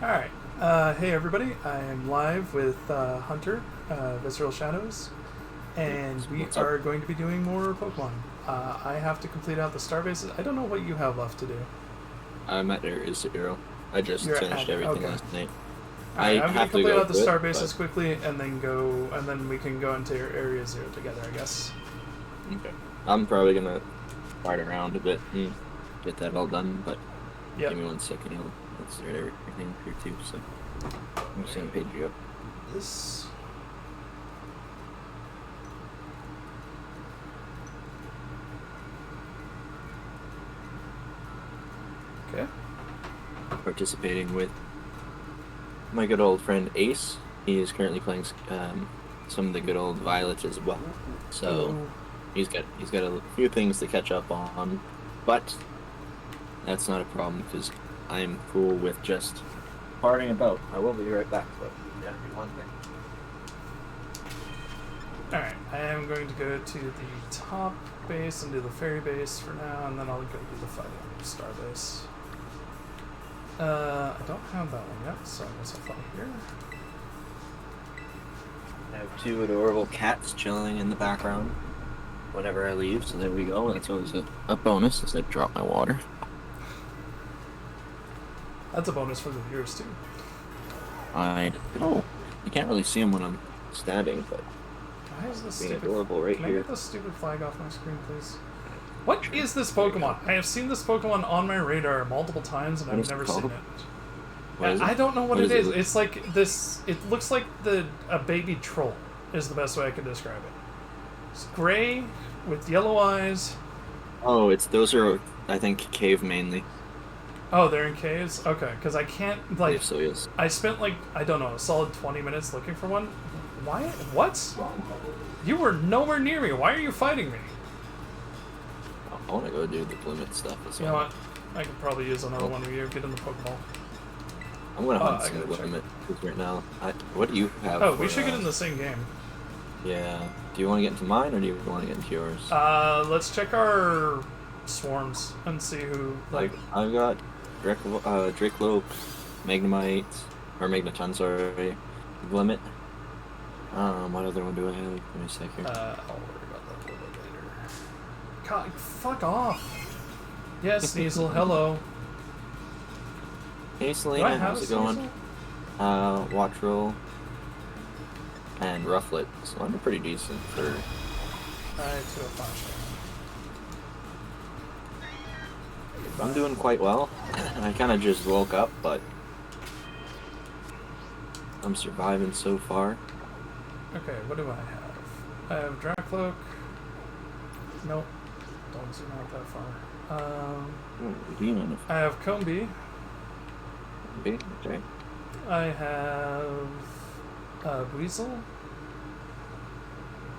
Alright. Hey everybody, I am live with Hunter, VisceralShadows, and we What's up? are going to be doing more Pokemon. I have to complete out the star bases. I don't know what you have left to do. I'm at Area 0. I just You're finished at it, everything okay. last night. Alright, I I'm going to have to complete go out the to it, star but bases quickly, and then we can go into Area 0 together, I guess. okay. I'm probably gonna fart around a bit and get that all done, but Yep. give me 1 second. I'll start everything here too, so I'm just gonna page you up. This... Okay. Participating with my good old friend Ace. He is currently playing some of the good old Violet as well. So Ooh. he's got a few things to catch up on, but that's not a problem because I'm cool with just partying about. I will be right back, but yeah, give me one thing. Alright, I am going to go to the top base and do the fairy base for now, and then I'll go do the fighting star base. I don't have that one yet, so I guess I'll fight here. I have two adorable cats chilling in the background whenever I leave, so there we go. That's always a bonus as I drop my water. That's a bonus for the viewers, too. Oh, you can't really see them when I'm standing, but Why is this being stupid... adorable right Can I here. get this stupid flag off my screen, please? What is this Pokemon? I have seen this Pokemon on my radar multiple times, and What I've is it never called? seen it. What is it? I don't know what What it is is. it? It's like this... It looks like a baby troll, is the best way I can describe it. It's gray, with yellow eyes. Oh, those are, I think, cave mainly. Oh, they're in caves? Okay, because I can't, I like... believe so, yes. I spent, like, I don't know, a solid 20 minutes looking for one. Why? What? You were nowhere near me. Why are you fighting me? I want to go do the limit stuff as You know well. what? I could probably use another one of you. Get in the Pokeball. I'm gonna hunt I some gotta check. limit right now. What do you have? Oh, for, we should get in the same game. Yeah. Do you want to get into mine or do you want to get into yours? Let's check our swarms and see who, like... I've got Dracloak, Magnemite, or Magneton, sorry, Limit. What other one do I have? Give me a sec here. I'll worry about that a little bit later. God, fuck off! Yes, Sneasel, hello. Hey Do I Selena, have how's a it going? Sneasel? Watchroll, and Rufflet. So I'm pretty decent for... Alright, 205. I'm doing quite well. I kind of just woke up, but I'm surviving so far. Okay, what do I have? I have Dracloak. Nope. Don't zoom out that far. Demon. I have Combi. Okay. I have Weasel.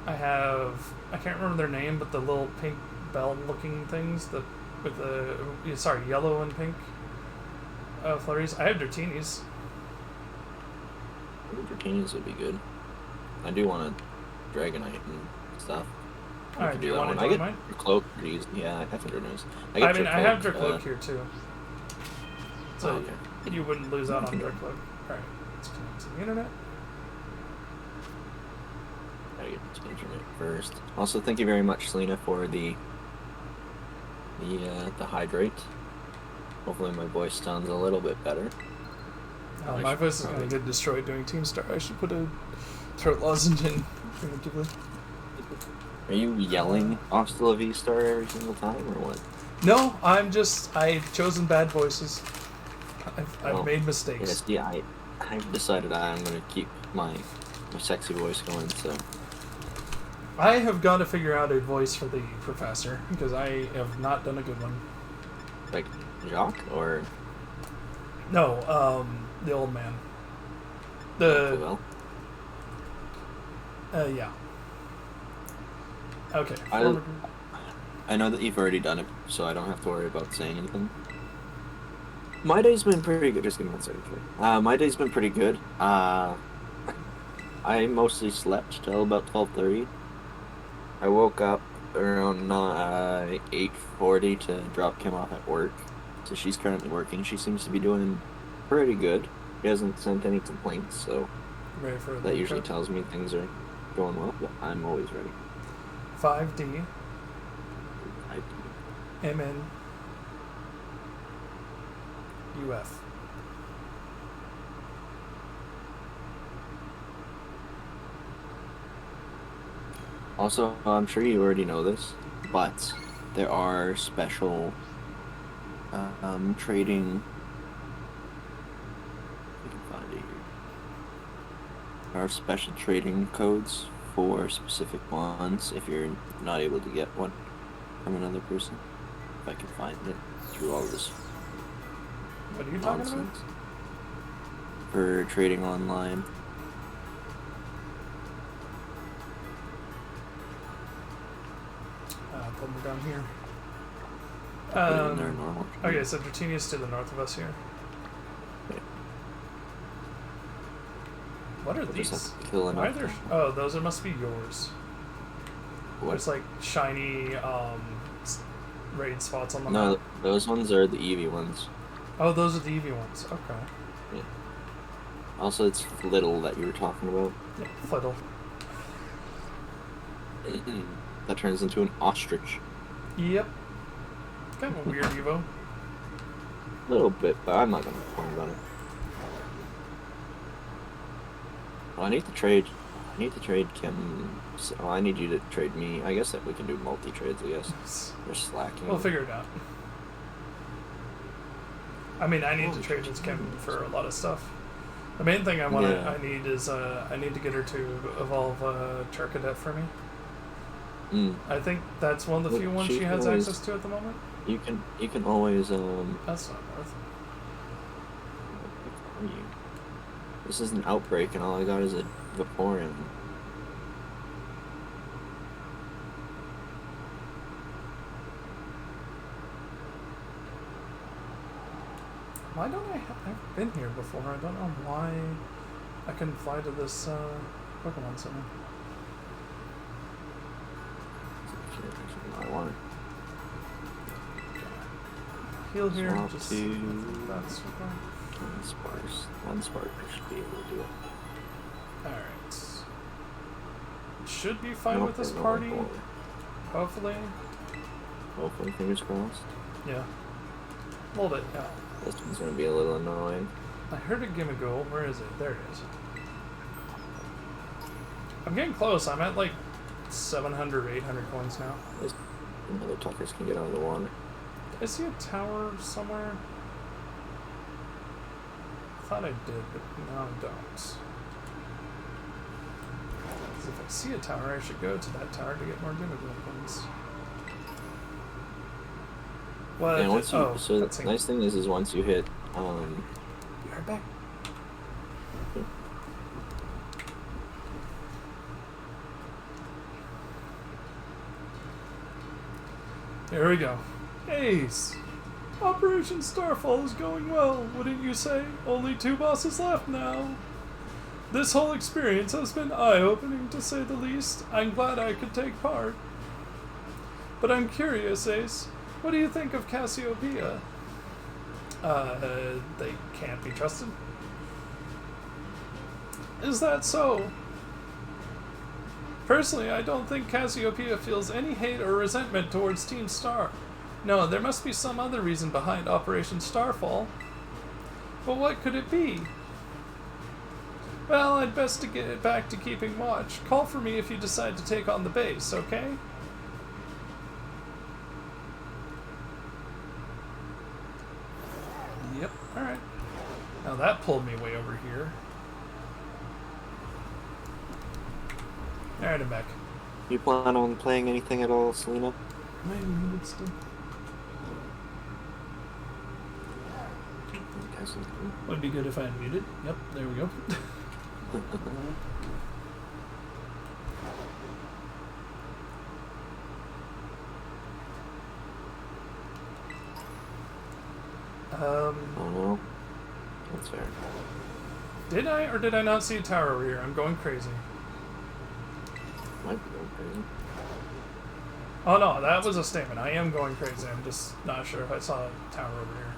I have... I can't remember their name, but the little pink bell-looking things that with the... Sorry, yellow and pink flurries. I have Dratini's. Dratini's would be good. I do want a Dragonite and stuff. Alright, do you want to I join get mine? your cloak pretty easy. Yeah, I think they're nice. I mean, I have Dracloak here too. So okay. you wouldn't lose out on Dracloak. Alright, let's connect to the internet. Gotta get to the internet first. Also, thank you very much, Selena, for the hydrate. Hopefully my voice sounds a little bit better. My voice is going to get destroyed doing Team Star. I should put a throat lozenge in. Are you yelling Hostile V-Star every single time, or what? No, I've chosen bad voices. I've made mistakes. Yeah, I've decided I'm going to keep my sexy voice going, so... I have got to figure out a voice for the professor, because I have not done a good one. Like, Jacques, or... No, the old man. Yeah. Okay. I know that you've already done it, so I don't have to worry about saying anything. My day's been pretty good. Just give me 1 second. My day's been pretty good. I mostly slept till about 12:30. I woke up around 8:40 to drop Kim off at work. So she's currently working. She seems to be doing pretty good. He hasn't sent any complaints, so Ready for that the usually code? tells me things are going well, but I'm always ready. 5D I do. MN UF. Also, I'm sure you already know this, but there are special trading. I can find it here. There are special trading codes for specific bonds if you're not able to get one from another person. If I can find it through all this What are you talking nonsense. For trading online. about? Put me down here. Put it in there normal. Okay, so Dratinia's to the north of us here. Okay. What are We'll these? just have to kill Why are enough. there? Oh, those must be yours. What? There's like shiny raid spots on the No, map. those ones are the Eevee ones. Oh, those are the Eevee ones. Okay. Yeah. Also, it's Flittle that you were talking about. Yeah, Flittle. That turns into an ostrich. Yep. Kind of a weird Evo. A little bit, but I'm not gonna complain about it. Oh, I need to trade. I need to trade Kim. So I need you to trade me. I guess that we can do multi-trades, I guess. We're slacking. We'll figure it out. I mean, I need to trade with Kim for a lot of stuff. The main thing I need is I need to get her to evolve Charcadet for me. I think that's one of the few ones she has access to at the moment. You can always That's not worth it. This is an outbreak, and all I got is a Vaporeon. Why don't I've been here before. I don't know why I couldn't fly to this Pokemon Center. I want it. Heal here. Swap Just to that's okay. One spark should be able to do it. Alright. Should be fine with this party. Hopefully. Hopefully, fingers crossed. Yeah. Hold it. Yeah. This one's gonna be a little annoying. I heard a Gimmighoul. Where is it? There it is. I'm getting close. I'm at like 700, 800 coins now. These other tuckers can get out of the water. I see a tower somewhere. I thought I did, but now I don't. 'Cause if I see a tower, I should go to that tower to get more Gimmighoul coins. What? And once you, so the cutscene. nice thing is once you hit, Be right back. There we go. Ace! Operation Starfall is going well, wouldn't you say? Only 2 bosses left now. This whole experience has been eye-opening, to say the least. I'm glad I could take part. But I'm curious, Ace. What do you think of Cassiopeia? They can't be trusted. Is that so? Personally, I don't think Cassiopeia feels any hate or resentment towards Team Star. No, there must be some other reason behind Operation Starfall. But what could it be? Well, I'd best to get back to keeping watch. Call for me if you decide to take on the base, okay? Yep, alright. Now that pulled me way over here. Alright, I'm back. you plan on playing anything at all, Selena? Am I muted still? Would be good if I unmuted. Yep, there we go. Oh no. That's fair. Did I or did I not see a tower over here? I'm going crazy. Might be going crazy. Oh no, that was a statement. I am going crazy. I'm just not sure if I saw a tower over here.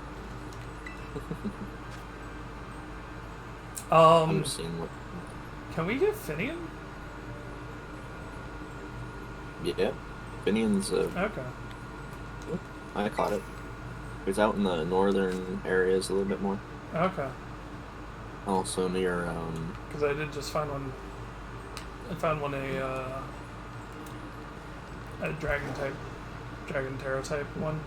I'm just seeing what. Can we get Finian? Yeah, Finian's. Okay. I caught it. It's out in the northern areas a little bit more. Okay. Also near. Because I did just find one. I found one a dragon Terra type one.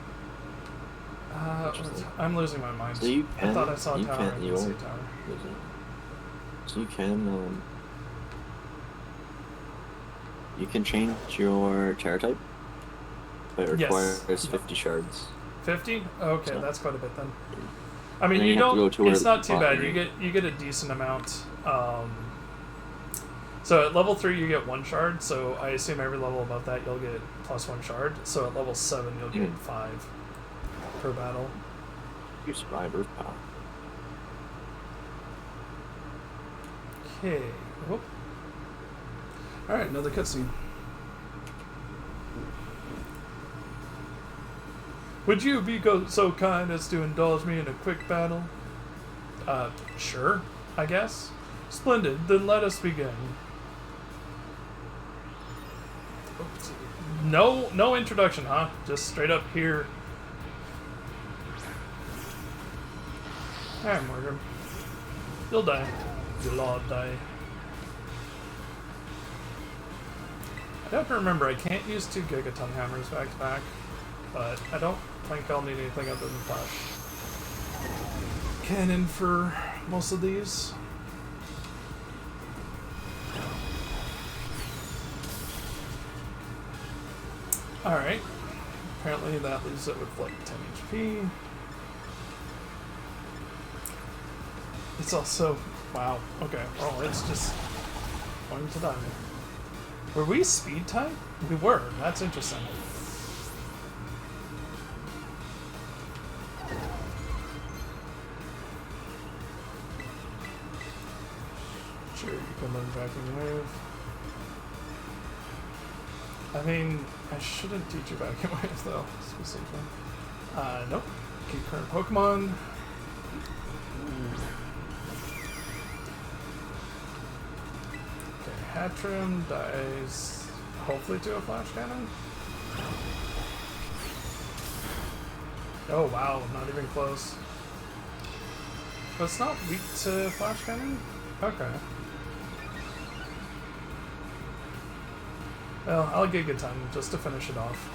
I'm losing my mind. So you can, I thought I saw a tower. I didn't see a tower. So you can change your Terra type, but it requires 50 shards. 50? Okay, So, that's quite a bit then. I mean, you you have to don't. go to It's not too bad. area. You get a decent amount. So at level 3 you get 1 shard. So I assume every level above that you'll get plus 1 shard. So at level 7 you'll get 5 per battle. You survivor power. Okay. Whoop. All right, another cutscene. Would you be so kind as to indulge me in a quick battle? Sure, I guess. Splendid, then let us begin. Oops. No introduction, huh? Just straight up here. Alright, Morgan. You'll die. You'll all die. I have to remember I can't use 2 Gigaton hammers back to back, but I don't think I'll need anything other than flash cannon for most of these. Alright. Apparently that leaves it with like 10 HP. It's also... Wow. Okay. Well, it's just going to die. Were we speed type? We were. That's interesting. Sure, you can learn backing wave. I mean, I shouldn't teach you backing wave though, specifically. Nope. Keep current Pokemon. Okay, Hatchrim dies hopefully to a flash cannon. Oh wow, not even close. But it's not weak to flash cannon? Okay. Well, I'll get good time just to finish it off.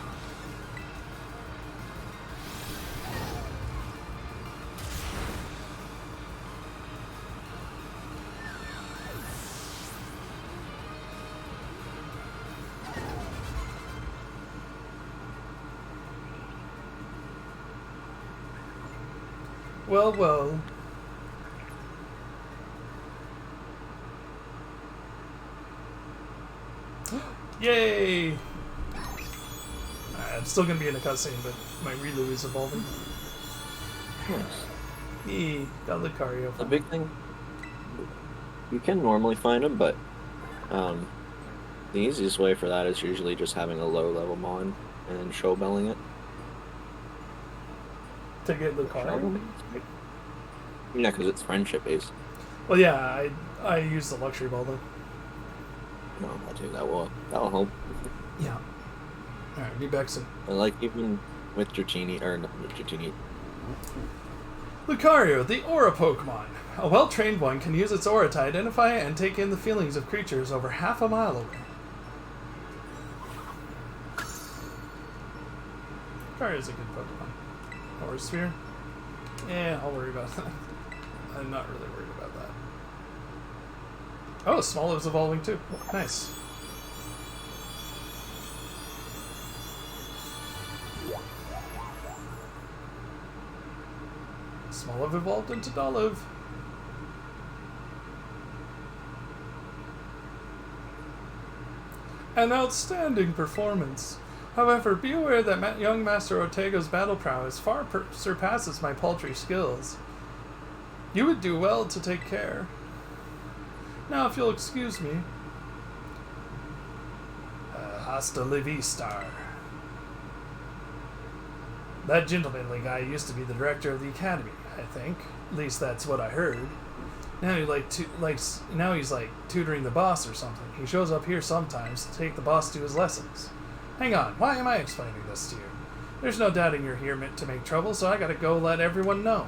Well, well. Yay! I'm still gonna be in a cutscene, but my Relu is evolving. Yes. Yee, got Lucario. The big thing, you can normally find them, but the easiest way for that is usually just having a low level mon and then showbelling it. To get Lucario? Yeah, because it's friendship based. Well, yeah, I use the luxury ball though. No, I do that will help. Yeah. Alright, be back soon. But like even with Dratini, or not with Dratini. Lucario, the Aura Pokemon. A well-trained one can use its aura to identify and take in the feelings of creatures over half a mile away. Lucario's a good Pokemon. Aura Sphere? Yeah, I'll worry about that. I'm not really worried about that. Oh, Swallow's evolving too. Nice. Smoliv evolved into Dolive. An outstanding performance. However, be aware that young Master Ortega's battle prowess far surpasses my paltry skills. You would do well to take care. Now, if you'll excuse me. Hasta la vista. That gentlemanly guy used to be the director of the academy, I think. At least that's what I heard. Now he's like tutoring the boss or something. He shows up here sometimes to take the boss to his lessons. Hang on, why am I explaining this to you? There's no doubting you're here meant to make trouble, so I gotta go let everyone know.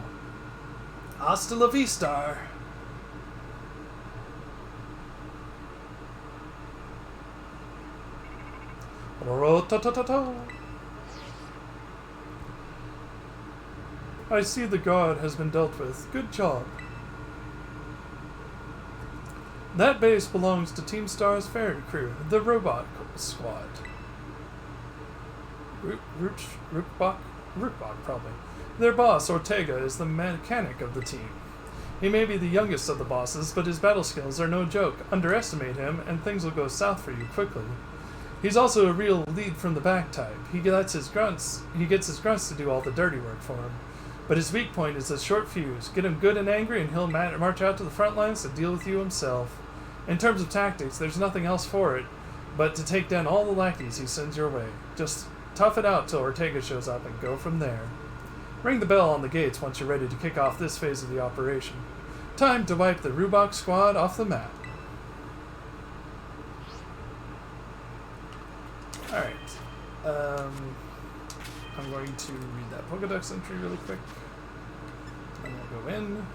Hasta la vista. I see the guard has been dealt with. Good job. That base belongs to Team Star's ferry crew, the robot squad. Rookbach, probably. Their boss, Ortega, is the mechanic of the team. He may be the youngest of the bosses, but his battle skills are no joke. Underestimate him, and things will go south for you quickly. He's also a real lead from the back type. He gets his grunts to do all the dirty work for him. But his weak point is a short fuse. Get him good and angry, and he'll march out to the front lines to deal with you himself. In terms of tactics, there's nothing else for it but to take down all the lackeys he sends your way. Just tough it out till Ortega shows up and go from there. Ring the bell on the gates once you're ready to kick off this phase of the operation. Time to wipe the Rubok squad off the map. Alright. I'm going to read that Pokedex entry really quick. And we'll go in.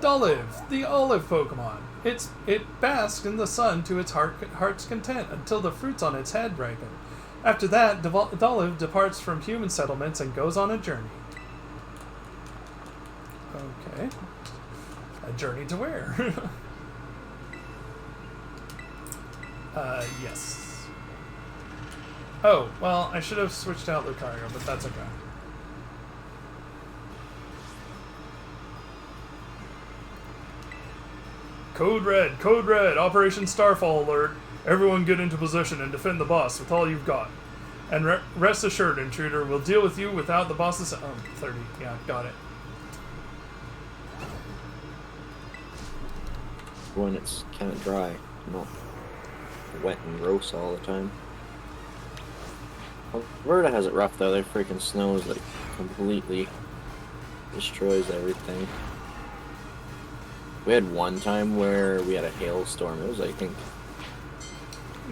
Dolive, the olive Pokemon. It basks in the sun to its heart's content until the fruits on its head ripen. After that, Dolive departs from human settlements and goes on a journey. Okay. A journey to where? Yes. Oh, well, I should have switched out Lucario, but that's okay. Code Red, Operation Starfall alert. Everyone get into position and defend the boss with all you've got. And rest assured, intruder, we'll deal with you without the boss's... Oh, 30. Yeah, got it. When it's kind of dry, not wet and gross all the time. Alberta has it rough though. Their freaking snow is like completely destroys everything. We had one time where we had a hailstorm. It was, I think,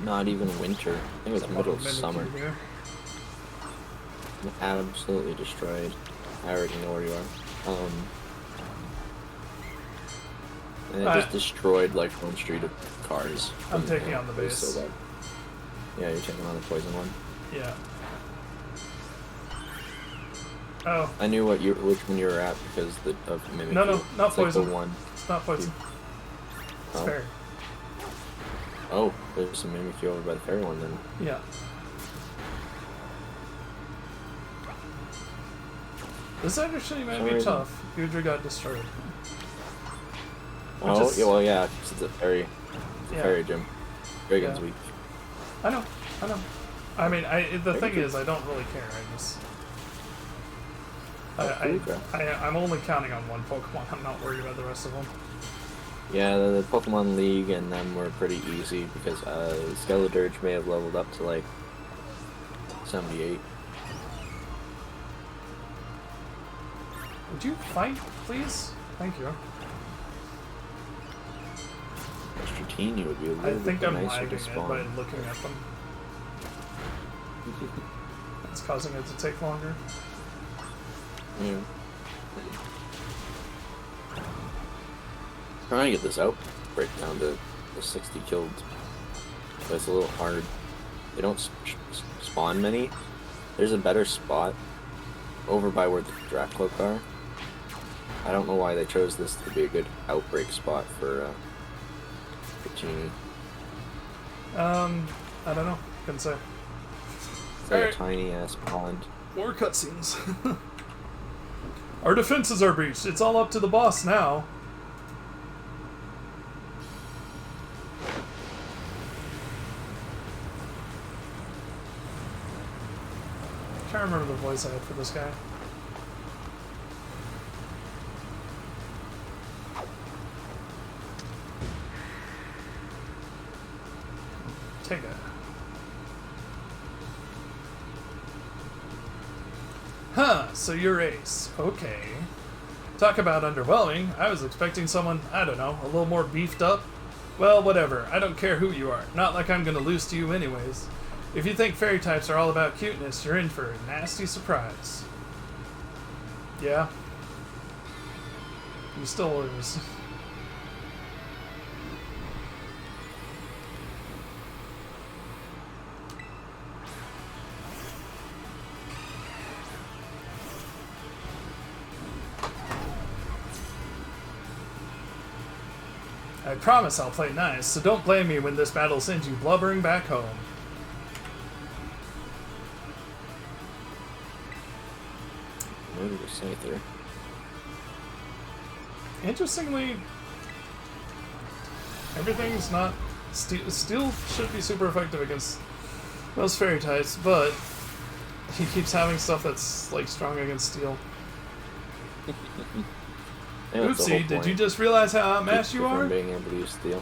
not even winter. I think it was middle of summer. Absolutely destroyed. I already know where you are. And it just destroyed like one street of cars. I'm taking on the base. So bad. Yeah, you're taking on the poison one. Yeah. Oh. I knew which one you were at because of Mimikyu. No, not it's poison. Like the one. It's not poison. It's fairy. Oh, there's some Mimikyu over by the fairy one then. Yeah. This actually might be tough. Gudra got destroyed. Oh, yeah, well, yeah, because it's a fairy. Fairy gym. Dragon's weak. I know. I mean, the thing is, I don't really care. I'm only counting on one Pokemon. I'm not worried about the rest of them. Yeah, the Pokemon League and them were pretty easy because Skeledirge may have leveled up to like 78. Would you fight, please? Thank you. Stratini would be a little I think bit I'm nicer lagging to it spawn. by looking at them. It's causing it to take longer. Yeah. Trying to get this outbreak down to the 60 killed, but it's a little hard. They don't spawn many. There's a better spot over by where the Dracloak are. I don't know why they chose this to be a good outbreak spot for Genie. I don't know. Couldn't say. It's like a tiny ass pond. More cutscenes. Our defenses are breached. It's all up to the boss now. I can't remember the voice I had for this guy. Take it. Huh, so you're Ace. Okay. Talk about underwhelming. I was expecting someone, I don't know, a little more beefed up. Well, whatever. I don't care who you are. Not like I'm gonna lose to you anyways. If you think fairy types are all about cuteness, you're in for a nasty surprise. Yeah. You still lose. I promise I'll play nice, so don't blame me when this battle sends you blubbering back home. What did you say there? Interestingly, everything's not... Steel should be super effective against most fairy types, but he keeps having stuff that's, like, strong against steel. Oopsie, did you just realize how outmatched you are? Being able to use steel.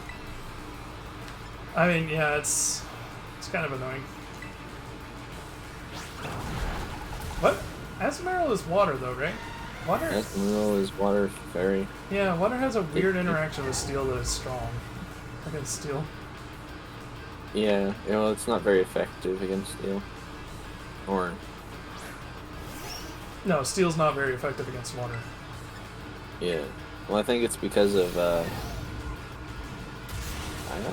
I mean, yeah, it's kind of annoying. What? Azumarill is water, though, right? Water? Azumarill is water fairy. Yeah, water has a weird interaction with steel that is strong against steel. Yeah, you know, it's not very effective against steel. Or... No, steel's not very effective against water. Yeah. Well, I think it's because of, I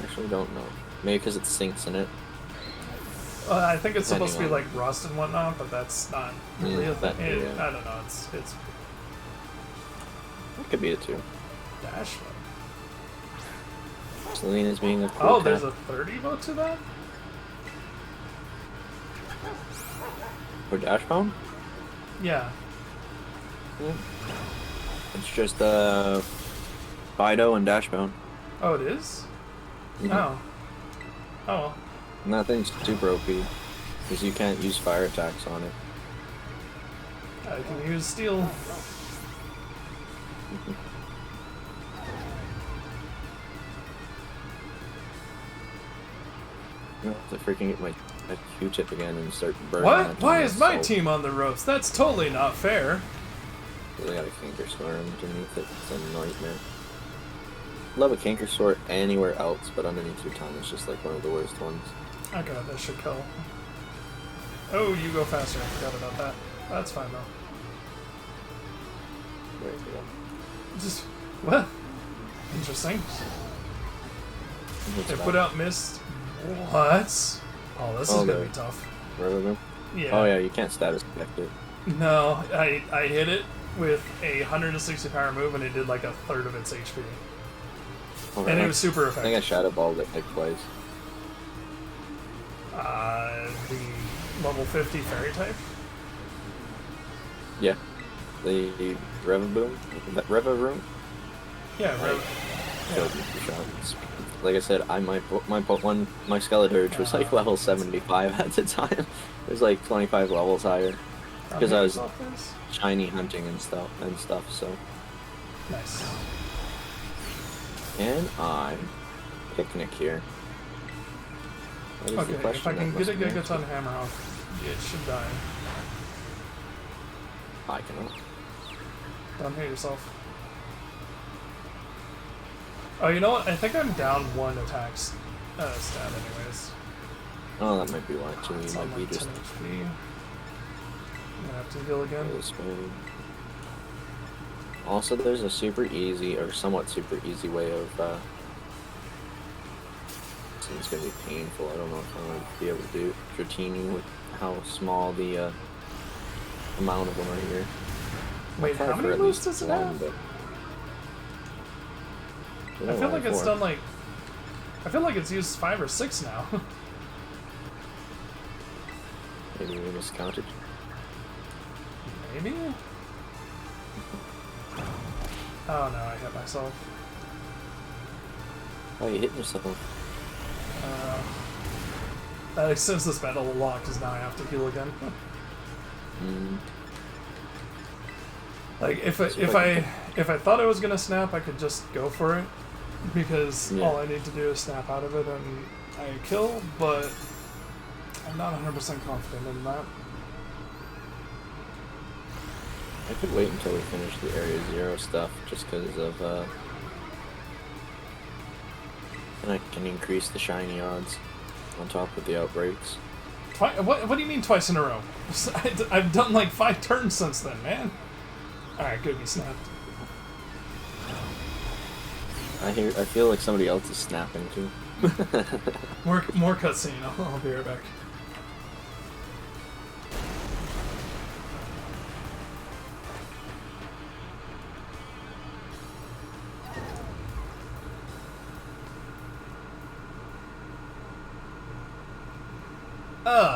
actually don't know. Maybe because it sinks in it. I think it's supposed to be like rust and whatnot, but that's not really a thing. Yeah. I don't know, it's... It could be it too. Dash mode. Selena's being a cool Oh, cat. there's a 30 vote to that? For dash pound? Yeah. Yeah. It's just Fido and Dashbone. Oh, it is? Mhm. Oh. Oh well. And that thing's super OP because you can't use fire attacks on it. I can use steel. You have to freaking get my Q-tip again and start burning. What? Why is my team on the ropes? That's totally not fair. I got a Canker Sword underneath it. It's a nightmare. Love a Canker Sword anywhere else, but underneath your tongue is just like one of the worst ones. Oh god, that should kill. Oh, you go faster. I forgot about that. That's fine though. There you go. Just what? Interesting. They put out mist. What? Oh, this is gonna be tough. River? Yeah. Oh yeah, you can't status effect it. No, I hit it with a 160 power move and it did like a third of its HP. Oh, And it was super I effective. think I Shadow Balled it like twice. The level 50 fairy type? Yeah. The Revaboom? That Revaroom? Yeah, right. Killed me for shots. Like I said, my Skeleturge was like level 75 at the time. It was like 25 levels higher. Because I was shiny hunting and stuff, so. Nice. And I'm picnic here. What is Okay, the question if I can that get a must be Gigaton answered? Hammerhawk, it should die. I cannot. Don't hit yourself. Oh, you know what? I think I'm down 1 attack stat anyways. Oh, that might be why too. It's You on might be like just 10 HP. I'm gonna have to heal again. this way. Also, there's a super easy, or somewhat super easy way of, it's gonna be painful. I don't know if I'm gonna be able to do Dratini with how small the, amount of them are here. Wait, how many moves does it have? I feel like it's done like... I feel like it's used 5 or 6 now. Maybe we miscounted. Maybe? Oh no, I hit myself. Oh, you hit yourself. That extends this battle a lot because now I have to heal again. Like if I thought I was gonna snap, I could just go for it because all I need to do is snap out of it and I kill. But I'm not 100% confident in that. I could wait until we finish the Area Zero stuff, just because of, and I can increase the shiny odds on top of the outbreaks. What do you mean twice in a row? I've done like 5 turns since then, man. Alright, good, we snapped. I feel like somebody else is snapping too. More cutscene. I'll be right back.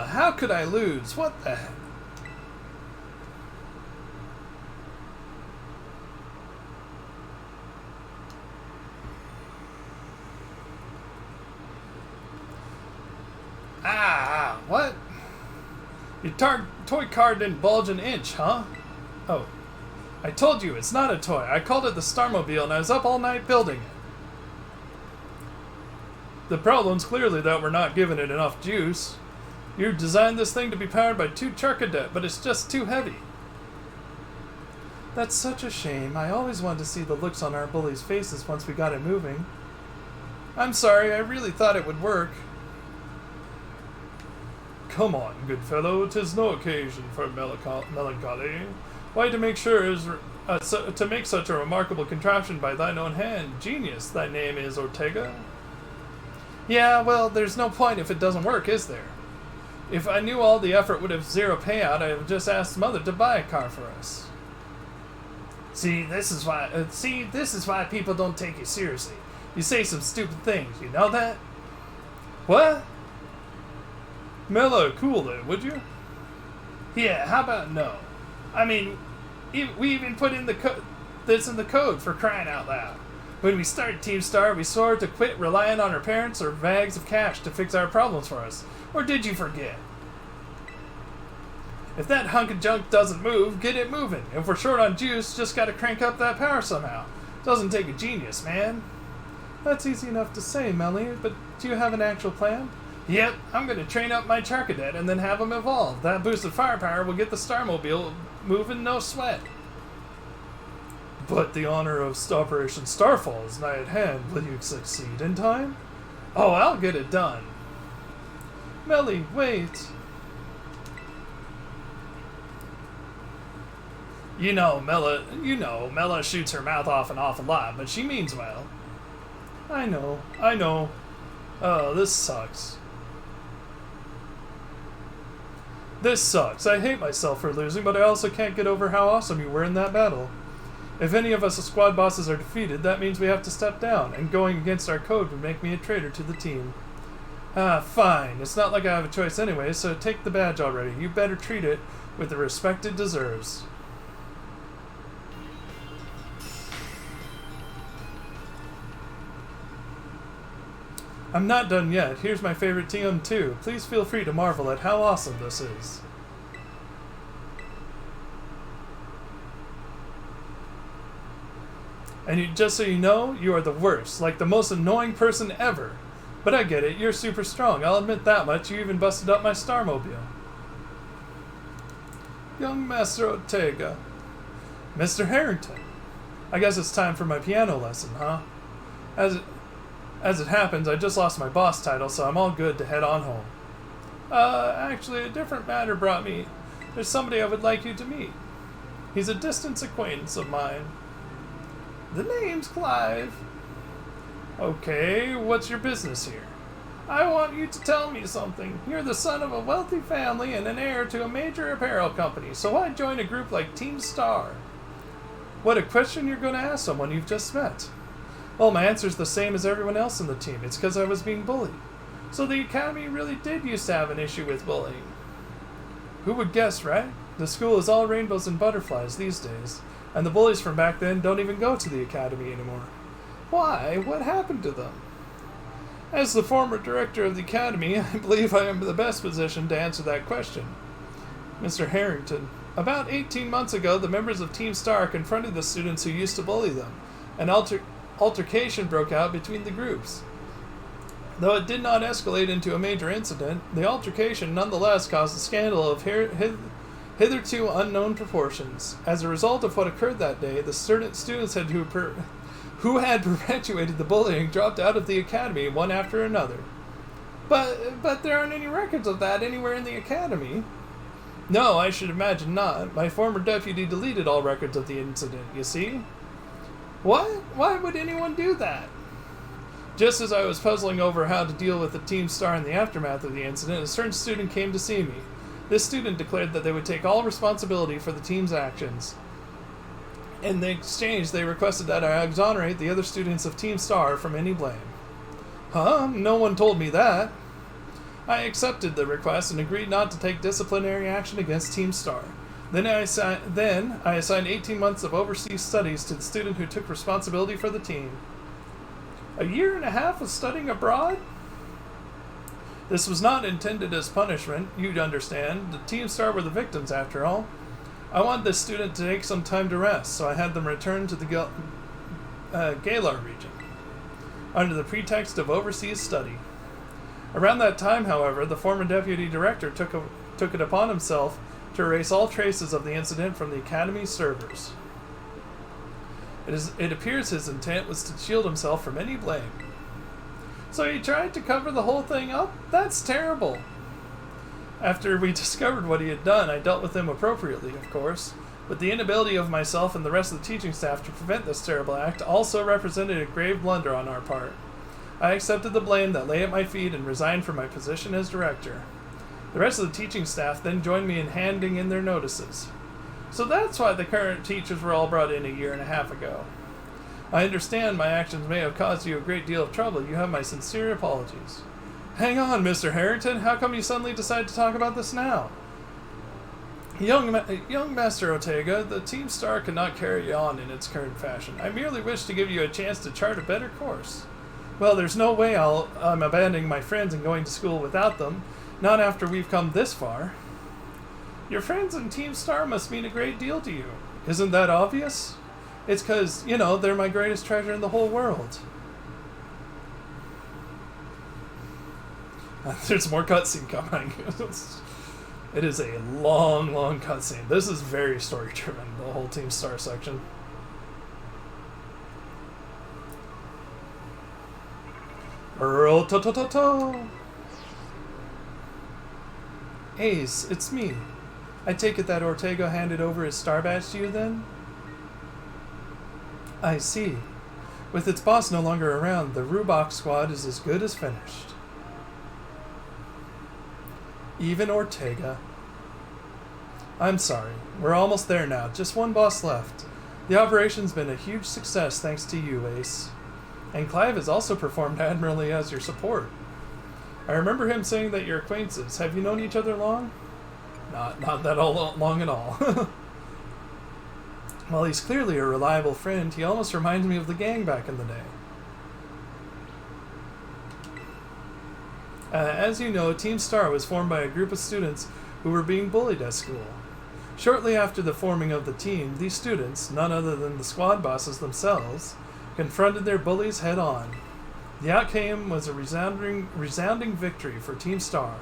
How could I lose? What the heck? What? Your toy car didn't bulge an inch, huh? Oh. I told you, it's not a toy. I called it the Starmobile and I was up all night building it. The problem's clearly that we're not giving it enough juice. You designed this thing to be powered by 2 Charcadet, but it's just too heavy. That's such a shame. I always wanted to see the looks on our bullies' faces once we got it moving. I'm sorry, I really thought it would work. Come on, good fellow, 'tis no occasion for melancholy. Why, to make such a remarkable contraption by thine own hand, genius, thy name is Ortega? Yeah, well, there's no point if it doesn't work, is there? If I knew all the effort would have zero payout, I would have just asked Mother to buy a car for us. See, this is why people don't take you seriously. You say some stupid things, you know that? What? Mellow, cool then, would you? Yeah, how about no? I mean, we even put in this in the code, for crying out loud. When we started Team Star, we swore to quit relying on our parents or bags of cash to fix our problems for us. Or did you forget? If that hunk of junk doesn't move, get it moving. If we're short on juice, just gotta crank up that power somehow. Doesn't take a genius, man. That's easy enough to say, Melly, but do you have an actual plan? Yep, I'm gonna train up my Charcadet and then have them evolve. That boosted firepower will get the Starmobile moving, no sweat. But the honor of Operation Starfall is nigh at hand. Will you succeed in time? Oh, I'll get it done. Melly, wait. Mela shoots her mouth off an awful lot, but she means well. I know. Oh, this sucks. I hate myself for losing, but I also can't get over how awesome you were in that battle. If any of us squad bosses are defeated, that means we have to step down, and going against our code would make me a traitor to the team. Fine. It's not like I have a choice anyway, so take the badge already. You better treat it with the respect it deserves. I'm not done yet. Here's my favorite TM2. Please feel free to marvel at how awesome this is. And just so you know, you are the worst, like the most annoying person ever. But I get it, you're super strong. I'll admit that much. You even busted up my Starmobile. Young Master Ortega. Mr. Harrington. I guess it's time for my piano lesson, huh? As it happens, I just lost my boss title, so I'm all good to head on home. Actually, a different matter brought me. There's somebody I would like you to meet. He's a distant acquaintance of mine. The name's Clive. Okay, what's your business here? I want you to tell me something. You're the son of a wealthy family and an heir to a major apparel company, so why join a group like Team Star? What a question you're going to ask someone you've just met. Well, my answer's the same as everyone else in the team. It's because I was being bullied. So the academy really did used to have an issue with bullying. Who would guess, right? The school is all rainbows and butterflies these days, and the bullies from back then don't even go to the academy anymore. Why? What happened to them? As the former director of the academy, I believe I am the best positioned to answer that question. Mr. Harrington, about 18 months ago, the members of Team Star confronted the students who used to bully them. An altercation broke out between the groups. Though it did not escalate into a major incident, the altercation nonetheless caused a scandal of hitherto unknown proportions. As a result of what occurred that day, the students who had perpetuated the bullying dropped out of the academy one after another. But there aren't any records of that anywhere in the academy. No, I should imagine not. My former deputy deleted all records of the incident, you see? What? Why would anyone do that? Just as I was puzzling over how to deal with the Team Star in the aftermath of the incident, a certain student came to see me. This student declared that they would take all responsibility for the team's actions. In the exchange, they requested that I exonerate the other students of Team Star from any blame. Huh? No one told me that. I accepted the request and agreed not to take disciplinary action against Team Star. Then I assigned 18 months of overseas studies to the student who took responsibility for the team. A year and a half of studying abroad? This was not intended as punishment, you'd understand. The Team Star were the victims, after all. I wanted this student to take some time to rest, so I had them return to the Galar region, under the pretext of overseas study. Around that time, however, the former deputy director took it upon himself to erase all traces of the incident from the Academy's servers. It appears his intent was to shield himself from any blame. So he tried to cover the whole thing up? That's terrible. After we discovered what he had done, I dealt with him appropriately, of course, but the inability of myself and the rest of the teaching staff to prevent this terrible act also represented a grave blunder on our part. I accepted the blame that lay at my feet and resigned from my position as director. The rest of the teaching staff then joined me in handing in their notices. So that's why the current teachers were all brought in a year and a half ago. I understand my actions may have caused you a great deal of trouble. You have my sincere apologies. Hang on, Mr. Harrington. How come you suddenly decide to talk about this now? Young Master Ortega, the Team Star cannot carry on in its current fashion. I merely wish to give you a chance to chart a better course. Well, there's no way I'm abandoning my friends and going to school without them. Not after we've come this far. Your friends in Team Star must mean a great deal to you. Isn't that obvious? It's 'cause, they're my greatest treasure in the whole world. There's more cutscene coming. It is a long, long cutscene. This is very story-driven, the whole Team Star section. Earl to. Ace, it's me. I take it that Ortega handed over his star badge to you then? I see. With its boss no longer around, the Rubok squad is as good as finished. Even Ortega. I'm sorry. We're almost there now. Just one boss left. The operation's been a huge success thanks to you, Ace. And Clive has also performed admirably as your support. I remember him saying that you're acquaintances. Have you known each other long? Not that long at all. While he's clearly a reliable friend, he almost reminds me of the gang back in the day. As you know, Team Star was formed by a group of students who were being bullied at school. Shortly after the forming of the team, these students, none other than the squad bosses themselves, confronted their bullies head-on. The outcome was a resounding victory for Team Star,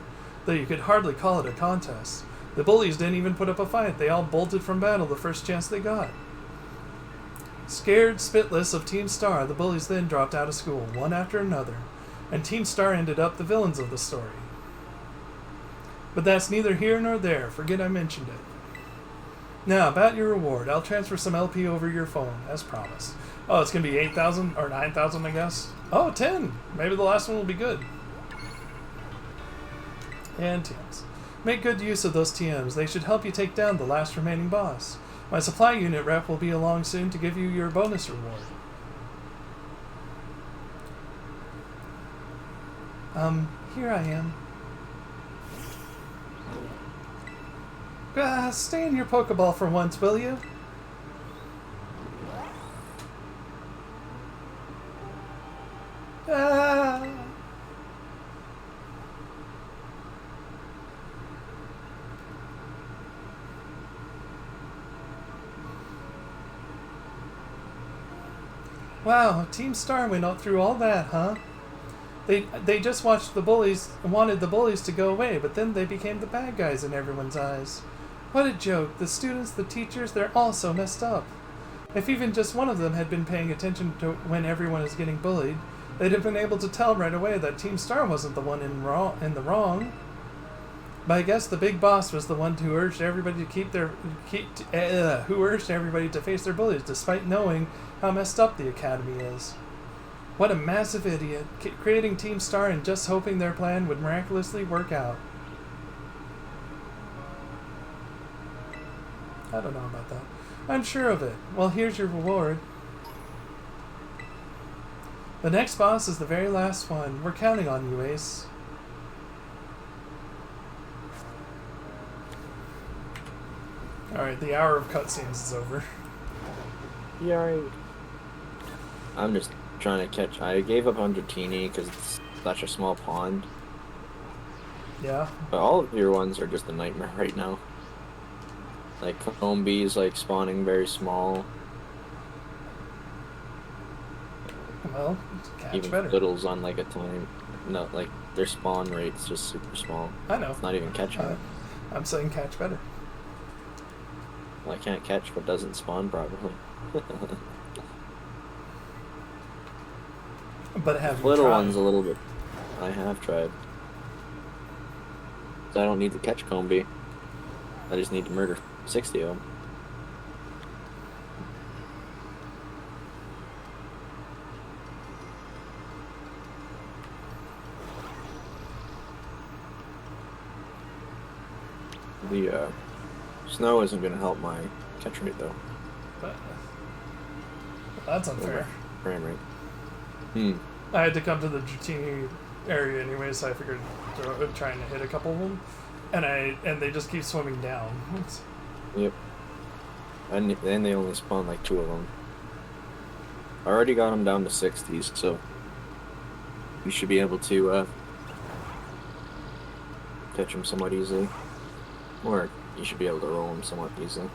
though you could hardly call it a contest. The bullies didn't even put up a fight. They all bolted from battle the first chance they got. Scared spitless of Team Star, the bullies then dropped out of school, one after another, and Team Star ended up the villains of the story. But that's neither here nor there. Forget I mentioned it. Now, about your reward. I'll transfer some LP over your phone, as promised. Oh, it's going to be 8,000 or 9,000, I guess. Oh, 10. Maybe the last one will be good. And TMs. Make good use of those TMs. They should help you take down the last remaining boss. My supply unit rep will be along soon to give you your bonus reward. Here I am. Stay in your Pokeball for once, will you? Wow, Team Star went up through all that, huh? They just wanted the bullies to go away, but then they became the bad guys in everyone's eyes. What a joke. The students, the teachers, they're all so messed up. If even just one of them had been paying attention to when everyone is getting bullied, they'd have been able to tell right away that Team Star wasn't the one in the wrong. But I guess the big boss was the one who urged everybody to face their bullies, despite knowing how messed up the academy is. What a massive idiot, creating Team Star and just hoping their plan would miraculously work out. I don't know about that. I'm sure of it. Well, here's your reward. The next boss is the very last one. We're counting on you, Ace. Alright, the hour of cutscenes is over. Yay. I'm just trying to catch... I gave up on Dratini because it's such a small pond. Yeah. But all of your ones are just a nightmare right now. Like, Combee's, like, spawning very small. Well, catch even better. Littles on, like, a time. No, like, their spawn rate's just super small. I know. It's not even catching. I'm saying catch better. Well, I can't catch what doesn't spawn properly. But have you Little tried? one's a little bit... I have tried. So I don't need to catch Combee. I just need to murder 60 of them. The snow isn't going to help my catch rate though. But, that's unfair. Frame rate. I had to come to the Dratini area anyway, so I figured trying to hit a couple of them, and they just keep swimming down. Yep. And then they only spawn like 2 of them. I already got them down to 60s, so you should be able to catch them somewhat easily. Or you should be able to roll them somewhat easily.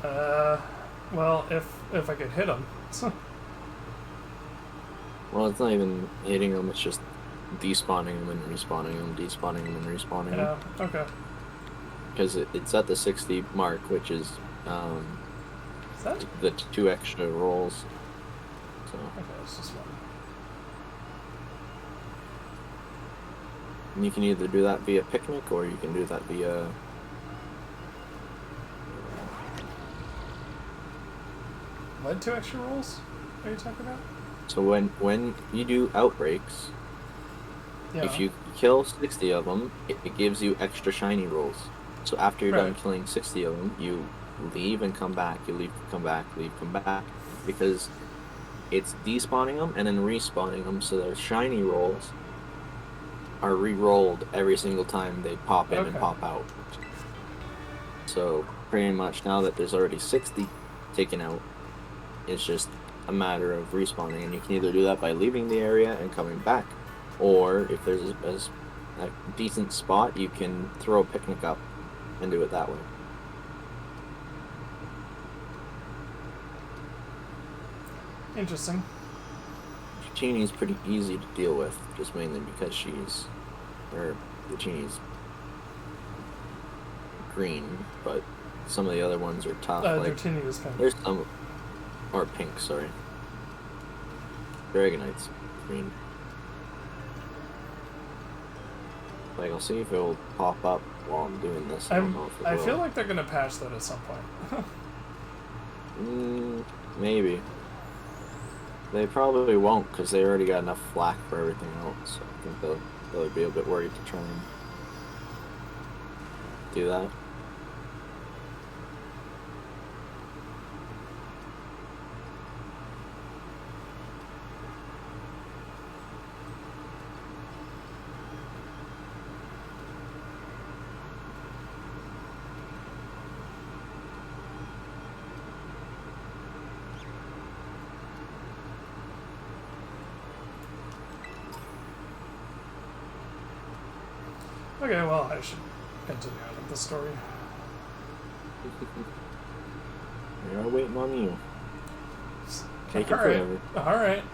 Well, if I could hit them. Well, it's not even hitting them, it's just despawning them and respawning them, despawning them and respawning them. Yeah, okay. Because it's at the 60 mark, which is that? the 2 extra rolls. So Okay, it's just one. and you can either do that via picnic or you can do that via What 2 extra rolls are you talking about? so when you do outbreaks, Yeah. if you kill 60 of them, it gives you extra shiny rolls. So after you're done killing 60 of them, you leave and come back, you leave, come back, leave, come back, because it's despawning them and then respawning them, so their shiny rolls are re-rolled every single time they pop in and pop out. So pretty much now that there's already 60 taken out, it's just a matter of respawning, and you can either do that by leaving the area and coming back, or if there's a decent spot, you can throw a picnic up and do it that way. Interesting. Genie's pretty easy to deal with, just mainly because the Genie's green, but some of the other ones are tough. Like, Dratini was pink. there's some, or pink, sorry. Dragonite's green. Like, I'll see if it'll pop up while I'm doing this. I don't know if it I will. feel like they're gonna patch that at some point. Maybe. They probably won't, because they already got enough flack for everything else, so I think they'll be a bit worried to try and do that. Okay, well, I should continue on with the story. We are waiting on you. Take it forever. Alright.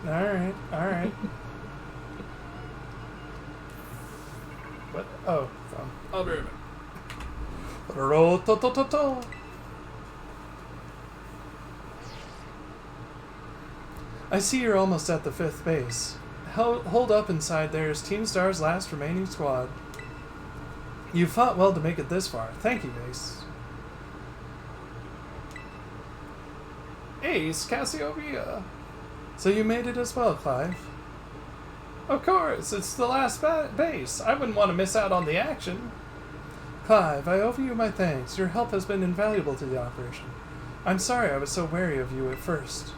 What? Oh, phone. I'll be right back. Kokoro to to to to. I see you're almost at the 5th base. Hold up inside there is Team Star's last remaining squad. You fought well to make it this far. Thank you, Ace. Ace, Cassiopeia. So you made it as well, Clive. Of course, it's the last base. I wouldn't want to miss out on the action. Clive, I owe you my thanks. Your help has been invaluable to the operation. I'm sorry I was so wary of you at first.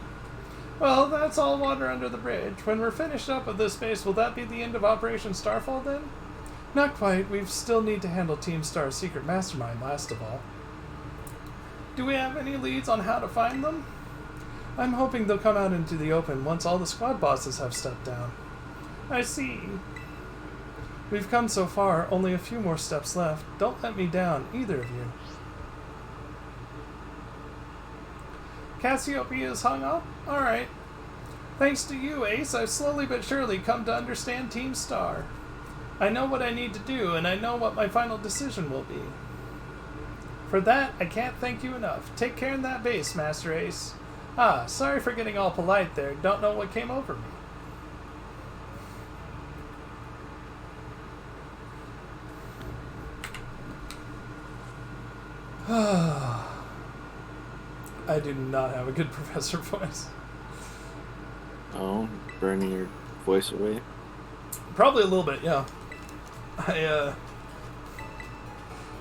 Well, that's all water under the bridge. When we're finished up with this base, will that be the end of Operation Starfall then? Not quite. We still need to handle Team Star's secret mastermind last of all. Do we have any leads on how to find them? I'm hoping they'll come out into the open once all the squad bosses have stepped down. I see. We've come so far, only a few more steps left. Don't let me down, either of you. Cassiopeia's hung up? Alright. Thanks to you, Ace, I've slowly but surely come to understand Team Star. I know what I need to do, and I know what my final decision will be. For that, I can't thank you enough. Take care in that base, Master Ace. Ah, sorry for getting all polite there. Don't know what came over me. I do not have a good professor voice. Oh, burning your voice away? Probably a little bit, yeah.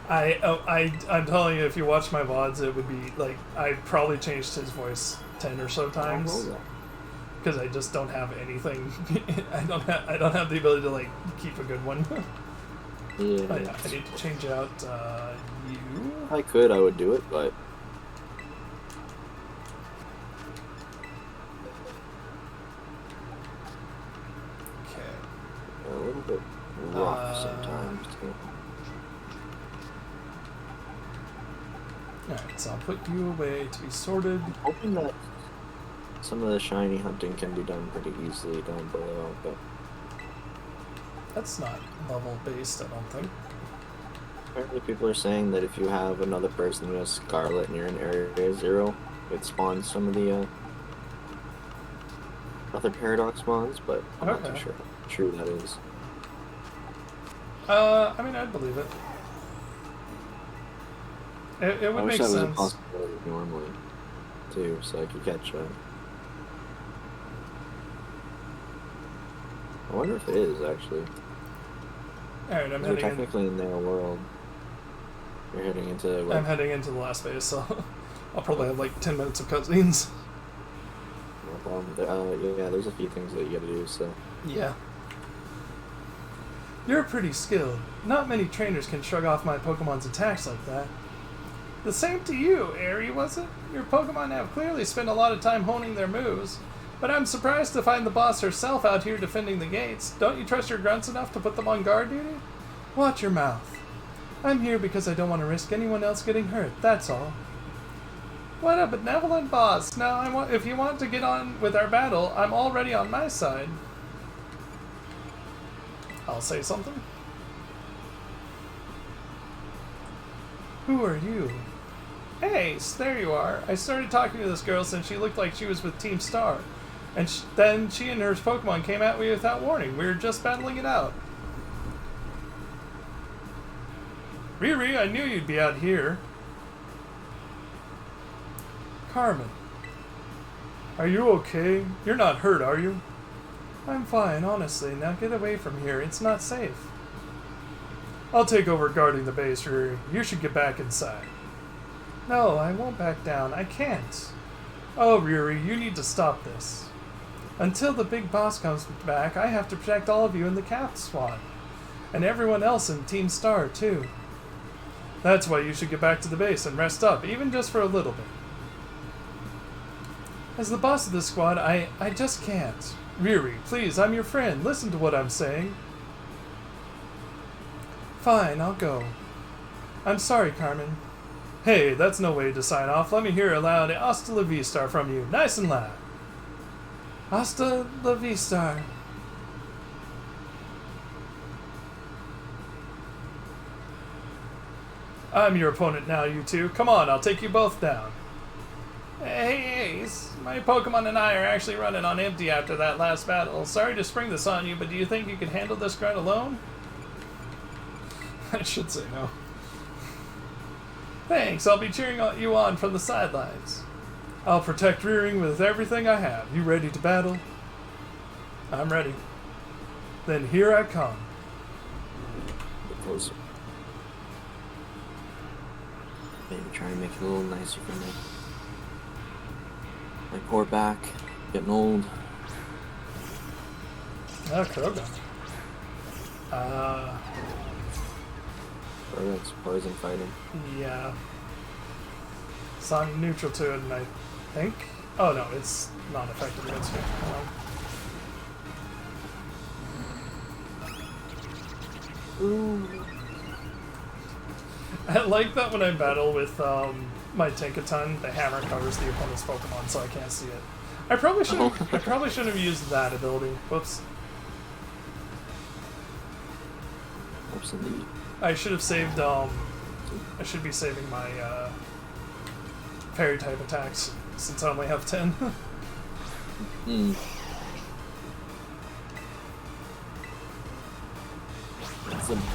I'm telling you, if you watch my VODs, it would be like I probably changed his voice 10 or so times because I just don't have anything. I don't have the ability to like keep a good one. Yeah. Oh, yeah, I need to change out you. If I could, I would do it, but Okay. a little bit rough sometimes too. Alright, so I'll put you away to be sorted. I'm hoping that some of the shiny hunting can be done pretty easily down below, but That's not level based, I don't think. apparently people are saying that if you have another person who has Scarlet and you're in Area 0, it spawns some of the other Paradox spawns, but I'm not too sure how true that is. I mean, I'd believe it. It would I wish make that was a sense. possibility normally, too, so I could catch up. I wonder if it is, actually. Alright, I'm We're heading in. technically in their world. You're heading into what? I'm heading into the last phase, so I'll probably have like 10 minutes of cutscenes. No problem. Yeah, there's a few things that you gotta do, so. Yeah. You're pretty skilled. Not many trainers can shrug off my Pokemon's attacks like that. The same to you, Aerie, was it? Your Pokemon have clearly spent a lot of time honing their moves, but I'm surprised to find the boss herself out here defending the gates. Don't you trust your grunts enough to put them on guard duty? Watch your mouth. I'm here because I don't want to risk anyone else getting hurt, that's all. What a benevolent boss. Now, if you want to get on with our battle, I'm already on my side. I'll say something. Who are you? Ace, there you are. I started talking to this girl since she looked like she was with Team Star. And then she and her Pokemon came at me without warning. We were just battling it out. Riri, I knew you'd be out here. Carmen. Are you okay? You're not hurt, are you? I'm fine, honestly. Now get away from here. It's not safe. I'll take over guarding the base, Riri. You should get back inside. No, I won't back down. I can't. Oh, Riri, you need to stop this. Until the big boss comes back, I have to protect all of you in the Cap Squad. And everyone else in Team Star, too. That's why you should get back to the base and rest up, even just for a little bit. As the boss of this squad, I just can't. Riri, please, I'm your friend. Listen to what I'm saying. Fine, I'll go. I'm sorry, Carmen. Hey, that's no way to sign off. Let me hear a loud Hasta la Vista from you, nice and loud. Hasta la Vista. I'm your opponent now, you two. Come on, I'll take you both down. Hey, Ace. My Pokemon and I are actually running on empty after that last battle. Sorry to spring this on you, but do you think you can handle this grunt alone? I should say no. Thanks, I'll be cheering you on from the sidelines. I'll protect Rearing with everything I have. You ready to battle? I'm ready. Then here I come. Get closer. Maybe try and make it a little nicer for me. My poor back, getting old. Oh, Krogan. It's poison fighting. Yeah. So I'm neutral to it, and I think... Oh, no, it's not effective against me. Ooh. I like that when I battle with my Tinkaton, the hammer covers the opponent's Pokemon, so I can't see it. I probably shouldn't have used that ability. Whoops. Whoops indeed. I should have saved, I should be saving my, fairy type attacks, since I only have 10.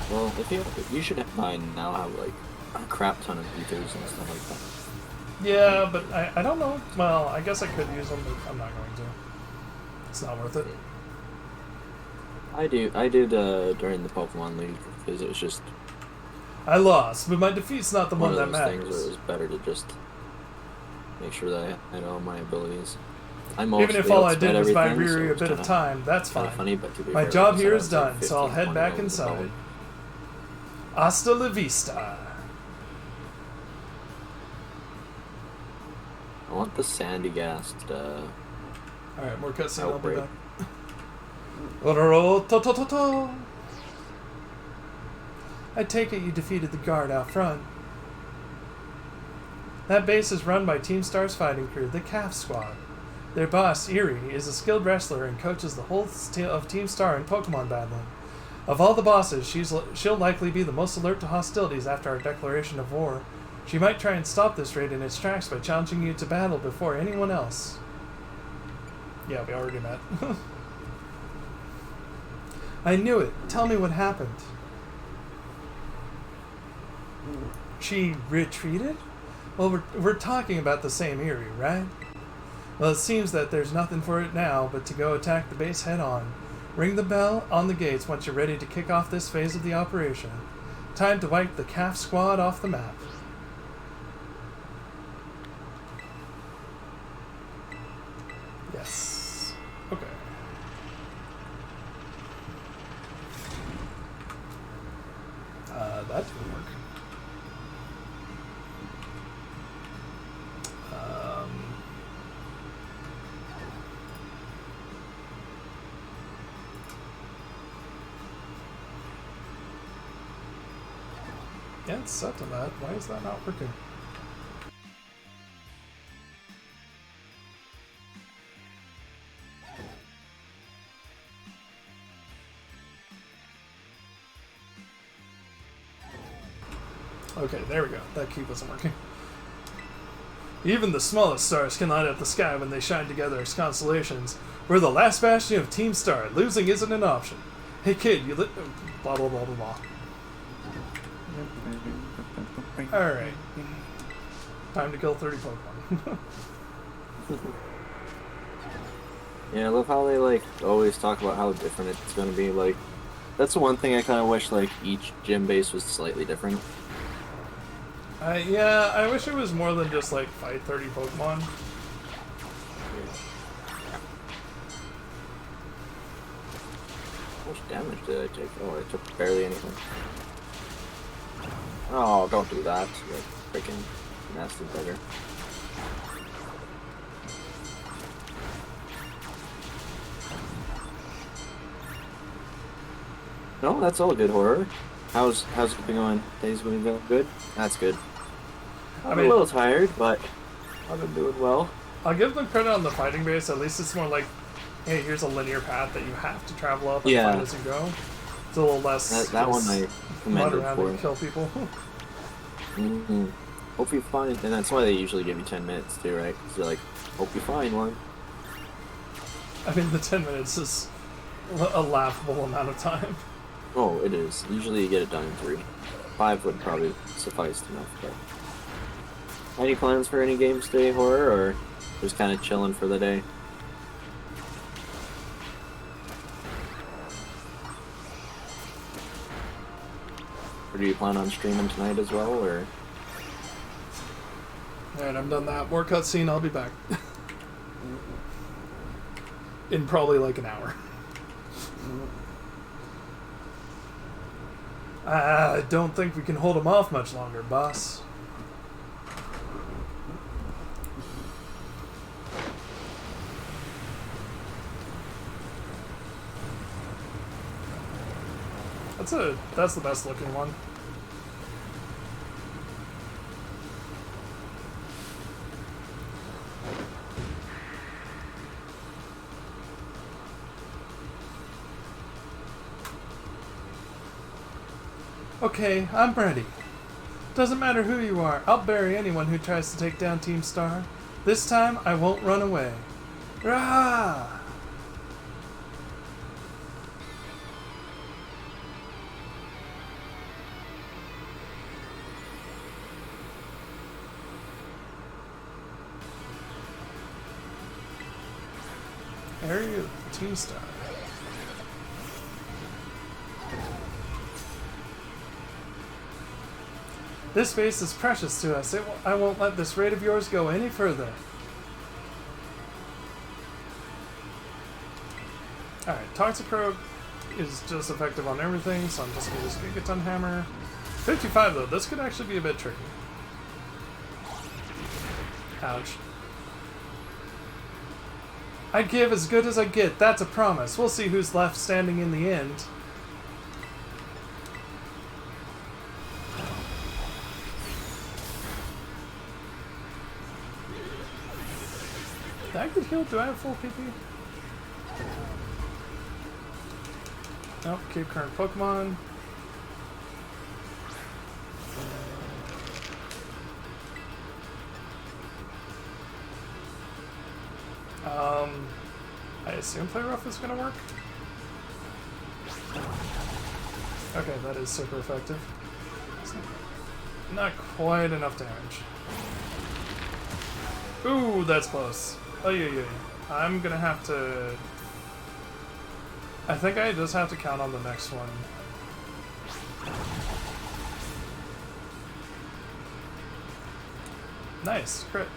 Well, if you should have mine now have like a crap ton of beaters and stuff like that. Yeah, but I don't know. Well, I guess I could use them, but I'm not going to. It's not worth it. I did during the Pokemon League because it was just. I lost, but my defeat's not the one that matters. Things where it was better to just make sure that I had all my abilities. Even if all I did was buy Riri a bit of time, that's fine. Funny, but my job here is done, so I'll head back inside. Hasta la vista. I want the sandy gassed. Alright, more cutscene, I'll be back. I take it you defeated the guard out front. That base is run by Team Star's fighting crew, the Calf Squad. Their boss, Erie, is a skilled wrestler and coaches the whole of Team Star in Pokemon battling. Of all the bosses, she'll likely be the most alert to hostilities after our declaration of war. She might try and stop this raid in its tracks by challenging you to battle before anyone else. Yeah, we already met. I knew it. Tell me what happened. She retreated? Well, we're talking about the same Erie, right? Well, it seems that there's nothing for it now but to go attack the base head on. Ring the bell on the gates once you're ready to kick off this phase of the operation. Time to wipe the Calf Squad off the map. Yes. Okay. That didn't work. Yeah, it's set to that. Why is that not working? Okay, there we go. That key wasn't working. Even the smallest stars can light up the sky when they shine together as constellations. We're the last bastion of Team Star. Losing isn't an option. Hey kid, you lit... Blah, blah, blah, blah, blah. Alright. Time to kill 30 Pokemon. Yeah, I love how they, like, always talk about how different it's gonna be. Like, that's the one thing I kind of wish, like, each gym base was slightly different. Yeah, I wish it was more than just, like, fight 30 Pokemon. How much damage did I take? Oh, I took barely anything. Oh, don't do that, you freaking nasty bugger. No, that's all good, Horror. How's it been going? Days been going good? That's good. I'm a little tired, but I've been doing well. I'll give them credit on the fighting base. At least it's more like, hey, here's a linear path that you have to travel up and fight as you go. It's a little less. That one I commended for. Kill people. Mm-hmm. Hope you find, and that's why they usually give you 10 minutes too, right? Because they're like, hope you find one. I mean, the 10 minutes is a laughable amount of time. Oh, it is. Usually you get it done in 3. 5 would probably suffice enough, but... Any plans for any games today, Horror, or just kind of chilling for the day? Or do you plan on streaming tonight as well, or...? Alright, I'm done that. More cutscene, I'll be back. In probably like an hour. I don't think we can hold him off much longer, boss. That's the best looking one. Okay, I'm ready. Doesn't matter who you are, I'll bury anyone who tries to take down Team Star. This time, I won't run away. Rah! Area of Team Star. This base is precious to us. I won't let this raid of yours go any further. Alright, Toxic Rogue is just effective on everything, so I'm just going to use Gigaton Hammer. 55 though, this could actually be a bit tricky. Ouch. I give as good as I get, that's a promise. We'll see who's left standing in the end. Did I get healed? Do I have full PP? Nope, keep current Pokemon. I assume Play Rough is gonna work. Okay, that is super effective. It's not quite enough damage. Ooh, that's close. Oh yeah. I'm gonna have to... I think I just have to count on the next one. Nice, crit.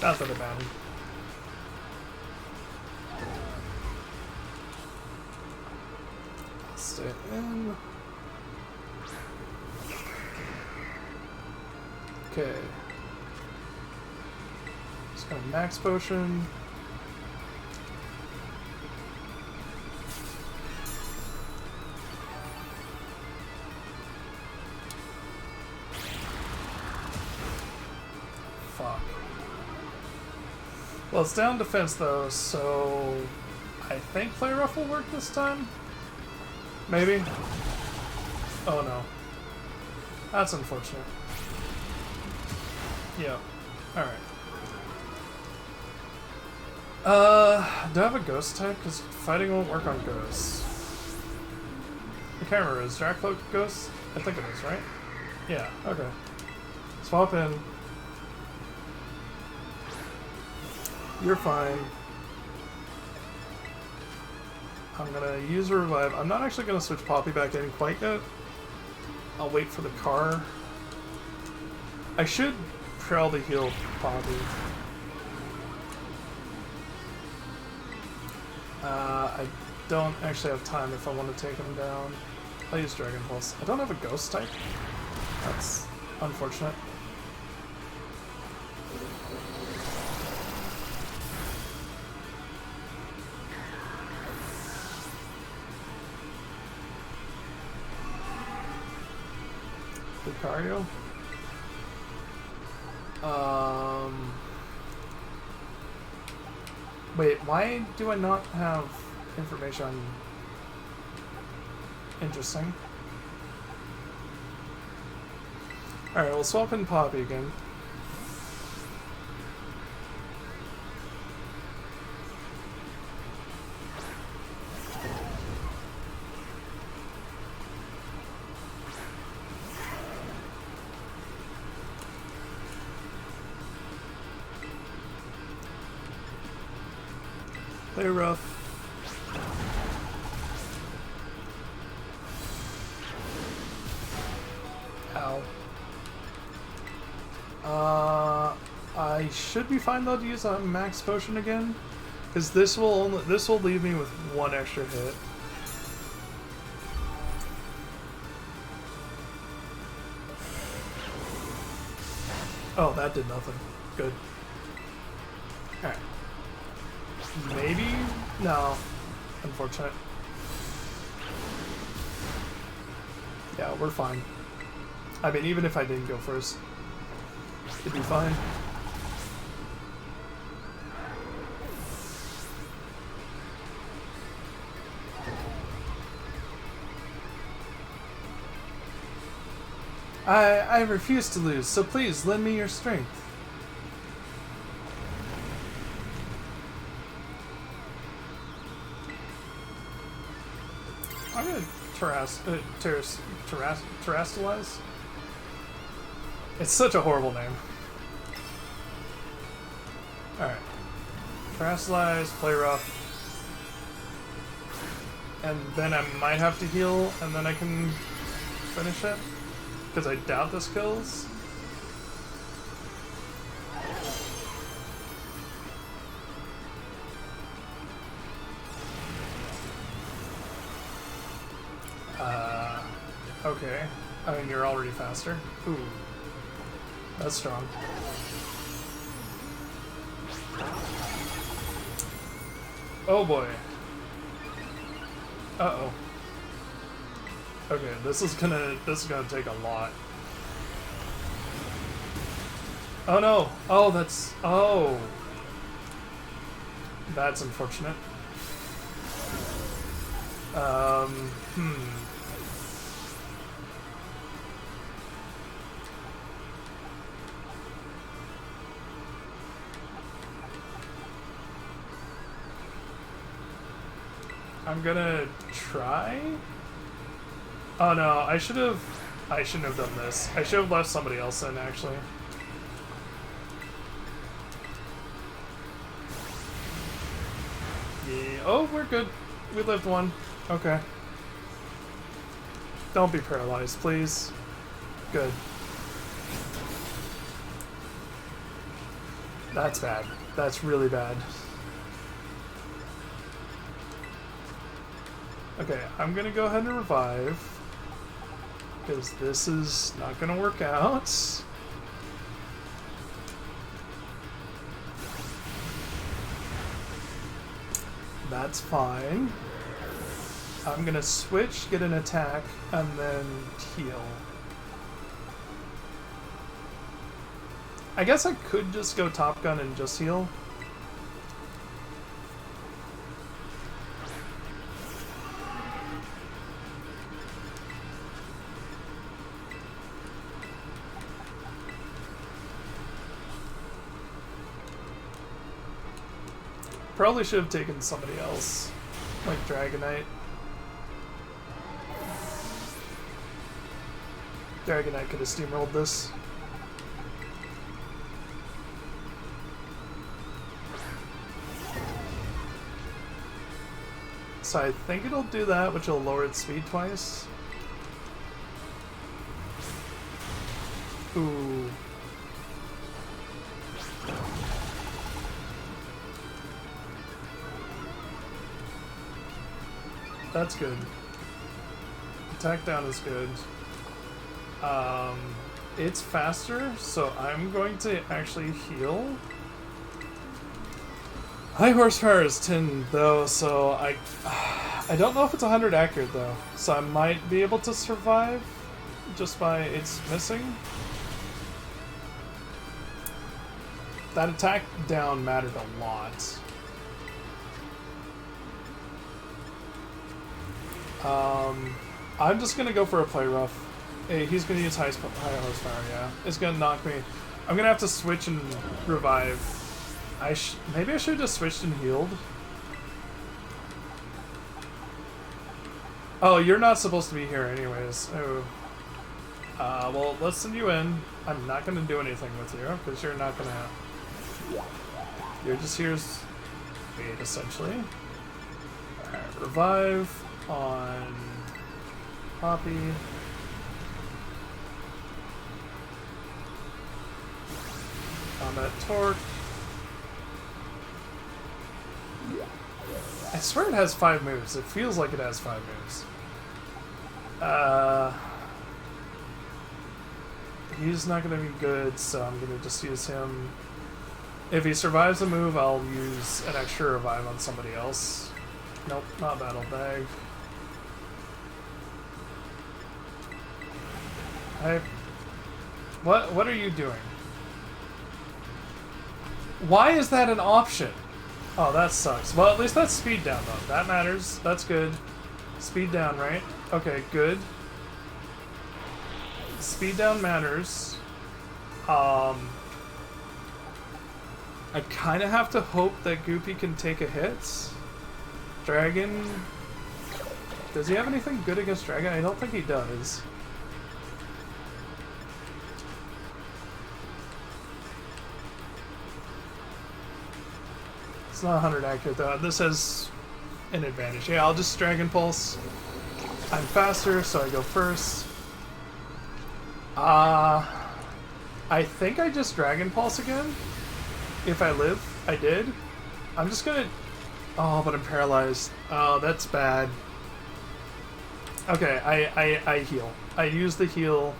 Not that it mattered. Stay in. Okay. Just got a max potion. Fuck. Well, it's down defense though, so I think Play Rough will work this time. Maybe. Oh no. That's unfortunate. Yeah. Alright. Do I have a ghost type? Because fighting won't work on ghosts. I can't remember. Is Dracloak ghost? I think it is, right? Yeah, okay. Swap in. You're fine. I'm gonna use a revive. I'm not actually gonna switch Poppy back in quite yet. I'll wait for the car. I should probably heal Poppy. I don't actually have time if I want to take him down. I'll use Dragon Pulse. I don't have a ghost type. That's unfortunate. Lucario? Wait, why do I not have information on... Interesting. Alright, we'll swap in Poppy again. Play rough. Ow. I should be fine though to use a max potion again, because this will leave me with one extra hit. Oh, that did nothing. Good. Alright. Maybe? No. Unfortunate. Yeah, we're fine. I mean, even if I didn't go first, it'd be fine. I refuse to lose, so please lend me your strength. I'm gonna terrestrialize. It's such a horrible name. Alright. Terrestrialize, play rough. And then I might have to heal, and then I can finish it. Because I doubt this kills. Okay. I mean, you're already faster. Ooh. That's strong. Oh boy. Uh-oh. Okay, this is gonna take a lot. Oh no! Oh, that's... Oh! That's unfortunate. I'm gonna try? Oh no, I shouldn't have done this. I should have left somebody else in, actually. Yeah. Oh, we're good. We lived one. Okay. Don't be paralyzed, please. Good. That's bad. That's really bad. Okay, I'm gonna go ahead and revive, because this is not gonna work out. That's fine. I'm gonna switch, get an attack, and then heal. I guess I could just go Top Gun and just heal. Probably should have taken somebody else, like Dragonite. Dragonite could have steamrolled this. So I think it'll do that, which will lower its speed twice. Ooh. That's good. Attack down is good. It's faster, so I'm going to actually heal. High horsepower is 10 though, so I don't know if it's 100 accurate though. So I might be able to survive just by its missing. That attack down mattered a lot. I'm just gonna go for a play rough. Hey, he's gonna use high horsepower, yeah. It's gonna knock me. I'm gonna have to switch and revive. Maybe I should have just switched and healed. Oh, you're not supposed to be here anyways. Oh. Well, let's send you in. I'm not gonna do anything with you, because you're not gonna... You're just here as bait, essentially. Alright, revive on Poppy. Combat Torque. I swear it has 5 moves. It feels like it has 5 moves. He's not going to be good, so I'm going to just use him. If he survives a move, I'll use an extra revive on somebody else. Nope, not Battle Bag. What are you doing? Why is that an option? Oh, that sucks. Well, at least that's speed down, though. That matters. That's good. Speed down, right? Okay, good. Speed down matters. I kind of have to hope that Goopy can take a hit. Dragon... Does he have anything good against Dragon? I don't think he does. It's not 100 accurate though. This has an advantage. Yeah, I'll just Dragon Pulse. I'm faster, so I go first. I think I just Dragon Pulse again. If I live, I did. I'm just gonna... Oh, but I'm paralyzed. Oh, that's bad. Okay, I heal. I use the heal.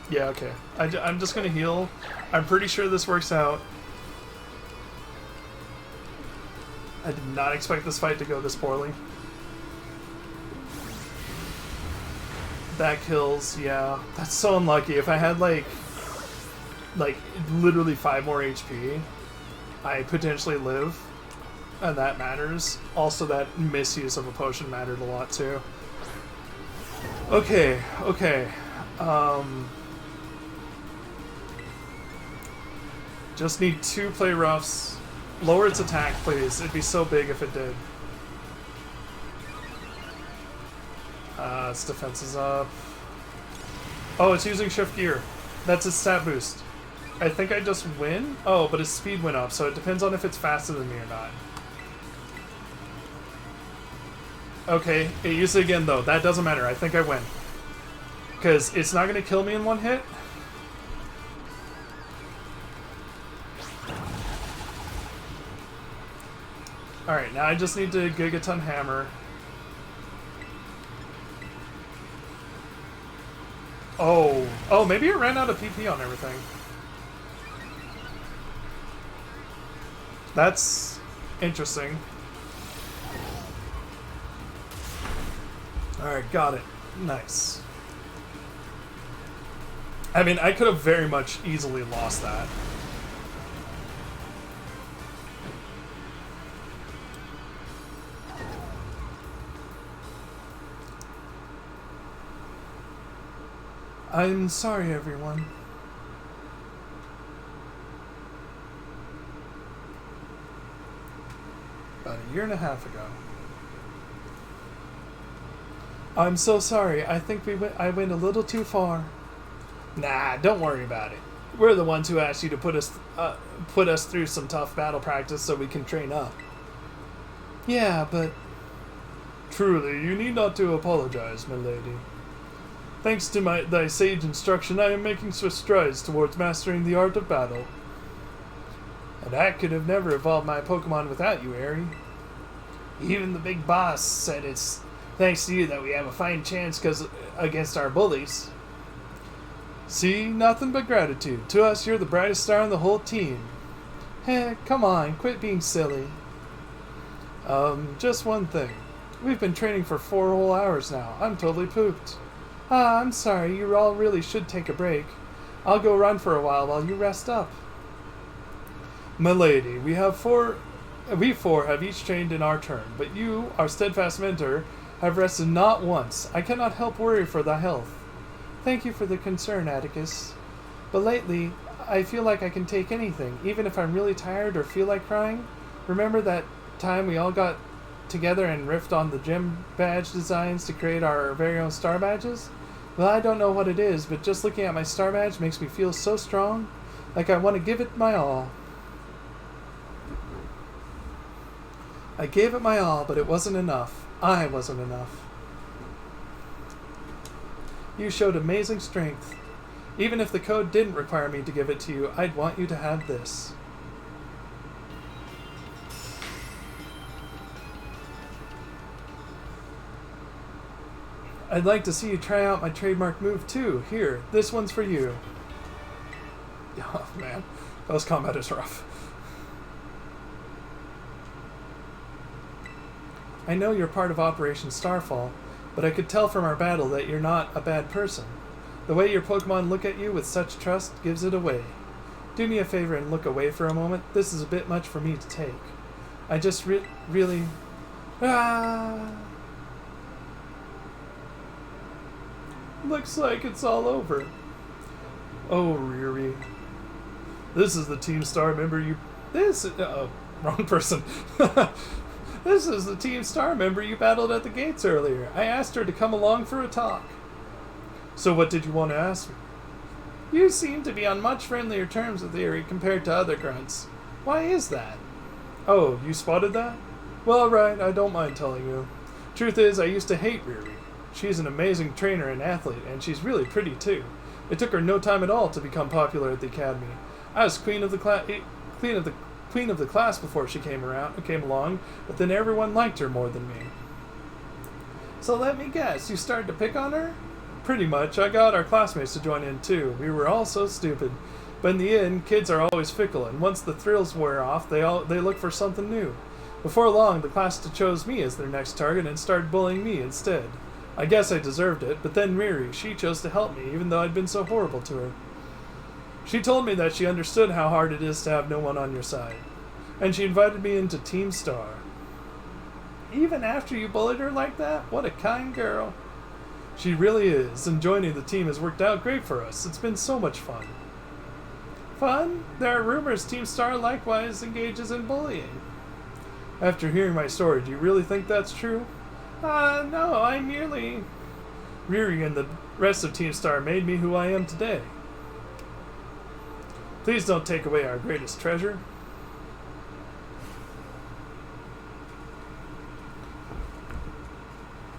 Yeah, okay. I'm just gonna heal. I'm pretty sure this works out. I did not expect this fight to go this poorly. That kills, yeah. That's so unlucky. If I had like literally 5 more HP, I potentially live. And that matters. Also, that misuse of a potion mattered a lot too. Okay, okay. Just need 2 play roughs. Lower its attack, please. It'd be so big if it did. Its defense is up. Oh, it's using shift gear. That's its stat boost. I think I just win? Oh, but its speed went up, so it depends on if it's faster than me or not. Okay, it used it again though. That doesn't matter. I think I win. Because it's not going to kill me in 1 hit. Alright, now I just need to Gigaton Hammer. Oh. Oh, maybe it ran out of PP on everything. That's interesting. Alright, got it. Nice. I mean, I could have very much easily lost that. I'm sorry, everyone. About a year and a half ago. I'm so sorry. I think I went a little too far. Nah, don't worry about it. We're the ones who asked you to put us through some tough battle practice so we can train up. Yeah, but... Truly, you need not to apologize, my lady. Thanks to thy sage instruction, I am making swift strides towards mastering the art of battle. And I could have never evolved my Pokemon without you, Aerie. Even the big boss said it's thanks to you that we have a fighting chance against our bullies. See, nothing but gratitude. To us, you're the brightest star in the whole team. Heh, come on, quit being silly. Just one thing. We've been training for 4 whole hours now. I'm totally pooped. Ah, I'm sorry. You all really should take a break. I'll go run for a while you rest up. Milady, we four have each trained in our turn, but you, our steadfast mentor, have rested not once. I cannot help worry for thy health. Thank you for the concern, Atticus. But lately, I feel like I can take anything, even if I'm really tired or feel like crying. Remember that time we all got together and riffed on the gem badge designs to create our very own star badges? Well, I don't know what it is, but just looking at my star badge makes me feel so strong, like I want to give it my all. I gave it my all, but it wasn't enough. I wasn't enough. You showed amazing strength. Even if the code didn't require me to give it to you, I'd want you to have this. I'd like to see you try out my trademark move too. Here, this one's for you. Oh man, close combat is rough. I know you're part of Operation Starfall, but I could tell from our battle that you're not a bad person. The way your Pokémon look at you with such trust gives it away. Do me a favor and look away for a moment. This is a bit much for me to take. I just really... Looks like it's all over. Oh, Riri. This is the Team Star member you... wrong person. This is the Team Star member you battled at the gates earlier. I asked her to come along for a talk. So what did you want to ask me? You seem to be on much friendlier terms with Eerie compared to other grunts. Why is that? Oh, you spotted that? Well, right, I don't mind telling you. Truth is, I used to hate Riri. She's an amazing trainer and athlete, and she's really pretty too. It took her no time at all to become popular at the academy. I was queen of the class before she came along, but then everyone liked her more than me. So let me guess, you started to pick on her? Pretty much. I got our classmates to join in too. We were all so stupid. But in the end, kids are always fickle, and once the thrills wear off, they look for something new. Before long, the class chose me as their next target and started bullying me instead. I guess I deserved it, but then Riri, she chose to help me, even though I'd been so horrible to her. She told me that she understood how hard it is to have no one on your side, and she invited me into Team Star. Even after you bullied her like that? What a kind girl. She really is, and joining the team has worked out great for us. It's been so much fun. Fun? There are rumors Team Star likewise engages in bullying. After hearing my story, do you really think that's true? No, I merely... Riri and the rest of Team Star made me who I am today. Please don't take away our greatest treasure.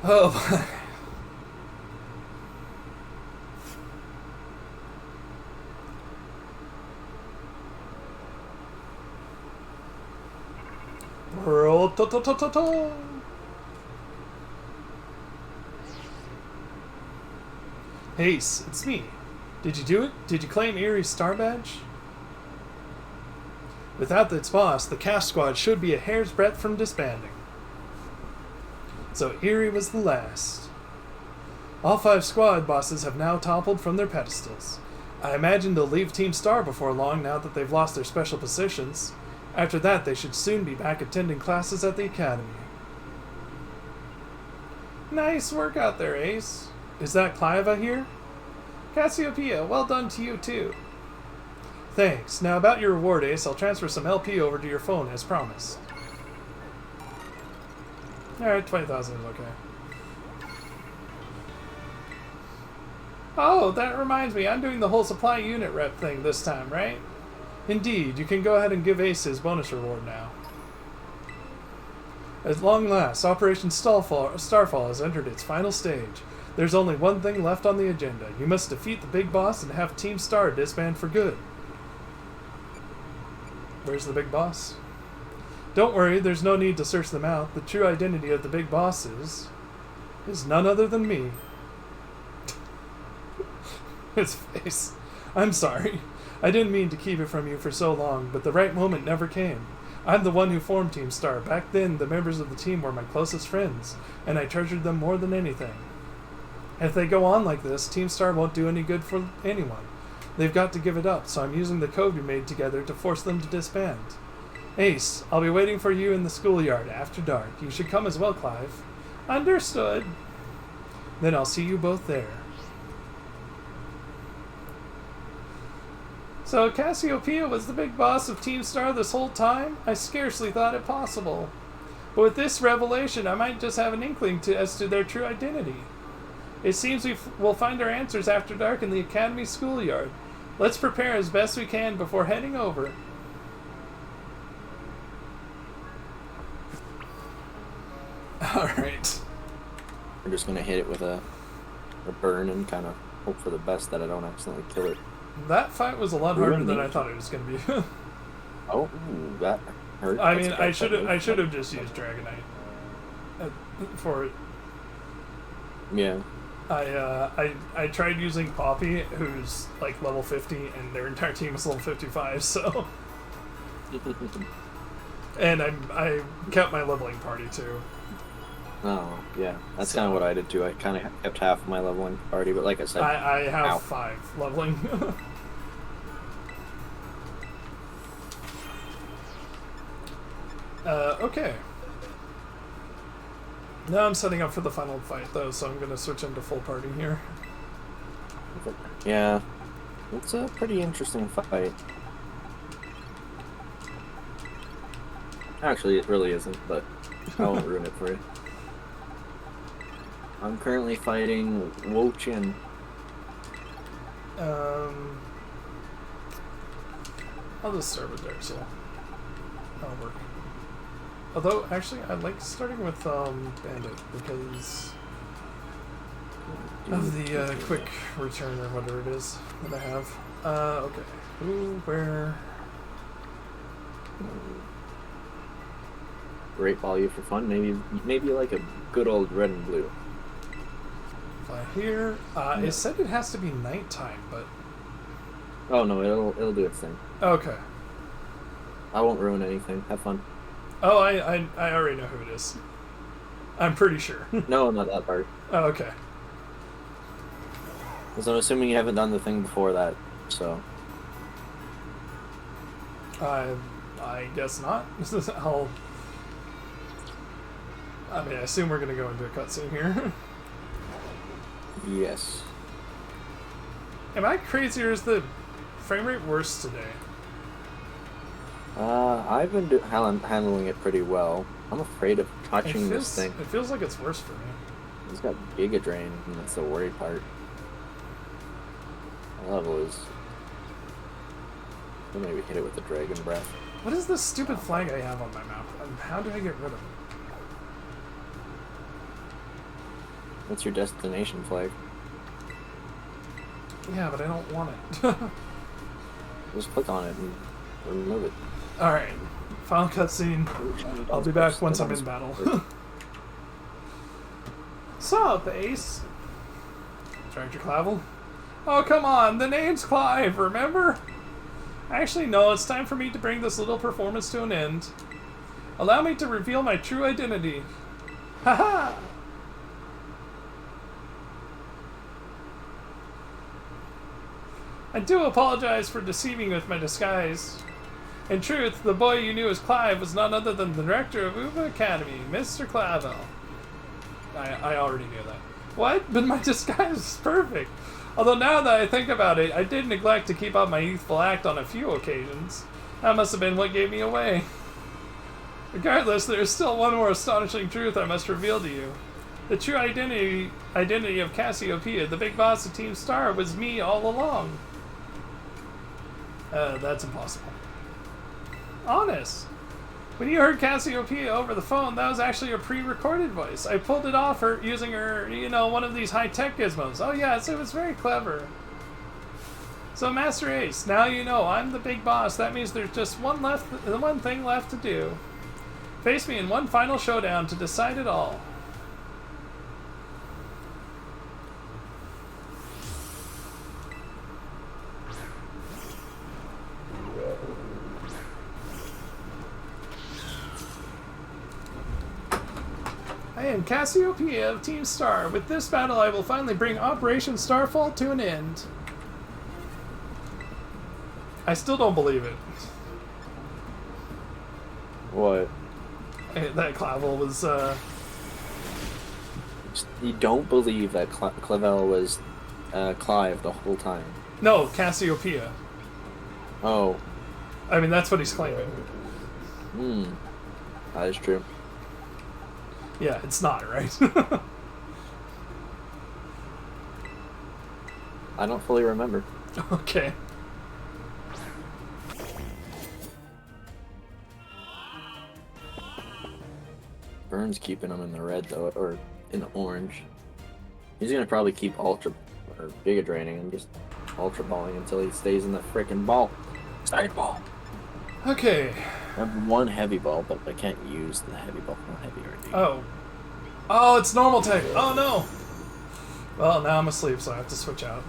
Oh, World to. Ace, it's me. Did you do it? Did you claim Eerie's star badge? Without its boss, the cast squad should be a hair's breadth from disbanding. So Eerie was the last. All 5 squad bosses have now toppled from their pedestals. I imagine they'll leave Team Star before long now that they've lost their special positions. After that, they should soon be back attending classes at the academy. Nice work out there, Ace. Is that Cliva here? Cassiopeia, well done to you too. Thanks. Now about your reward, Ace, I'll transfer some LP over to your phone as promised. Alright, 20,000 is okay. Oh, that reminds me, I'm doing the whole supply unit rep thing this time, right? Indeed, you can go ahead and give Ace his bonus reward now. At long last, Operation Starfall has entered its final stage. There's only one thing left on the agenda. You must defeat the big boss and have Team Star disband for good. Where's the big boss? Don't worry, there's no need to search them out. The true identity of the big boss is none other than me. His face. I'm sorry. I didn't mean to keep it from you for so long, but the right moment never came. I'm the one who formed Team Star. Back then, the members of the team were my closest friends, and I treasured them more than anything. If they go on like this, Team Star won't do any good for anyone. They've got to give it up, so I'm using the code we made together to force them to disband. Ace, I'll be waiting for you in the schoolyard after dark. You should come as well, Clive. Understood. Then I'll see you both there. So Cassiopeia was the big boss of Team Star this whole time? I scarcely thought it possible. But with this revelation, I might just have an inkling as to their true identity. It seems we'll find our answers after dark in the Academy schoolyard. Let's prepare as best we can before heading over. Alright. We're just gonna hit it with a burn and kind of hope for the best that I don't accidentally kill it. That fight was a lot harder than I thought it was going to be. Oh, that hurt. I mean, I should have just used Dragonite for it. Yeah. I tried using Poppy, who's like level 50, and their entire team is level 55. So, and I kept my leveling party too. Oh, yeah. That's kind of what I did too. I kind of kept half of my leveling party, but like I said... I have 5 leveling. Okay. Now I'm setting up for the final fight, though, so I'm going to switch into full party here. Yeah. It's a pretty interesting fight. Actually, it really isn't, but I won't ruin it for you. I'm currently fighting Wo Chin. I'll just start with Dark Soul. That'll work. Although, actually, I like starting with Bandit because of the quick return or whatever it is that I have. Okay. Who, where? Great value for fun. Maybe like a good old red and blue. Fly here. It said it has to be nighttime, but... Oh no, it'll do its thing. Okay. I won't ruin anything. Have fun. Oh, I already know who it is. I'm pretty sure. No, not that part. Oh, okay. Because I'm assuming you haven't done the thing before that, so... I guess not. I mean, I assume we're going to go into a cutscene here. Yes. Am I crazy or is the frame rate worse today? I've been handling it pretty well. I'm afraid of touching this thing. It feels like it's worse for me. It's got Giga Drain, and that's the worry part. My level is... I'll maybe hit it with the Dragon Breath. What is this stupid flag I have on my map? And how do I get rid of it? What's your destination flag? Yeah, but I don't want it. Just click on it and remove it. Alright. Final cutscene. I'll be back once I'm in battle. Sup, Ace? Director Clavel? Oh, come on. The name's Clive, remember? Actually, no. It's time for me to bring this little performance to an end. Allow me to reveal my true identity. Haha! I do apologize for deceiving with my disguise. In truth, the boy you knew as Clive was none other than the director of Uva Academy, Mr. Clavel. I already knew that. What? But my disguise is perfect. Although now that I think about it, I did neglect to keep up my youthful act on a few occasions. That must have been what gave me away. Regardless, there is still one more astonishing truth I must reveal to you. The true identity of Cassiopeia, the big boss of Team Star, was me all along. That's impossible. Honest. When you heard Cassiopeia over the phone, that was actually a pre-recorded voice. I pulled it off her using her, one of these high-tech gizmos. Oh yes, it was very clever. So Master Ace, now you know I'm the big boss. That means there's just one thing left to do. Face me in one final showdown to decide it all. I am Cassiopeia of Team Star. With this battle, I will finally bring Operation Starfall to an end. I still don't believe it. What? That Clavel was, You don't believe that Clavel was Clive the whole time? No, Cassiopeia. Oh. I mean, that's what he's claiming. That is true. Yeah, it's not, right? I don't fully remember. Okay. Burns keeping him in the red, though, or in the orange. He's gonna probably keep Ultra, or Giga Draining, and just Ultra Balling until he stays in the frickin' ball. Side ball! Okay. I have one heavy ball, but I can't use the heavy ball. No heavy already. Oh. Oh, it's normal tech. Oh, no. Well, now I'm asleep, so I have to switch out.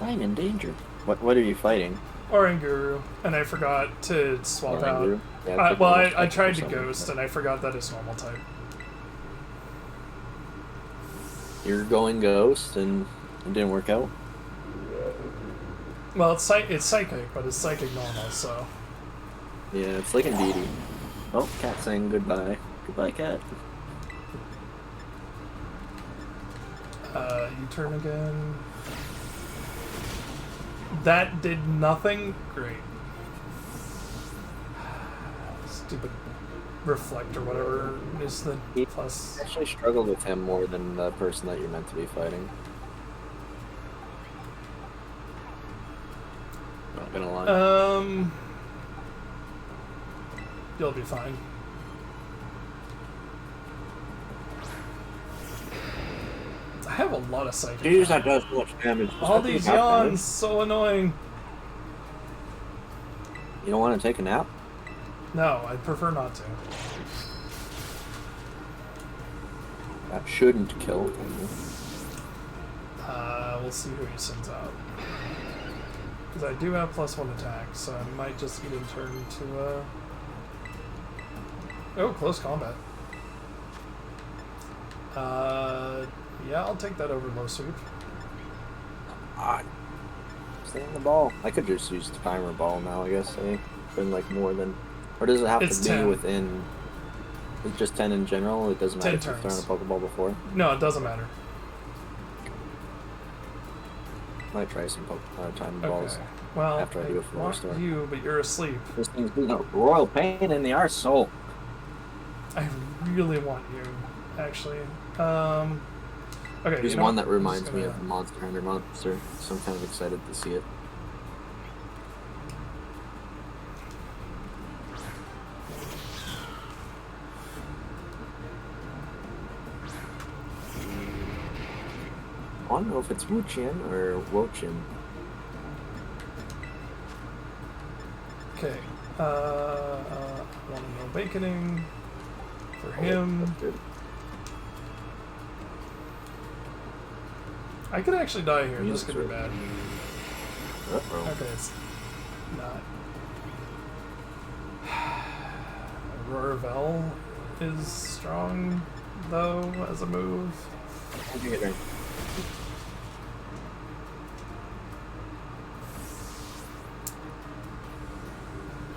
I'm in danger. What are you fighting? Oranguru, and I forgot to swap Oranguru? out. Yeah, Well, I type tried or to something. ghost, and I forgot that it's normal type. You're going ghost, and it didn't work out? Well, it's psychic, but it's psychic normal, so. Yeah, it's like Indeedee. Oh, cat saying goodbye. Goodbye, cat. You turn again. That did nothing. Great. Stupid reflect or whatever is the plus. I actually struggled with him more than the person that you're meant to be fighting. Not gonna lie. You'll be fine. I have a lot of psychic. Jeez, that does so much damage. All these yawns, so annoying. You don't want to take a nap? No, I'd prefer not to. That shouldn't kill. We'll see who he sends out. Because I do have +1 attack, so I might just get in turn to, Oh, close combat. Yeah, I'll take that over low sweep. Stay on the ball. I could just use the timer ball now, I guess. It's been like more than... Or does it have It's to be 10. within... It's just 10 in general? It doesn't matter 10 if you've thrown a Pokeball before? No, it doesn't matter. Might try some timer Okay. balls Well, after I do a I 4 want star. you, but you're asleep. This thing's being a royal pain in the arsehole. I really want you, actually. Okay. There's you know one what? that I'm reminds just me gonna- of Monster Hunter Monster, so I'm kind of excited to see it. I don't know if it's Wuqian or Wochin. Okay. Want to know baconing for him. Good. I could actually die here. This Music's could be really- bad. Uh-oh. Okay, it's not. Aurora Vel is strong, though, as a move. How'd you get her?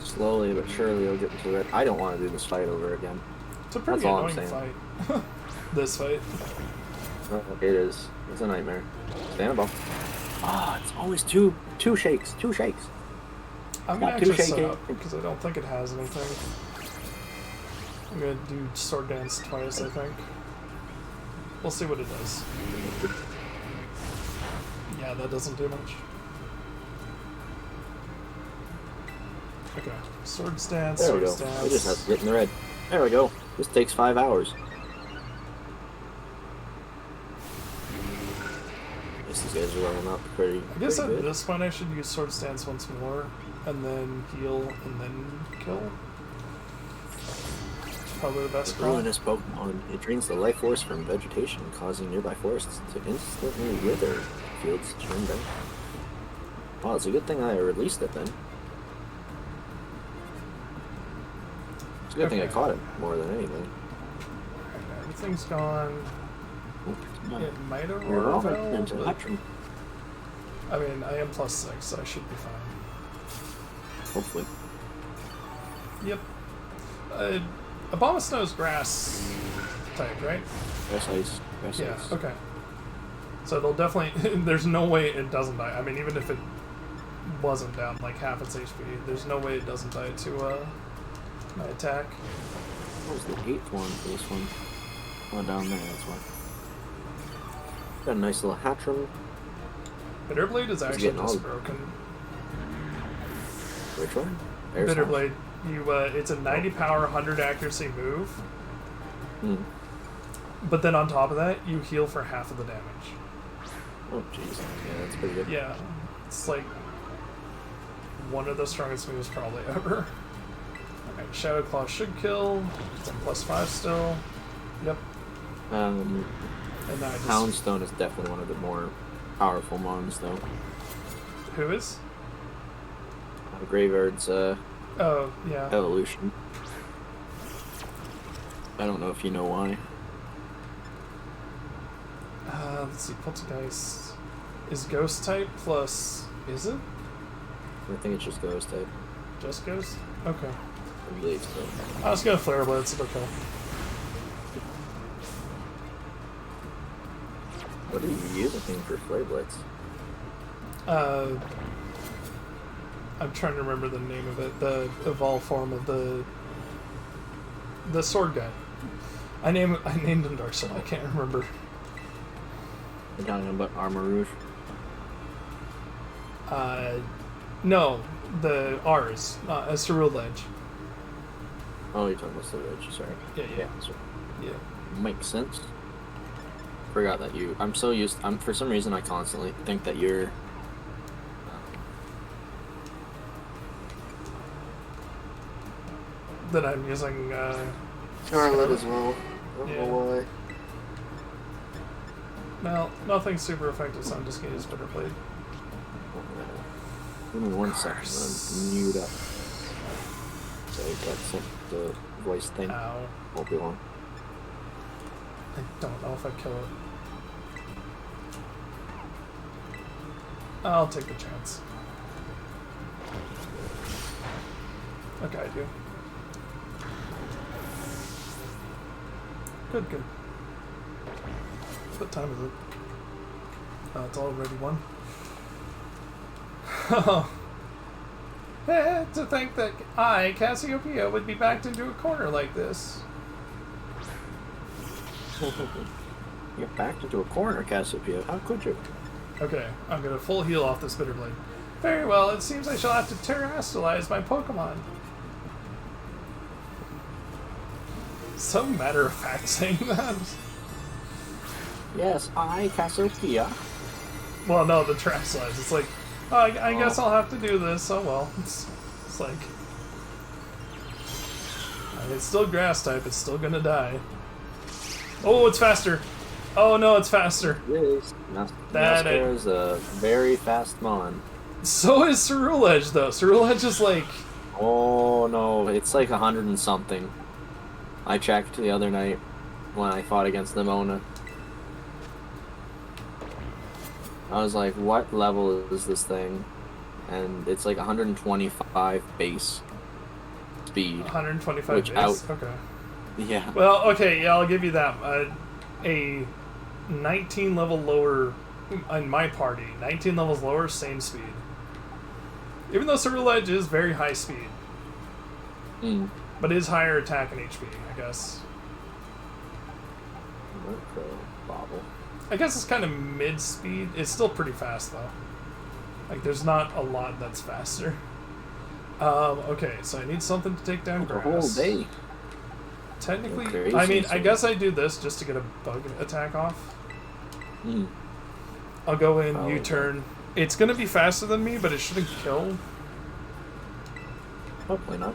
Slowly but surely you'll get into it. I don't want to do this fight over again. It's a pretty That's all I'm annoying saying. fight. This fight. Oh, it is. It's a nightmare. Stand above. Ah, it's always two shakes. Two shakes. I'm gonna Not too actually set shaky. up because I don't think it has anything. I'm gonna do Sword Dance twice, I think. We'll see what it does. Yeah, that doesn't do much. Okay, Sword Dance, There we Sword go. Dance. It just has to get in the red. There we go. This takes 5 hours. I guess these guys are running up pretty. I guess pretty at good. this point I should use Sword Stance once more, and then heal, and then kill. Probably the best call. Ruinous Pokemon. It drains the life force from vegetation, causing nearby forests to instantly wither. Fields turn down. Wow, it's a good thing I released it then. It's a good thing I Okay. caught it more than anything. Everything's gone. It might have You're rolled all well, into but Hatcham, I mean, I am +6, so I should be fine. hopefully. Yep. Abomasnow's grass type, right? Grass ice. Grass Yeah, ice. okay. So it'll definitely... there's no way it doesn't die. I mean, even if it wasn't down like half its HP, there's no way it doesn't die to my attack. What was the 8th one for this one? Oh, down there, that's why. Got a nice little Hatcham. Bitterblade is actually getting all- just broken. Which one? Air Bitterblade, it's a 90 power, 100 accuracy move, Slash. but then on top of that, you heal for half of the damage. Oh, jeez. Yeah, that's pretty good. Yeah, it's like one of the strongest moves probably ever. Alright, Shadow Claw should kill. It's on +5 still. Yep. Um, And now I just... Houndstone is definitely one of the more powerful mons, though. Who is? Graveyard's Oh, yeah. evolution. I don't know if you know why. Let's see, Poltergeist is Ghost type plus... Is it? I think it's just Ghost type. Just Ghost? Okay. I believe so. I was gonna Flare Blitz, it'll kill. What are you using for Flare Blitz? I'm trying to remember the name of it. The evolved form of the sword guy. I named him Dark Soul. I can't remember. You're talking about Armor Rouge? No, the R's. Ceruledge. Oh, you're talking about Sludge, sorry. Yeah. So Yeah. makes sense. Forgot that you... for some reason I constantly think that you're... That I'm using. Scarlet as well. I don't Yeah. know why. Well, nothing super effective, so I'm just gonna use Bitterblade. Give me 1 second, I'm mute up. Sorry, that's the voice thing. Ow. Won't be long. I don't know if I kill it. I'll take the chance. Okay, I do. Good. What time is it? Oh, it's already 1. To think that I, Cassiopeia, would be backed into a corner like this. You're backed into a corner, Cassiopeia. How could you? Okay, I'm gonna full heal off this Bitterblade. Very well, it seems I shall have to terrestrialize my Pokemon. So matter of fact saying that. Yes, I, Cassiopeia. Well, no, the terrestrialize. It's like, oh, I guess I'll have to do this. Oh well. It's like, it's still grass type. It's still gonna die. Oh, it's faster. Oh no, it's faster. It is. Mascara is a very fast mon. So is Ceruledge though. Ceruledge is like, Oh no, it's like 100 and something. I checked the other night when I fought against Limona. I was like, what level is this thing? And it's like 125 base speed. 125 Which base. Okay. Yeah. Well, okay, yeah, I'll give you that. A 19 level lower in my party. 19 levels lower, same speed. Even though Ceruledge is very high speed, but is higher attack and HP, I guess. Bobble. I guess it's kind of mid speed. It's still pretty fast though. Like there's not a lot that's faster. Okay, so I need something to take down The grass. whole day. Technically, Crazy, I mean, I so- guess I do this just to get a bug attack off. Mm. I'll go in, Oh, U-turn. It's gonna be faster than me, but it shouldn't kill. Hopefully not.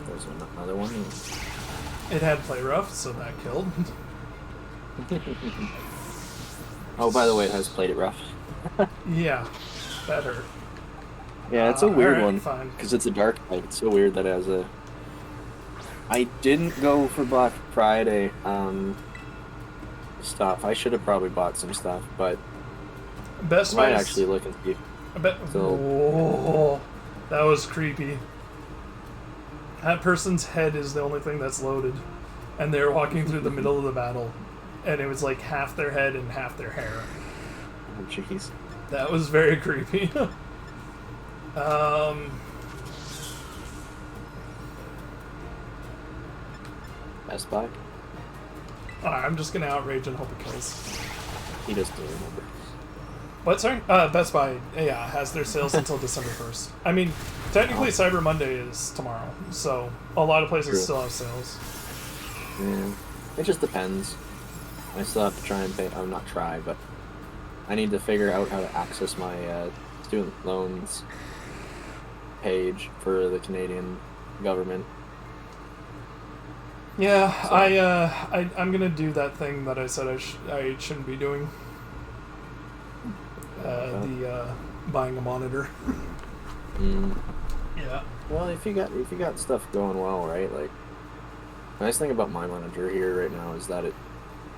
There's another one. It had play rough, so that killed. Oh, by the way, it has played it rough. Yeah, that hurt. Yeah, it's a weird alright, one fine. because it's a dark type. It's so weird that it has a I didn't go for Black Friday stuff. I should have probably bought some stuff, but Best I might Buy. actually look and see. I bet. So Whoa, that was creepy. That person's head is the only thing that's loaded, and they're walking through the middle of the battle, and it was like half their head and half their hair. oh, jeez. That was very creepy. Best Buy? I'm just gonna outrage and hope it kills. He doesn't remember. What, sorry? Best Buy, yeah, has their sales until December 1st. I mean, technically Cyber Monday is tomorrow, so a lot of places True. still have sales. Yeah. It just depends. I still have to try and pay. Not try, but I need to figure out how to access my student loans page for the Canadian government. Yeah, So- I'm gonna do that thing that I said I shouldn't be doing. Buying a monitor. Mm. Yeah. Well, if you got stuff going well, right? Like, the nice thing about my monitor here right now is that it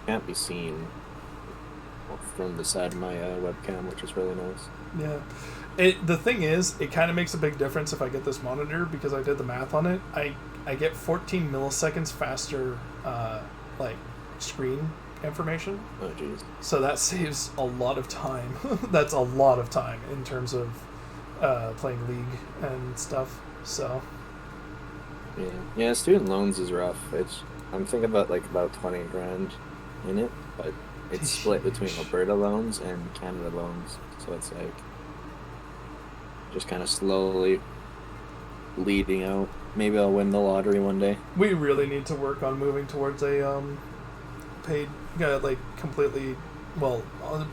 can't be seen from the side of my webcam, which is really nice. Yeah. The thing is, it kind of makes a big difference if I get this monitor because I did the math on it. I get 14 milliseconds faster, like screen information. Oh, jeez. So that saves a lot of time. That's a lot of time in terms of playing League and stuff. So Yeah, student loans is rough. I'm thinking about like about 20 grand in it, but it's split between Alberta loans and Canada loans. So it's like just kind of slowly bleeding out. Maybe I'll win the lottery one day. we really need to work on moving towards a paid, like completely, well,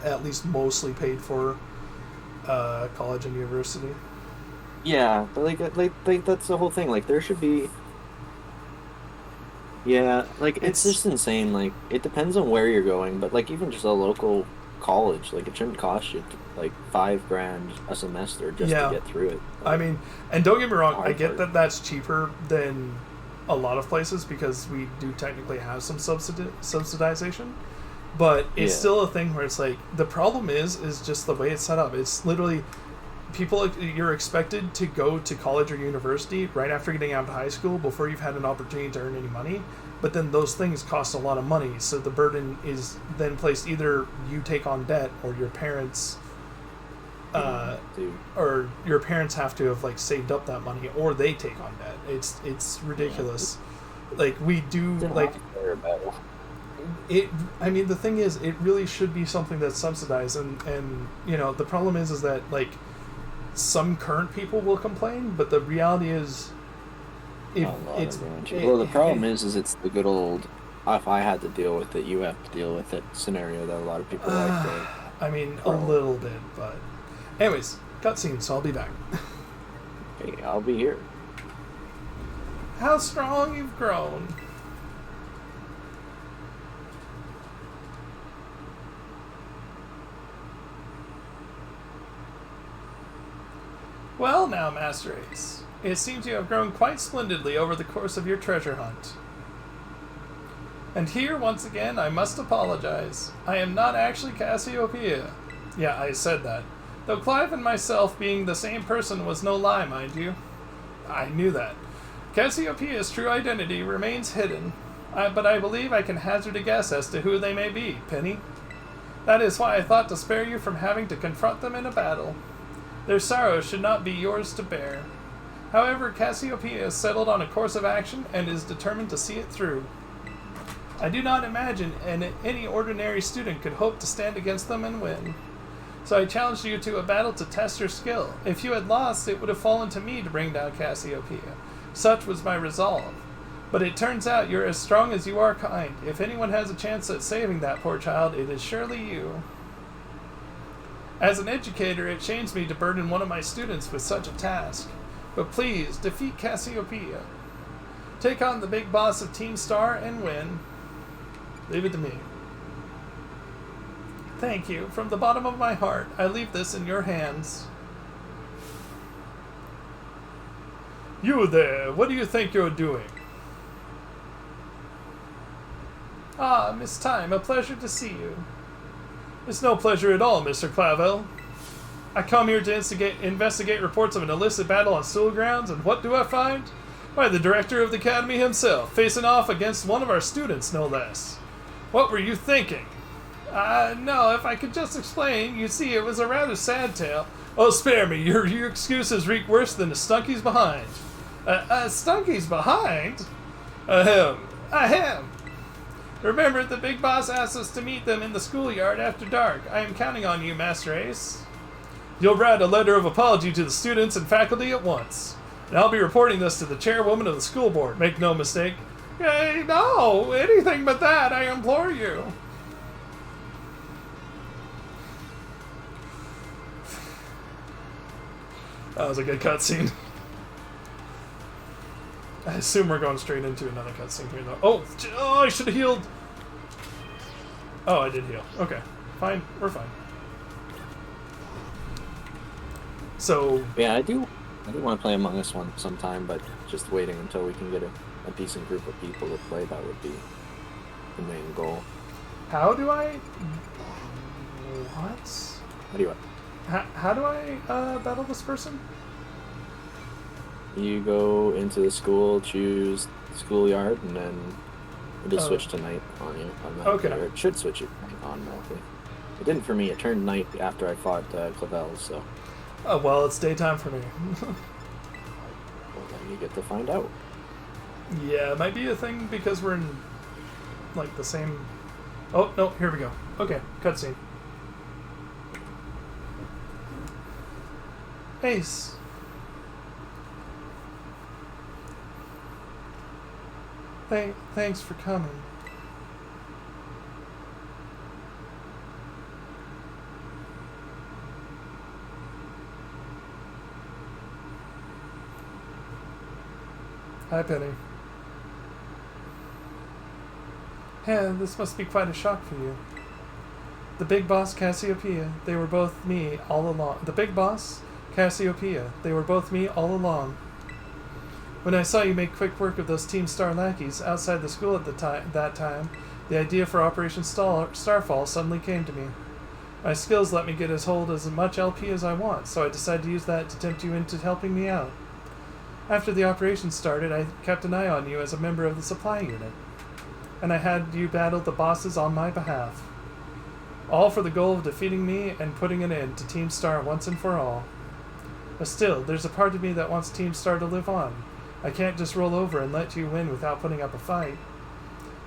at least mostly paid for college and university. Yeah, but like that's the whole thing. Like there should be. Yeah, like it's just insane. Like it depends on where you're going, but like even just a local college, like it shouldn't cost you like $5,000 a semester just Yeah. to get through it. I mean, and don't get me wrong, I get Harvard. that that's cheaper than a lot of places because we do technically have some subsidization, but it's Yeah. still a thing where it's like the problem is just the way it's set up. It's literally you're expected to go to college or university right after getting out of high school before you've had an opportunity to earn any money, but then those things cost a lot of money, so the burden is then placed either you take on debt or your parents Dude. or your parents have to have like saved up that money or they take on debt. It's ridiculous. Like we do It's an like unfair battle. it. I mean, the thing is, it really should be something that's subsidized, and you know the problem is that like some current people will complain, but the reality is, if A lot it's of advantage. Well, the problem is it's the good old if I had to deal with it, you have to deal with it scenario that a lot of people like to. I mean, a Bro. little bit, but anyways, cutscene. So I'll be back. Hey, I'll be here. How strong you've grown. Well now, Master Ace, it seems you have grown quite splendidly over the course of your treasure hunt. And here, once again, I must apologize. I am not actually Cassiopeia. Yeah, I said that. Though Clive and myself being the same person was no lie, mind you. I knew that. Cassiopeia's true identity remains hidden, but I believe I can hazard a guess as to who they may be, Penny. That is why I thought to spare you from having to confront them in a battle. Their sorrow should not be yours to bear. However, Cassiopeia has settled on a course of action and is determined to see it through. I do not imagine any ordinary student could hope to stand against them and win. So I challenged you to a battle to test your skill. If you had lost, it would have fallen to me to bring down Cassiopeia. Such was my resolve. But it turns out you're as strong as you are kind. If anyone has a chance at saving that poor child, it is surely you. As an educator, it shames me to burden one of my students with such a task. But please, defeat Cassiopeia. Take on the big boss of Team Star and win. Leave it to me. Thank you. From the bottom of my heart, I leave this in your hands. You there, what do you think you're doing? Ah, Miss Time, a pleasure to see you. It's no pleasure at all, Mr. Clavel. I come here to investigate reports of an illicit battle on school grounds, and what do I find? Why, the director of the academy himself, facing off against one of our students, no less. What were you thinking? No, if I could just explain, you see, it was a rather sad tale. Oh, spare me, your excuses reek worse than a stunky's behind. Stunky's behind? Ahem. Remember, the big boss asked us to meet them in the schoolyard after dark. I am counting on you, Master Ace. You'll write a letter of apology to the students and faculty at once. And I'll be reporting this to the chairwoman of the school board. Make no mistake. Hey, no, anything but that, I implore you. That was a good cutscene. I assume we're going straight into another cutscene here, though. Oh, I should have healed. Oh, I did heal. Okay, fine. We're fine. So yeah, I do want to play Among Us one sometime, but just waiting until we can get a decent group of people to play. That would be the main goal. How do I? What? How do I battle this person? You go into the school, choose schoolyard, and then it'll switch to night on you. Okay. Or it should switch it automatically. It didn't for me. It turned night after I fought Clavel, so. Oh, well, it's daytime for me. Well, then you get to find out. Yeah, it might be a thing because we're in, like, the same... Oh, no, here we go. Okay, cutscene. Ace. Thanks for coming. Hi, Penny. Hey, this must be quite a shock for you. The big boss, Cassiopeia, they were both me all along. The big boss, Cassiopeia, they were both me all along. When I saw you make quick work of those Team Star lackeys outside the school at that time, the idea for Operation Starfall suddenly came to me. My skills let me get as hold as much LP as I want, so I decided to use that to tempt you into helping me out. After the operation started, I kept an eye on you as a member of the supply unit, and I had you battle the bosses on my behalf. All for the goal of defeating me and putting an end to Team Star once and for all. But still, there's a part of me that wants Team Star to live on. I can't just roll over and let you win without putting up a fight.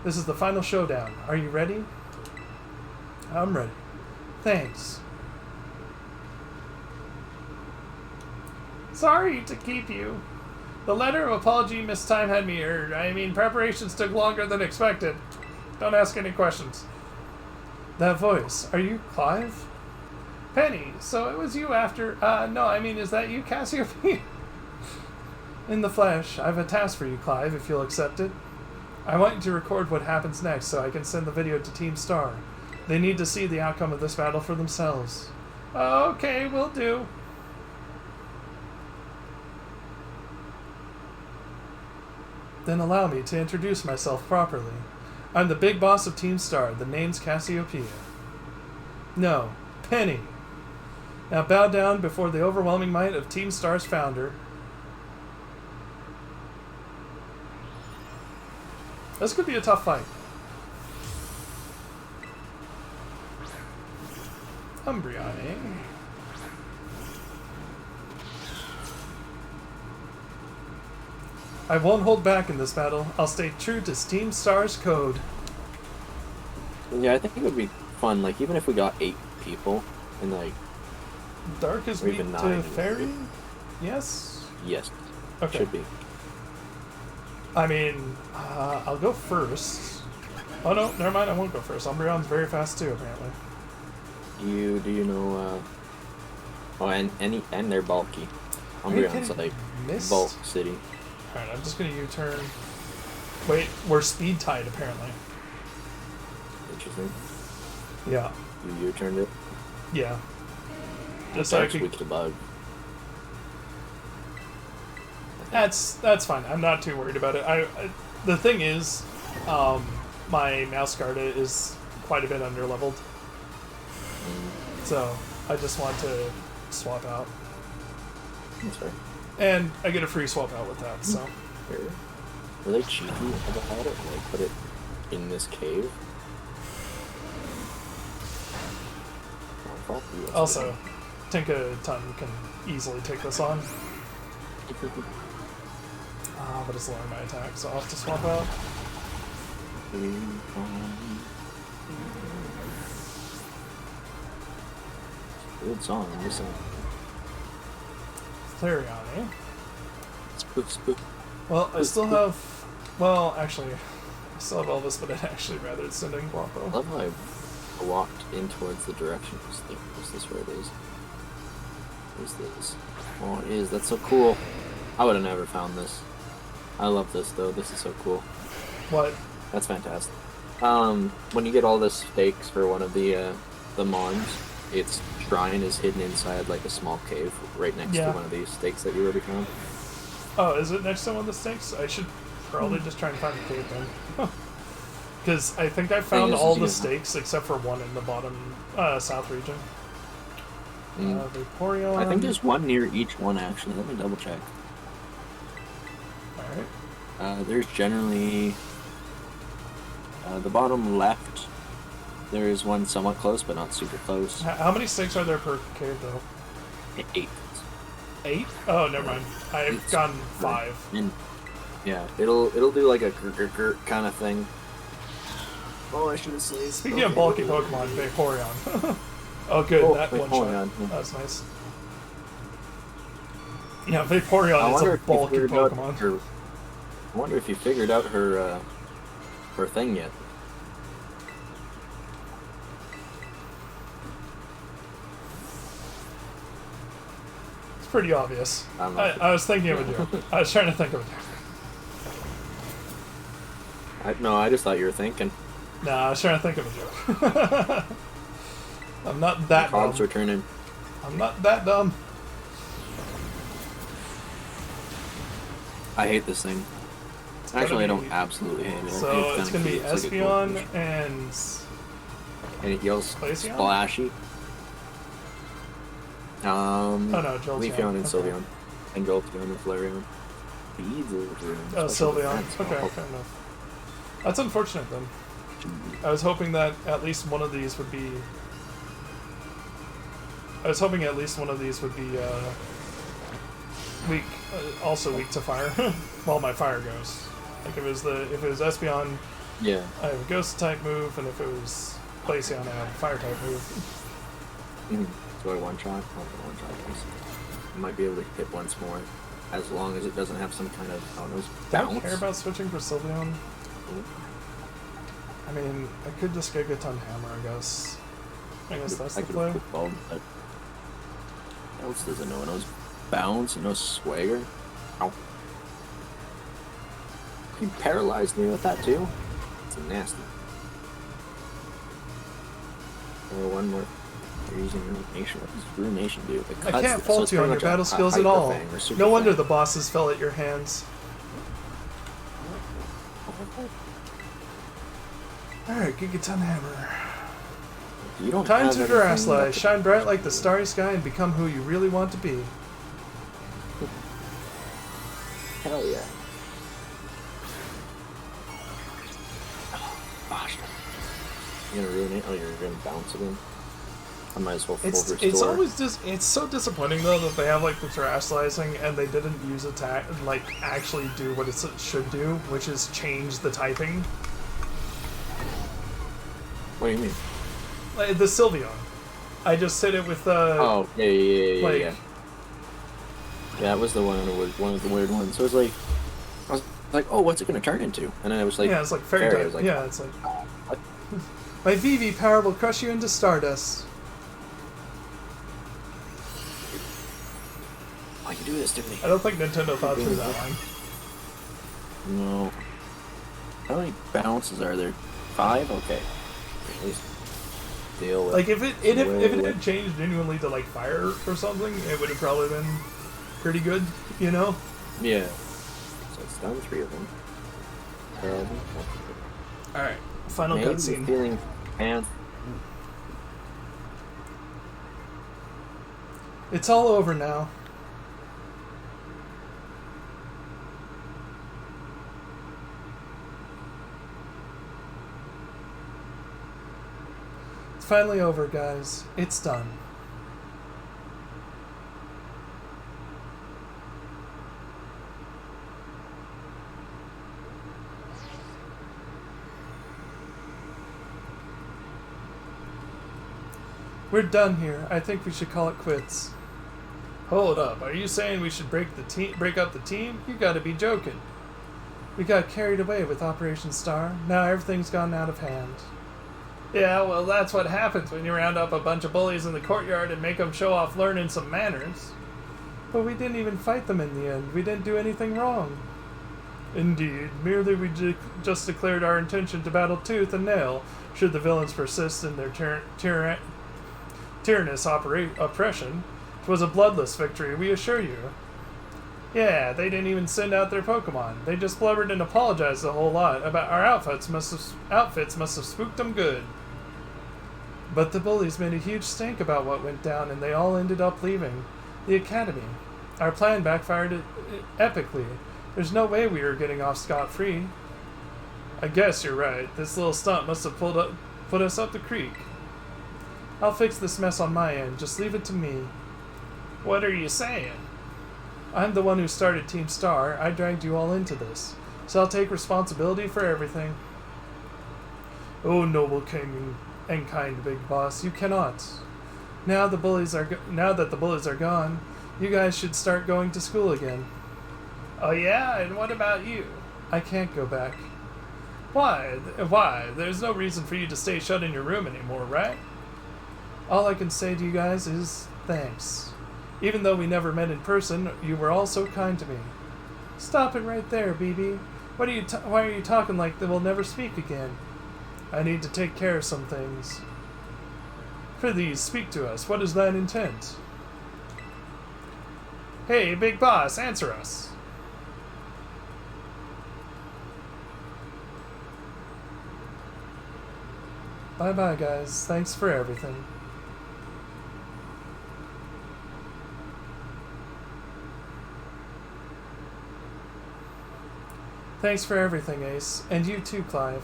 This is the final showdown. Are you ready? I'm ready. Thanks. Sorry to keep you. The letter of apology Miss Time had me heard. I mean, preparations took longer than expected. Don't ask any questions. That voice. Are you Clive? Penny, so it was you after... no, I mean, is that you, Cassiopeia? In the flesh, I have a task for you, Clive, if you'll accept it. I want you to record what happens next so I can send the video to Team Star. They need to see the outcome of this battle for themselves. Okay, will do. Then allow me to introduce myself properly. I'm the big boss of Team Star. The name's Cassiopeia. No, Penny. Now bow down before the overwhelming might of Team Star's founder. This could be a tough fight. Umbreon. I won't hold back in this battle. I'll stay true to Team Star's code. Yeah, I think it would be fun, like, even if we got 8 people, and, like... Dark is weak to Fairy? Yes? Yes. Okay. Should be. I mean, I'll go first. Oh no, never mind, I won't go first. Umbreon's very fast too, apparently. Do you know, oh, and they're bulky. Umbreon's like bulk city. Alright, I'm just gonna U-turn. Wait, we're speed tied apparently. Interesting. Yeah. You U-turned it? Yeah. Just Dark's weak to bug. That's fine. I'm not too worried about it. The thing is, my mouse guard is quite a bit underleveled. So I just want to swap out. That's fair. And I get a free swap out with that, so. Were they cheeky about it? Like, put it in this cave? Also, Tinka Ton can easily take this on. But it's lowering my attack, so I'll have to swap out. Good song, listen. Flareon, eh? Spook. Well, I still have... Well, actually, I still have Elvis, but I'd actually rather it's sending Guapo. I love how I walked in towards the direction. Is this where it is? Where's this? Oh, it is. That's so cool. I would have never found this. I love this, though. This is so cool. What? That's fantastic. When you get all the stakes for one of the mons, its shrine is hidden inside, like, a small cave right next to one of these stakes that you already found. Oh, is it next to one of the stakes? I should probably just try and find a cave then. Because I think I found all the stakes except for one in the bottom south region. Vaporeon. I think there's one near each one, actually. Let me double check. Alright. There's generally... the bottom left, there is one somewhat close, but not super close. How many stakes are there per cave, though? 8. 8? Oh, never mind. I've gotten 5. And, yeah, it'll do like a grr kind of thing. Oh, I should have saved. Speaking of bulky Pokemon, Vaporeon. Oh, good, that one shot. That's nice. Yeah, Vaporeon is a bulky Pokemon. I wonder if you figured out her thing yet. It's pretty obvious. I was thinking of a joke. I was trying to think of a joke. No, I just thought you were thinking. Nah, I was trying to think of a joke. I'm not that dumb. Cogs are turning. I'm not that dumb. I hate this thing. Actually, I don't absolutely hate it. So it's going to be Espeon and... And it yells splashy. Oh no, Jolteon. Leafeon and Sylveon. And Jolteon and Flareon. Oh, Sylveon. Okay, fair enough. That's unfortunate then. I was hoping that at least one of these would be... weak, also weak to fire. While my fire goes. Like if it was Espeon, yeah, I have a ghost type move, and if it was Glaceon, I have a fire type move. So I one shot? One shot. I might be able to hit once more, as long as it doesn't have some kind of, I don't know, bounce. Do I care about switching for Sylveon? I mean, I could just Gigaton Hammer, I guess. I guess that's the play. What else does it know? It knows bounce, it knows swagger. Ow. You paralyzed me with that too? It's nasty. Oh, one more. You're using Ruination. What does Ruination do? I can't fault you on your battle skills at all. No wonder the bosses fell at your hands. Alright, Gigaton Hammer. You don't Time to Terraslize. Shine bright like the starry sky and become who you really want to be. Hell yeah. Gosh. You're gonna ruin it? Oh, you're gonna bounce it in? I might as well full restore. It's always it's so disappointing though that they have like the Terrasalizing and they didn't use attack, like actually do what it should do, which is change the typing. What do you mean? Like the Sylveon. I just hit it with oh, yeah. Yeah, that was the one of the weird ones. So it was like, I was like, oh, what's it gonna turn into? And then it was like, yeah, it's like fairy type. Like, yeah, it's like, what? My VV power will crush you into stardust. Why you do this to me? I don't think Nintendo thought through that line. No. How many bounces are there? 5? Okay. At least deal with. Like if it had changed genuinely to like fire or something, it would have probably been pretty good, you know? Yeah. So it's down 3 of them. Alright. Final Maybe cutscene. feeling and It's all over now. It's finally over, guys. It's done. We're done here. I think we should call it quits. Hold up. Are you saying we should break up the team? You gotta be joking. We got carried away with Operation Star. Now everything's gone out of hand. Yeah, well, that's what happens when you round up a bunch of bullies in the courtyard and make them show off learning some manners. But we didn't even fight them in the end. We didn't do anything wrong. Indeed. Merely we just declared our intention to battle tooth and nail should the villains persist in their tyrannous oppression. It was a bloodless victory, we assure you. Yeah, they didn't even send out their Pokémon. They just blubbered and apologized a whole lot about our outfits must have spooked them good. But the bullies made a huge stink about what went down, and they all ended up leaving the academy. Our plan backfired epically. There's no way we were getting off scot-free. I guess you're right. This little stunt must have put us up the creek. I'll fix this mess on my end. Just leave it to me. What are you saying? I'm the one who started Team Star. I dragged you all into this. So I'll take responsibility for everything. Oh, noble king and kind big boss, you cannot. Now that the bullies are gone, you guys should start going to school again. Oh yeah? And what about you? I can't go back. Why? Why? There's no reason for you to stay shut in your room anymore, right? All I can say to you guys is thanks. Even though we never met in person, you were all so kind to me. Stop it right there, BB. Why are you talking like that we'll never speak again? I need to take care of some things. Prithee, speak to us. What is thine intent? Hey, big boss, answer us. Bye-bye, guys. Thanks for everything. Thanks for everything, Ace. And you too, Clive.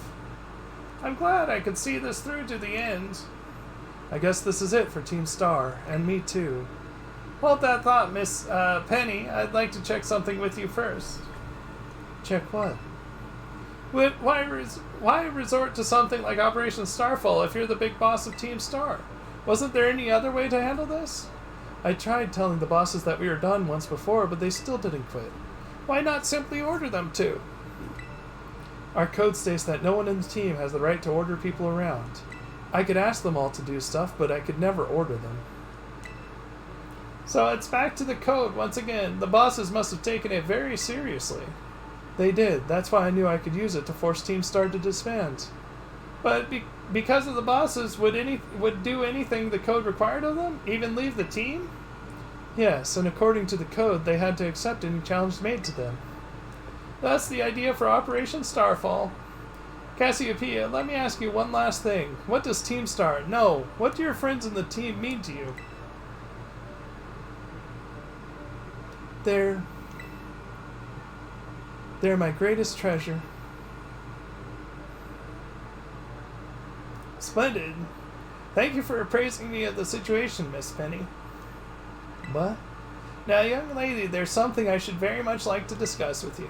I'm glad I could see this through to the end. I guess this is it for Team Star, and me too. Hold that thought, Miss Penny. I'd like to check something with you first. Check what? Why resort to something like Operation Starfall if you're the big boss of Team Star? Wasn't there any other way to handle this? I tried telling the bosses that we were done once before, but they still didn't quit. Why not simply order them to? Our code states that no one in the team has the right to order people around. I could ask them all to do stuff, but I could never order them. So it's back to the code once again. The bosses must have taken it very seriously. They did. That's why I knew I could use it to force Team Star to disband. But because of the bosses, would do anything the code required of them? Even leave the team? Yes, and according to the code, they had to accept any challenge made to them. That's the idea for Operation Starfall. Cassiopeia, let me ask you one last thing. What does Team Star? No, what do your friends in the team mean to you? They're my greatest treasure. Splendid. Thank you for appraising me of the situation, Miss Penny. What? Now, young lady, there's something I should very much like to discuss with you.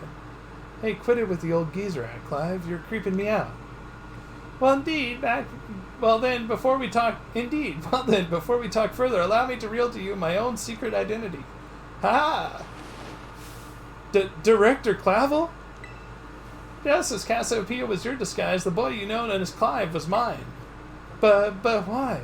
Hey, quit it with the old geezer act, Clive. You're creeping me out. Well, then, before we talk further, allow me to reveal to you my own secret identity. Ha! Director Clavel? Just as Cassiopeia was your disguise, the boy you know as Clive was mine. But why?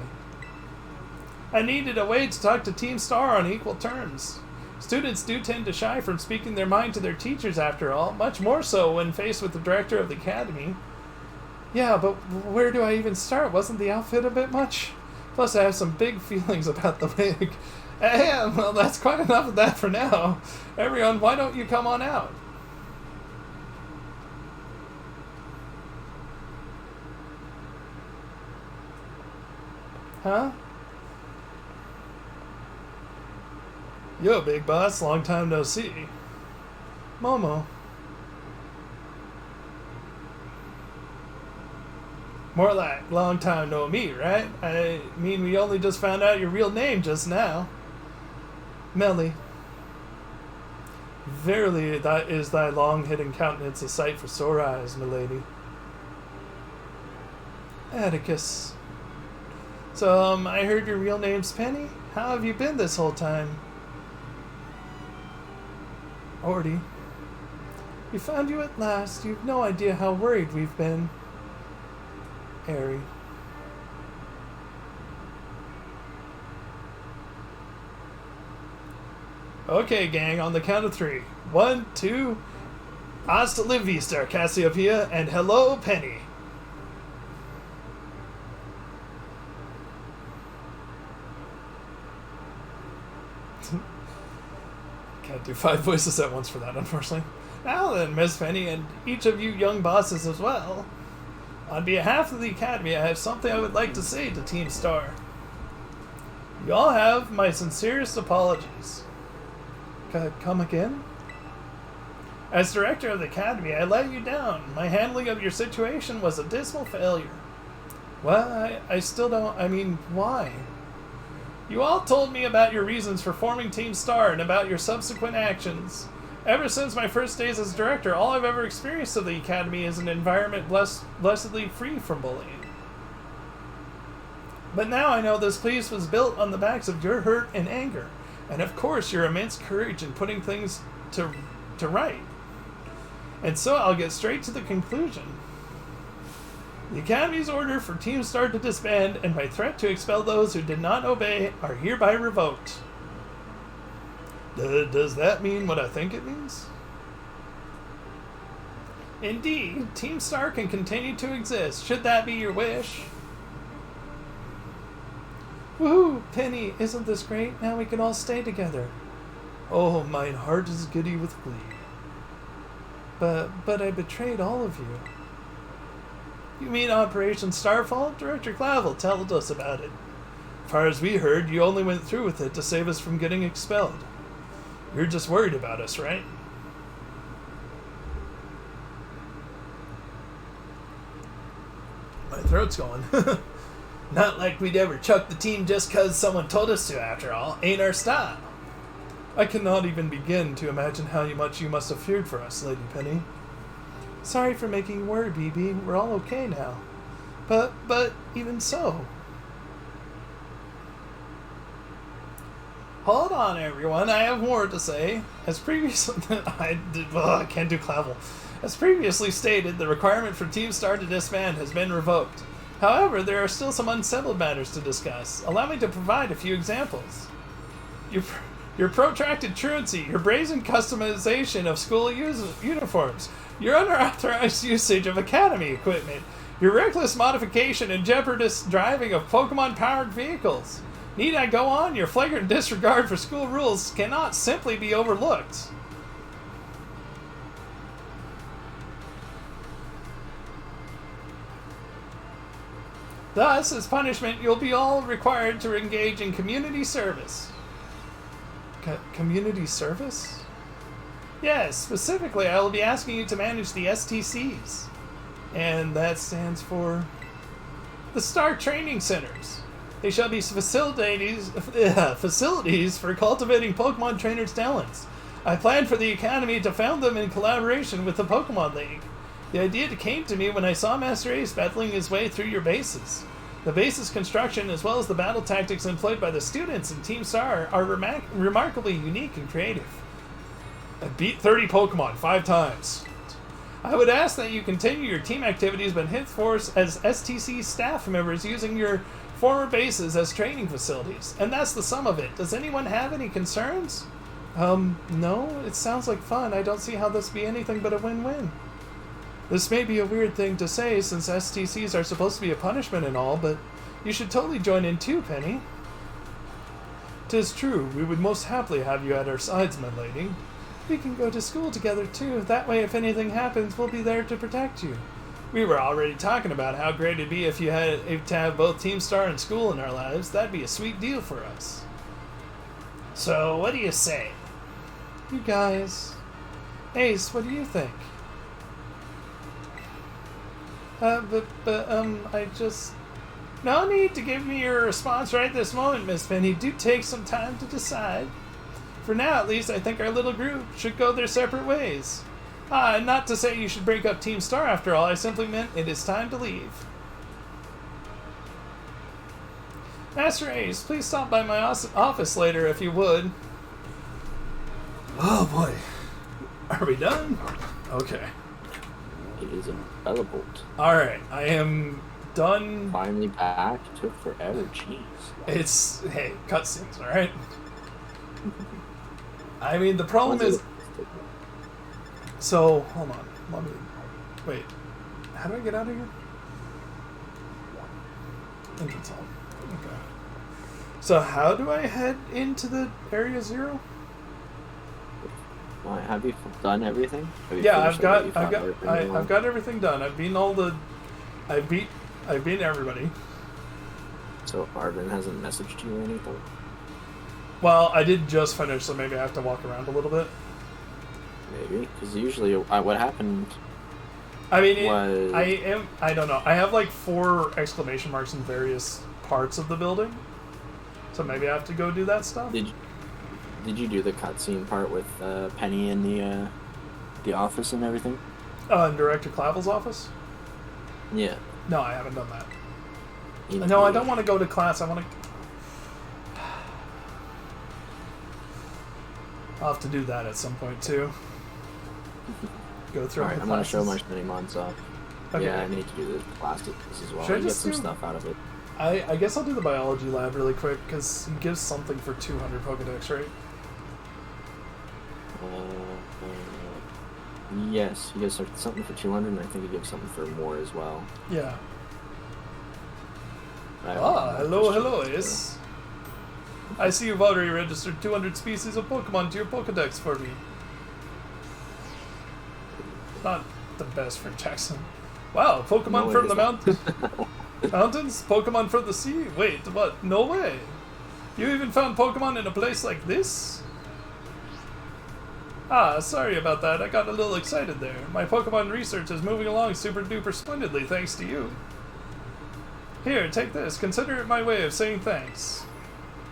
I needed a way to talk to Team Star on equal terms. Students do tend to shy from speaking their mind to their teachers, after all, much more so when faced with the director of the academy. Yeah, but where do I even start? Wasn't the outfit a bit much? Plus, I have some big feelings about the wig. Well, that's quite enough of that for now. Everyone, why don't you come on out? Huh? Yo, big boss, long time no see. Momo. More like long time no meet, right? I mean, we only just found out your real name just now. Melly. Verily, that is thy long-hidden countenance a sight for sore eyes, milady. Atticus. So, I heard your real name's Penny? How have you been this whole time? Orty. We found you at last. You've no idea how worried we've been. Airy. Okay, gang, on the count of 3. 1, 2, hasta la vista, Cassiopeia, and hello, Penny. Can't do 5 voices at once for that, unfortunately. Now then, Miss Penny, and each of you young bosses as well. On behalf of the Academy, I have something I would like to say to Team Star. You all have my sincerest apologies. Come again? As director of the Academy, I let you down. My handling of your situation was a dismal failure. Well, I still don't... I mean, why? You all told me about your reasons for forming Team Star and about your subsequent actions. Ever since my first days as director, all I've ever experienced of the Academy is an environment blessedly free from bullying. But now I know this place was built on the backs of your hurt and anger, and of course your immense courage in putting things to right. And so I'll get straight to the conclusion. The Academy's order for Team Star to disband and my threat to expel those who did not obey are hereby revoked. Does that mean what I think it means? Indeed, Team Star can continue to exist, should that be your wish. Woohoo! Penny, isn't this great? Now we can all stay together. Oh, mine heart is giddy with glee. But I betrayed all of you. You mean Operation Starfall? Director Clavel told us about it. As far as we heard, you only went through with it to save us from getting expelled. You're just worried about us, right? My throat's going. Not like we'd ever chuck the team just 'cause someone told us to, after all. Ain't our style. I cannot even begin to imagine how much you must have feared for us, Lady Penny. Sorry for making you worry, BB. We're all okay now. But even so... Hold on, everyone. I have more to say. As previously... I can't do Clavel. As previously stated, the requirement for Team Star to disband has been revoked. However, there are still some unsettled matters to discuss. Allow me to provide a few examples. Your protracted truancy, your brazen customization of school uniforms, your unauthorized usage of Academy equipment, your reckless modification and jeopardous driving of Pokemon-powered vehicles. Need I go on? Your flagrant disregard for school rules cannot simply be overlooked. Thus, as punishment, you'll be all required to engage in community service. Community service? Yes, specifically, I will be asking you to manage the STCs. And that stands for... the Star Training Centers. They shall be facilities for cultivating Pokemon trainers' talents. I plan for the Academy to found them in collaboration with the Pokemon League. The idea came to me when I saw Master Ace battling his way through your bases. The base's construction, as well as the battle tactics employed by the students in Team Star, are remarkably unique and creative. I beat 30 Pokemon 5 times. I would ask that you continue your team activities, but henceforth as STC staff members using your former bases as training facilities. And that's the sum of it. Does anyone have any concerns? No, it sounds like fun. I don't see how this be anything but a win-win. This may be a weird thing to say since STCs are supposed to be a punishment and all, but you should totally join in too, Penny. 'Tis true, we would most happily have you at our sides, my lady. We can go to school together too. That way, if anything happens, we'll be there to protect you. We were already talking about how great it'd be if to have both Team Star and school in our lives. That'd be a sweet deal for us. So, what do you say? You guys. Ace, what do you think? I just... No need to give me your response right this moment, Miss Penny. Do take some time to decide. For now, at least, I think our little group should go their separate ways. Not to say you should break up Team Star after all, I simply meant it is time to leave. Master Ace, please stop by my office later if you would. Oh boy. Are we done? Okay. It is a Bellabolt. Alright, I am done. Finally back. Took forever, jeez. It's, hey, cutscenes, alright? I mean, the problem is... So, hold on. Let me... Wait. How do I get out of here? Entrance hall. Okay. So how do I head into the Area 0? Have you done everything? Yeah, I've got everything done. I've beaten all the... I've beaten everybody. So Arvin hasn't messaged you or anything? Well, I did just finish, so maybe I have to walk around a little bit. Maybe, because usually what happened... I mean, I don't know. I have like 4 exclamation marks in various parts of the building. So maybe I have to go do that stuff. Did you do the cutscene part with Penny in the office and everything? In Director Clavel's office? Yeah. No, I haven't done that. No, I don't want to go to class. I want to... I'll have to do that at some point too. Go through Alright, the I'm going to show my many months off. Okay. Yeah, I need to do the classes as well. Should I get just some stuff out of it. I guess I'll do the biology lab really quick, because he gives something for 200 Pokedex, right? Yes, he gives something for 200, and I think he gives something for more as well. Yeah. Hello, Ace. I see you've already registered 200 species of Pokemon to your Pokedex for me. Not the best for Jackson. Wow, Pokemon from the mountain. Mountains? Pokemon from the sea? Wait, what? No way. You even found Pokemon in a place like this? Sorry about that. I got a little excited there. My Pokemon research is moving along super duper splendidly thanks to you. Here, take this. Consider it my way of saying thanks.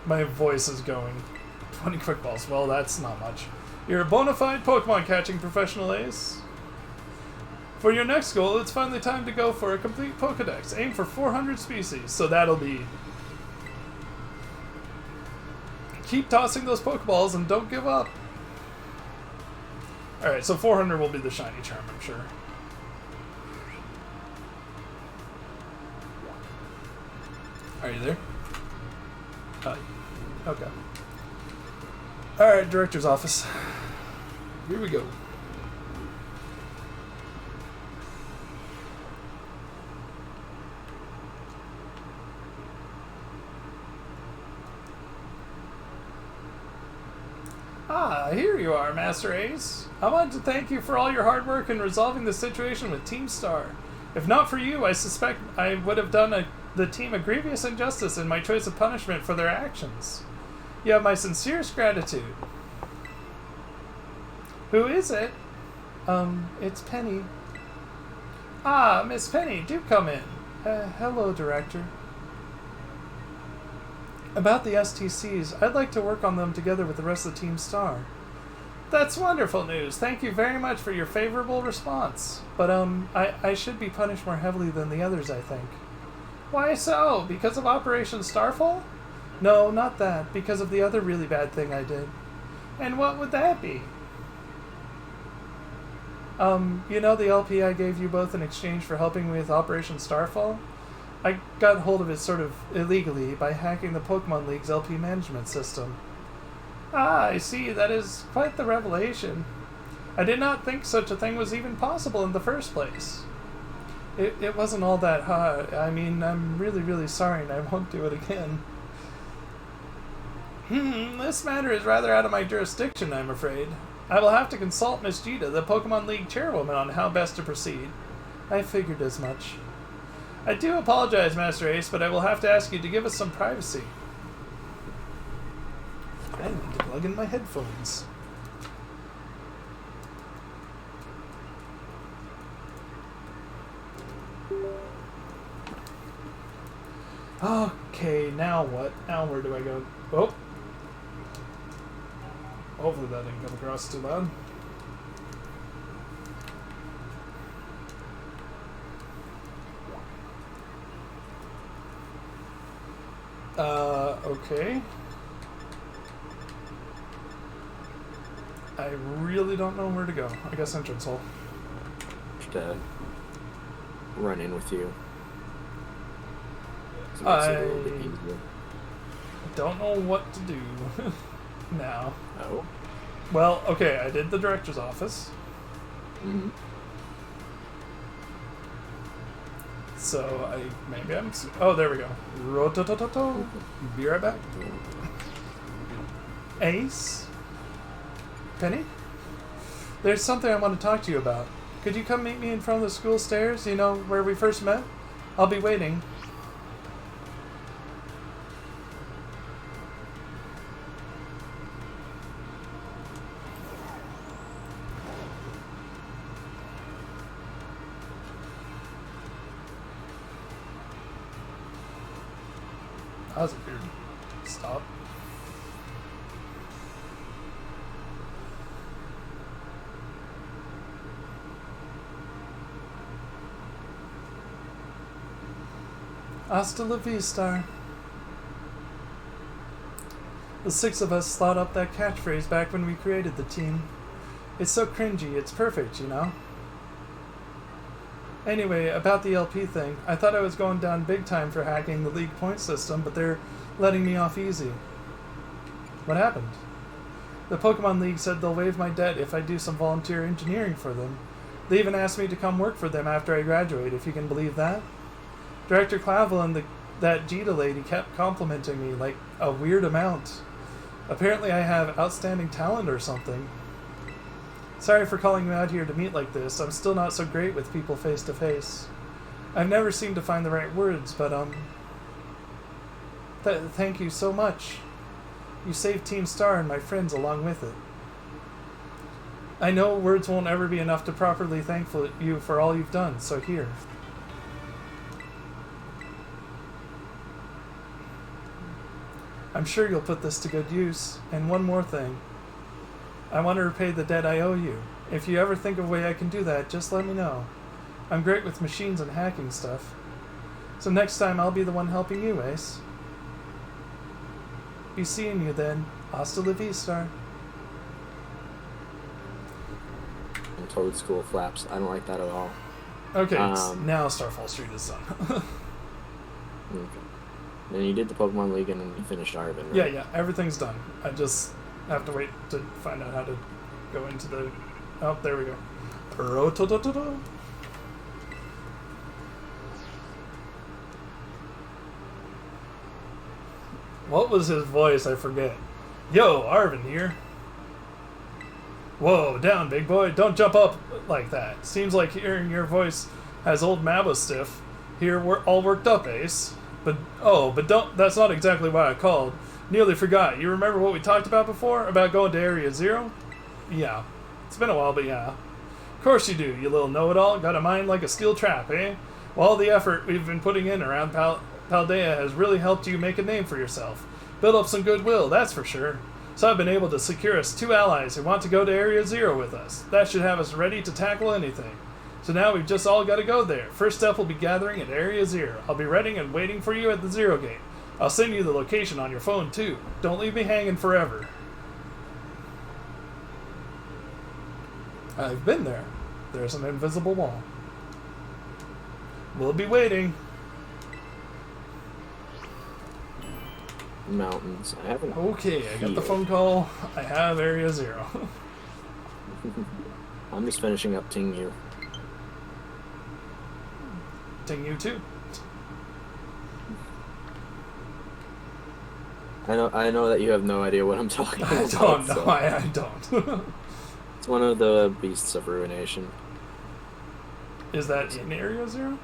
My voice is going. 20 quick balls. Well, that's not much. You're a bona fide Pokemon catching professional, Ace. For your next goal, it's finally time to go for a complete Pokedex. Aim for 400 species, so that'll be... Keep tossing those Pokeballs and don't give up. Alright, so 400 will be the shiny charm, I'm sure. Are you there? Okay. Alright, director's office. Here we go. Here you are, Master Ace. I want to thank you for all your hard work in resolving the situation with Team Star. If not for you, I suspect I would have done the team a grievous injustice in my choice of punishment for their actions. You have my sincerest gratitude. Who is it? It's Penny. Miss Penny, do come in. Hello, Director. About the STCs, I'd like to work on them together with the rest of Team Star. That's wonderful news. Thank you very much for your favorable response. But, I should be punished more heavily than the others, I think. Why so? Because of Operation Starfall? No, not that. Because of the other really bad thing I did. And what would that be? You know the LP I gave you both in exchange for helping with Operation Starfall? I got hold of it sort of illegally by hacking the Pokemon League's LP management system. I see. That is quite the revelation. I did not think such a thing was even possible in the first place. It wasn't all that hard. I mean, I'm really, really sorry and I won't do it again. This matter is rather out of my jurisdiction, I'm afraid. I will have to consult Miss Gita, the Pokemon League chairwoman, on how best to proceed. I figured as much. I do apologize, Master Ace, but I will have to ask you to give us some privacy. I need to plug in my headphones. Okay, now what? Now where do I go? Oh! Hopefully that didn't come across too loud. Okay. I really don't know where to go. I guess entrance hole. To run in with you. So I don't know what to do now. Oh. Well, okay, I did the director's office. Mm-hmm. So maybe I'm. Oh, there we go. Rototototo. Be right back. Ace. Penny. There's something I want to talk to you about. Could you come meet me in front of the school stairs? You know where we first met. I'll be waiting. That was a weird stop. Hasta la vista. The six of us thought up that catchphrase back when we created the team. It's so cringy, it's perfect, you know? Anyway, about the LP thing, I thought I was going down big time for hacking the league point system, but they're letting me off easy. What happened? The Pokemon League said they'll waive my debt if I do some volunteer engineering for them. They even asked me to come work for them after I graduate, if you can believe that. Director Clavel and that Jita lady kept complimenting me like a weird amount. Apparently I have outstanding talent or something. Sorry for calling you out here to meet like this. I'm still not so great with people face to face. I've never seemed to find the right words, but thank you so much. You saved Team Star and my friends along with it. I know words won't ever be enough to properly thank you for all you've done, so here. I'm sure you'll put this to good use. And one more thing. I want to repay the debt I owe you. If you ever think of a way I can do that, just let me know. I'm great with machines and hacking stuff. So next time I'll be the one helping you, Ace. Be seeing you then. Hasta la vista. And Toad School flaps. I don't like that at all. Okay, now Starfall Street is done. Okay. And you did the Pokemon League and then you finished Arvin, right? Yeah, everything's done. I just have to wait to find out how to go into the... Oh, there we go. Rototototo. What was his voice? I forget. Yo, Arvin here. Whoa, down, big boy. Don't jump up like that. Seems like hearing your voice has old Mabo stiff. Here, we're all worked up, Ace. But don't. That's not exactly why I called. Nearly forgot. You remember what we talked about before? About going to Area Zero? Yeah. It's been a while, but yeah. Of course you do, you little know-it-all. Got a mind like a steel trap, eh? Well, all the effort we've been putting in around Paldea has really helped you make a name for yourself. Build up some goodwill, that's for sure. So I've been able to secure us 2 allies who want to go to Area Zero with us. That should have us ready to tackle anything. So now we've just all got to go there. First step will be gathering at Area Zero. I'll be ready and waiting for you at the Zero Gate. I'll send you the location on your phone, too. Don't leave me hanging forever. I've been there. There's an invisible wall. We'll be waiting. Mountains. I haven't. Okay, I got the phone call. I have Area Zero. I'm just finishing up Tingyu. Ting you too. I know that you have no idea what I'm talking about. I don't know. So. I don't. It's one of the beasts of ruination. Is that in Area Zero?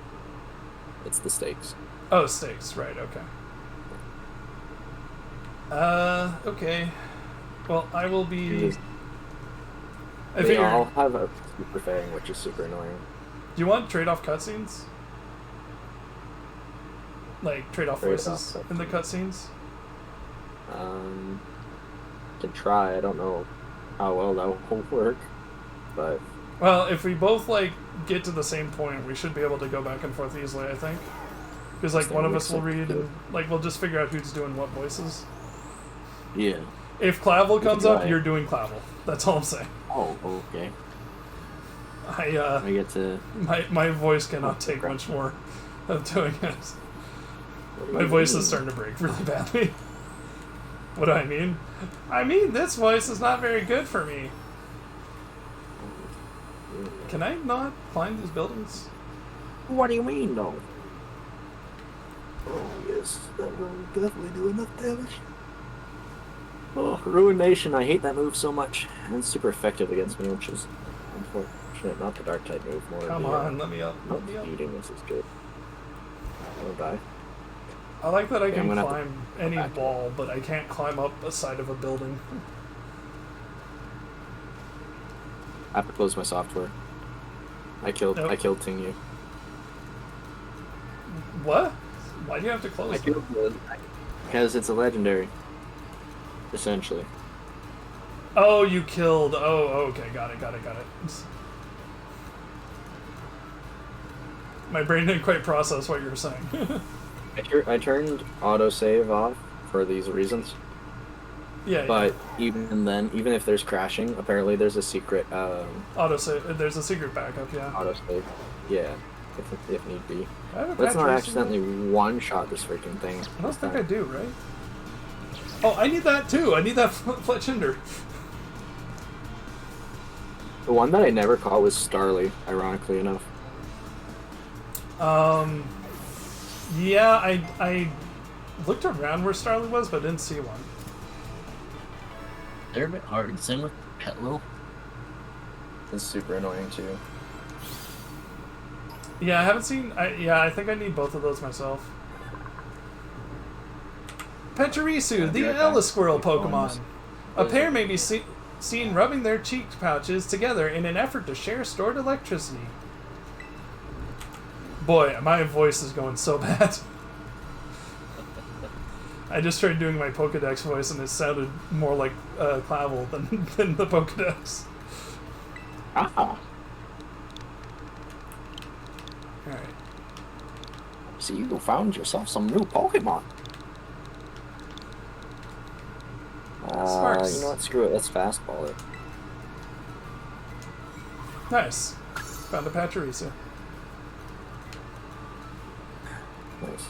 It's the stakes. Oh, stakes. Right. Okay. Okay. Well, I will be. They all have a super thing, which is super annoying. Do you want trade-off cutscenes? Like trade-off voices in the cutscenes? Can try. I don't know how well that will work, but. Well, if we both like get to the same point, we should be able to go back and forth easily. I think, because like one of us will read, and like we'll just figure out who's doing what voices. Yeah. If Clavel comes up, you're doing Clavel. That's all I'm saying. Oh, okay. I get to. My voice cannot take much more of doing it. My voice is starting to break really badly. What do I mean? I mean, this voice is not very good for me. Can I not climb these buildings? What do you mean, though? Oh, yes. That will definitely do enough damage. Oh, Ruination. I hate that move so much. And it's super effective against me, which is unfortunate. Not the dark type move, more Come on, let me up. Let me up. Eating this is good. I don't die. I like that I can climb any wall, but I can't climb up a side of a building. I have to close my software. I killed Tingu. What? Why do you have to close it? Because it's a legendary. Essentially. Oh, you killed. Oh, okay. Got it. My brain didn't quite process what you were saying. I turned autosave off for these reasons. Yeah. But even then, even if there's crashing, apparently there's a secret. Autosave. There's a secret backup. Yeah. Autosave. Yeah, if need be. Let's not accidentally one-shot this freaking thing. I don't think I do, right? Oh, I need that too. I need that Fletchinder. The one that I never caught was Starly, ironically enough. Yeah, I looked around where Starly was, but didn't see one. They're a bit hard. Same with Petlo. It's super annoying too. Yeah, I haven't seen. I think I need both of those myself. Pachirisu, the Ella Squirrel Pokemon. A pair may be seen rubbing their cheek pouches together in an effort to share stored electricity. Boy, my voice is going so bad. I just tried doing my Pokedex voice and it sounded more like Clavel than the Pokedex. Ah. Alright. So you found yourself some new Pokemon. Sparks. You know what? Screw it. Let's fastball it. Nice. Found a Pachirisu. Nice.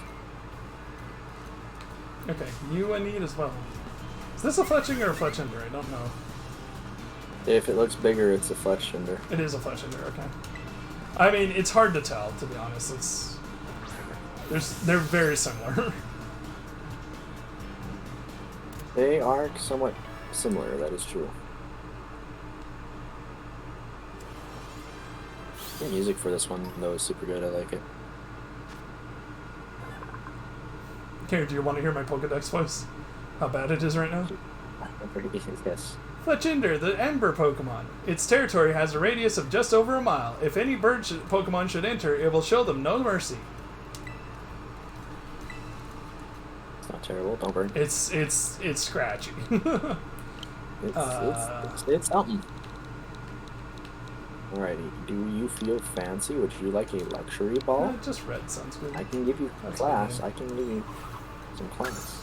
Okay, you I need as well. Is this a Fletching or a Fletchinder? I don't know. If it looks bigger, it's a Fletchinder. It is a Fletchinder, okay. I mean, it's hard to tell, to be honest. They're very similar. They are somewhat similar, that is true. The music for this one, though, is super good. I like it. Here, do you want to hear my Pokedex voice? How bad it is right now? Yes. Fletchinder, the Ember Pokemon. Its territory has a radius of just over a mile. If any bird Pokemon should enter, it will show them no mercy. It's not terrible. Don't burn. It's scratchy. It's something. Alrighty. Do you feel fancy? Would you like a luxury ball? Just red sounds good. I can give you class. I can give you some class.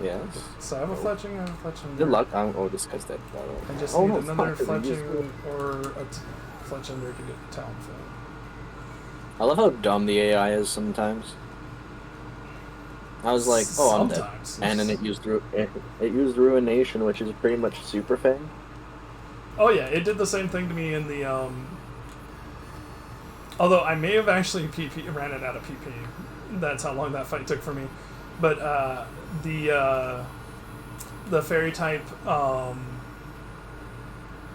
Yes. So I have a Fletching, I have a Fletching. Good luck. Oh, this guy's dead. I just need another Fletching or a Fletchinder to get the Talonflame. I love how dumb the AI is sometimes. I was like, oh, I'm dead. And then it used Ruination, which is pretty much Super Fang. Oh yeah, it did the same thing to me in the although I may have actually ran it out of PP. That's how long that fight took for me. But the fairy type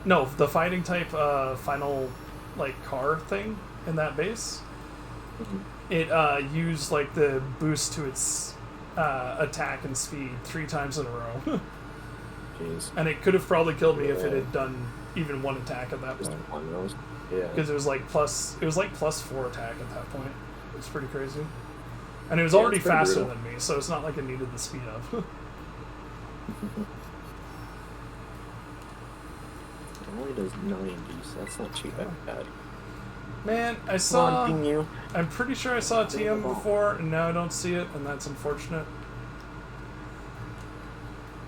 no, the fighting type final like car thing in that base, Mhm. it used like the boost to its attack and speed 3 times in a row. Jeez. And it could have probably killed me if it Yeah. had done even one attack at that Just point. one of those. Yeah. Because it was like +4 attack at that point. It was pretty crazy. And it was Yeah, already it's pretty faster brutal. than me, so it's not like it needed the speed up. It only does 90, so that's not too bad. Man, I Come saw... on, ping you. I'm pretty sure I saw TM before, and now I don't see it, and that's unfortunate.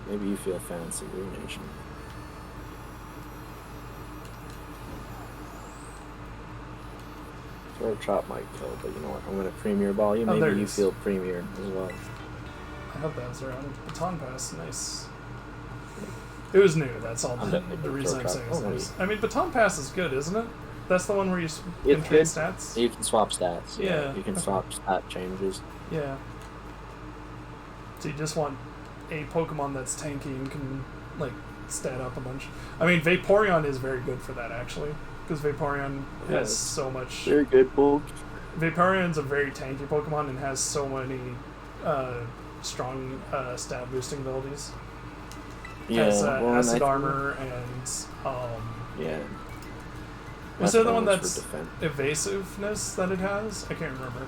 Maybe you feel fancy, Ruination. Throw chop might kill, but you know what? I'm gonna Premier Ball you. Oh, there Maybe it you is. feel Premier as well. I have that around. Baton Pass, nice. It was new, that's all I'm the definitely reason I'm gonna saying throw it's chop. nice. I mean, Baton Pass is good, isn't it? That's the one where you can It's trade good. stats? You can swap stats. Yeah. You can swap stat changes. Yeah. So you just want a Pokemon that's tanky and can, like, stat up a bunch. I mean, Vaporeon is very good for that, actually. Because Vaporeon Yeah, has so much... Very good, Bulk. Vaporeon's a very tanky Pokemon and has so many strong stat boosting abilities. Yeah. Has well, and I Acid think- Armor and... Yeah. what's the other one That's that's for defense. evasiveness that it has? I can't remember.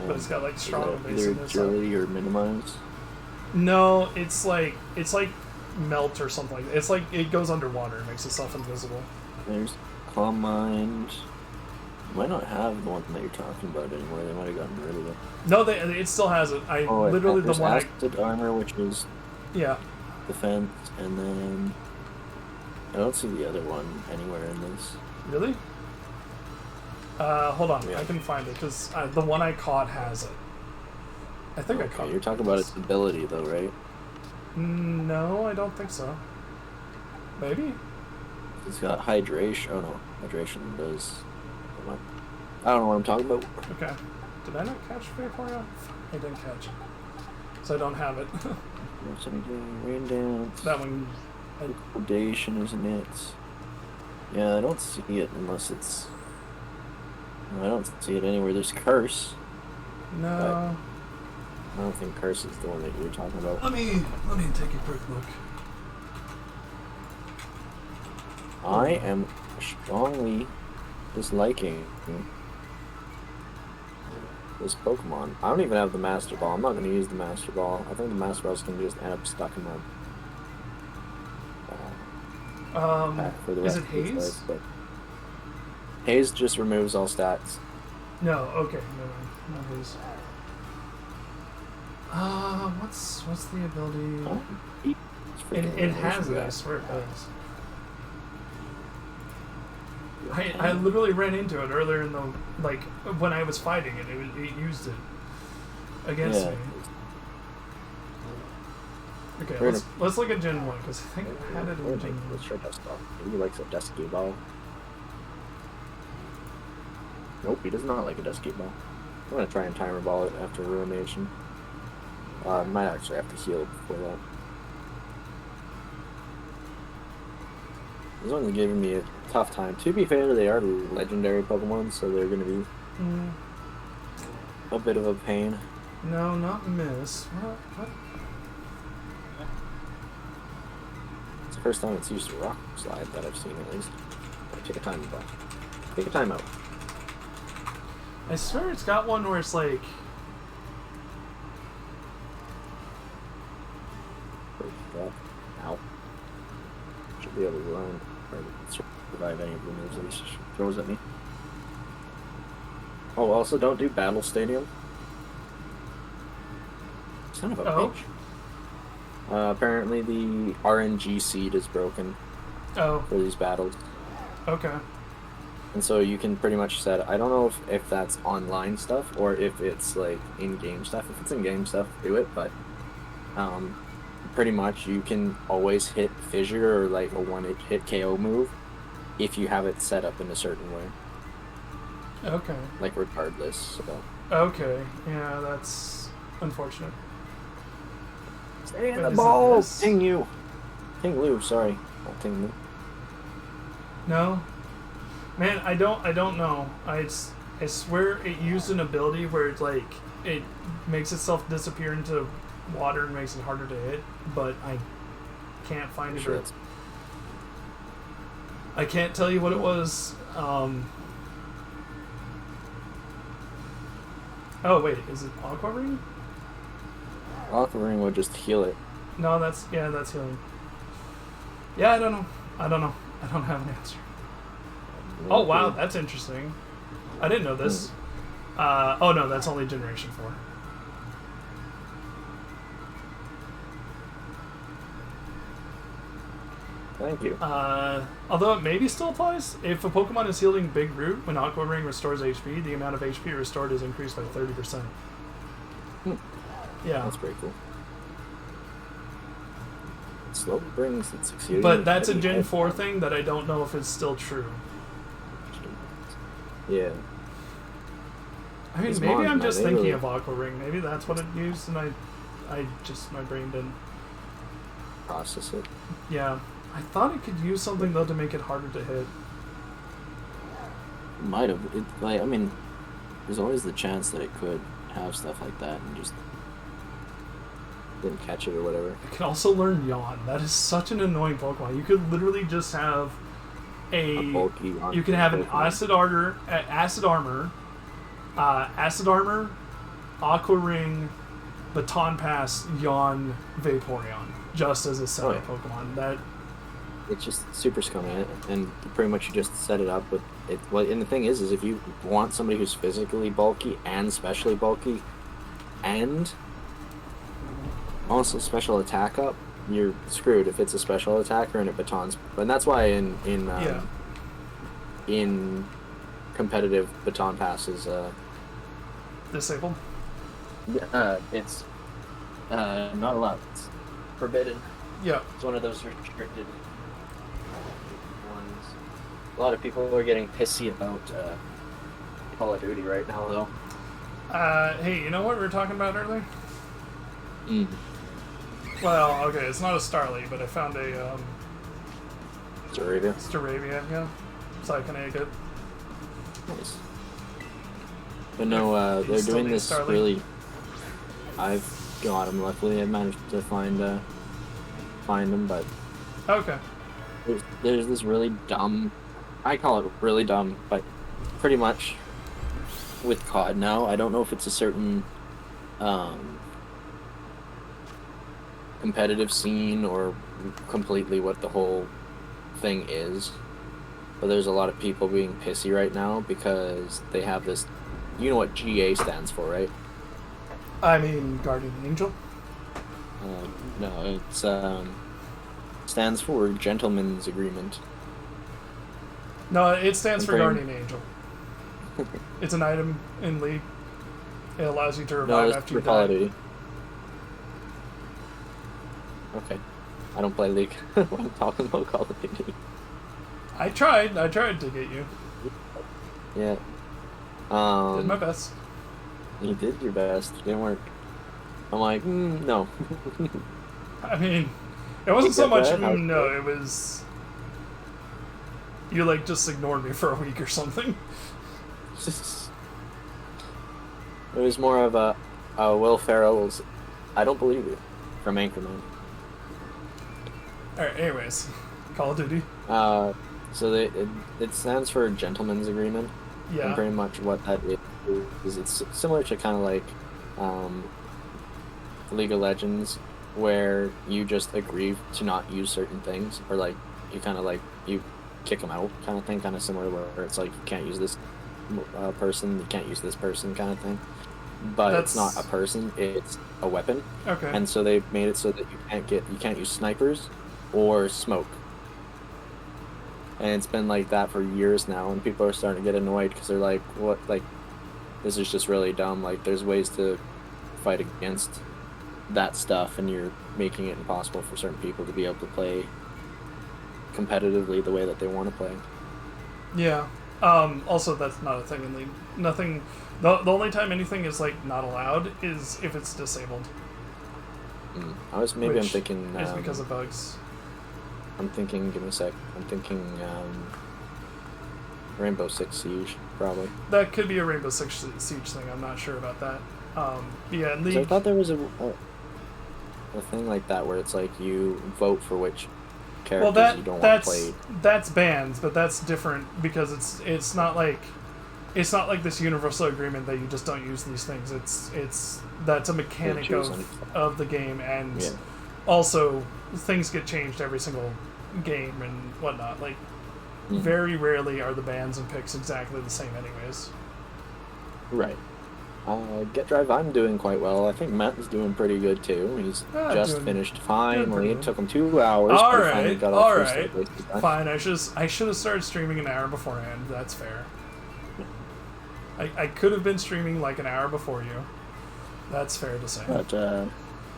But it's got, like, strong Is that either evasiveness. agility or minimize. No, it's like melt or something like that. It's like it goes underwater and makes itself invisible. There's Calm Mind. Might not have the one that you're talking about anymore. They might have gotten rid of it. No, it still has it. I literally the there's one Acid Armor, which is yeah. defense, and then I don't see the other one anywhere in this. Really? Hold on, Yeah. I can find it because the one I caught has it. I think I caught You're it. talking about its ability, though, right? No, I don't think so. Maybe? It's got hydration. Oh no, hydration does. I don't know what I'm talking about. Okay. Did I not catch Vaporeon? I didn't catch it. So I don't have it. Rain dance. That one. Liquidation, isn't it? Yeah, I don't see it unless it's. I don't see it anywhere. There's Curse. No. I don't think Curse is the one that you were talking about. Let me take a quick look. I am strongly disliking this Pokemon. I don't even have the Master Ball. I'm not going to use the Master Ball. I think the Master Ball is going to just end up stuck in my pack for the Is rest it of its Haze? life, but Haze just removes all stats. No, okay, never mind. Not Haze. What's the ability? Oh, it's freaking It has it, Revolution I guy. swear it does. I literally ran into it earlier in the, like, when I was fighting it, it used it against Yeah. me. Okay, We're let's look at Gen 1, because I think I had it in Gen 1. Let's try Dust Ball. Maybe he likes a Dusky Ball. Nope, he does not like a Dusky Ball. I'm gonna try and Timer Ball it after Ruination. I might actually have to heal before that. This one's giving me a tough time. To be fair, they are legendary Pokemon, so they're gonna be a bit of a pain. No, not Miss. What? It's the first time it's used to Rock Slide that I've seen, at least. Take a time ball. Take a time out. I swear it's got one where it's like... Ow. Should be able to run or survive any of the moves that he throws at me. Oh, also don't do Battle Stadium. Son of a Oh. bitch. Apparently the RNG seed is broken Oh, for these battles. okay. And so you can pretty much set, I don't know if that's online stuff or if it's like in-game stuff. If it's in-game stuff, do it, but pretty much you can always hit Fissure or like a one-hit KO move if you have it set up in a certain way. Okay. Like regardless, so. Okay. Yeah, that's unfortunate. Stay in Wait, the is it ball! this? Ting you! Ting Lu, sorry. Not Ting Lu. No? Man, I don't know. I swear it used an ability where it's like it makes itself disappear into water and makes it harder to hit, but I can't find it. Sure, Or, I can't tell you what it was. Oh wait, is it Aqua Ring? Aqua Ring would just heal it. No, that's healing. Yeah, I don't know. I don't have an answer. Oh wow, that's interesting. I didn't know this. Oh no, that's only Generation 4. Thank you. Although it maybe still applies. If a Pokemon is healing Big Root, when Aqua Ring restores HP, the amount of HP restored is increased by 30%. Yeah. That's pretty cool. Slow brings it succeeding. But that's a Gen 4 thing that I don't know if it's still true. Yeah. I mean, It's maybe Mon, I'm man. just They thinking really- of Aqua Ring. Maybe that's what it used, and I just, my brain didn't. Process it. Yeah. I thought it could use something, though, to make it harder to hit. Might have. Like, I mean, there's always the chance that it could have stuff like that and just didn't catch it or whatever. It can also learn Yawn. That is such an annoying Pokemon. You could literally just have A bulky. you can have an Pokemon. acid armor, Aqua Ring, Baton Pass, Yawn, Vaporeon, just as a set of Pokemon. That It's just super scummy, and pretty much you just set it up with it. Well, and the thing is if you want somebody who's physically bulky and specially bulky, and also special attack up, you're screwed if it's a special attacker and it batons. And that's why in competitive baton passes, disabled. it's not allowed. It's forbidden. Yeah. It's one of those restricted ones. A lot of people are getting pissy about Call of Duty right now, though. Hey, you know what we were talking about earlier? Mm. Well, okay, it's not a Starly, but I found a Staravia. Staravia, yeah. Psychonaga. Nice. But no, He's they're still doing named this Starly. really. I've got them. Luckily, I managed to find them, but Okay. there's this really dumb. I call it really dumb, but pretty much with COD now. I don't know if it's a certain competitive scene or completely what the whole thing is, but there's a lot of people being pissy right now because they have this. You know what GA stands for, right? I mean, Guardian Angel. No, it's stands for Gentleman's Agreement. No, it stands for I'm Guardian Angel. It's an item in League. It allows you to No, revive it's after for you Call of die. Duty. Okay, I don't play League. I'm talking about Call of Duty. I tried to get you. Yeah. Did my best. You did your best. Didn't work. I'm like, no. I mean, it wasn't so You get much, that? How's no, it was... You, like, just ignored me for a week or something. It was more of a Will Ferrell's I don't believe you from Anchorman. Alright, anyways. Call of Duty. So it stands for Gentleman's Agreement. And Yeah. pretty much what that is it's similar to kind of like League of Legends, where you just agree to not use certain things, or like you kind of like you kick them out kind of thing, kind of similar where it's like you can't use this person, you can't use this person kind of thing. But it's not a person, it's a weapon. Okay. And so they've made it so that you can't use snipers or smoke. And it's been like that for years now, and people are starting to get annoyed because they're like, what, like, this is just really dumb. Like, there's ways to fight against that stuff, and you're making it impossible for certain people to be able to play competitively the way that they want to play. Yeah. Also, that's not a thing in League. Nothing... The only time anything is, like, not allowed is if it's disabled. I'm thinking... is because of bugs. I'm thinking, give me a sec. I'm thinking, Rainbow Six Siege, probably. That could be a Rainbow Six Siege thing. I'm not sure about that. Yeah, and 'Cause I thought there was a thing like that where it's like you vote for which characters you don't want played. That's bans, but that's different because it's not like this universal agreement that you just don't use these things. That's a mechanic of the game, and also things get changed every single game and whatnot. Like very rarely are the bans and picks exactly the same, anyways. Right. Get Drive, I'm doing quite well. I think Matt's doing pretty good too. He's just finished finally. It took him 2 hours. All right. Fine. I should have started streaming an hour beforehand. That's fair. I could have been streaming like an hour before you. That's fair to say. But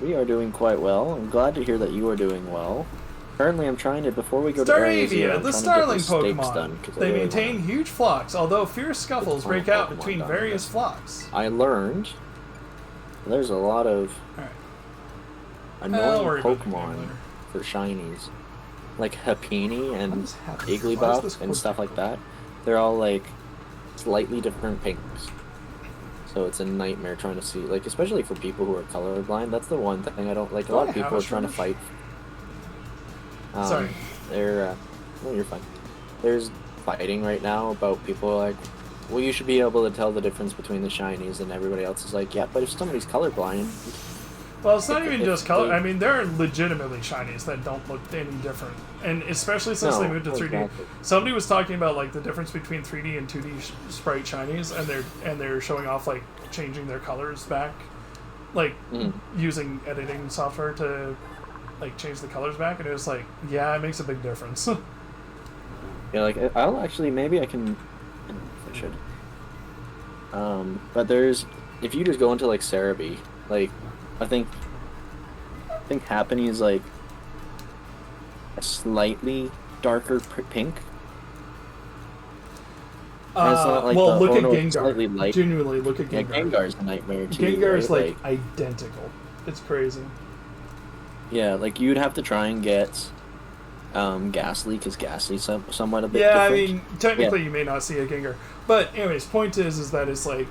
we are doing quite well. I'm glad to hear that you are doing well. Currently, I'm trying to, before we go to Area Zero, the starling Pokemon. They maintain huge flocks, although fierce scuffles break out between various flocks. I learned there's a lot of annoying Pokemon for shinies. Like Happiny and Igglybuff and stuff like that. They're all like slightly different pinks. So it's a nightmare trying to see, like, especially for people who are colorblind. That's the one thing I don't like. A lot of people are trying to fight. Sorry. No, you're fine. There's fighting right now about people like, well, you should be able to tell the difference between the shinies, and everybody else is like, yeah, but if somebody's colorblind. Well, it's not even just color. I mean, there are legitimately shinies that don't look any different, and especially since they moved to 3D. Exactly. Somebody was talking about like the difference between 3D and 2D sprite shinies, and they're showing off like changing their colors back, like using editing software to like change the colors back, and it was like, yeah, it makes a big difference. Yeah, like I'll actually maybe I can. I should. But if you just go into like Cerebi, like I think Happiny is like a slightly darker pink. Like well, look at Gengar. Light. Genuinely, look at Gengar. Yeah, Gengar's a nightmare too. Gengar's right? like identical. It's crazy. Yeah, like you'd have to try and get Ghastly, because Ghastly's somewhat a bit different. I mean, technically you may not see a Gengar. But anyways, point is that it's like,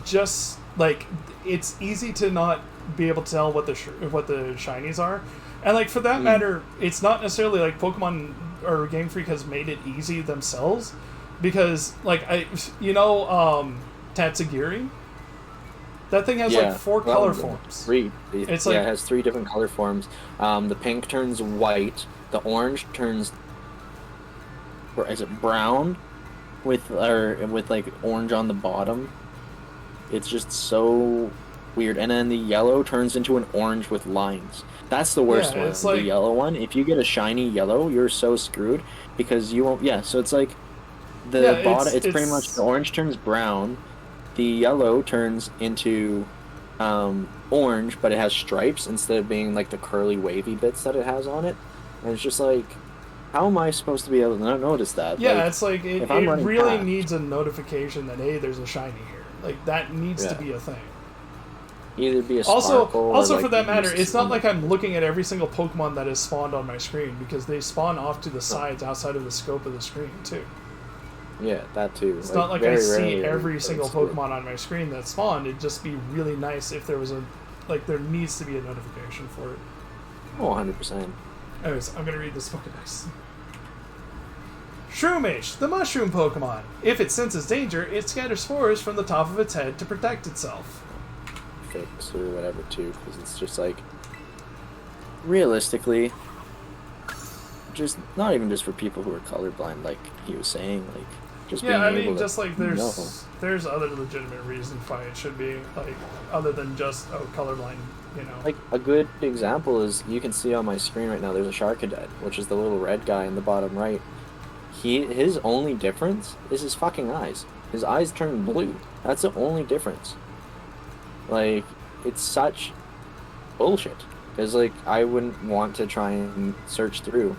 just like, it's easy to not be able to tell what the shinies are. And like, for that matter, it's not necessarily like Pokemon or Game Freak has made it easy themselves. Because, like, Tatsugiri? That thing has like 4 color forms. 3. It's it has 3 different color forms. The pink turns white. The orange turns, or is it brown, with like orange on the bottom. It's just so weird. And then the yellow turns into an orange with lines. That's the worst one. It's like, the yellow one. If you get a shiny yellow, you're so screwed because you won't. Yeah. So it's like the bottom. It's pretty much the orange turns brown. The yellow turns into orange, but it has stripes instead of being like the curly wavy bits that it has on it. And it's just like, how am I supposed to be able to notice that? Yeah, like, it's like it really needs a notification that, hey, there's a shiny here. Like, that needs to be a thing. Either be a sparkle also or, for that matter, it's not like I'm looking at every single Pokemon that is spawned on my screen, because they spawn off to the sides outside of the scope of the screen too. Yeah, that too. It's not like I see every single Pokemon on my screen that spawned. It'd just be really nice if there was there needs to be a notification for it. Oh, 100%. Anyways, I'm gonna read this Pokedex. Shroomish, the mushroom Pokemon. If it senses danger, it scatters spores from the top of its head to protect itself. Fix or whatever too, because it's just like, realistically, just not even just for people who are colorblind, like he was saying, like just being able to just like there's other legitimate reasons why it should be, like, other than just colorblind, you know. Like a good example is, you can see on my screen right now, there's a Sharkadet, which is the little red guy in the bottom right. His only difference is his fucking eyes. His eyes turn blue. That's the only difference. Like, it's such bullshit. Because, like, I wouldn't want to try and search through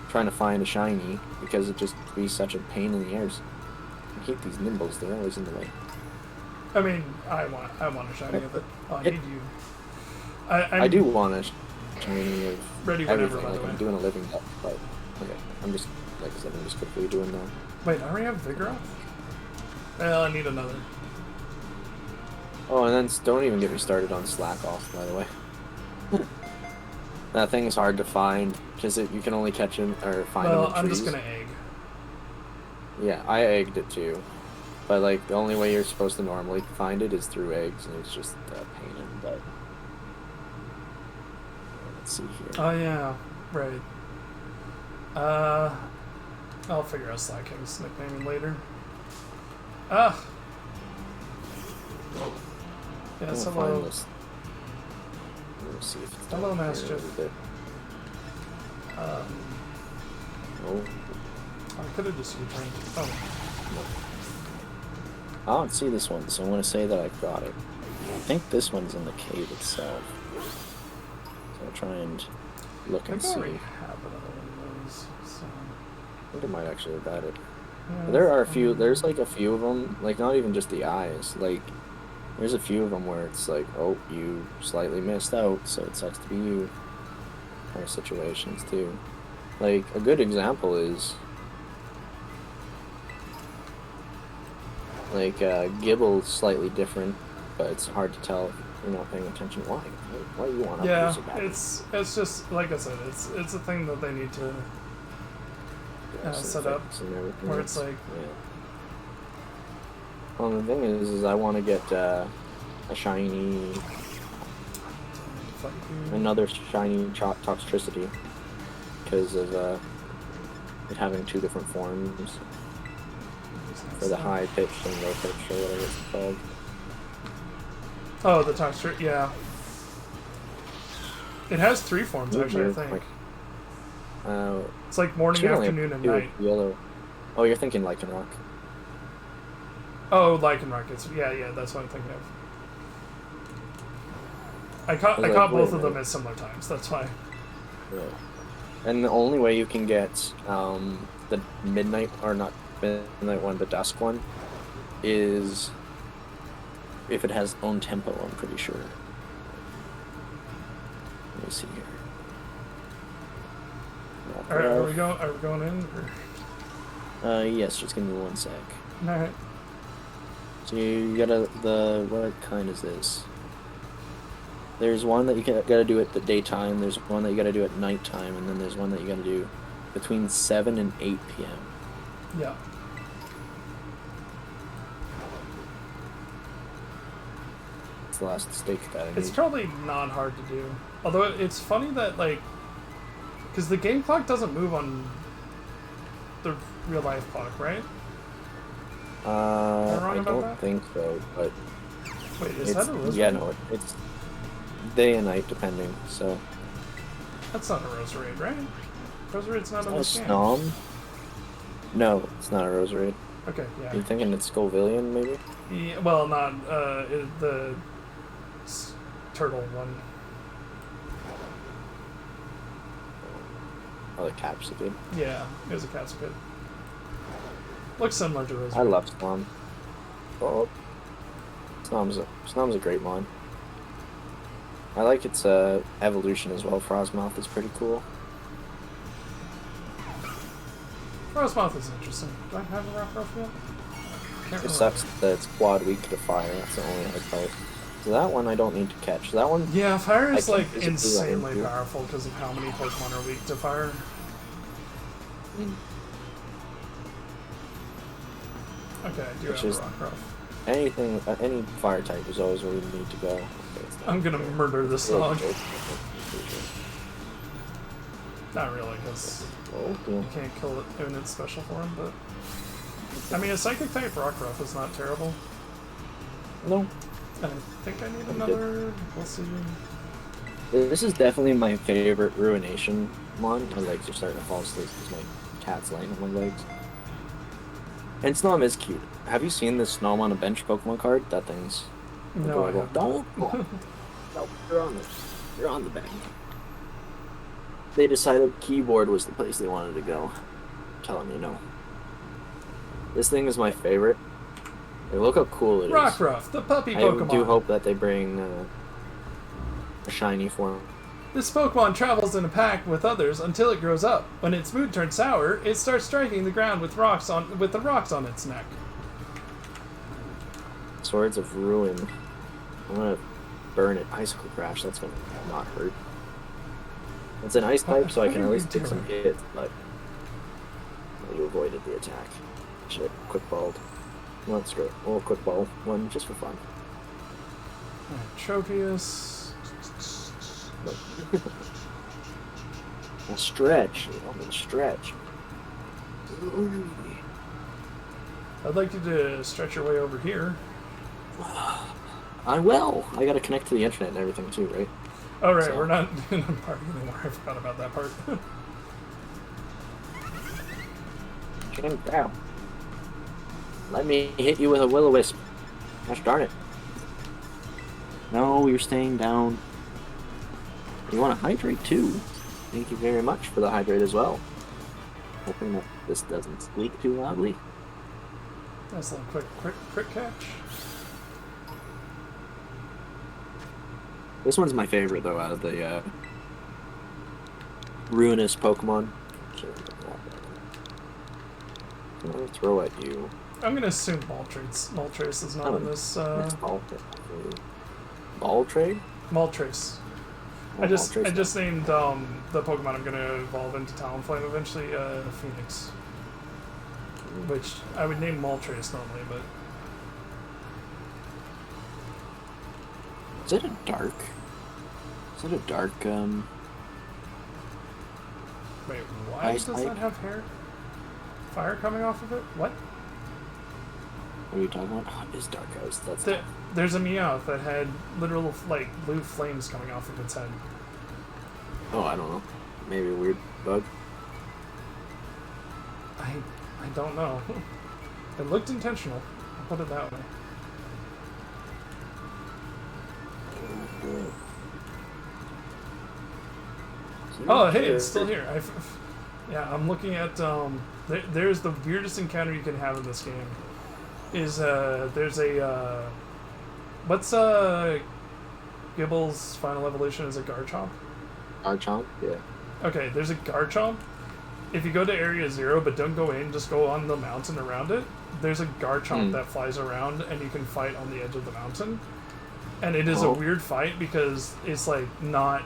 trying to find a shiny, because it'd just be such a pain in the ears. I hate these nimbles, they're always in the way. I mean, I want a shiny of it. I need you. I do want a shiny of ready everything. Whenever, by the way. I'm doing a living death, but okay. I'm just, like I said, I'm just quickly doing Wait, I already have Vigoroth? Well, I need another. Oh, and then don't even get me started on Slack Off, by the way. That thing is hard to find because you can only catch him or find him in trees. Well, I'm just gonna egg. Yeah, I egged it too, but like the only way you're supposed to normally find it is through eggs, and it's just a pain in the butt. Let's see here. Oh yeah, right. I'll figure out Slack King's nickname later. Ah. Yes, Find hello. this. Let's see if it's Hello, down here a Master. little bit. Oh, I could have just returned. Oh. I don't see this one, so I'm going to say that I got it. I think this one's in the cave itself. So I'll try and look I and think I see. already have another one of those. So. I think I might actually have got it. Yeah, There are a few. There's like a few of them. Like not even just the eyes. Like there's a few of them where it's like, oh, you slightly missed out, so it sucks to be you. Kind of situations too. Like a good example is like Gibble's slightly different, but it's hard to tell if you're not paying attention. Why do you want to Yeah, so bad? it's just like I said, it's a thing that they need to set up And everything where it's else. like Yeah. Well, the thing is I want to get a shiny, fuck you. another shiny Toxtricity, because of it having two different forms for the high pitched and low pitched or whatever it's called. Oh, the texture, yeah. It has 3 forms actually, I think. It's like morning, should only have afternoon, and two night. Yellow. Oh, you're thinking Lycanroc. Oh, Lycanroc. Yeah, that's what I'm thinking of. I caught like, both wait a of them minute. at similar times. That's why. Yeah. And the only way you can get the midnight, or not midnight one, the dusk one, is if it has own tempo, I'm pretty sure. Let me see here. All right, are we going in? Or? Yes, just give me one sec. All right. So you gotta, what kind is this? There's one that you gotta do at the daytime, there's one that you gotta do at nighttime, and then there's one that you gotta do between 7 and 8 p.m. Yeah. It's the last stake that I need. It's probably not hard to do. Although it's funny that like, because the game clock doesn't move on the real life clock, right? wrong I about don't that? think so, but Wait, is it's, that a rosary? yeah, no, it's day and night depending, so. That's not a rosary, right? Rosarade's not Is on that a this game. Snom? No, it's not a Roserade. Okay, yeah. You thinking it's Scovillian, maybe? Yeah, well, not the turtle one. Oh, the Capsicid. Yeah, it was a Capsicid. Looks similar to Rosary. I love Snom. Oh. Snom's a great one. I like its evolution as well. Frostmouth is pretty cool. Frostmouth is interesting. Do I have a Rockruff yet? Can't It remember. sucks that it's quad weak to fire. That's the only hard part. So that one I don't need to catch. That one, Yeah, fire is I can like physically insanely run into. powerful because of how many Pokemon are weak to fire. Okay, I do Which have is- a Rockruff. anything, any fire type is always where you need to go. Okay, it's not I'm gonna there. murder this Yeah, dog. okay. Not really, because Oh, cool. you can't kill it in its special form, but... I mean, a Psychic type Rockruff is not terrible. No, I think I need another... We'll see. this is definitely my favorite Ruination one. My legs are starting to fall asleep because my cat's laying on my legs. And Snom is cute. Have you seen this Snom on a bench Pokemon card? That thing's No, I adorable. haven't. No, you're on the bank. They decided keyboard was the place they wanted to go. I'm telling you, no. This thing is my favorite. Hey, look how cool it is. Rockruff, the puppy I Pokemon. do hope that they bring a shiny form This Pokemon travels in a pack with others until it grows up. When its mood turns sour, it starts striking the ground with the rocks on its neck. Swords of Ruin. I'm gonna burn it. Icicle Crash. That's gonna not hurt. It's an ice type, so I can at least take some hits, but you avoided the attack. Shit, quick balled. Well, screw it. We'll quick ball one just for fun. Alright, Tropius. A stretch. I'm gonna stretch. I'd like you to stretch your way over here. I will. I gotta connect to the internet and everything too, right? Oh, right, So- we're not in a party anymore. I forgot about that part. Jam down. Let me hit you with a will-o-wisp. Gosh darn it. No, you're staying down. You want to hydrate too. Thank you very much for the hydrate as well. Hoping that this doesn't squeak too loudly. Nice little quick catch. This one's my favorite though out of the ruinous Pokemon. I'm gonna throw at you. I'm gonna assume Moltres is not in this. It's ball trade? Moltres. Oh, I just Moltres. named the Pokemon I'm gonna evolve into Talonflame eventually, Phoenix. Which I would name Moltres normally, but Is it a dark? Is it a dark wait, why Ice does type? that have hair? Fire coming off of it? What? what are you talking about? Oh, it is dark house. That's There's a Meowth that had literal like blue flames coming off of its head. oh, I don't know. Maybe a weird bug. I don't know. It looked intentional. I'll put it that way. Oh, hey, it's still here. Yeah, I'm looking at. There's the weirdest encounter you can have in this game. Is there's a what's Gibble's final evolution is a Garchomp? Archomp? Yeah. Okay, there's a Garchomp. If you go to Area 0, but don't go in, just go on the mountain around it, there's a Garchomp that flies around, and you can fight on the edge of the mountain. And it is a weird fight, because it's, like, not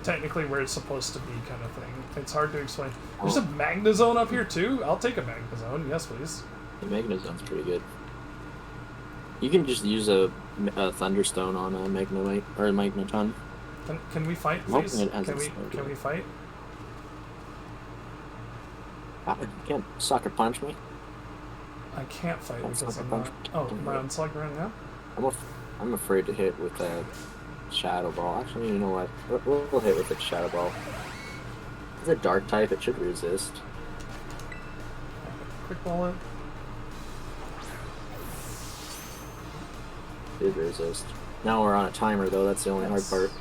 technically where it's supposed to be kind of thing. It's hard to explain. There's a Magnezone up here, too. I'll take a Magnezone. Yes, please. The Magnezone's pretty good. You can just use a Thunderstone on a Magnemite or a Magneton. Can we fight, I'm hoping please? it has Can its we own can game. we fight? You can't sucker punch me. I can't fight Don't because sucker I'm punch not. me. Oh, Don't am I do on slug right now? I'm afraid to hit with a Shadow Ball. Actually, you know what? We'll hit with a Shadow Ball. It's a dark type. It should resist. Quick bullet. Did resist. Now we're on a timer though. That's the only hard Yes. part.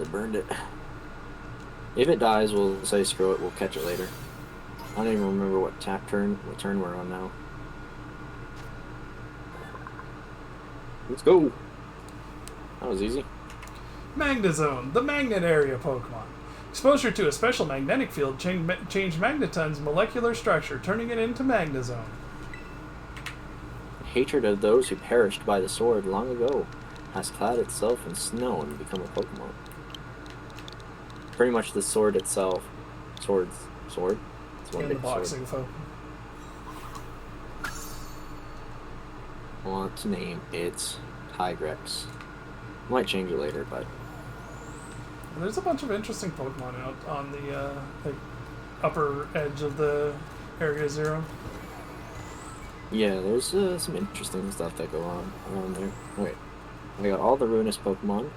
It burned it. If it dies, we'll say screw it. We'll catch it later. I don't even remember what turn we're on now. Let's go. That was easy. Magnezone, the magnet area Pokemon. Exposure to a special magnetic field changed Magneton's molecular structure, turning it into Magnezone. Hatred of those who perished by the sword long ago has clad itself in snow and become a Pokemon. Pretty much the sword itself. Sword? It's one In the big box sword. info. I want to name it Tigrex. Might change it later, but There's a bunch of interesting Pokemon out on the like upper edge of the Area 0. yeah, there's some interesting stuff that go on around there. Wait, we got all the ruinous Pokemon.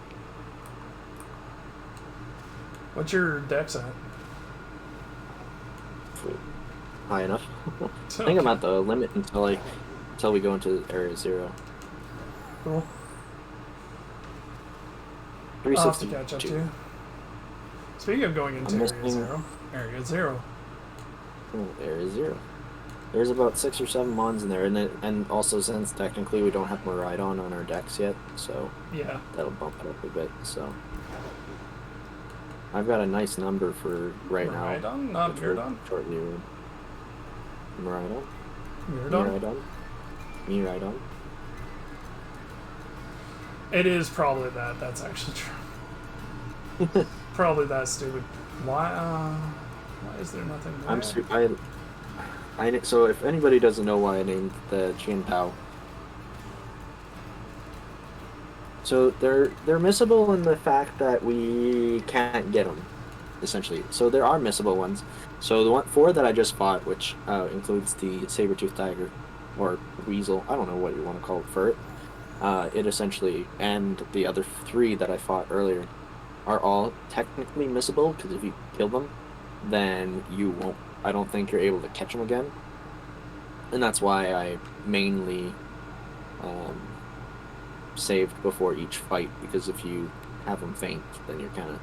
What's your dex at? High enough. I think I'm at the limit until we go into Area 0. Cool. I'll have to 362. catch up to you. Speaking of going into I'm Area missing- 0, Area 0. Oh, Area 0. There's about 6 or 7 mons in there, and also since technically we don't have Miraidon on our decks yet, so Yeah. that'll bump it up a bit. So I've got a nice number for right now. Miraidon, not Miraidon. Short-lived. Miraidon. Miraidon. Miraidon. It is probably that. That's actually true. Probably that stupid. Why? Why is there nothing there? So if anybody doesn't know why I named the Qian Pao, so they're missable in the fact that we can't get them, essentially. So there are missable ones. So the 4 that I just fought, which includes the saber-toothed tiger, or weasel, I don't know what you want to call it for it. It essentially, and the other 3 that I fought earlier, are all technically missable, because if you kill them, then you won't, I don't think you're able to catch them again. And that's why I mainly saved before each fight, because if you have them faint, then you're kind of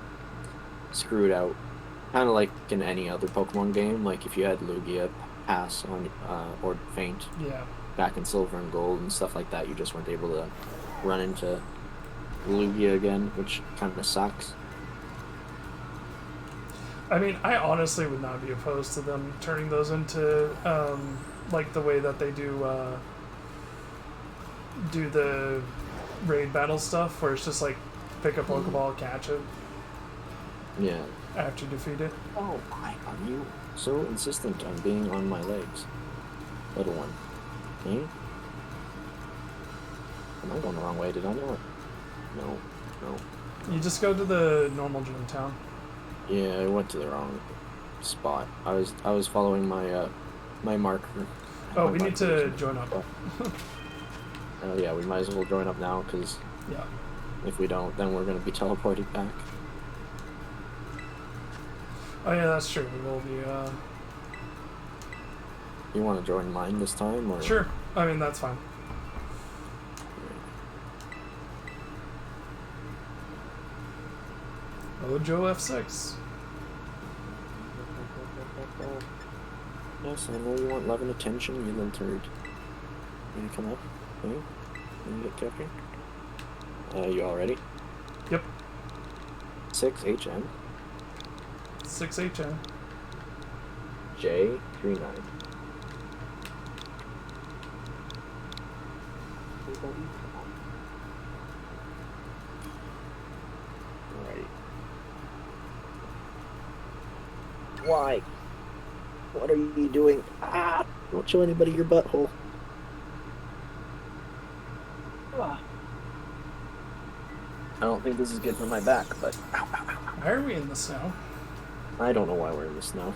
screwed out. Kind of like in any other Pokemon game, like if you had Lugia pass on or faint back in Silver and Gold and stuff like that, you just weren't able to run into Lugia again, which kind of sucks. I mean, I honestly would not be opposed to them turning those into like the way that they do the raid battle stuff, where it's just like pick a Pokeball, catch it. Yeah. After you defeat it. Oh, why are you so insistent on being on my legs, little one? Eh? Am I going the wrong way? Did I know it? No. You just go to the normal gym town. Yeah, I went to the wrong spot. I was following my my marker. Oh, we need to join up. Oh yeah, we might as well join up now, because if we don't, then we're gonna be teleported back. Oh yeah, that's true. We will be. You want to join mine this time, or? Sure. I mean, that's fine. Ojo F6. Yes, I know you want love and attention, you little turd. You come up? Okay. You get captured? You all ready? Yep. 6 HM. 6 HM. J39. Alright. Why? What are you doing? Ah! Don't show anybody your butthole. Ah. I don't think this is good for my back, but... Ow, ow, ow. Why are we in the snow? I don't know why we're in the snow.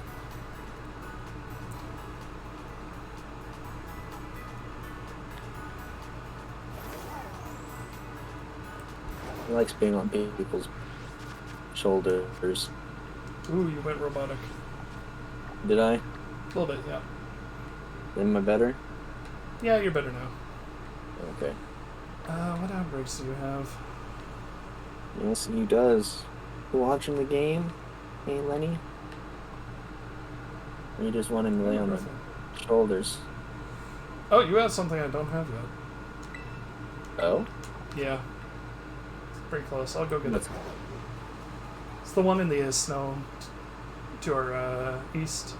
He likes being on people's shoulders. Ooh, you went robotic. Did I? A little bit, yeah. Am I better? Yeah, you're better now. Okay. What outbreaks do you have? Yes, he does. You watching the game? Hey, Lenny? Or you just want him to lay on the shoulders? Oh, you have something I don't have yet. Oh? Yeah. It's pretty close. I'll go get it. It's the one in the snow to our east.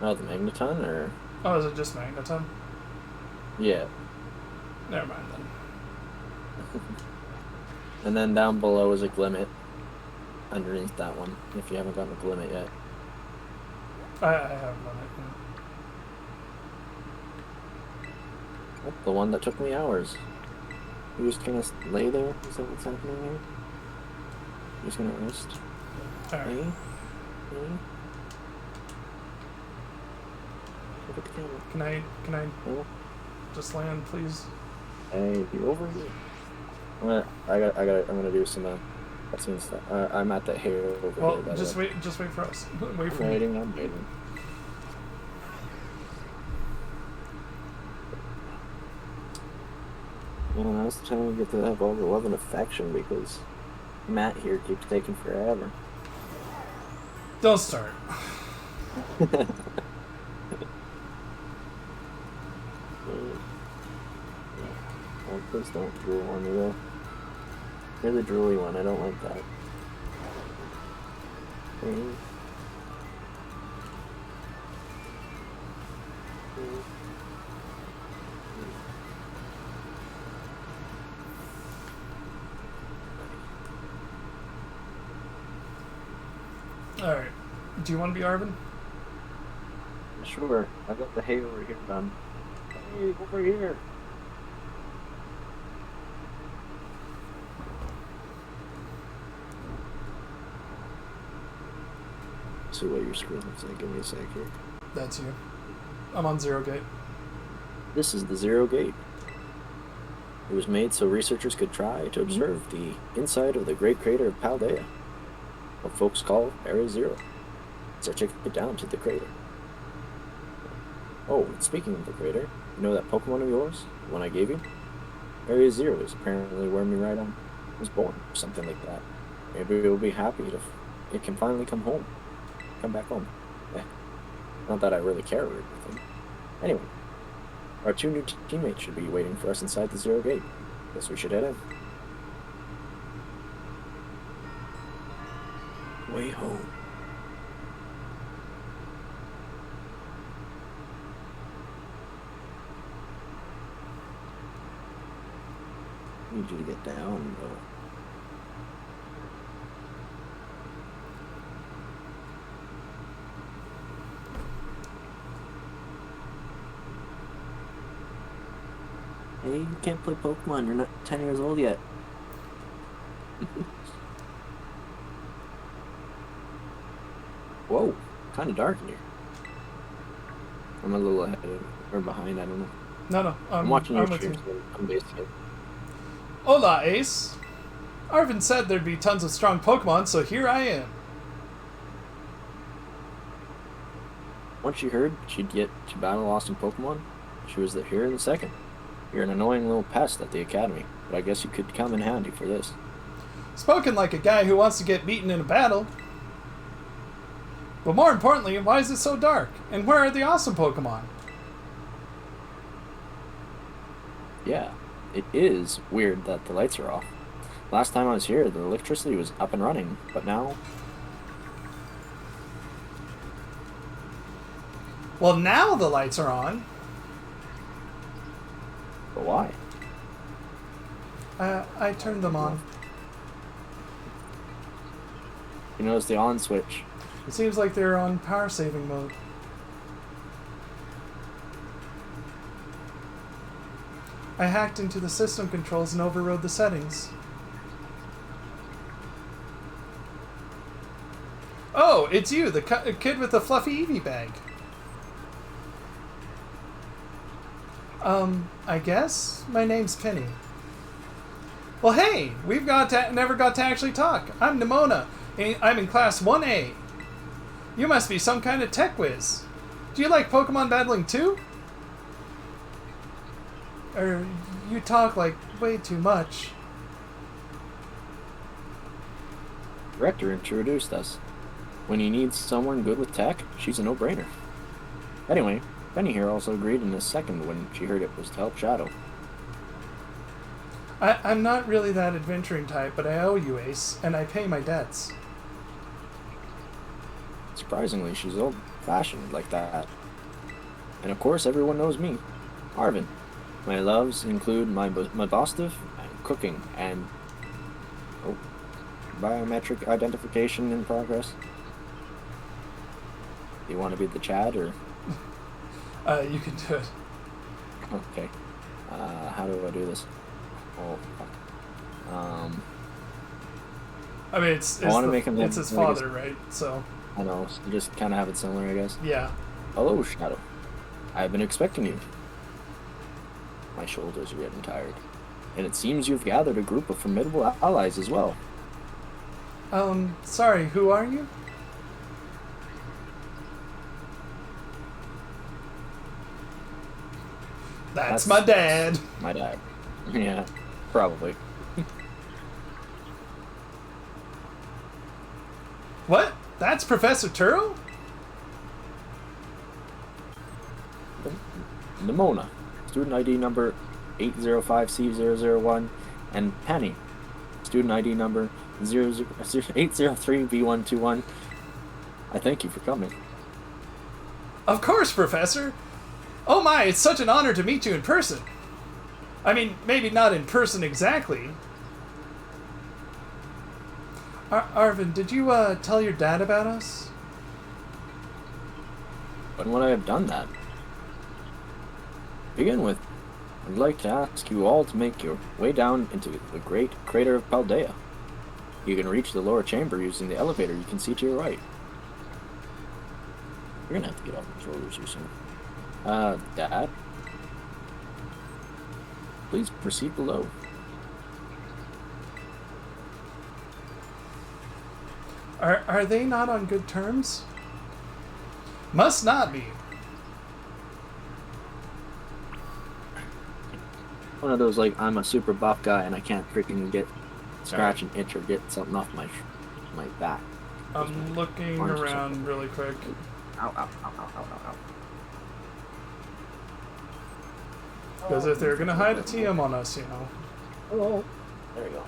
Oh, the Magneton, or? Oh, is it just Magneton? Yeah. Never mind then. And then down below is a Glimmet. Underneath that one, if you haven't gotten a Glimmet yet. I haven't done it. Oh, the one that took me hours. You just gonna lay there? Is that what's happening here? You're just gonna rest? Alright. Hey? Hey? Look at the camera. Can I Oh. just land, please? Hey, you over here? I'm gonna do some cutscene stuff. I'm at the hair over Well, here. just wait for us. Wait for I'm me. waiting. Well, now's the time we get to have all the love and affection, because Matt here keeps taking forever. Don't start. Oh, please don't drool on me though. You're the drooly one. I don't like that. Okay. Alright. Do you want to be Arvin? Sure. I got the hay over here done. Hey, over here. See what your screen looks like. Give me a sec here. That's you. I'm on 0 gate. This is the Zero Gate. It was made so researchers could try to observe the inside of the great crater of Paldea, what folks call Area Zero. So check it down to the crater. Oh, and speaking of the crater, you know that Pokemon of yours, the one I gave you? Area Zero is apparently where Miraidon was born, or something like that. Maybe it will be happy if it can finally come home. Come back home. Not that I really care or anything. Anyway, our 2 new teammates should be waiting for us inside the Zero Gate. Guess we should head in. Way home. I need you to get down, though. Hey, you can't play Pokemon. You're not 10 years old yet. Whoa, kind of dark in here. I'm a little ahead or behind. I don't know. No. I'm watching your with streams. you. I'm basically. Hola, Ace. Arvin said there'd be tons of strong Pokemon, so here I am. Once she heard she'd get to battle awesome Pokemon, she was here in the second. You're an annoying little pest at the academy, but I guess you could come in handy for this. Spoken like a guy who wants to get beaten in a battle. But more importantly, why is it so dark? And where are the awesome Pokemon? Yeah, it is weird that the lights are off. Last time I was here, the electricity was up and running, but now... Well, now the lights are on. But why? I turned them on. You notice the on switch. It seems like they're on power saving mode. I hacked into the system controls and overrode the settings. Oh, it's you, the kid with the fluffy Eevee bag. I guess? My name's Penny. Well, hey, never got to actually talk. I'm Nimona. I'm in class 1A. You must be some kind of tech whiz. Do you like Pokemon battling too? Or you talk like way too much. Director introduced us. When you need someone good with tech, she's a no-brainer. Anyway, Penny here also agreed in a second when she heard it was to help Shadow. I'm not really that adventuring type, but I owe you, Ace, and I pay my debts. Surprisingly, she's old-fashioned like that. And of course, everyone knows me, Arvin. My loves include my Bostiv, and cooking, and biometric identification in progress. Do you want to be the Chad, or? You can do it. Okay. How do I do this? Oh, fuck. I mean, it's his father, right? So. I know, so you just kind of have it similar, I guess. Yeah. Hello, Shadow. I've been expecting you. My shoulders are getting tired. And it seems you've gathered a group of formidable allies as well. Sorry, who are you? That's my dad. My dad. Yeah, probably. What? That's Professor Turo? Nimona. Student ID number 805C001, and Penny, student ID number 803B121. I thank you for coming. Of course, Professor. Oh my, it's such an honor to meet you in person. I mean, maybe not in person exactly. Arvin, did you tell your dad about us? When would I have done that? To begin with, I'd like to ask you all to make your way down into the great crater of Paldea. You can reach the lower chamber using the elevator you can see to your right. You're gonna have to get off the shoulders here soon. Dad? Please proceed below. Are they not on good terms? Must not be. One of those, like, I'm a super buff guy and I can't freaking get scratch and itch or get something off my back. I'm looking around really quick. Ow, ow, ow, ow, ow, ow. Because if they're gonna hide a TM on us, you know. Oh, there we go.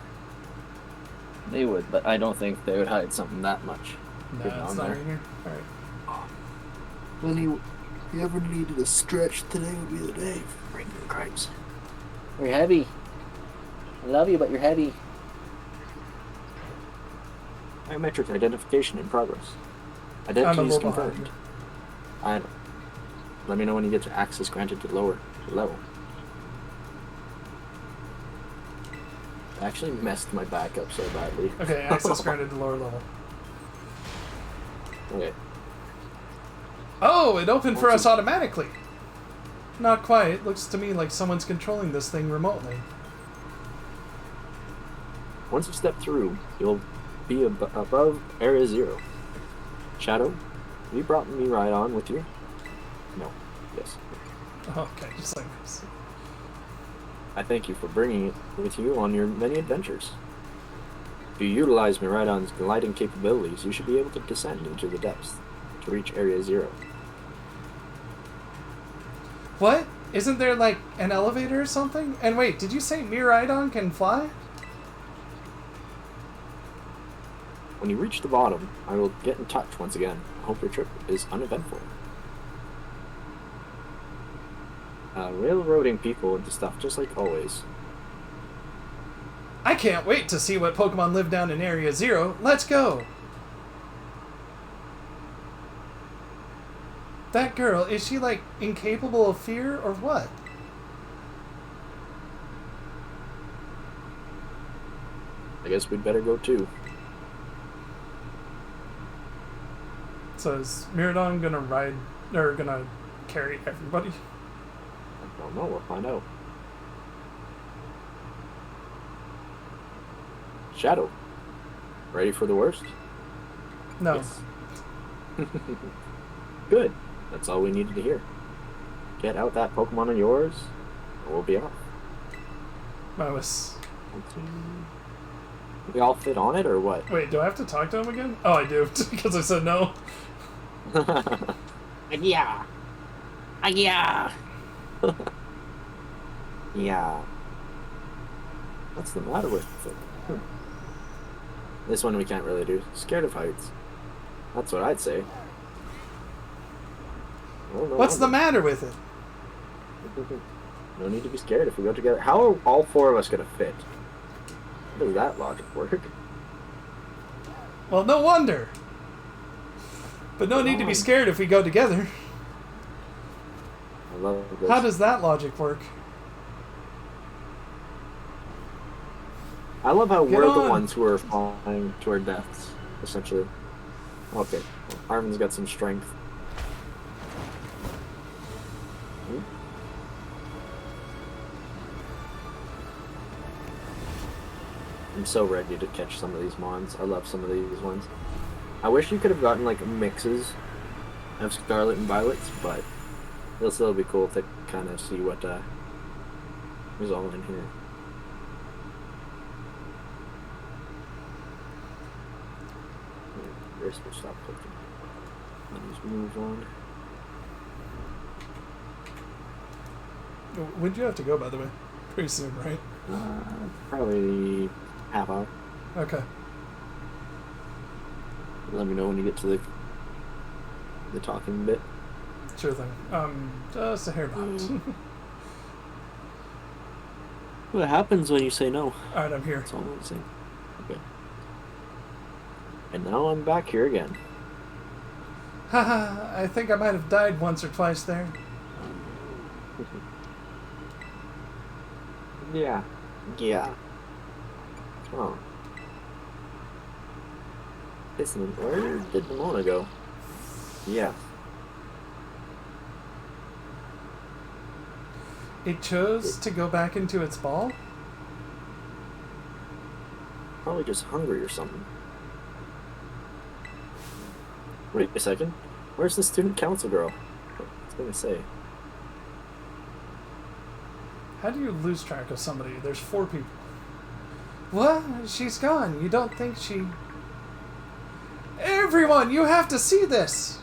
They would, but I don't think they would hide something that much. Nah, it's not in here. Alright. When you ever needed a stretch, today would be the day. Bring your cripes. You're heavy. I love you, but you're heavy. Biometric identification in progress. Identity is confirmed. I know. Let me know when you get your access granted to lower level. I actually messed my back up so badly. Okay, access granted to lower level. Okay. Oh, it opened for us automatically. Not quite. Looks to me like someone's controlling this thing remotely. Once you step through, you'll be above Area 0. Shadow, you brought me right on with you? No. Yes. Okay, just like this. I thank you for bringing it with you on your many adventures. If you utilize Miraidon's gliding capabilities, you should be able to descend into the depths to reach Area 0. What? Isn't there like an elevator or something? And wait, did you say Miraidon can fly? When you reach the bottom, I will get in touch once again. I hope your trip is uneventful. Railroading people into stuff just like always. I can't wait to see what Pokemon live down in Area 0. Let's go! That girl, is she like incapable of fear or what? I guess we'd better go too. So is Miraidon gonna ride, or gonna carry everybody? I don't know, we'll find out. Shadow, ready for the worst? No. Yes. Good. That's all we needed to hear. Get out that Pokemon of yours, and we'll be off. I was... We all fit on it, or what? Wait, do I have to talk to him again? Oh, I do, because I said no. Yeah. Yeah. Yeah. What's the matter with it? This one we can't really do. Scared of heights. That's what I'd say. What's the matter with it? No need to be scared if we go together. How are all four of us going to fit? How does that logic work? Well, no wonder. But no need to be scared if we go together. I love this. How does that logic work? I love how Get we're on. the ones who are falling to our deaths, essentially. Okay, well, Armin's got some strength. I'm so ready to catch some of these mons. I love some of these ones. I wish you could have gotten like mixes of Scarlet and Violets, but it'll still be cool to kind of see what is all in here. First, we'll stop clicking. Let's move on. When'd you have to go, by the way? Pretty soon, right? Probably half hour. Okay. Let me know when you get to the talking bit. Sure thing. Just a hair behind. What happens when you say no? Alright, I'm here. That's all I'm saying. Okay. And now I'm back here again. Haha, I think I might have died once or twice there. Yeah. Yeah. Oh. Listen, where did Nimona go? Yeah. It chose to go back into its ball? Probably just hungry or something. Wait a second. Where's the student council girl? I was gonna say. How do you lose track of somebody? There's 4 people. What? She's gone. You don't think she... Everyone, you have to see this!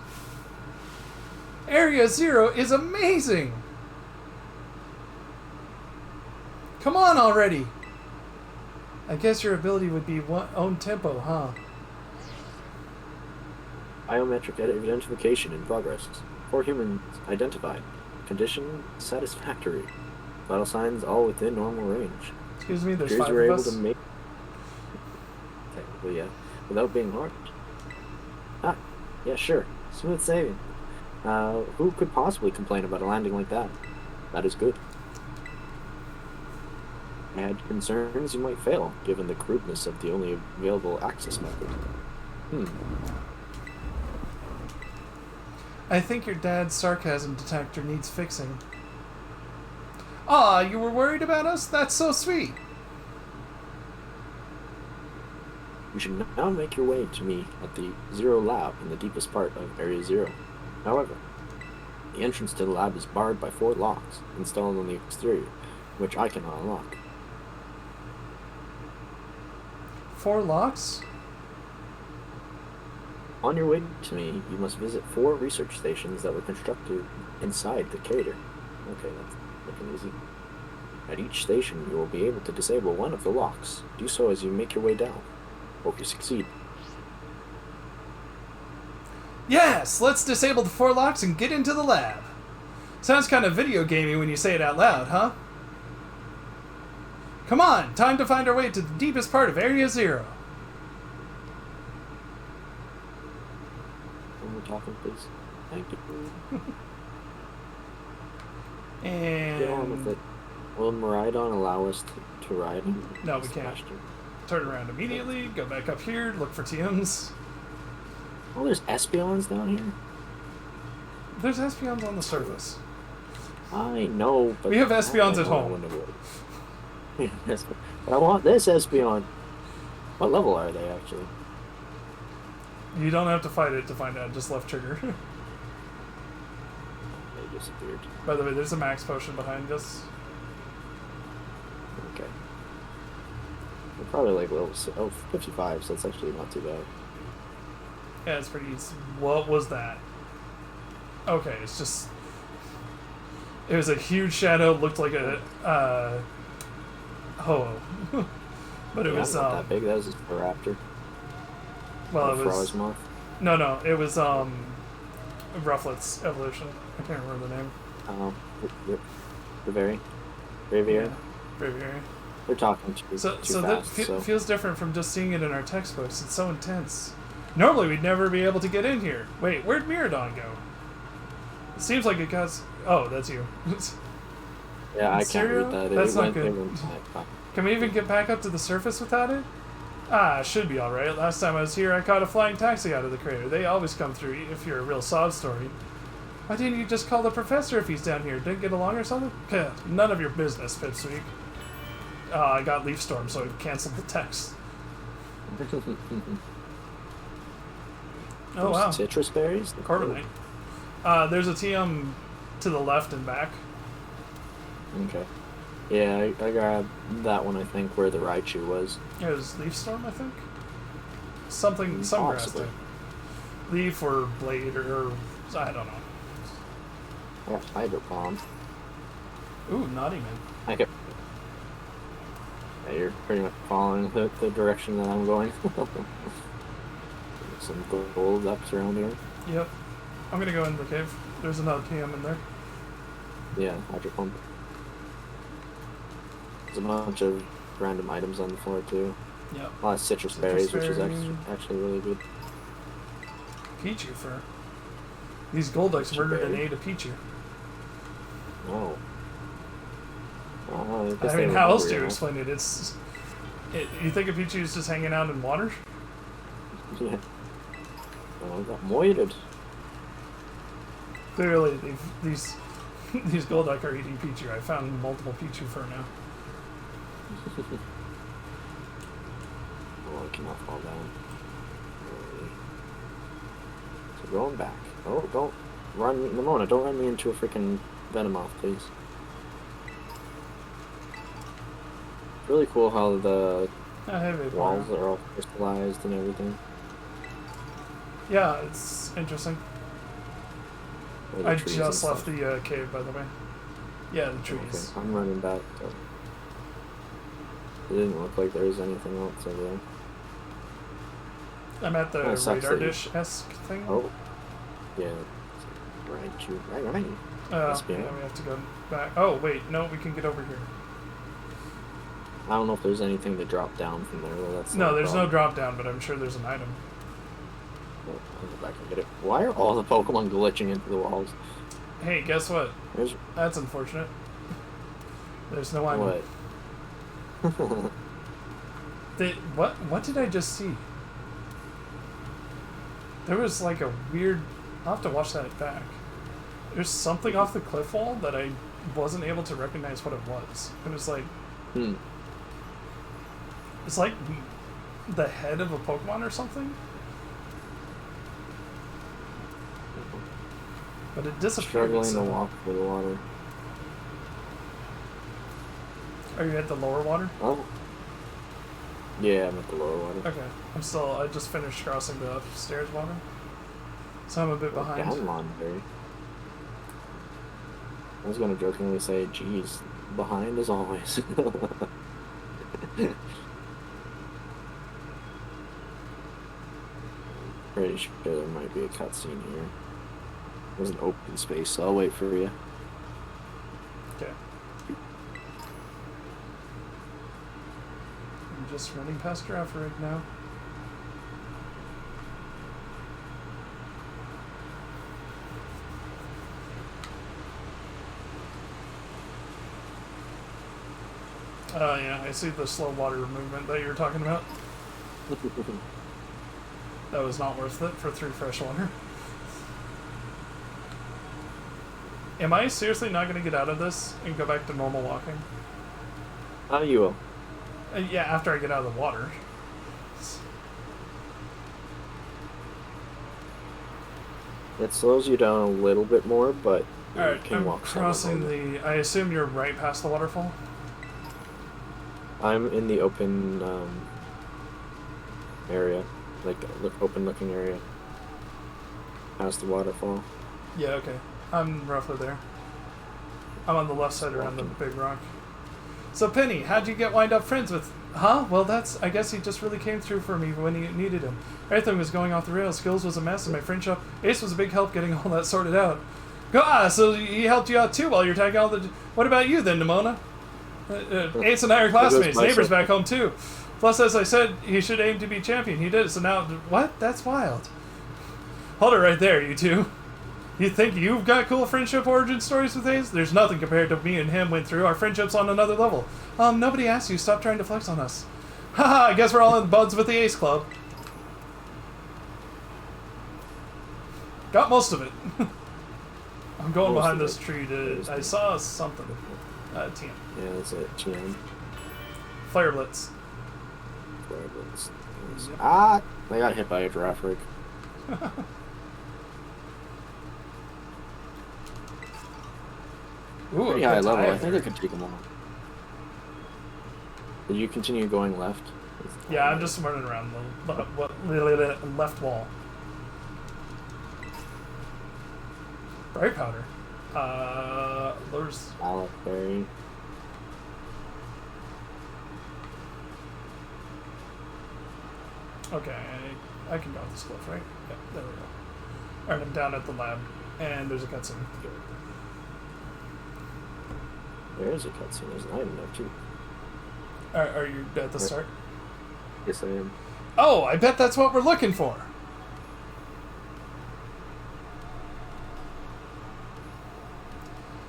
Area Zero is amazing! Come on already! I guess your ability would be own tempo, huh? Biometric identification in progress. 4 humans identified. Condition satisfactory. Vital signs all within normal range. Excuse me, there's Appears 5 we're of able us? to make... Technically, yeah. Without being harmed. Ah, yeah, sure. Smooth sailing. Who could possibly complain about a landing like that? That is good. I had concerns you might fail, given the crudeness of the only available access method. I think your dad's sarcasm detector needs fixing. Aw, you were worried about us? That's so sweet. You should now make your way to me at the Zero Lab in the deepest part of Area Zero. However, the entrance to the lab is barred by 4 locks installed on the exterior, which I cannot unlock. 4 locks? On your way to me, you must visit 4 research stations that were constructed inside the crater. Okay, that's looking easy. At each station, you will be able to disable one of the locks. Do so as you make your way down. Hope you succeed. Yes, let's disable the 4 locks and get into the lab. Sounds kind of video gamey when you say it out loud, huh? Come on, time to find our way to the deepest part of Area Zero. When we're talking, please. Thank you. Get on with And... it. Will Maridon allow us to ride him? No, we can't. Turn around immediately, go back up here, look for TMs. Oh, there's Espeons down here? There's Espeons on the surface. I know, but... We have Espeons at home. Yes, but I want this Espeon. What level are they, actually? You don't have to fight it to find out, just left trigger. They disappeared. By the way, there's a max potion behind us. Okay. We're probably like level 55, so it's actually not too bad. Yeah, it's pretty easy. What was that? Okay, it's just... It was a huge shadow, looked like a, Ho-Oh. But it was, not that big, that was just a raptor. Well, it was... Frostmoth. No, it was, Rufflet's evolution. I can't remember the name. Braviary. Yeah, Braviary. They're talking too So fast, that feels different from just seeing it in our textbooks. It's so intense. Normally, we'd never be able to get in here. Wait, where'd Miradon go? It seems like it got... Oh, that's you. Yeah, I can't Serio? read that. That's not good. went back. Can we even get back up to the surface without it? Ah, should be alright. Last time I was here, I caught a flying taxi out of the crater. They always come through if you're a real sob story. Why didn't you just call the professor if he's down here? Didn't get along or something? None of your business, Pipsqueak. I got Leaf Storm, so I canceled the text. Oh, wow. Citrus berries? Carbonite. There's a TM to the left and back. Okay. Yeah, I grabbed that one, I think, where the Raichu was. It was Leaf Storm, I think? Some grass Possibly. type. Leaf or Blade or I don't know. I got Hydro Bomb. Ooh, Naughty Man. Okay. Yeah, you're pretty much following the direction that I'm going. Some gold ups around here. Yep. I'm gonna go in the cave. There's another TM in there. Yeah, hydro pump. There's a bunch of random items on the floor too. Yep. A lot of citrus berries, which is actually really good. Pichu fur. These Golducks murdered an A to Pichu. Oh. I mean, how else do you explain it? You think of Pichu is just hanging out in water? Yeah. Oh, I got moited. Clearly, these Golduck are eating Pichu. I found multiple Pichu fur now. Oh, I cannot fall down. So going back. Oh, don't run me, Ramona, don't run me into a freaking Venomoth, please. Really cool how the walls are all crystallized and everything. Yeah, it's interesting. I just left the cave, by the way. Yeah, the trees. Okay, I'm running back. So it didn't look like there was anything else over there. I'm at the radar dish-esque thing. Oh, yeah. Right. Yeah, we have to go back. Oh, wait, no, we can get over here. I don't know if there's anything to drop down from there, though. That's no, there's no drop down, but I'm sure there's an item. Oh, I'll go back and get it. Why are all the Pokemon glitching into the walls? Hey, guess what? That's unfortunate. There's no item. What? What did I just see? There was like a weird... I'll have to watch that back. There's something off the cliff wall that I wasn't able to recognize what it was. It was like... It's like the head of a Pokemon or something. But it disappeared. Struggling to walk through the water. Are you at the lower water? Oh. Yeah, I'm at the lower water. Okay. I just finished crossing the upstairs water. So I'm a bit behind. Down Monterey. I was gonna jokingly say, geez, behind as always. Pretty sure there might be a cutscene here. There's an open space, so I'll wait for you. Okay. I'm just running past Giraffe right now. Yeah, I see the slow water movement that you're talking about. That was not worth it for 3 fresh water. Am I seriously not going to get out of this and go back to normal walking? You will. Yeah, after I get out of the water. It slows you down a little bit more, but you can walk. Crossing the... I assume you're right past the waterfall? I'm in the open area. Like, open-looking area. Past the waterfall. Yeah, okay. I'm roughly there. I'm on the left side around the big rock. So, Penny, how'd you get wind up friends with... Huh? Well, I guess he just really came through for me when he needed him. Everything was going off the rails. Skills was a mess, and my friendship... Ace was a big help getting all that sorted out. So he helped you out, too, while you're tagging all the... What about you, then, Nimona? Ace and I are classmates, neighbors back home, too. Plus, as I said, he should aim to be champion. He did, so now... What? That's wild. Hold it right there, you two. You think you've got cool friendship origin stories with Ace? There's nothing compared to me and him went through. Our friendship's on another level. Nobody asked you. Stop trying to flex on us. Haha, I guess we're all in buds with the Ace Club. Got most of it. I'm going behind this tree to... I saw something. TM. Yeah, that's it. TM. Fire Blitz. Fire Blitz. Ah! I got hit by a giraffe rig. Ooh, pretty high level. I think I could take them all. Did you continue going left? Yeah, I'm just running around the left wall. Bright powder. There's... Olive berry. Okay, I can go up this cliff, right? Yep, there we go. Alright, I'm down at the lab, and there's a cutscene. There is a cutscene. There's an item there, too. Are you at the start? Yes, I am. Oh, I bet that's what we're looking for.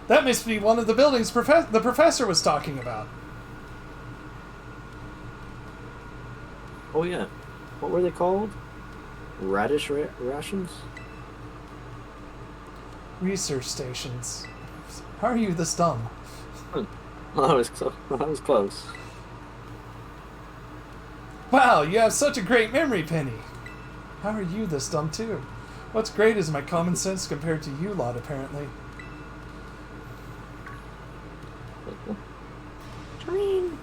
That must be one of the buildings the professor was talking about. Oh, yeah. What were they called? Radish rations? Research stations. How are you this dumb? Well, I was close. Wow, you have such a great memory, Penny. How are you this dumb, too? What's great is my common sense compared to you lot, apparently. Train.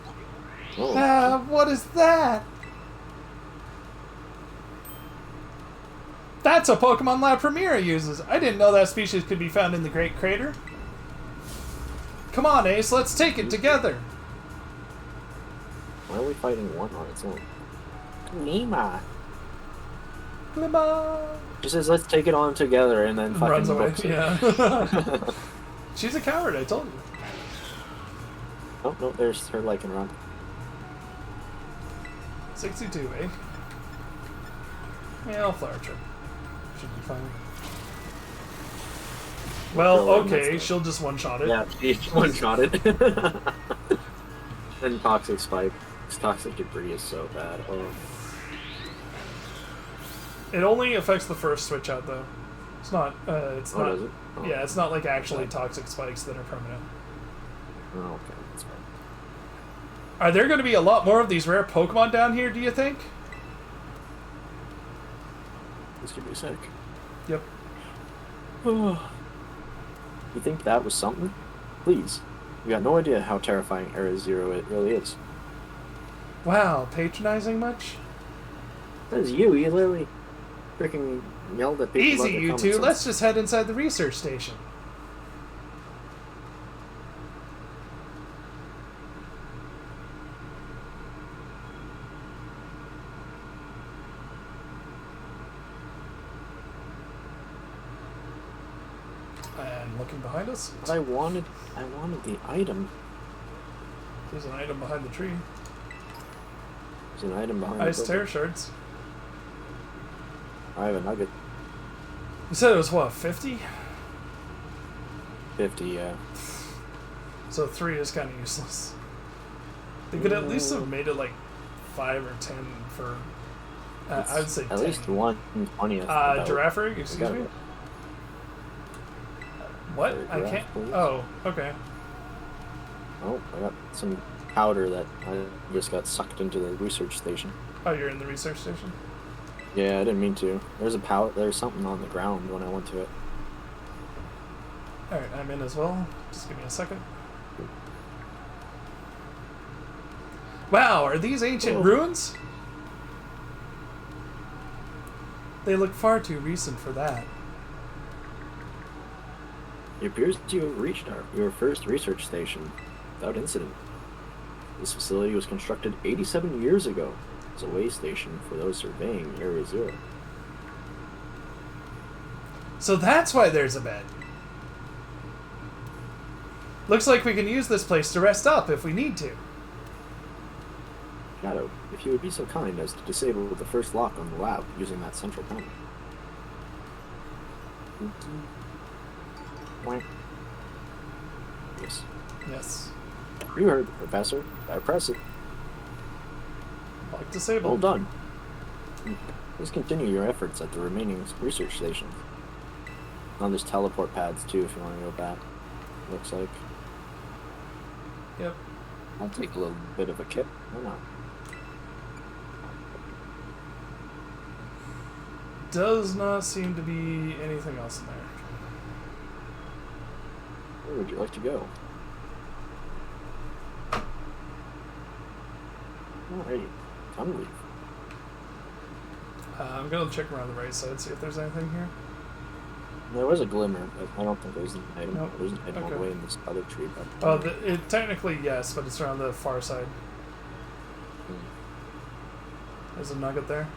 Oh. What is that? That's a Pokemon Lab Premier uses. I didn't know that species could be found in the Great Crater. Come on, Ace, let's take it together. Why are we fighting one on its own? Nima. Lima. She says, let's take it on together, and then fucking Runs away. books it. Yeah. She's a coward, I told you. Oh, no, there's her Lycan run. 62, eh? Yeah, I'll flower trip. Should be fine. Well, okay, she'll just one-shot it. Yeah, she one-shot it. And Toxic Spike. This Toxic Debris is so bad. Oh. It only affects the first switch out, though. It's not, it's not... Does it? Oh. Yeah, it's not like actually toxic spikes that are permanent. Oh, okay, that's fine. Are there going to be a lot more of these rare Pokemon down here, do you think? This could be sick. Yep. You think that was something? Please. You got no idea how terrifying Era Zero it really is. Wow, patronizing much? That is you. You literally freaking yelled at people. Easy, you two. Let's just head inside the research station. And looking behind us. But I wanted the item. There's an item behind the tree. There's an item behind Ice the Terror Shards. I have a nugget. You said it was what, 50? 50, yeah. So 3 is kind of useless. They could at least have made it like 5 or 10 for. I would say 10. At least 1/20th. Giraffe rig, excuse me? What? I can't. Please. Oh, okay. Oh, I got some powder that I just got sucked into the research station. Oh, you're in the research station? Yeah, I didn't mean to. There's a powder. There's something on the ground when I went to it. Alright, I'm in as well. Just give me a second. Wow, are these ancient ruins? They look far too recent for that. It appears you have reached your first research station without incident. This facility was constructed 87 years ago as a way station for those surveying Area Zero. So that's why there's a bed. Looks like we can use this place to rest up if we need to. Shadow, if you would be so kind as to disable the first lock on the lab using that central panel. Yes. Yes. You heard the professor. I press it. Lock disabled. Well done. Please continue your efforts at the remaining research stations. Oh, there's teleport pads too if you want to go back. Looks like. Yep. I'll take a little bit of a kip. Why not? Does not seem to be anything else in there. Where would you like to go? Alrighty. Time to leave. I'm gonna check around the right side, see if there's anything here. There was a glimmer, but I don't think there's an item. Nope. There's an item all the Okay. way in this other tree. But Oh, it technically yes, but it's around the far side. There's a nugget there.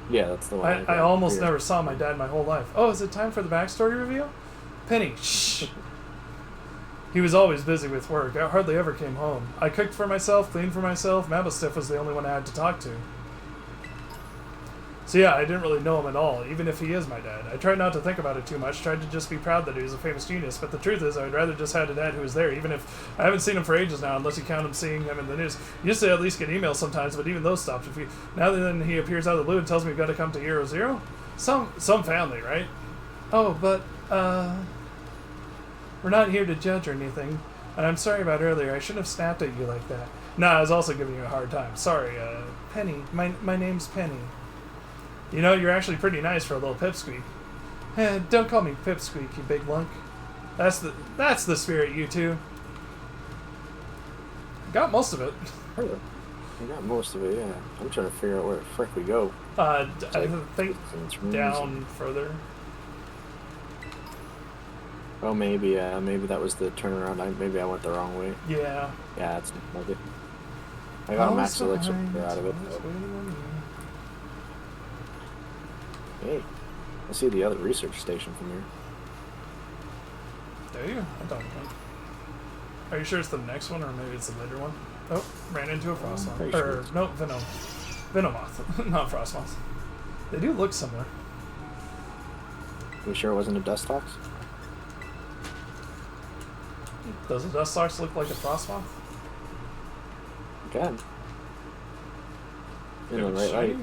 Yeah, that's the one. I almost Here. never saw my dad my whole life. Oh, is it time for the backstory reveal? Penny, shh. He was always busy with work. I hardly ever came home. I cooked for myself, cleaned for myself. Mablestiff was the only one I had to talk to. So yeah, I didn't really know him at all, even if he is my dad. I tried not to think about it too much, tried to just be proud that he was a famous genius, but the truth is I would rather just had a dad who was there, even if I haven't seen him for ages now, unless you count him seeing him in the news. Used to at least get emails sometimes, but even those stopped. Now then he appears out of the blue and tells me we've got to come to Hero Zero? Some family, right? Oh, but, we're not here to judge or anything, and I'm sorry about earlier. I shouldn't have snapped at you like that. Nah, I was also giving you a hard time. Sorry, Penny. My name's Penny. You know, you're actually pretty nice for a little pipsqueak. Don't call me pipsqueak, you big lunk. That's the spirit, you two. Got most of it. You got most of it, yeah. I'm trying to figure out where the frick we go. I think it's down further. Oh, maybe that was the turnaround. Maybe I went the wrong way. Yeah. Yeah, that's like it. I got a max elixir out of it. Hey, I see the other research station from here. Do you? I don't know. Are you sure it's the next one, or maybe it's the later one? Oh, ran into a frostmoth. Sure No, Venomoth, not frostmoth. They do look similar. You sure it wasn't a Dustox? Does a Dustox look like a frostmoth? God. In the If it's right light.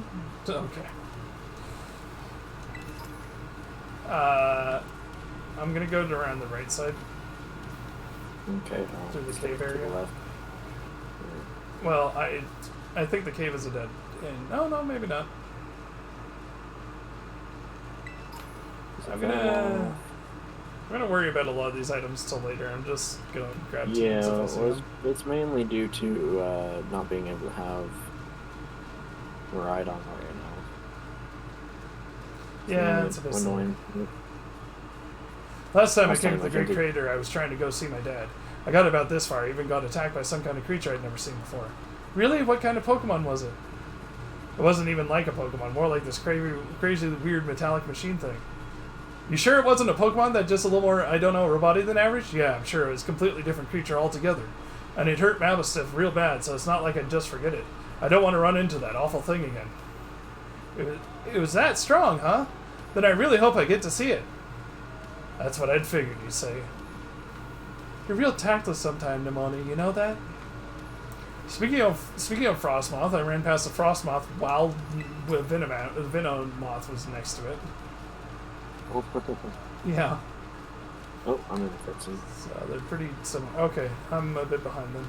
shiny? Okay. I'm gonna go around the right side. Okay. Through the cave to the area? left. Well, I think the cave is a dead end. No, maybe not. I'm gonna worry about a lot of these items till later. I'm just gonna grab two Yeah, if I see them. it's mainly due to not being able to have Ride on right now. Yeah, it's a bit annoying. Last time I Last came time to the I Great came to- Crater, I was trying to go see my dad. I got about this far, even got attacked by some kind of creature I'd never seen before. Really? What kind of Pokemon was it? It wasn't even like a Pokemon, more like this crazy weird metallic machine thing. You sure it wasn't a Pokemon that just a little more, I don't know, robotic than average? Yeah, I'm sure. It was a completely different creature altogether. And it hurt Mablestiff real bad, so it's not like I'd just forget it. I don't want to run into that awful thing again. It was that strong, huh? Then I really hope I get to see it. That's what I'd figured you'd say. You're real tactless sometime, Nimoni, you know that? Speaking of Frostmoth, I ran past a Frostmoth while Venomoth was next to it. Yeah. Oh, I'm in the cutscene. So they're pretty similar. Okay, I'm a bit behind them.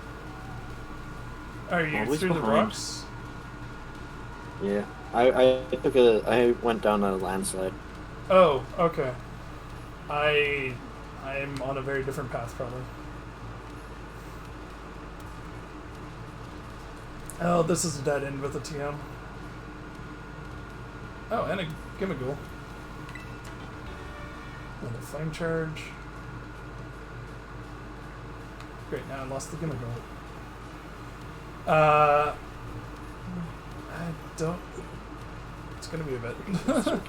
Are you Always through the behind. rocks? Yeah, I went down a landslide. Oh, okay. I'm on a very different path, probably. Oh, this is a dead end with a TM. Oh, and a Gimmighoul. Another flame charge. Great, now I lost the Gimmighoul. I don't... It's gonna be a bit. Gosh,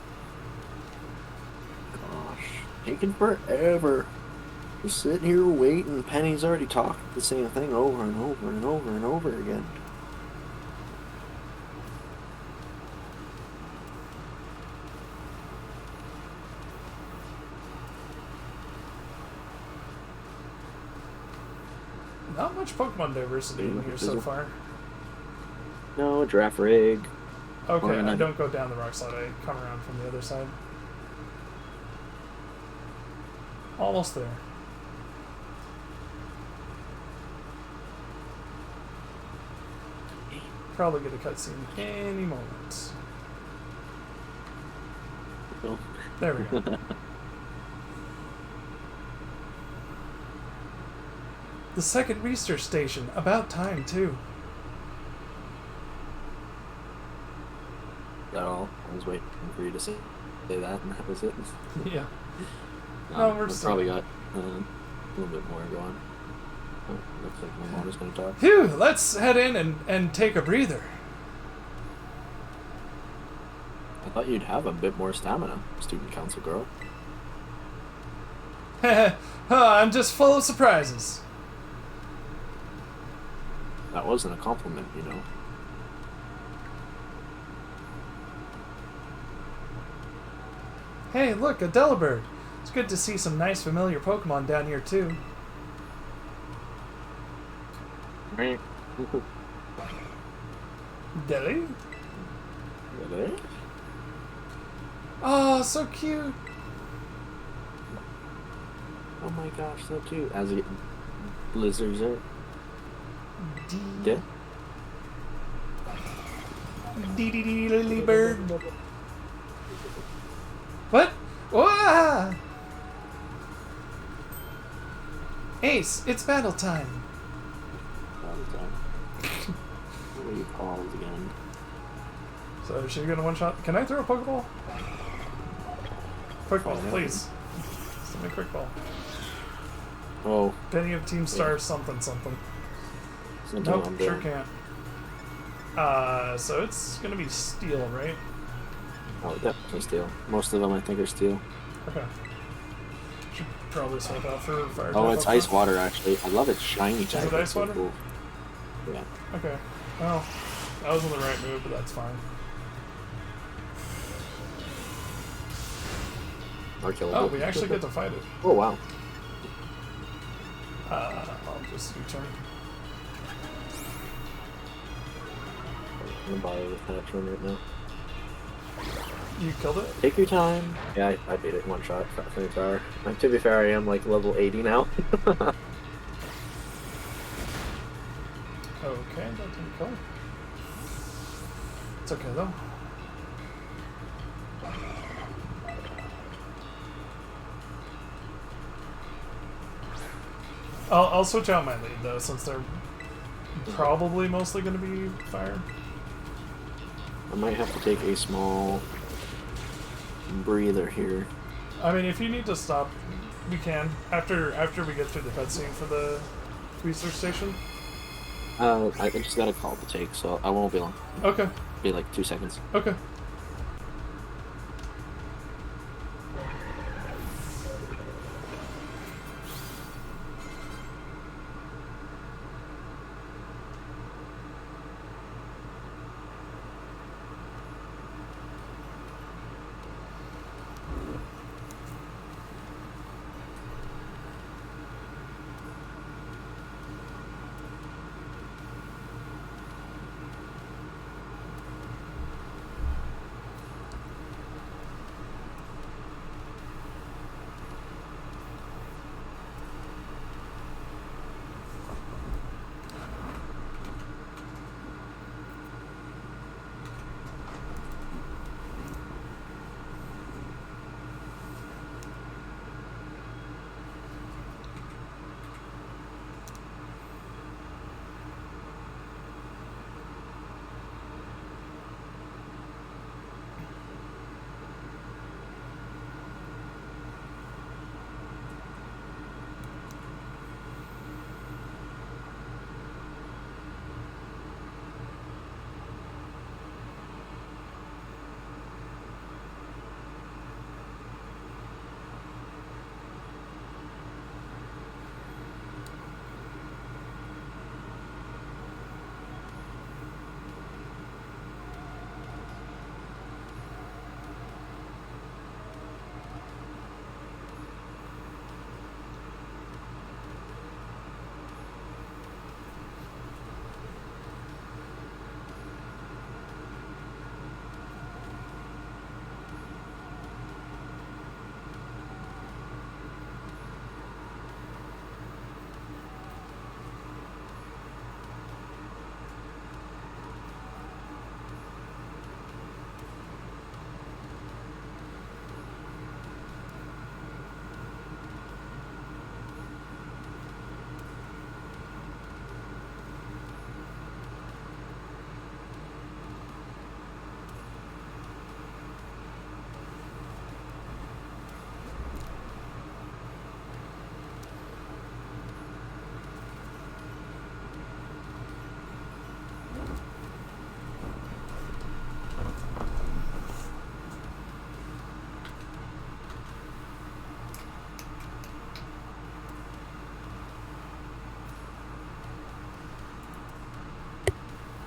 taking forever. Just sitting here waiting. Penny's already talking the same thing over and over and over and over again. Not much Pokemon diversity in here so far. No, giraffe rig. Okay, Or I not. don't go down the rock slide, I come around from the other side. Almost there. Probably get a cutscene any moment. Oh. There we go. The second research station. About time, too. Is that all? I was waiting for you to say that, and that was it. Yeah. No, we're I've still... probably got a little bit more going. Oh, looks like my mom is going to talk. Phew, let's head in and take a breather. Thought you'd have a bit more stamina, student council girl. I'm just full of surprises. That wasn't a compliment, you know. Hey, look, a Delibird. It's good to see some nice familiar Pokemon down here, too. Right. Deli? Really? Oh, so cute. Oh my gosh, so cute. As a lizards are. Yeah. Bird. What? Wah! Ace, it's battle time. What are you called again? So is she gonna one shot? Can I throw a Pokeball? Quick ball, please. Send me a quick ball. Oh. Penny of Team Star something something. Nope, Nope, sure can't. So it's gonna be steel, right? Oh, definitely steel. Most of them I think are steel. Okay. Should probably swap out for fire. Oh, type it's up ice front. water actually. I love its shiny Is type. it It's ice so water? cool. Yeah. Okay. Well, that wasn't the right move, but that's fine. Or kill Oh, it. we actually get to fight it. Oh wow. I'll just U-turn. I'm gonna bother with that turn right now. You killed it? Take your time. Yeah, I beat it in one shot. Fascinating Tower. To be fair, I am like level 80 now. Okay, that didn't kill. It's okay though. I'll switch out my lead though, since they're probably mostly going to be fire. I might have to take a small breather here. I mean, if you need to stop, we can after we get through the cutscene for the research station. I just got a call to take, so I won't be long. Okay. Be like 2 seconds. Okay.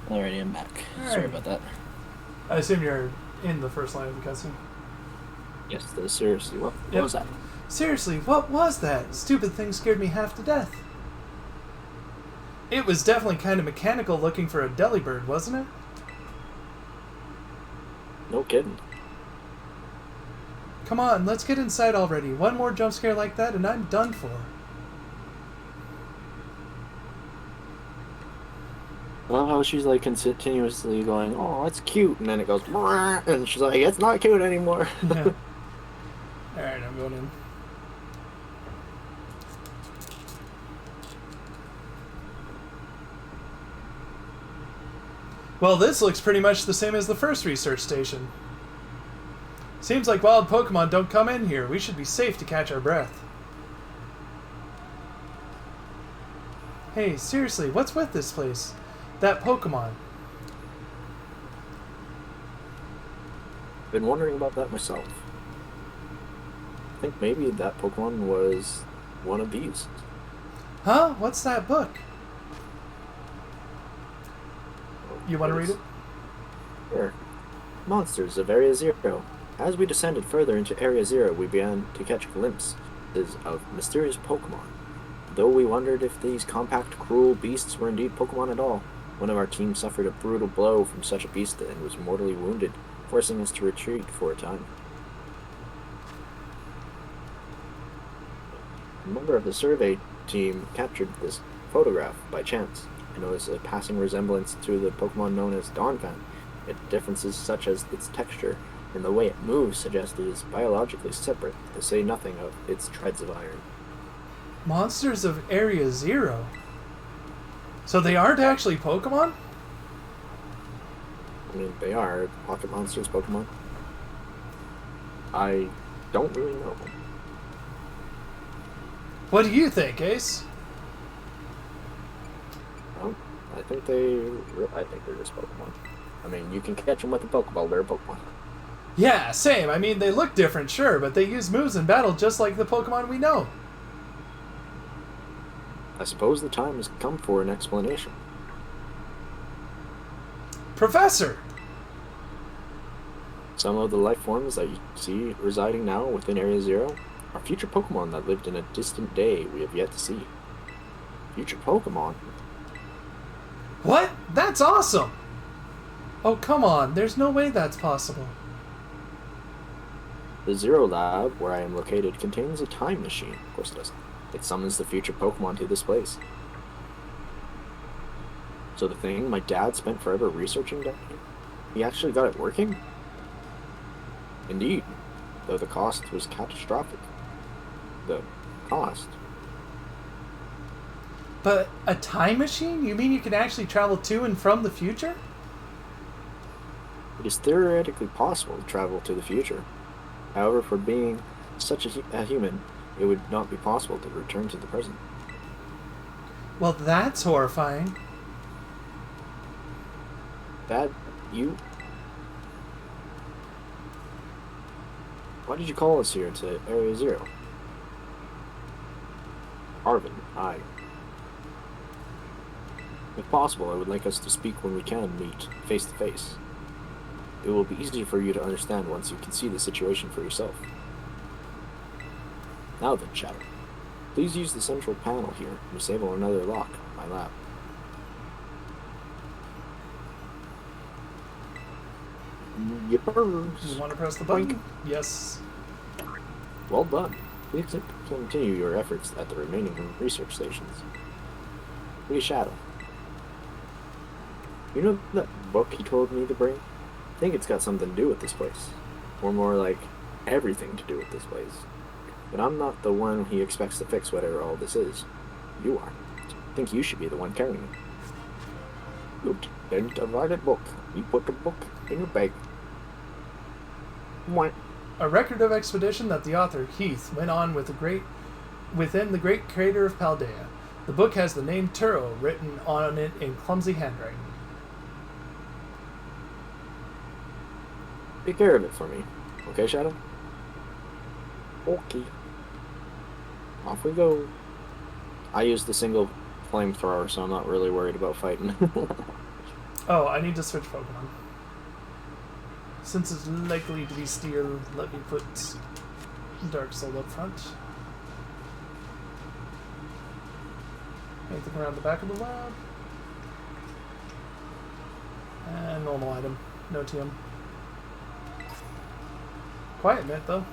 Alrighty, I'm back. Alright. Sorry about that. I assume you're in the first line of the cutscene. Yes, seriously, what Yep. was that? Seriously, what was that? Stupid thing scared me half to death. It was definitely kind of mechanical looking for a delibird, wasn't it? No kidding. Come on, let's get inside already. One more jump scare like that and I'm done for. I love how she's like continuously going, oh, that's cute, and then it goes, and she's like, it's not cute anymore. Yeah. Alright, I'm going in. Well, this looks pretty much the same as the first research station. Seems like wild Pokemon don't come in here. We should be safe to catch our breath. Hey, seriously, what's with this place? That Pokemon. Been wondering about that myself. I think maybe that Pokemon was one of these. Huh? What's that book? You want to read it? Sure. Monsters of Area Zero. As we descended further into Area Zero, we began to catch glimpses of mysterious Pokemon. Though we wondered if these compact, cruel beasts were indeed Pokemon at all, one of our team suffered a brutal blow from such a beast and was mortally wounded, forcing us to retreat for a time. A member of the survey team captured this photograph by chance. I noticed a passing resemblance to the Pokemon known as Donphan. Its differences such as its texture and the way it moves suggest it is biologically separate, to say nothing of its treads of iron. Monsters of Area Zero. So they aren't actually Pokemon? I mean, they are Pocket Monsters Pokemon. I don't really know. What do you think, Ace? Well, I think they're just Pokemon. I mean, you can catch them with a Pokeball, they're a Pokemon. Yeah, same. I mean, they look different, sure, but they use moves in battle just like the Pokemon we know. I suppose the time has come for an explanation. Professor! Some of the life forms that you see residing now within Area Zero are future Pokemon that lived in a distant day we have yet to see. Future Pokemon? What? That's awesome! Oh, come on. There's no way that's possible. The Zero Lab, where I am located, contains a time machine. Of course it does. It summons the future Pokemon to this place. So the thing my dad spent forever researching down here, he actually got it working? Indeed, though the cost was catastrophic. The cost. But a time machine? You mean you can actually travel to and from the future? It is theoretically possible to travel to the future. However, for being such a human, it would not be possible to return to the present. Well, that's horrifying. Dad, you... Why did you call us here to Area Zero? Arvin, I... If possible, I would like us to speak when we can meet, face to face. It will be easier for you to understand once you can see the situation for yourself. Now then, Shadow. Please use the central panel here and disable another lock on my lab. Yippers. You want to press the button? Yes. Well done. Please continue your efforts at the remaining research stations. Hey, Shadow. You know that book he told me to bring? I think it's got something to do with this place. Or more like, everything to do with this place. But I'm not the one he expects to fix whatever all this is. You are. I think you should be the one carrying it. Good. Then to write a book. You put the book in your bag. What? A record of expedition that the author, Heath, went on within the great crater of Paldea. The book has the name Turo written on it in clumsy handwriting. Take care of it for me. Okay, Shadow? Okay. Off we go. I used the single flamethrower, so I'm not really worried about fighting. Oh, I need to switch Pokemon. Since it's likely to be Steel, let me put Dark Soul up front. Anything around the back of the lab? And normal item. No TM. Quiet Mint, though.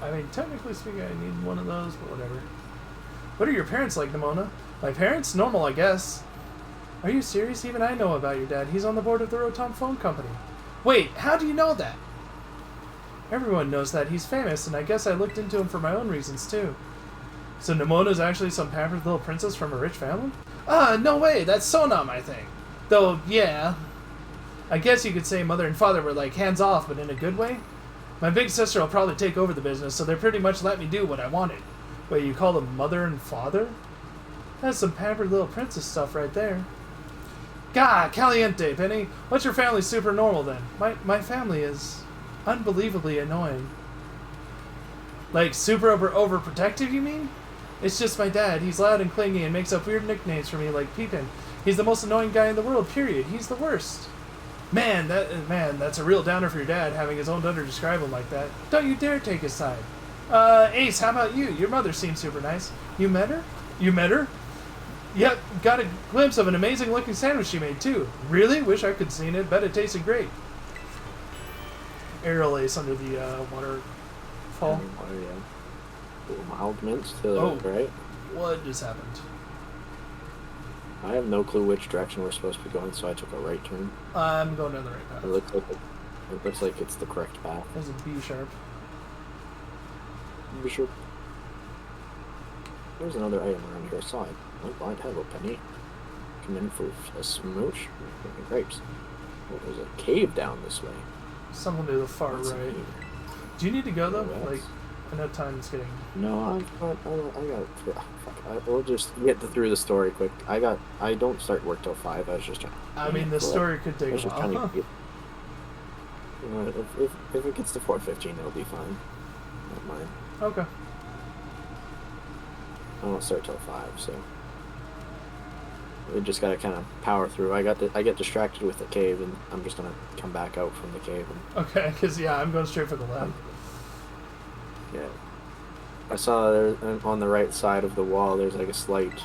I mean, technically speaking, I need one of those, but whatever. What are your parents like, Nimona? My parents? Normal, I guess. Are you serious? Even I know about your dad. He's on the board of the Rotom Phone Company. Wait, how do you know that? Everyone knows that. He's famous, and I guess I looked into him for my own reasons, too. So Nimona's actually some pampered little princess from a rich family? No way! That's so not my thing. Though, yeah. I guess you could say mother and father were like hands-off, but in a good way? My big sister will probably take over the business, so they pretty much let me do what I wanted. Wait, you call them mother and father? That's some pampered little princess stuff right there. Gah, caliente, Penny. What's your family super normal then? My family is unbelievably annoying. Like super overprotective, you mean? It's just my dad. He's loud and clingy and makes up weird nicknames for me like Peepin. He's the most annoying guy in the world, period. He's the worst. Man, that's a real downer for your dad, having his own daughter describe him like that. Don't you dare take his side. Ace, how about you? Your mother seems super nice. You met her? You met her? Yep, got a glimpse of an amazing looking sandwich she made too. Really? Wish I could seen it. Bet it tasted great. Aerial Ace under the waterfall. Mild mint to right? What just happened? I have no clue which direction we're supposed to be going, so I took a right turn. I'm going down the right path. It looks like it's the correct path. There's a B sharp. Be sure. There's another item around here. I saw it. Blind hello, Penny. Come in for a smooch. Grapes. Oh, there's a cave down this way. Someone to the far right. Do you need to go though? Like, I know time's getting. No, I got. We'll just get through the story quick. I don't start work till 5. I was just trying. I mean, the story could take a while. If it gets to 4:15, it'll be fine. Not mine. Okay. I won't start till 5, so we just gotta kind of power through. I get distracted with the cave, and I'm just gonna come back out from the cave. And, okay, because I'm going straight for the lab. Yeah, I saw there on the right side of the wall. There's like a slight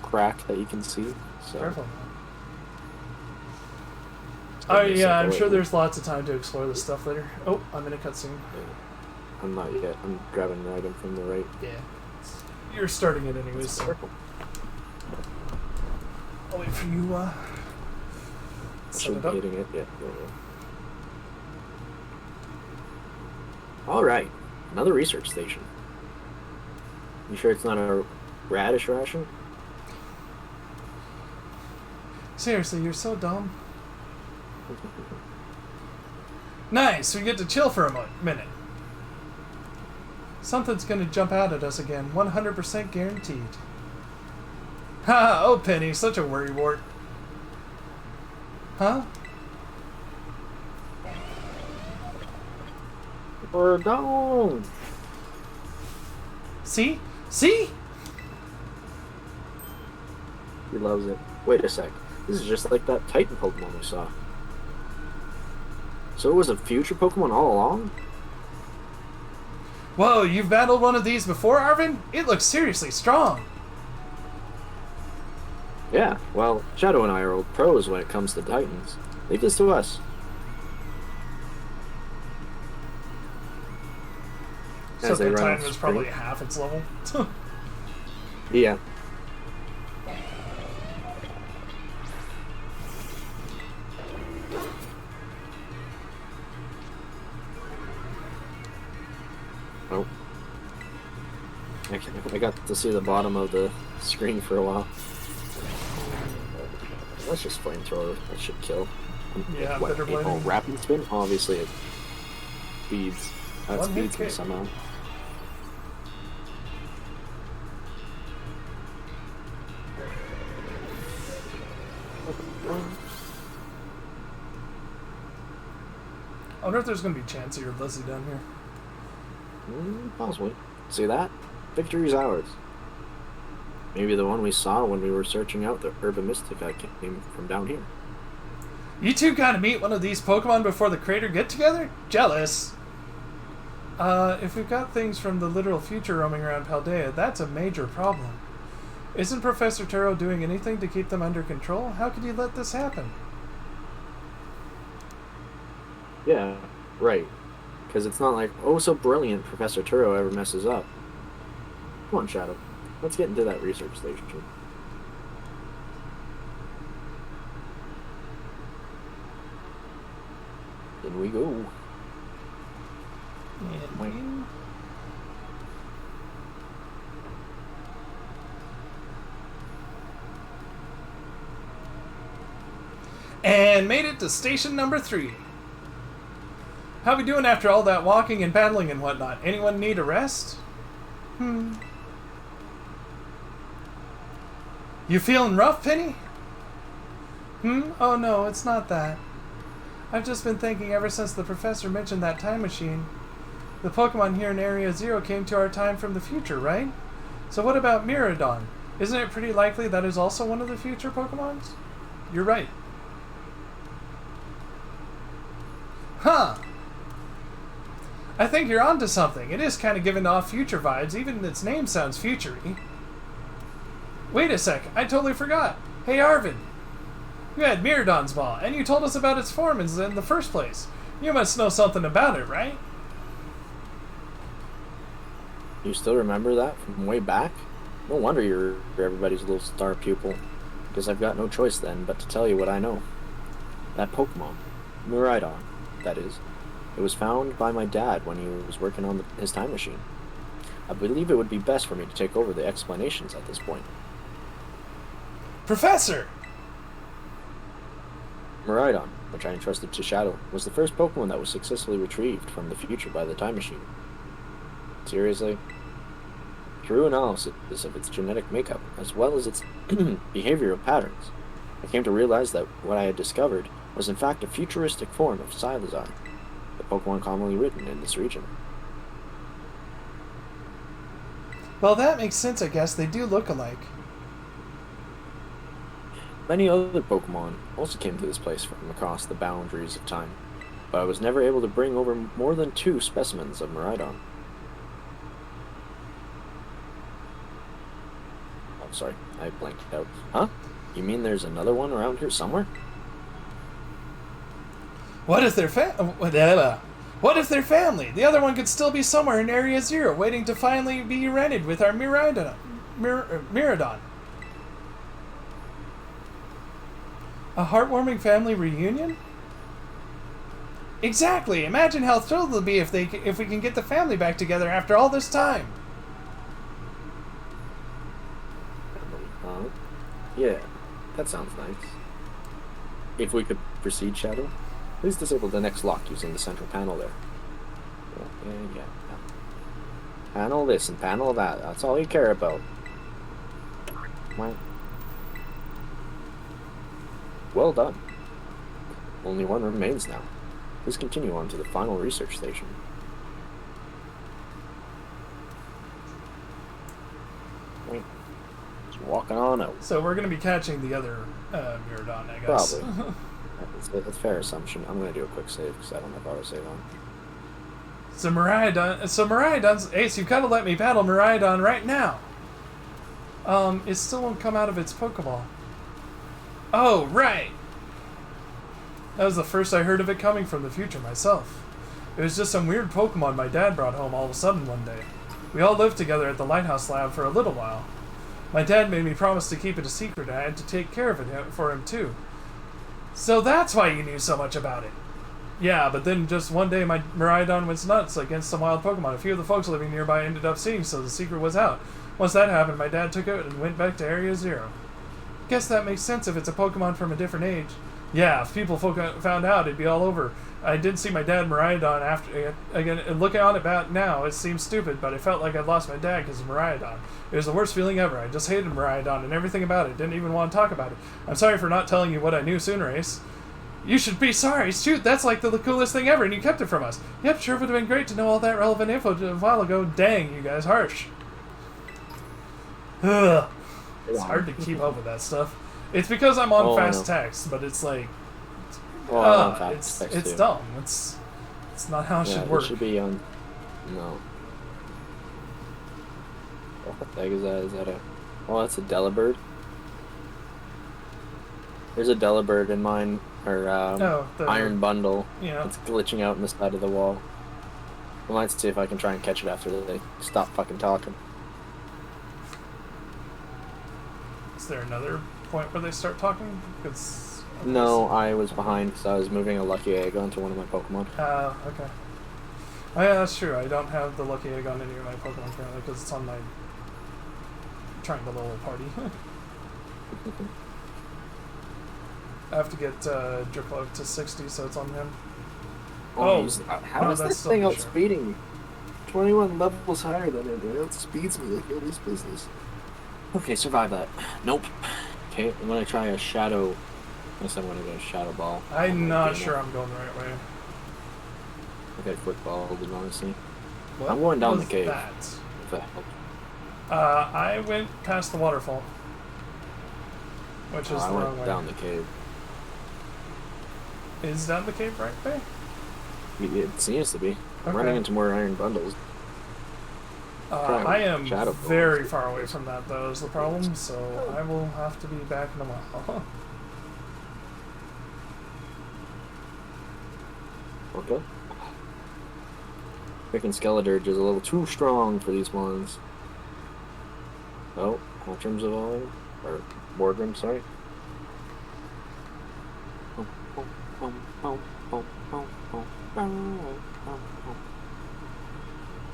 crack that you can see. So. Careful. Oh yeah, I'm sure there's lots of time to explore this stuff later. Oh, I'm in a cutscene. Yeah. I'm not yet. I'm grabbing an item from the right. Yeah. You're starting it anyways, so. I'll wait for you, set it up. Hitting it, yeah. Alright. Another research station. You sure it's not a radish ration? Seriously, you're so dumb. Nice, we get to chill for a minute. Something's gonna jump out at us again, 100% guaranteed. Ha! Oh, Penny, such a worrywart. Huh? We're down! See? See? He loves it. Wait a sec. This is just like that Titan Pokemon we saw. So it was a future Pokemon all along? Whoa, you've battled one of these before, Arvin? It looks seriously strong. Yeah, well, Shadow and I are old pros when it comes to Titans. Leave this to us. So the Titan was probably half its level. Yeah. Oh. I got to see the bottom of the screen for a while. Let's just flamethrower. That should kill. Yeah, better blame. Oh, rapid spin? Obviously it speeds. That speeds me somehow. I wonder if there's going to be Chansey or Lizzie down here. Possibly. See that? Victory's ours. Maybe the one we saw when we were searching out the Herba Mystica came from down here. You two gotta meet one of these Pokemon before the Crater get-together? Jealous. If we've got things from the literal future roaming around Paldea, that's a major problem. Isn't Professor Turo doing anything to keep them under control? How could he let this happen? Yeah, right. Because it's not like, oh, so brilliant Professor Turo ever messes up. Come on, Shadow. Let's get into that research station. In we go. Wait. And made it to station number 3. How we doing after all that walking and paddling and whatnot? Anyone need a rest? You feeling rough, Penny? Oh no, it's not that. I've just been thinking ever since the professor mentioned that time machine. The Pokemon here in Area Zero came to our time from the future, right? So what about Miraidon? Isn't it pretty likely that is also one of the future Pokemons? You're right. Huh. I think you're onto something. It is kind of giving off future vibes. Even its name sounds future-y. Wait a sec. I totally forgot. Hey, Arvin. You had Miraidon's Ball, and you told us about its form in the first place. You must know something about it, right? You still remember that from way back? No wonder you're everybody's little star pupil. Because I've got no choice then but to tell you what I know. That Pokemon, Miraidon, that is, it was found by my dad when he was working on his time machine. I believe it would be best for me to take over the explanations at this point. Professor! Miraidon, which I entrusted to Shadow, was the first Pokemon that was successfully retrieved from the future by the time machine. Seriously? Through analysis of its genetic makeup, as well as its behavioral patterns, I came to realize that what I had discovered was in fact a futuristic form of Silazar, the Pokemon commonly written in this region. Well, that makes sense, I guess. They do look alike. Many other Pokemon also came to this place from across the boundaries of time, but I was never able to bring over more than 2 specimens of Miraidon. Oh, sorry, I blanked out. Huh? You mean there's another one around here somewhere? What if they're What if they're family? The other one could still be somewhere in Area Zero, waiting to finally be rented with our Miraidon. A heartwarming family reunion? Exactly! Imagine how thrilled they'll be if we can get the family back together after all this time. Yeah, that sounds nice. If we could proceed, Shadow, please disable the next lock using the central panel there. Yeah. Panel this and panel that. That's all you care about. Well done. Only one remains now. Please continue on to the final research station. Just walking on out. So we're going to be catching the other Miraidon, I guess. Probably. That's a fair assumption. I'm going to do a quick save because I don't have autosave on. So Miraidon's... Ace, you've got to let me battle Miraidon right now. It still won't come out of its Pokeball. Oh, right! That was the first I heard of it coming from the future myself. It was just some weird Pokemon my dad brought home all of a sudden one day. We all lived together at the Lighthouse Lab for a little while. My dad made me promise to keep it a secret, and I had to take care of it for him too. So that's why you knew so much about it. Yeah, but then just one day my Miraidon went nuts against some wild Pokemon. A few of the folks living nearby ended up seeing, so the secret was out. Once that happened, my dad took it and went back to Area Zero. Guess that makes sense if it's a Pokemon from a different age. Yeah, if people found out, it'd be all over. I did see my dad Miraidon after again. Looking on it back now, it seems stupid, but I felt like I'd lost my dad because of Miraidon. It was the worst feeling ever. I just hated Miraidon and everything about it. Didn't even want to talk about it. I'm sorry for not telling you what I knew sooner, Ace. You should be sorry. Shoot, that's like the coolest thing ever, and you kept it from us. Yep, sure would have been great to know all that relevant info a while ago. Dang, you guys, harsh. Ugh. It's hard to keep up with that stuff. It's because I'm on fast text, but it's like, it's dumb. It's not how it should work. It should be on. No. What the heck is that? Is that a? Oh, that's a Delibird. There's a Delibird in mine, or Iron Bundle. Yeah. It's glitching out in the side of the wall. I might see if I can try and catch it after they stop fucking talking. Is there another point where they start talking? Because no, I was behind because I was moving a Lucky Egg onto one of my Pokemon. Okay. Oh yeah, that's true. I don't have the Lucky Egg on any of my Pokemon currently because it's on my Triangle Little Party. I have to get Driplo to 60, so it's on him. How is this thing outspeeding me? 21 levels higher than it. It outspeeds me like nobody's business. Okay, survive that. Nope. Okay, I'm gonna try a Shadow. Unless I'm gonna go Shadow Ball. I'm not sure I'm going the right way. Okay, Quick Ball, honestly. What I'm going down the was cave. that? If that helps. I went past the waterfall. Which is the I wrong went way. down the cave. Is down the cave right way? It seems to be. I'm Okay. running into more Iron Bundles. I am Shadow very Balls. far away from that, though, is the problem, so I will have to be back in a while. Okay. Freaking Skeledirge is a little too strong for these ones. Oh, Hatchrim's evolving. Or Boardroom, sorry.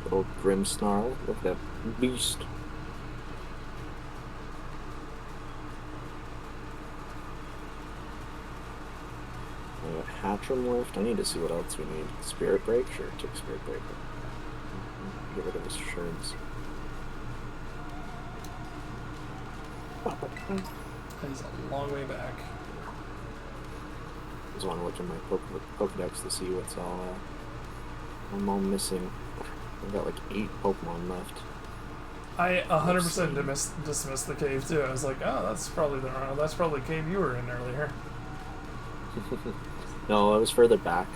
Little Grim Snarl. Look at that beast. Hatchrim left. I need to see what else we need. Spirit Break? Sure, take Spirit Break. Get rid of his insurance. He's a long way back. I just want to look in my Pokedex to see what's all I'm all missing. I've got like 8 Pokemon left. I 100% dismissed the cave too. I was like, oh, that's probably the cave you were in earlier. No, it was further back.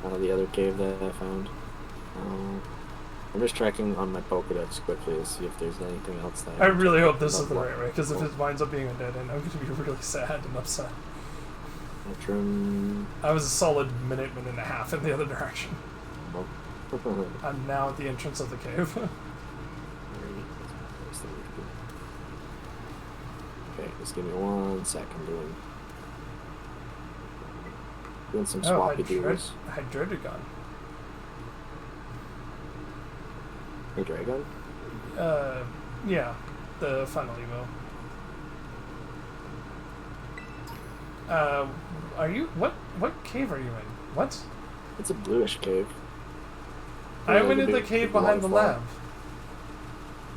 The other cave that I found. I'm just checking on my Pokedex quickly to see if there's anything else that I really hope this is the right way, because if it winds up being a dead end, I'm going to be really sad and upset. Hatchrim. I was a solid minute and a half in the other direction. Oh. I'm now at the entrance of the cave. Okay, just give me 1 second doing some swappy doodles. Hydreigon. Hey, Dragon? Yeah, the final Evo. Are you, what cave are you in? What? It's a bluish cave. I went in the cave behind the lab.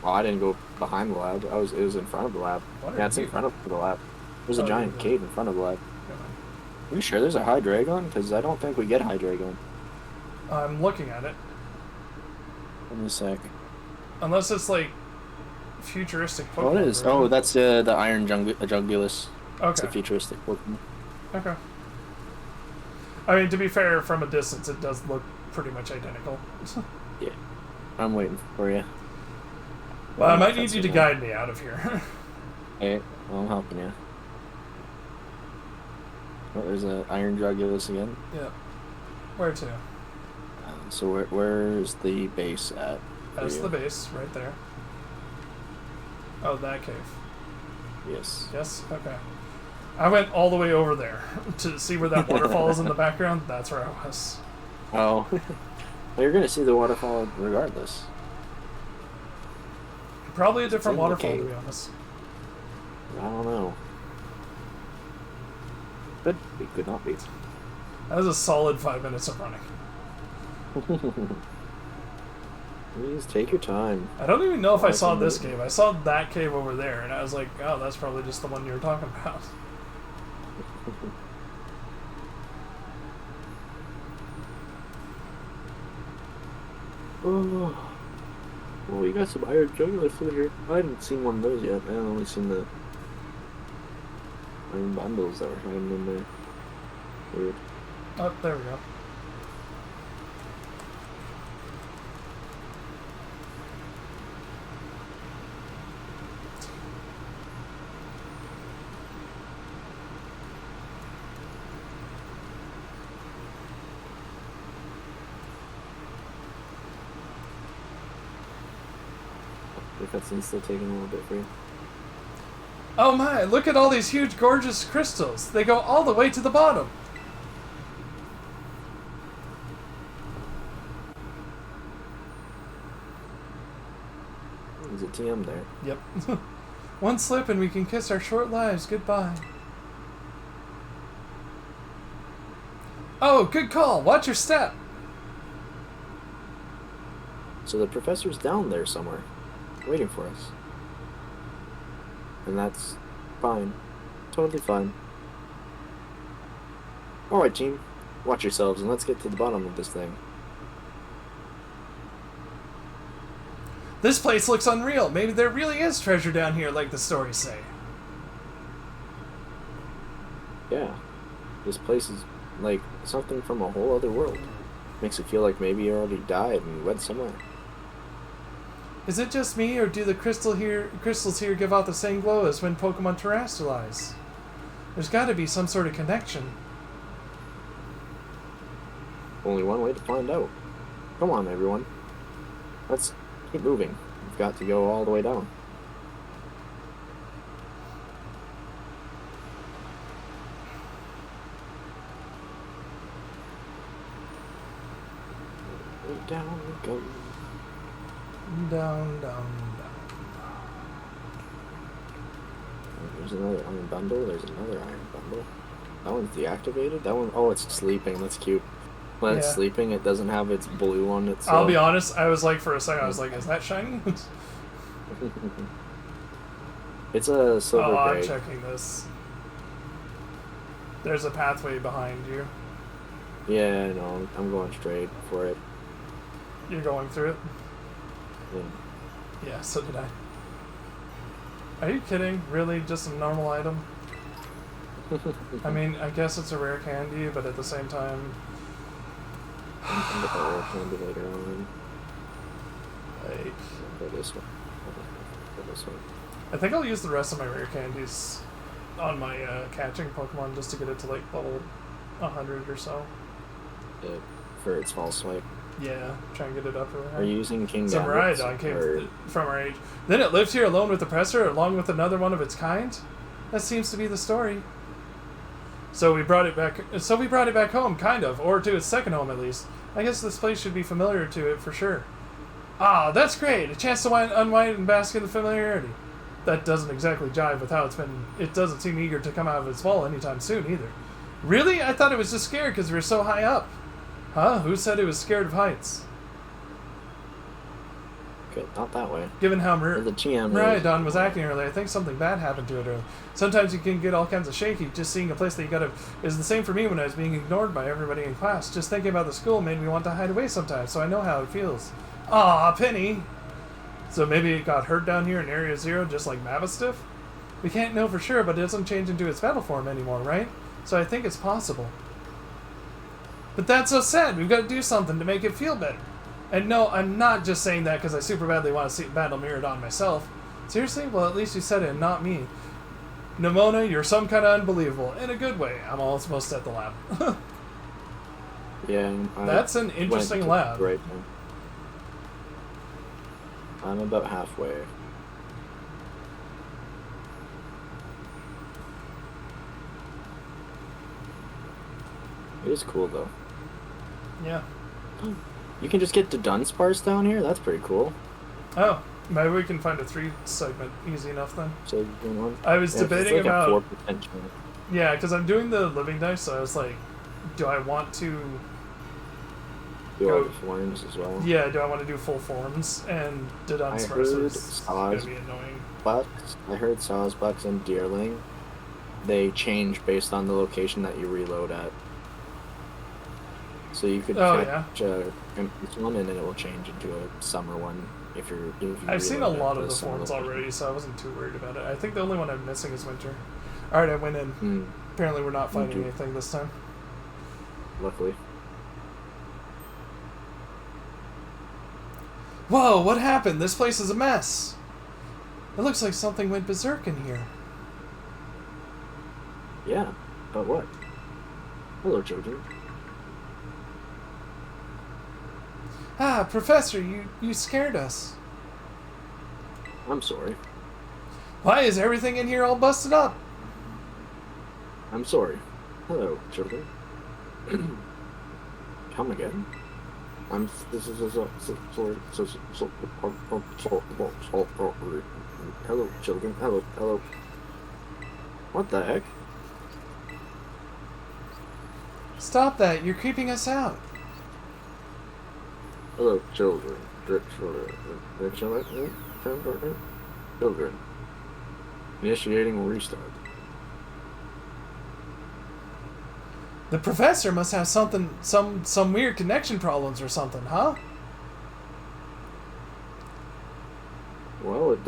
Well, I didn't go behind the lab. It was in front of the lab. Yeah, it's in front of the lab. There's a giant cave in front of the lab. Are you sure there's a Hydreigon? Because I don't think we get Hydreigon. I'm looking at it. Give me a sec. Unless it's like futuristic Pokemon. Oh, it is. Oh, that's the Iron Jungulus. Okay. It's a futuristic Pokemon. Okay. I mean, to be fair, from a distance, it does look pretty much identical. Yeah. I'm waiting for you. Well, I might need you to guide me out of here. Hey, well, I'm helping you. Oh, there's an Iron Jungulus again. Yeah. Where to? So where's the base at? That's the base, right there. Oh, that cave. Yes. Yes? Okay. I went all the way over there to see where that waterfall is in the background. That's where I was. Oh. Well, you're going to see the waterfall regardless. Probably a different in the waterfall, to cave. be honest. I don't know. Could not be. That was a solid 5 minutes of running. Please take your time. I don't even know if I saw this cave. I saw that cave over there, and I was like, oh, that's probably just the one you were talking about. Oh. Well, we got some iron jugglers in here. I hadn't seen one of those yet. I only seen the iron bundles that were hiding in there. Weird. Oh, there we go. The cutscene's still taking a little bit for you. Oh my, look at all these huge, gorgeous crystals. They go all the way to the bottom. There's a TM there. Yep. One slip and we can kiss our short lives goodbye. Oh, good call. Watch your step. So the professor's down there somewhere, waiting for us. And that's fine. Totally fine. Alright, team. Watch yourselves and let's get to the bottom of this thing. This place looks unreal. Maybe there really is treasure down here like the stories say. Yeah. This place is like something from a whole other world. Makes it feel like maybe you already died and went somewhere. Is it just me, or do the crystals here give out the same glow as when Pokemon terrestrialize? There's got to be some sort of connection. Only one way to find out. Come on, everyone. Let's keep moving. We've got to go all the way down. Down we go. Down, down, down. There's another iron bundle. There's another iron bundle. That one's deactivated. That one, oh, it's sleeping. That's cute. When it's sleeping, it doesn't have its blue on its. I'll be honest. I was like, for a second, I was like, is that shiny? It's a silver gray. I'm checking this. There's a pathway behind you. Yeah, I know. I'm going straight for it. You're going through it? Yeah. Yeah, so did I. Are you kidding? Really? Just a normal item? I mean, I guess it's a rare candy, but at the same time... I'm going to get that rare candy later on. Like... Go this one. Go this one. I think I'll use the rest of my rare candies on my catching Pokemon just to get it to like level 100 or so. Yeah, for its fall swipe. Yeah, try and get it up really high. Are you using King Samaridon came from our age. Then it lived here alone with the Presser, along with another one of its kind? That seems to be the story. So we brought it back home, kind of, or to its second home at least. I guess this place should be familiar to it for sure. Ah, that's great! A chance to unwind and bask in the familiarity. That doesn't exactly jive with how it's been. It doesn't seem eager to come out of its ball anytime soon either. Really? I thought it was just scared because we were so high up. Huh? Who said it was scared of heights? Good, not that way. Given how Miraidon was acting earlier, I think something bad happened to it earlier. Sometimes you can get all kinds of shaky. Just seeing a place that you gotta... is the same for me when I was being ignored by everybody in class. Just thinking about the school made me want to hide away sometimes, so I know how it feels. Aw, Penny! So maybe it got hurt down here in Area 0, just like Mavistiff? We can't know for sure, but it doesn't change into its battle form anymore, right? So I think it's possible. But that's so sad. We've got to do something to make it feel better. And no, I'm not just saying that because I super badly want to battle Miraidon myself. Seriously? Well, at least you said it and not me. Nimona, you're some kind of unbelievable. In a good way. I'm almost at the lab. Yeah. That's an interesting lab. Right now. I'm about halfway. It is cool though. Yeah. You can just get to Dunsparce down here? That's pretty cool. Oh, maybe we can find a 3 segment easy enough then. So, I was debating it's like about... a 4 potential. Yeah, because I'm doing the living dice, so I was like, do I want to... Do all the forms as well? Yeah, do I want to do full forms? And the Dunsparce is going to be annoying. Bucks, I heard Sawsbucks and Deerling, they change based on the location that you reload at. So you could Oh, catch this one, and then it will change into a summer one if you I've seen a reload lot at of the summer forms location. already, so I wasn't too worried about it. I think the only one I'm missing is winter. Alright, I went in. Apparently we're not fighting too. anything this time. Luckily. Whoa, what happened? This place is a mess. It looks like something went berserk in here. Yeah, but what? Hello, children. Ah, Professor, you scared us. I'm sorry. Why is everything in here all busted up? I'm sorry. Hello, children. Come again? I'm sorry. Hello, children. Hello. What the heck? Stop that, you're creeping us out. Hello, children. Children. Initiating restart. The professor must have some weird connection problems or something, huh? Well, it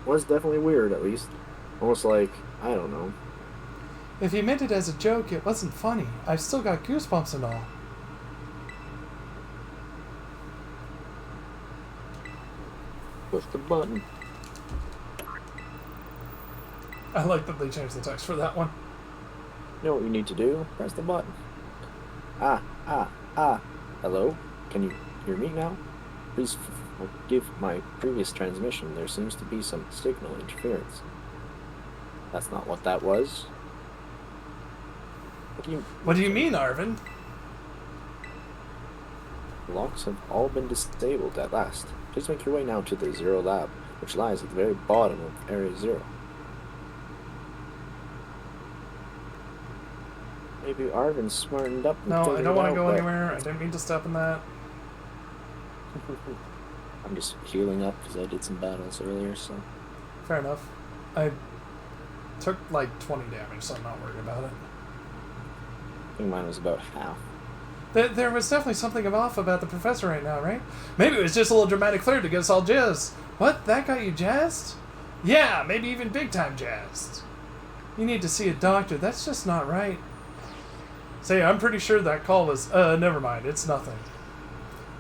was definitely weird, at least. Almost like, I don't know. If he meant it as a joke, it wasn't funny. I've still got goosebumps and all. Push the button. I like that they changed the text for that one. You know what you need to do? Press the button. Ah. Hello? Can you hear me now? Please forgive my previous transmission. There seems to be some signal interference. That's not what that was. What do you mean, Arvin? Locks have all been disabled at last. Please make your way now to the Zero Lab, which lies at the very bottom of Area Zero. Maybe Arvin's smartened up and No, I figured don't want it to go out, but anywhere. I didn't mean to step in that. I'm just healing up because I did some battles earlier, so... Fair enough. I took like 20 damage, so I'm not worried about it. I think mine was about half. There was definitely something off about the professor right now, right? Maybe it was just a little dramatic flirt to get us all jazzed. What? That got you jazzed? Yeah, maybe even big time jazzed. You need to see a doctor. That's just not right. Say, I'm pretty sure that call was... never mind. It's nothing.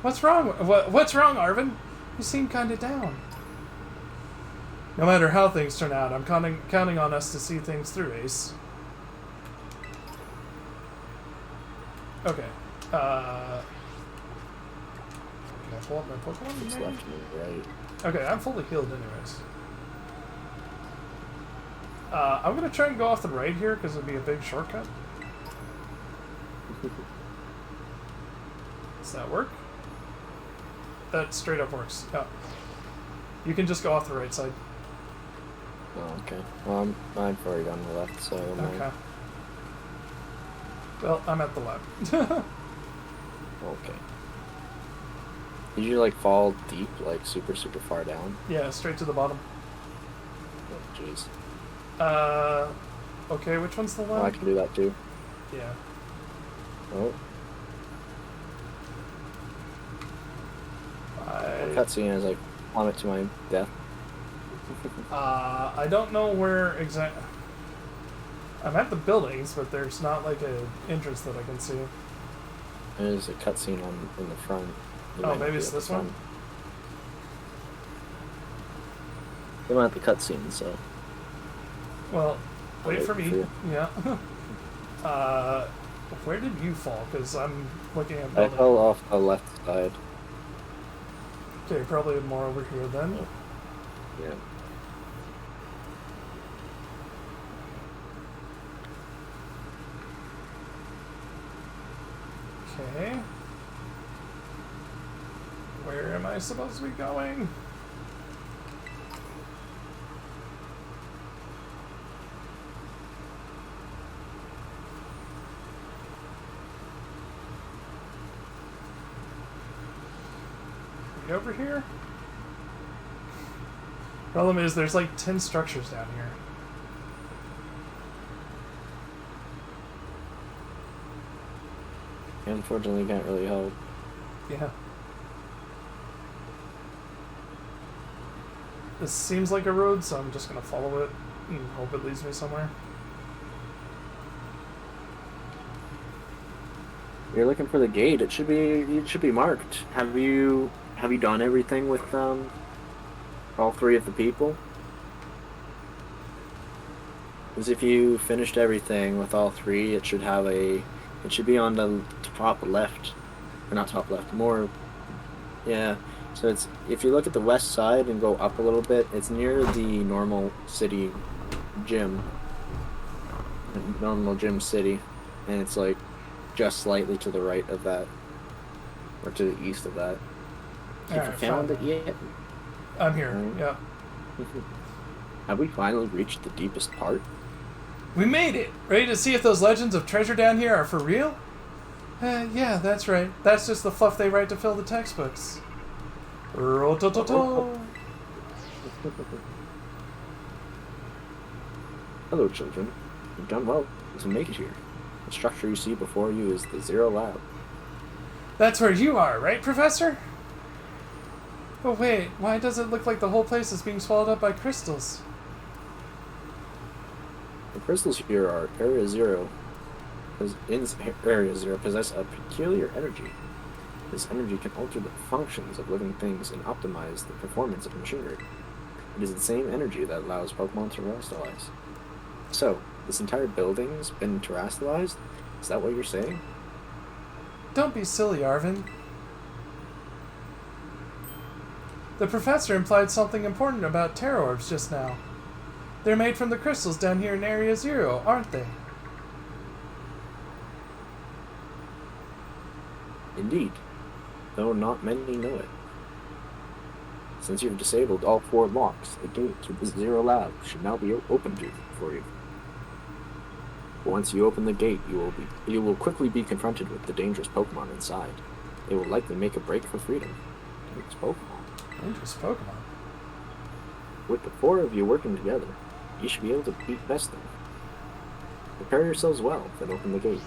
What's wrong? What's wrong, Arvin? You seem kind of down. No matter how things turn out, I'm counting on us to see things through, Ace. Okay. Can I pull up my Pokémon? It's maybe? left and right. Okay, I'm fully healed anyways. I'm going to try and go off the right here because it'd be a big shortcut. Does that work? That straight up works. Yeah. You can just go off the right side. Oh, okay. Well, I've already on the left, so... Okay. Well, I'm at the lab. Okay. Did you, like, fall deep, like, super, super far down? Yeah, straight to the bottom. Oh, jeez. Okay, which one's the Oh, I one? can do that, too. Yeah. Oh. I Cutscene as I plummet to my death. I don't know where exactly... I'm at the buildings, but there's not, like, an entrance that I can see. There's a cutscene in the front. You Oh, might maybe be it's at the this one? front. I'm at the cutscene, so... Well, wait for me. you. Yeah. Where did you fall? Because I'm looking at I building. fell off the left side. Okay, probably more over here then. Yeah. Okay. Where am I supposed to be going? Right over here? Problem is, there's like 10 structures down here. Unfortunately, can't really help. Yeah. This seems like a road, so I'm just gonna follow it and hope it leads me somewhere. You're looking for the gate. It should be marked. Have you done everything with all three of the people? Because if you finished everything with all three, it should be on the top left, or not top left, more, yeah. So it's, if you look at the west side and go up a little bit, it's near the normal city gym, normal gym city, and it's like just slightly to the right of that, or to the east of that. Have you found it yet? I'm here. Yeah. Have we finally reached the deepest part? We made it! Ready to see if those legends of treasure down here are for real? Yeah, that's right. That's just the fluff they write to fill the textbooks. Ro-to-to-to. Hello, children. You've done well to make it here. The structure you see before you is the Zero Lab. That's where you are, right, Professor? Oh wait, why does it look like the whole place is being swallowed up by crystals? The crystals here are Area Zero. In Area Zero possess a peculiar energy. This energy can alter the functions of living things and optimize the performance of machinery. It is the same energy that allows Pokemon to terrestrialize. So, this entire building's been terrestrialized? Is that what you're saying? Don't be silly, Arvin. The professor implied something important about Terra Orbs just now. They're made from the crystals down here in Area Zero, aren't they? Indeed, though not many know it. Since you've disabled all 4 locks, the gate to the Zero Lab should now be open for you. Once you open the gate, you will quickly be confronted with the dangerous Pokemon inside. They will likely make a break for freedom. Dangerous Pokemon. Dangerous Pokemon. With the 4 of you working together, you should be able to best them. Prepare yourselves well, then open the gate.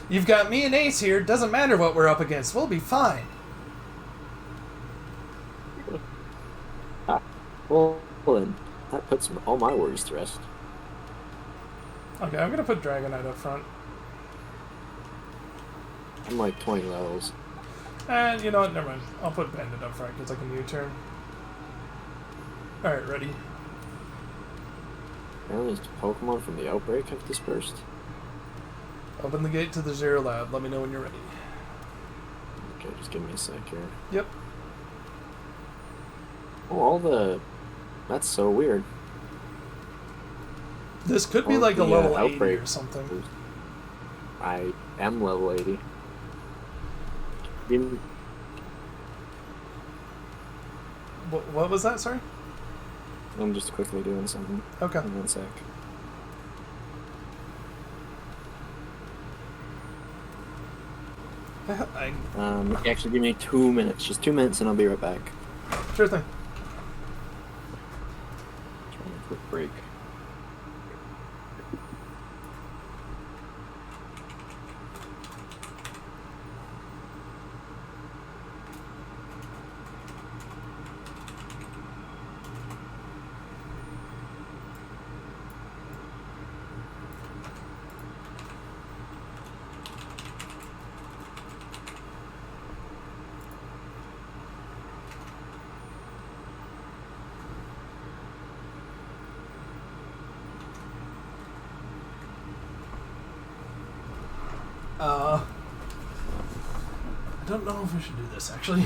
You've got me and Ace here. Doesn't matter what we're up against. We'll be fine. Well then, that puts all my worries to rest. Okay, I'm gonna put Dragonite up front. I'm like 20 levels. And you know what? Never mind. I'll put Bandit up front because I can U-turn. Alright, ready? Apparently, Pokemon from the outbreak have dispersed. Open the gate to the Zero Lab. Let me know when you're ready. Okay, just give me a sec here. Yep. Oh, that's so weird. This could be like a level 80 or something. I am level 80. What was that, sorry? I'm just quickly doing something. Okay. In 1 sec. Actually, give me 2 minutes. Just 2 minutes, and I'll be right back. Sure thing. Trying a quick break. I don't know if we should do this, actually.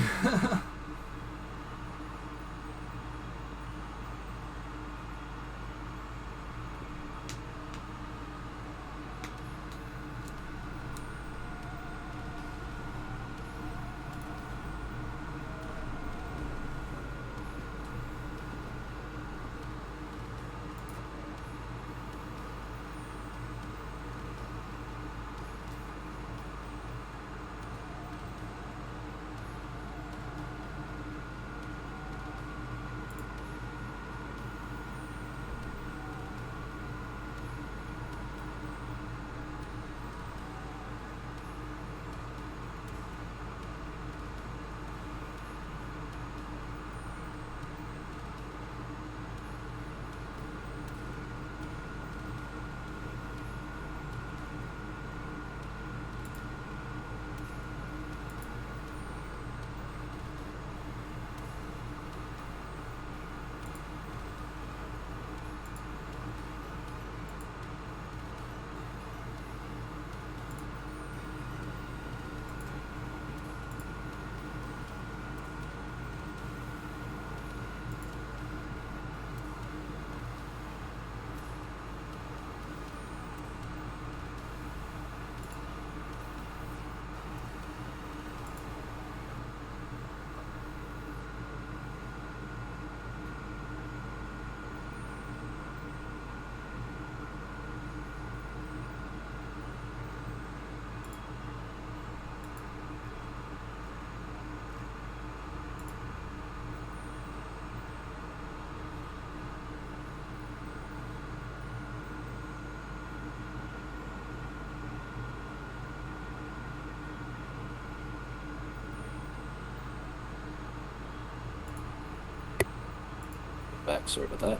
Sorry about that.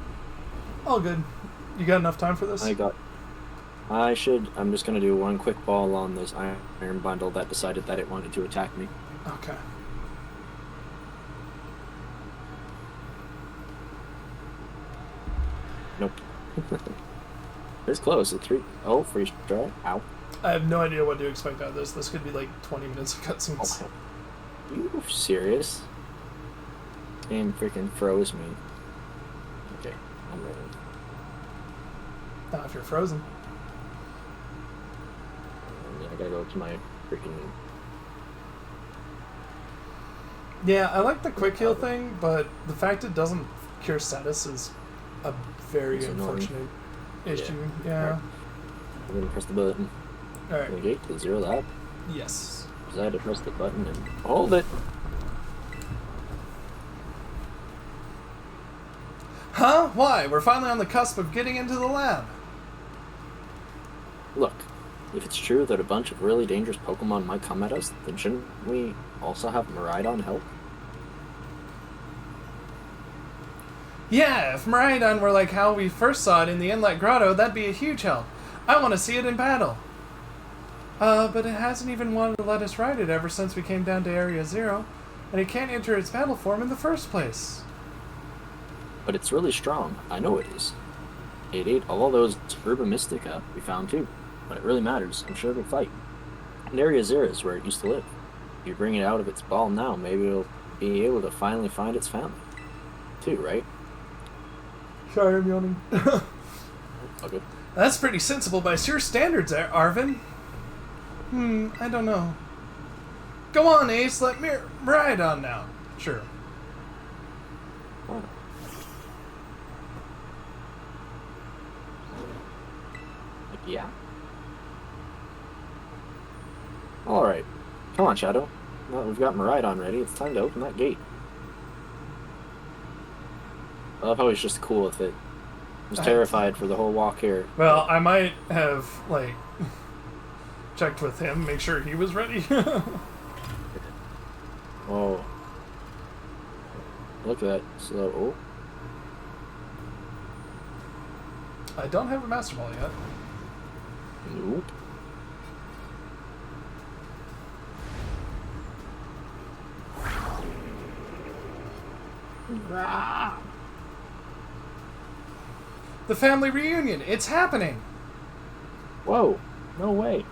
All good. You got enough time for this? I'm just gonna do one quick ball on this iron bundle that decided that it wanted to attack me. Okay. Nope. It's close. Oh, freeze dry. Ow. I have no idea what to expect out of this. This could be like 20 minutes of cutscenes. Oh, you serious? This game freaking froze me. Okay, I'm ready. Not if you're frozen. I gotta go to my freaking... Yeah, I like the quick heal thing, but the fact it doesn't cure status is a very unfortunate issue. Yeah. I'm gonna press the button. Alright. Okay, to zero that. Yes. Because I had to press the button and hold it. Huh? Why? We're finally on the cusp of getting into the lab. Look, if it's true that a bunch of really dangerous Pokemon might come at us, then shouldn't we also have Miraidon help? Yeah, if Miraidon were like how we first saw it in the Inlet Grotto, that'd be a huge help. I want to see it in battle. But it hasn't even wanted to let us ride it ever since we came down to Area 0, and it can't enter its battle form in the first place. But it's really strong. I know it is. It ate all those Herba Mystica we found too. When it really matters, I'm sure it'll fight. And Area 0 is where it used to live. If you bring it out of its ball now, maybe it'll be able to finally find its family. Too, right? Sorry, I'm yawning. Okay. That's pretty sensible by your standards there, Arvin. I don't know. Go on, Ace, let me ride on now. Sure. Oh. Yeah. Alright. Come on, Shadow. Now that we've got Miraidon ready, it's time to open that gate. I love how he's just cool with it. He's terrified for the whole walk here. Well, I might have, like, checked with him, make sure he was ready. Oh. Look at that. Slow. Oh. I don't have a Master Ball yet. Nope. The family reunion, it's happening! Whoa. No way.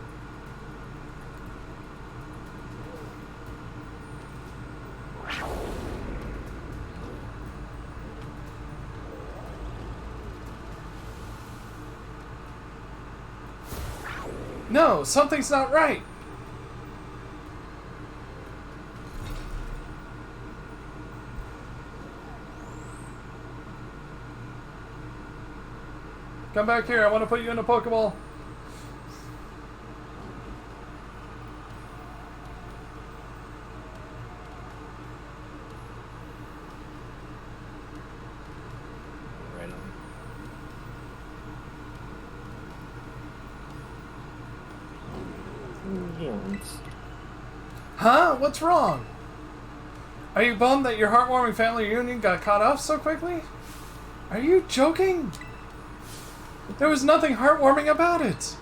No, something's not right! Come back here, I want to put you in a Pokeball. Right on. Yes. Huh? What's wrong? Are you bummed that your heartwarming family reunion got cut off so quickly? Are you joking? There was nothing heartwarming about it.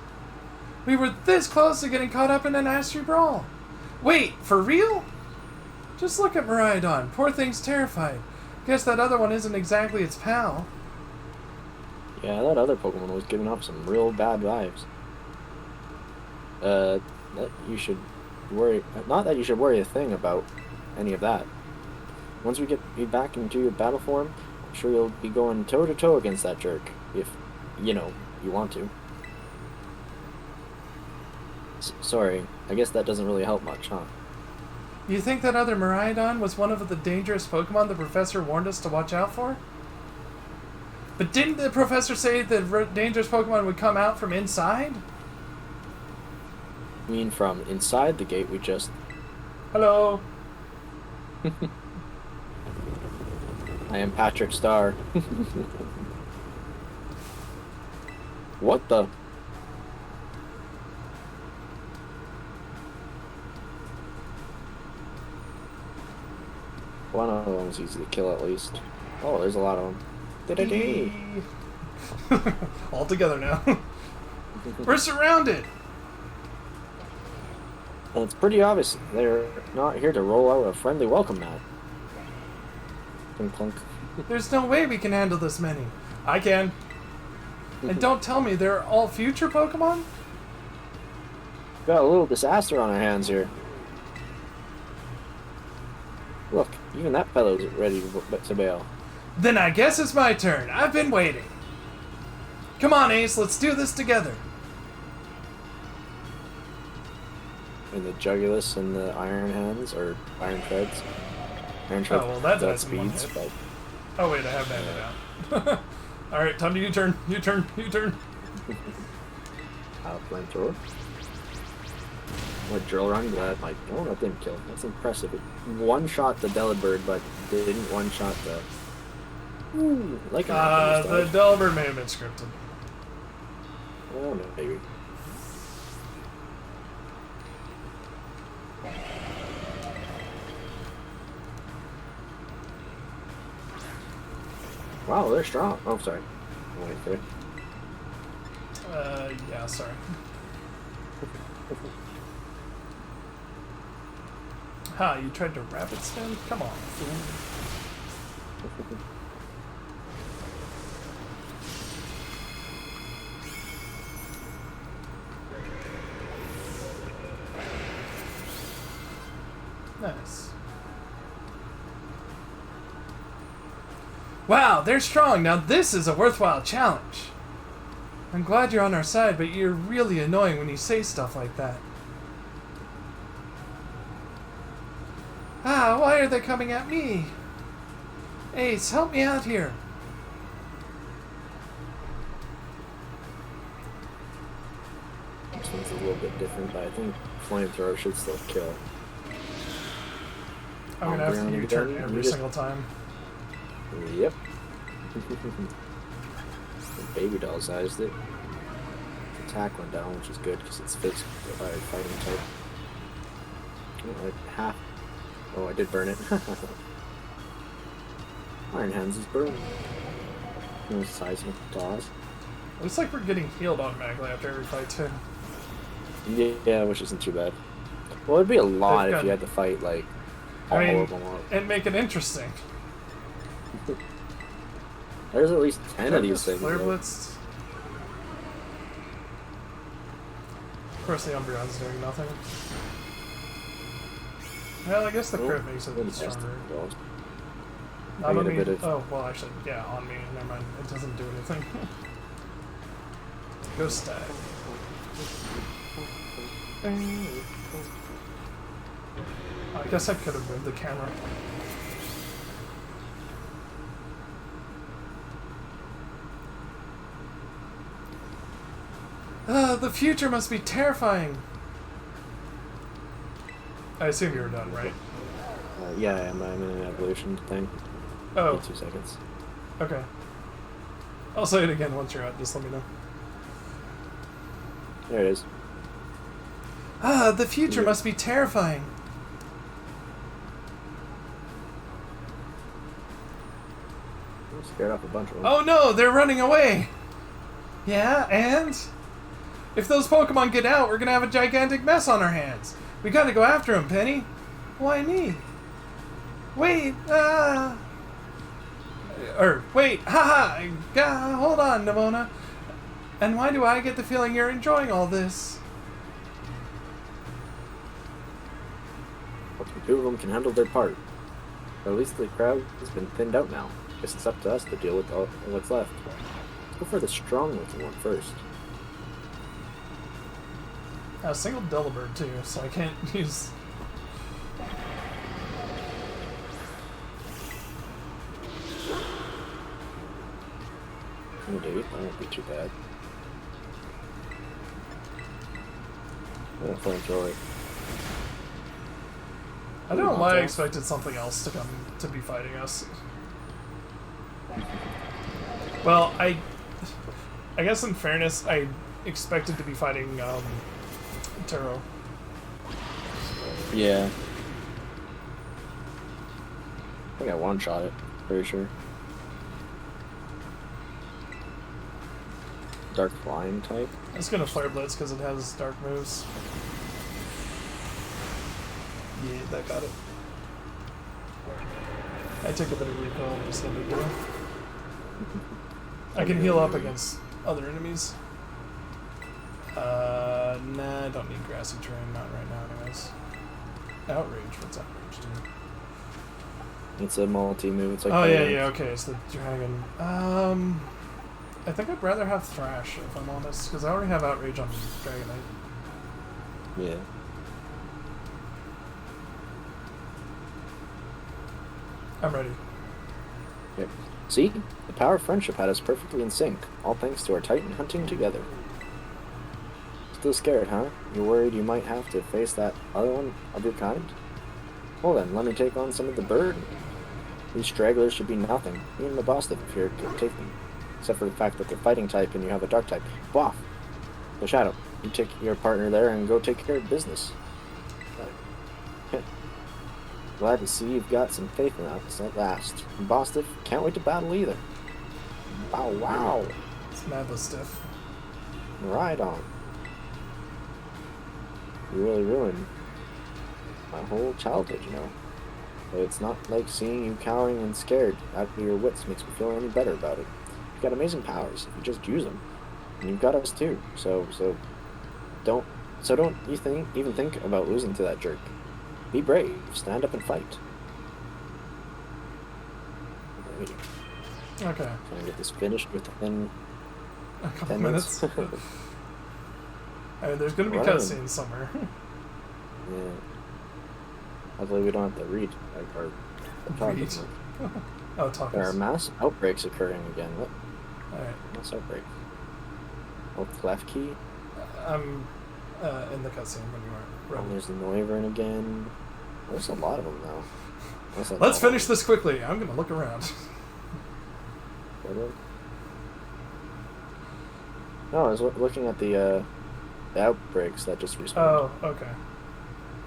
We were this close to getting caught up in an nasty brawl. Wait, for real? Just look at Miraidon. Poor thing's terrified. Guess that other one isn't exactly its pal. Yeah, that other Pokemon was giving off some real bad vibes. That you should worry. Not that you should worry a thing about any of that. Once we get you back into your battle form, I'm sure you'll be going toe to toe against that jerk. If, you know, you want to. Sorry, I guess that doesn't really help much, huh? You think that other Miraidon was one of the dangerous Pokemon the professor warned us to watch out for? But didn't the professor say that dangerous Pokemon would come out from inside? I mean, from inside the gate, we just... Hello. I am Patrick Star. What the... One of them was easy to kill at least. Oh, there's a lot of them. Da-da-dee. All together now. We're surrounded. And it's pretty obvious they're not here to roll out a friendly welcome mat. Clunk clunk. There's no way we can handle this many. I can. And don't tell me they're all future Pokemon? Got a little disaster on our hands here. Look, even that fellow's ready to bail. Then I guess it's my turn. I've been waiting. Come on, Ace, let's do this together. And the Jugulus and the Iron Hands, or Iron Treads. Iron Treads Oh, well, that got dies in one speeds, hit. but Oh, wait, I have that down. Alright, time to U-turn. U-turn. U-turn. Flamethrower. What drill run? That like, oh, that didn't kill. That's impressive. It one-shot the Delibird, but didn't one-shot the. Ooh, like an The Delibird may have been scripted. Oh, no, maybe. Wow, they're strong. Oh, sorry. Wait, sorry. Yeah, sorry. Ha, you tried to rapid spin? Come on, fool. Nice. Wow, they're strong. Now this is a worthwhile challenge. I'm glad you're on our side, but you're really annoying when you say stuff like that. Ah, why are they coming at me? Ace, help me out here. This one's a little bit different, but I think Flamethrower should still kill. I'm gonna have to U-turn again? every single time. Yep. The baby doll sized it. Attack went down, which is good because it's physical fighting type. Oh, like half. Oh, I did burn it. Iron Hands is burned. No seismic toss. Looks like we're getting healed automatically after every fight too. Yeah, which isn't too bad. Well, it'd be a lot They've if got- you had to fight like all I mean, of them. and make it interesting. There's at least 10 of these things. Flare though. blitzed. Of course, the Umbreon's doing nothing. Well, I guess the crit makes it Really tested stronger. themselves. Not I on get a me. bit of- Oh, well, actually, yeah, on me. Never mind. It doesn't do anything. Go stag. I guess I could have moved the camera. The future must be terrifying. I assume you were done, right? Yeah, I'm in an evolution thing. Oh, 2 seconds. okay. I'll say it again once you're out, just let me know. There it is. The future must be terrifying. I'm scared off a bunch of them. Oh no, they're running away! Yeah, and? If those Pokemon get out, we're gonna have a gigantic mess on our hands. We gotta go after them, Penny. Why me? Wait, wait, haha! Hold on, Nimona. And why do I get the feeling you're enjoying all this? Hopefully 2 of them can handle their part. Or at least the crowd has been thinned out now. Guess it's up to us to deal with all what's left. Let's go for the strong-looking one first. A single Delibird too, so I can't use... Oh, dude, that won't be too bad. I'm gonna flamethrower it. I don't know why I Okay. expected something else to come to be fighting us. Well, I guess in fairness, I expected to be fighting, Turo. Yeah. I think I one-shot it, pretty sure. dark flying type. It's gonna Flare Blitz because it has dark moves. Yeah, that got it. I took a bit of recoil, but it's no big deal. I can heal up against other enemies. Nah, I don't need grassy terrain, not right now anyways. Outrage, what's outrage do? It's a multi-move. It's like Oh yeah, okay, it's the dragon. I think I'd rather have Thrash, if I'm honest, because I already have outrage on Dragonite. Yeah. I'm ready. Yep. See? The power of friendship had us perfectly in sync, all thanks to our Titan hunting together. Still scared, huh? You're worried you might have to face that other one of your kind? Well then, let me take on some of the burden. These stragglers should be nothing. Even the boss here could take them. Except for the fact that they're fighting type and you have a dark type. Boff! So Shadow, you take your partner there and go take care of business. Glad to see you've got some faith in us at last. And Bostiff, can't wait to battle either. Wow, wow. It's madly stiff. Right on. You really ruined my whole childhood, you know. But it's not like seeing you cowering and scared out of your wits makes me feel any better about it. You've got amazing powers if you just use them. And you've got us too. So don't you even think about losing to that jerk. Be brave. Stand up and fight. Okay. Trying to get this finished within A couple 10 minutes. I mean, there's gonna be Right. cutscenes somewhere. Yeah. Hopefully we don't have to read or talk. Read? Oh, talk. There are mass outbreaks occurring again. What? Alright. Mass outbreak. Oh, clef key. I'm in the cutscene when you are Oh, ready. there's the Noivern again. There's a lot of them now. Let's finish this quickly. I'm gonna look around. No, I was looking at the outbreaks that just respawned. Oh, okay.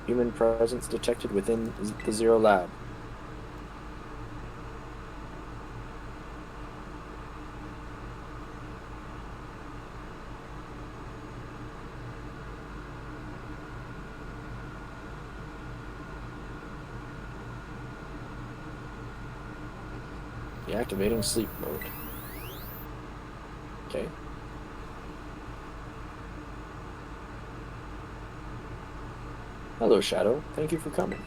Human presence detected within the Zero Lab. Deactivating sleep mode. Okay. Hello, Shadow. Thank you for coming.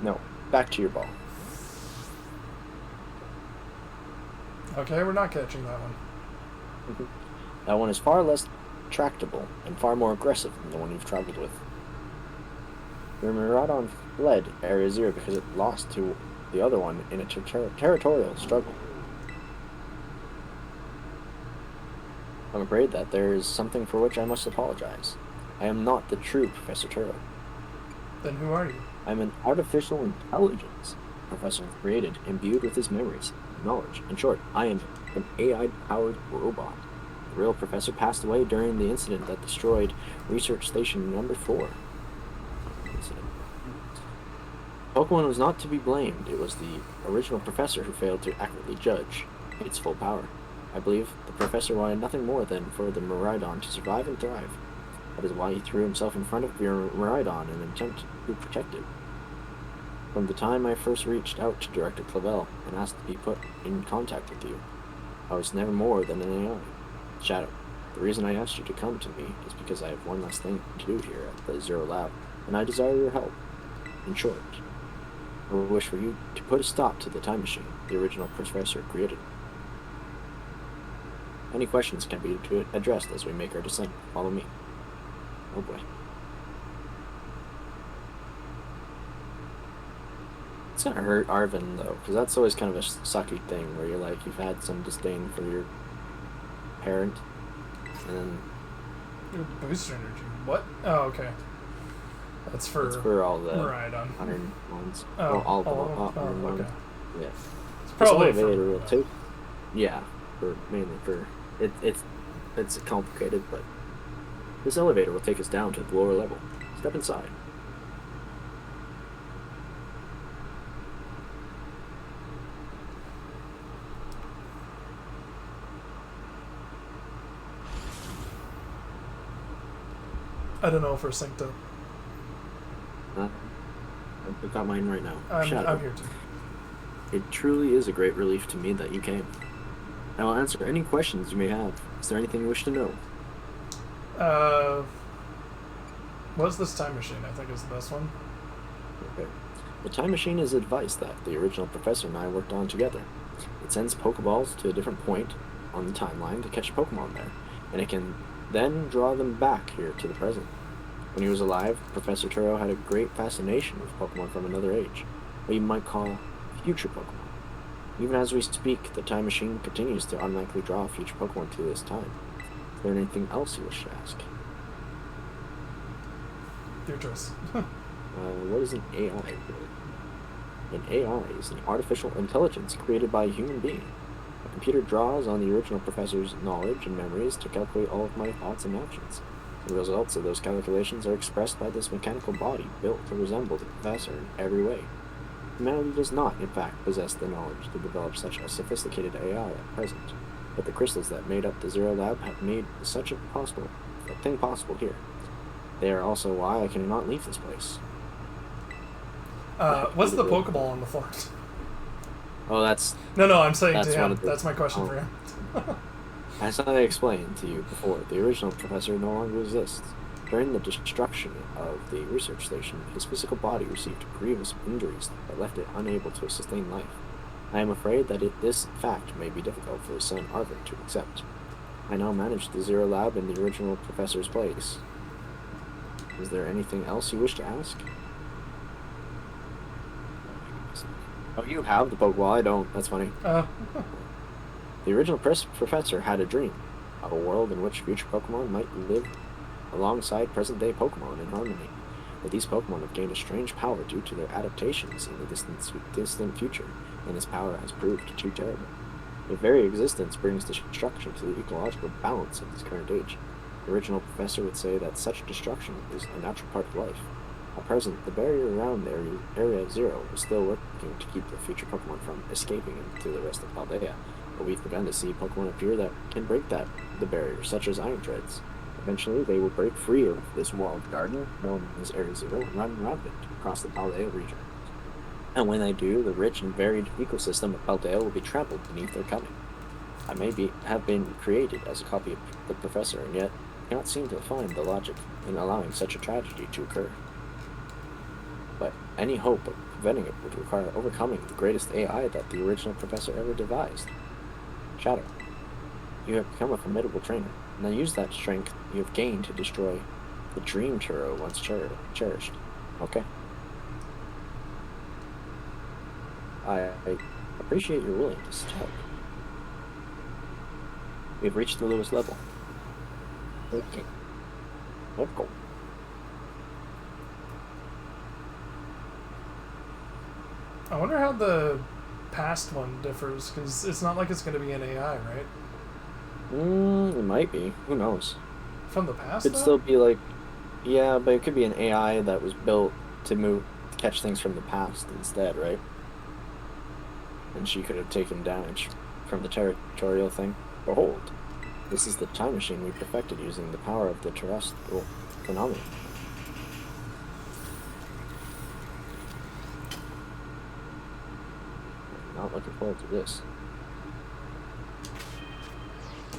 No, back to your ball. Okay, we're not catching that one. That one is far less tractable and far more aggressive than the one you've traveled with. Your Miraudon fled Area Zero because it lost to the other one in a territorial struggle. I'm afraid that there is something for which I must apologize. I am not the true Professor Turo. Then who are you? I'm an artificial intelligence professor created, imbued with his memories, knowledge. In short, I am an AI-powered robot. The real professor passed away during the incident that destroyed Research Station Number 4. Incident. Pokemon was not to be blamed. It was the original professor who failed to accurately judge its full power. I believe the professor wanted nothing more than for the Miraudon to survive and thrive. That is why he threw himself in front of your Miraudon in an attempt to protect it. From the time I first reached out to Director Clavel and asked to be put in contact with you, I was never more than an AI. Shadow, the reason I asked you to come to me is because I have one last thing to do here at the Zero Lab, and I desire your help. In short, I wish for you to put a stop to the time machine the original professor created. Any questions can be addressed as we make our descent. Follow me. Oh boy. It's gonna hurt Arvin though, because that's always kind of a sucky thing where you're like, you've had some disdain for your parent, and then Your booster energy. What? Oh, okay. That's for all the Miraudon. 100 ones. Oh, Well, all of them. all all of them. 100 Oh, ones. okay. Yeah. It's This probably for elevator will Miraudon. take. Yeah, mainly for it's complicated, but this elevator will take us down to the lower level. Step inside. I don't know if we're synced up. I've got mine right now. I'm Shadow. here too. It truly is a great relief to me that you came. I will answer any questions you may have. Is there anything you wish to know? What's this time machine? I think is the best one. Okay. The time machine is a device that the original professor and I worked on together. It sends Pokeballs to a different point on the timeline to catch Pokemon there, and it can then draw them back here to the present. When he was alive, Professor Turo had a great fascination with Pokemon from another age, what you might call future Pokemon. Even as we speak, the time machine continues to automatically draw future Pokemon to this time. Is there anything else you wish to ask? Your choice. What is an AI really? An AI is an artificial intelligence created by a human being. A computer draws on the original professor's knowledge and memories to calculate all of my thoughts and actions. The results of those calculations are expressed by this mechanical body built to resemble the professor in every way. Humanity does not, in fact, possess the knowledge to develop such a sophisticated AI at present, but the crystals that made up the Zero Lab have made such a thing possible here. They are also why I cannot leave this place. What's the Pokeball on the floor? Oh, that's... No, I'm saying that's to him. the, That's my question for him. As I explained to you before, the original professor no longer exists. During the destruction of the research station, his physical body received grievous injuries that left it unable to sustain life. I am afraid that this fact may be difficult for his son Arvin to accept. I now manage the Zero Lab in the original professor's place. Is there anything else you wish to ask? Oh, you have the Pokeball, I don't. That's funny. The original professor had a dream of a world in which future Pokemon might live alongside present-day Pokemon in harmony. But these Pokemon have gained a strange power due to their adaptations in the distant future, and this power has proved too terrible. Their very existence brings destruction to the ecological balance of this current age. The original professor would say that such destruction is a natural part of life. At present, the barrier around Area Zero is still working to keep the future Pokemon from escaping into the rest of Paldea, but we've begun to see Pokemon appear that can break the barrier, such as Iron Treads. Eventually, they will break free of this walled garden, known as Area Zero, and run around it across the Paldea region. And when they do, the rich and varied ecosystem of Paldea will be trampled beneath their coming. I may have been created as a copy of the Professor, and yet cannot seem to find the logic in allowing such a tragedy to occur. But any hope of preventing it would require overcoming the greatest AI that the original Professor ever devised. Shadow, you have become a formidable trainer. Now use that strength you have gained to destroy the dream Turo once cherished. Okay? I appreciate your willingness to help. We've reached the lowest level. Okay. Let's go. I wonder how the past one differs, because it's not like it's going to be an AI, right? It might be. Who knows? From the past, Could still be like... Yeah, but it could be an AI that was built to catch things from the past instead, right? And she could have taken damage from the territorial thing. Behold, this is the time machine we perfected using the power of the terrestrial phenomenon. Not looking forward to this.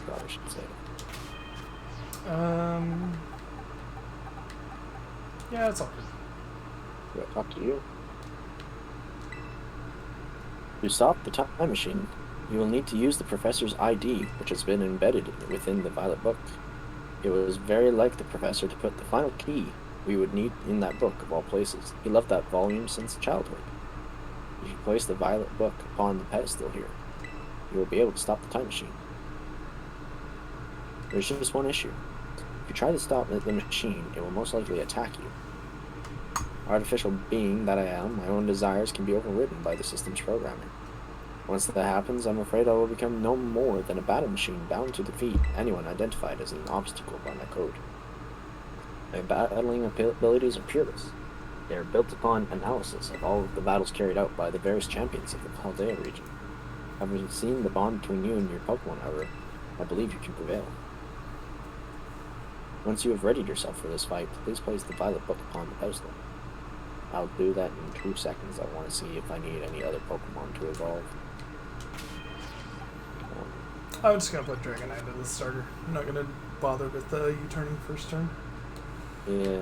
God, I should say. Yeah, it's all good. Do I talk to you? To stop the time machine, you will need to use the Professor's ID, which has been embedded within the Violet Book. It was very like the Professor to put the final key we would need in that book, of all places. He loved that volume since childhood. If you place the Violet Book upon the pedestal here, you will be able to stop the time machine. There's just one issue. If you try to stop the machine, it will most likely attack you. Artificial being that I am, my own desires can be overridden by the system's programming. Once that happens, I'm afraid I will become no more than a battle machine bound to defeat anyone identified as an obstacle by my code. My battling abilities are peerless. They are built upon analysis of all of the battles carried out by the various champions of the Paldea region. Having seen the bond between you and your Pokemon, however, I believe you can prevail. Once you have readied yourself for this fight, please place the violet book upon the pedestal. I'll do that in 2 seconds. I want to see if I need any other Pokemon to evolve. I'm just gonna put Dragonite as the starter. I'm not gonna bother with you turning first turn. Yeah.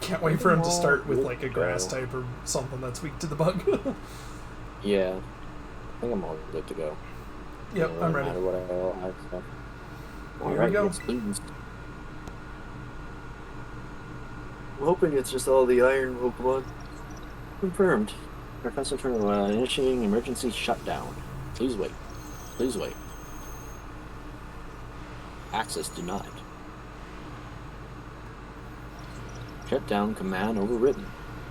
Can't wait for him to start with like a grass type or something that's weak to the bug. Yeah. I think I'm all good to go. Yep, It I'm doesn't ready. matter what I have stuff. Here we Alright, go. let's lose. I'm hoping it's just all the iron Pokemon. Confirmed. Professor Turner initiating emergency shutdown. Please wait. Please wait. Access denied. Shutdown command overridden.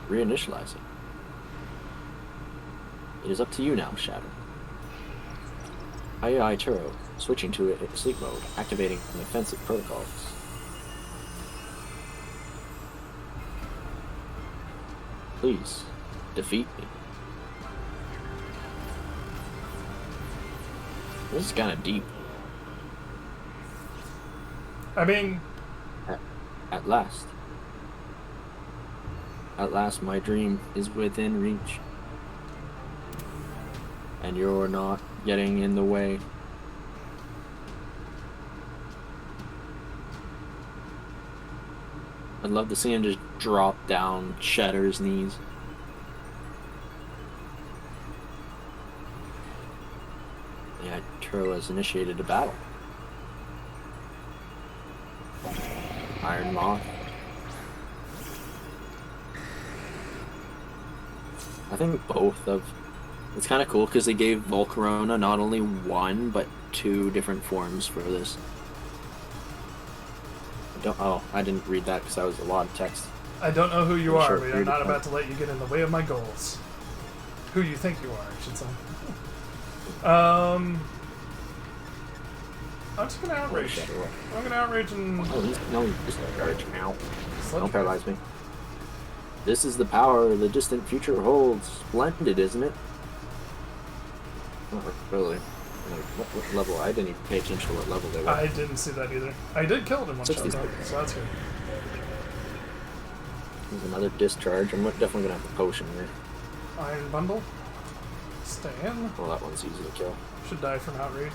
Reinitializing. It is up to you now, Shadow. Ai Turo, switching to sleep mode, activating offensive protocols. Please, defeat me. This is kind of deep. I mean, At last. At last, my dream is within reach. And you're not getting in the way. I'd love to see him just drop down, shatter his knees. Yeah, Turo has initiated a battle. Iron Moth. I think both of... It's kind of cool because they gave Volcarona not only 1, but 2 different forms for this. I didn't read that because that was a lot of text. I don't know who you I'm are, sure but I'm not about to let you get in the way of my goals. Who you think you are, I should say. I'm just gonna outrage. I'm gonna outrage and... No, just outrage now. Sludge Don't paralyze me. This is the power the distant future holds. Splendid, isn't it? Not really. Like, what level? I didn't even pay attention to what level they were. I didn't see that either. I did kill it in one shot, 60. though, so that's good. There's another discharge. I'm definitely gonna have the potion here. Iron Bundle. Stay in. Well, that one's easy to kill. Should die from outrage.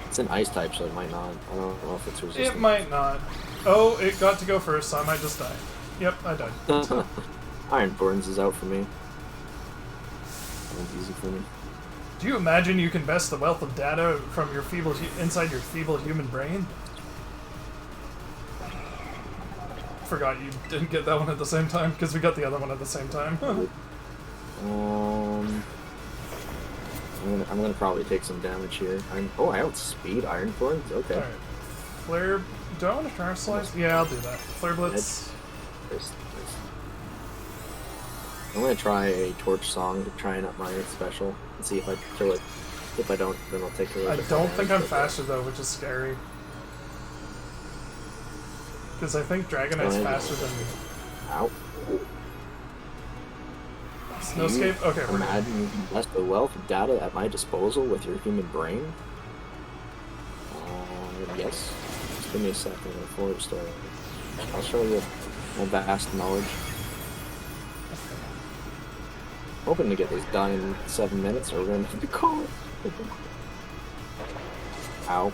It's an ice type, so it might not. I don't know if it's resistant. It might not. Oh, it got to go first, so I might just die. Yep, I died. Iron Thorns is out for me. That one's easy for me. Do you imagine you can best the wealth of data from your inside your feeble human brain? Forgot you didn't get that one at the same time, because we got the other one at the same time. I'm gonna probably take some damage here. I outspeed Iron Thorns? Okay. Alright. Flare... Do I want to Power Slice? Yeah, I'll do that. Flare Blitz. Nice. I'm gonna try a Torch Song to try and up my special and see if I kill it. If I don't, then I'll take a little I bit don't more think damage, I'm faster, though, which is scary. Because I think Dragonite's faster than... Ow. Snowscape? Okay, we're good. Imagine you can bless the wealth of data at my disposal with your human brain? Yes. Just give me a second to forward story. I'll show you my vast knowledge. Hoping to get this done in 7 minutes, or we're gonna have to call it. Ow.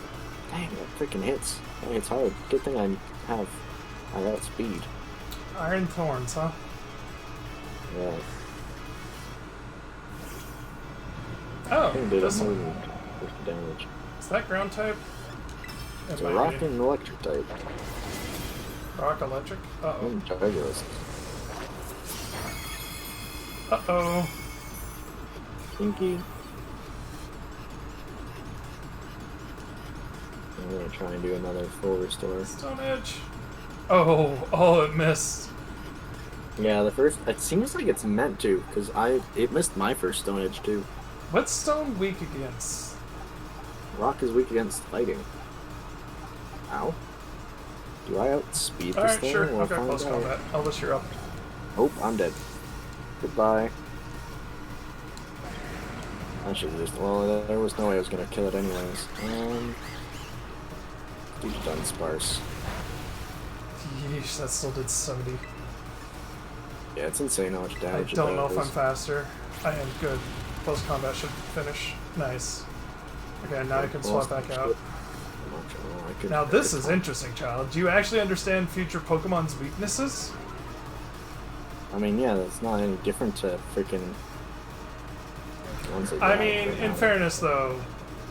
Dang, that freaking hits. That hits hard. Good thing I got speed. Iron Thorns, huh? Yeah. Oh, I think they did this one. 150 damage. Is that ground type? It's It a might rock be. and electric type. Rock electric? Uh-oh. Fabulous. Uh-oh. Kinky. I'm gonna try and do another full restore. Stone Edge. Oh, it missed. Yeah, the first. It seems like it's meant to, because it missed my first Stone Edge too. What's Stone weak against? Rock is weak against fighting. Ow. Do I outspeed this Alright, thing? sure. We'll Okay, find close out. combat. Elvis, you're up. Oh, I'm dead. Goodbye. I should have just. Well, there was no way I was gonna kill it anyways. Dude, done sparse. Yeesh, that still did 70. Yeah, it's insane how much I damage it don't know if does. I'm faster. I am good. Post combat should finish. Nice. Okay, now I can swap back out. Now this is interesting, child. Do you actually understand future Pokemon's weaknesses? I mean, yeah, that's not any different to freaking. I mean, in fairness though,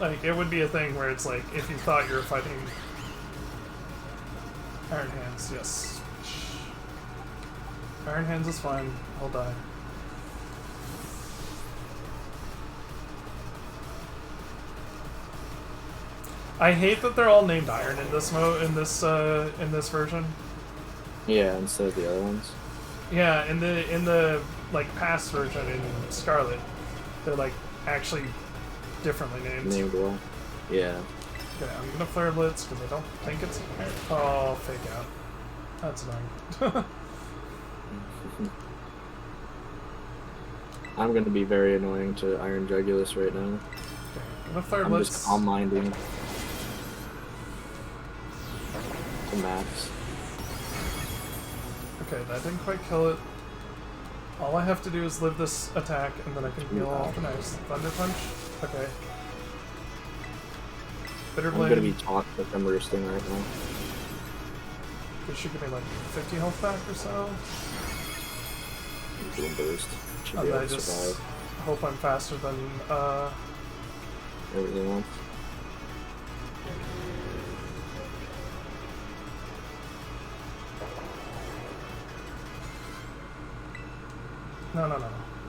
like, it would be a thing where it's like, if you thought you were fighting Iron Hands, yes. Iron Hands is fine. I'll die. I hate that they're all named Iron in this in this version. Yeah, instead of the other ones. Yeah, in the like past version in Scarlet, they're like actually differently named. Named well. Yeah. Okay, I'm gonna Flare Blitz because I don't think it's Iron. Oh, fake out. That's annoying. I'm gonna be very annoying to Iron Jugulus right now. Okay, I'm gonna Flare I'm Blitz. just calm minding. To max. Okay, that didn't quite kill it. All I have to do is live this attack, and then I can heal off the next Thunder Punch. Okay. Bitter I'm Blade. gonna be taught that I'm roosting right now. This should give me like 50 health back or so. Boom boost. Should And be I able to just survive hope I'm faster than everything else. No.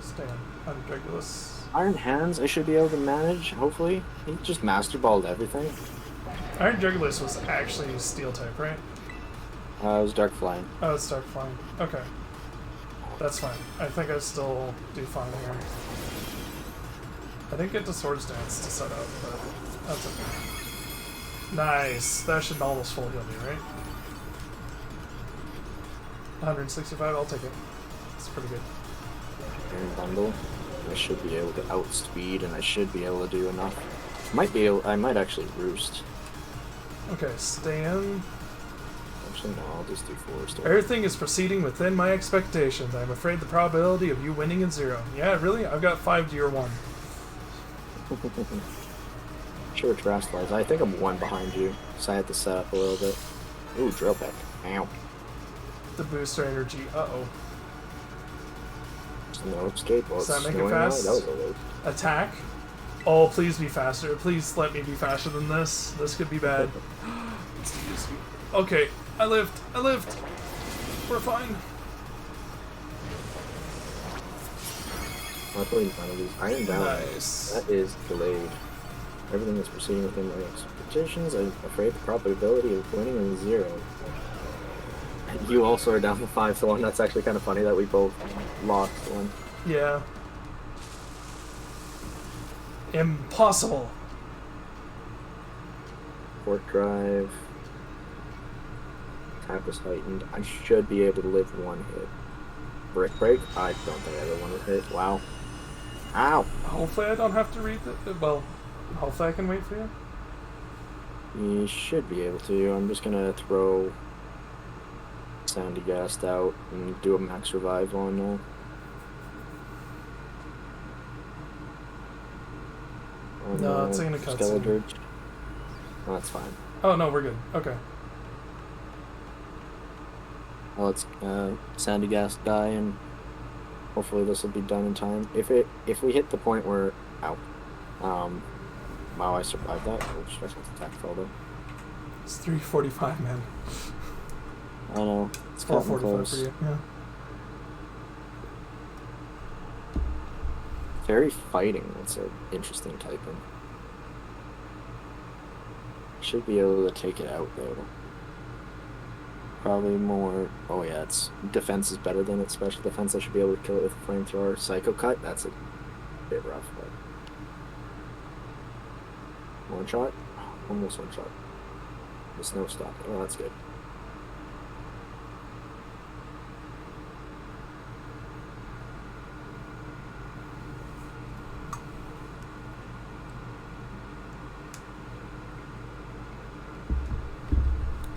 Stay on. I'm Dragulus. Iron Hands, I should be able to manage, hopefully. He just Master Balled everything. Iron Dragulus was actually Steel type, right? It was Dark Flying. Oh, it's Dark Flying. Okay. That's fine. I think I still do fine here. I didn't get to Swords Dance to set up, but that's okay. Nice. That should almost full heal me, right? 165, I'll take it. It's pretty good. Iron Bundle. I should be able to outspeed, and I should be able to do enough. I might actually roost. Okay, stay in. Actually, no, I'll just do 4 stars. Everything is proceeding within my expectations. I'm afraid the probability of you winning is 0. Yeah, really? I've got 5 to your 1. Sure, Terrestrialize. I think I'm 1 behind you, so I had to set up a little bit. Ooh, Drill Peck. Ow. The booster energy. Uh-oh. No escape. Well, Does that it's make it snowing out. fast? That was a load. Attack. Oh, please be faster. Please let me be faster than this. This could be bad. Excuse me. Okay, I lived. We're fine. Luckily, none of these Iron Down. Nice. That is delayed. Everything is proceeding within my expectations. I'm afraid the probability of winning is 0. You also are down to 5 to 1. That's actually kind of funny that we both lost 1. Yeah. Impossible. Port Drive. Attack was heightened. I should be able to live 1 hit. Brick Break? I don't think I ever want to hit. Wow. Ow! Hopefully I don't have to read the... Well, hopefully I can wait for you. You should be able to. I'm just gonna throw Sandy Gast out and do a max revive on No, it's in a cutscene. Skeledirge. Oh, that's fine. Oh, no, we're good. Okay. I'll let Sandy Gast die, and hopefully this will be done in time. If we hit the point where, ow, wow, I survived that. Oh, stressful attack fell though. It's 3:45, man. I know it's It's getting 4:45 close. for you. Yeah. Very fighting. That's an interesting typing. Should be able to take it out though. Probably more. Oh yeah, its defense is better than its special defense. I should be able to kill it with a flamethrower. Psycho Cut. That's a bit rough, but one shot. Almost one shot. The snow stopped. Oh, that's good.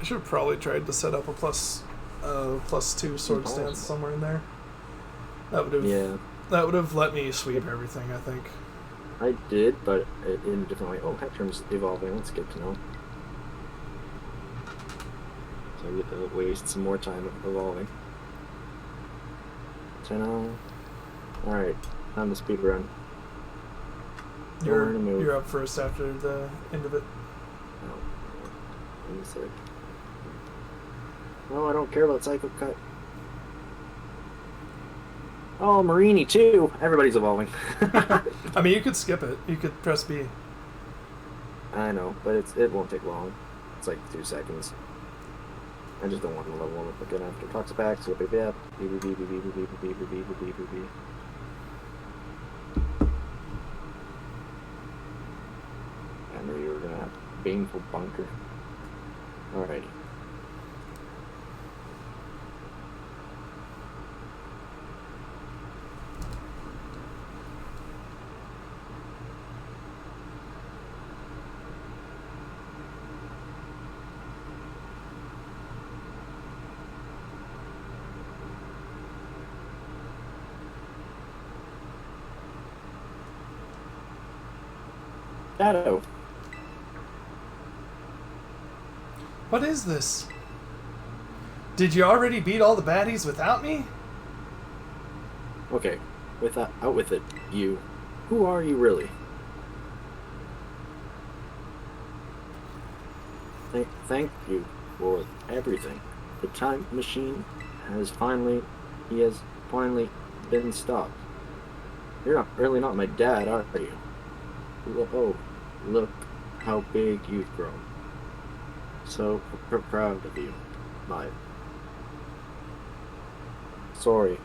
should have probably tried to set up a +2 sword stance somewhere in there. That would have. Yeah. That would have let me sweep everything, I think. I did, but in a different way. Oh, Hector's evolving. That's good to know. So I get to waste some more time evolving. So now, alright, time to speed run. You're up first after the end of it. Oh, let me see. No, I don't care about Psycho Cut. Oh, Marini too. Everybody's evolving. I mean, you could skip it. You could press B. I know, but it won't take long. It's like 2 seconds. I just don't want to level 1 up again after Toxapax. So beep beep beep beep beep beep beep beep beep beep beep beep beep beep. I knew you were gonna have a baneful bunker. Alrighty. Shadow. What is this? Did you already beat all the baddies without me? Okay, out with it, you. Who are you really? Thank you for everything. The time machine has finally been stopped. You're really not my dad, are you? Oh, look how big you've grown. So proud of you, Live. Sorry,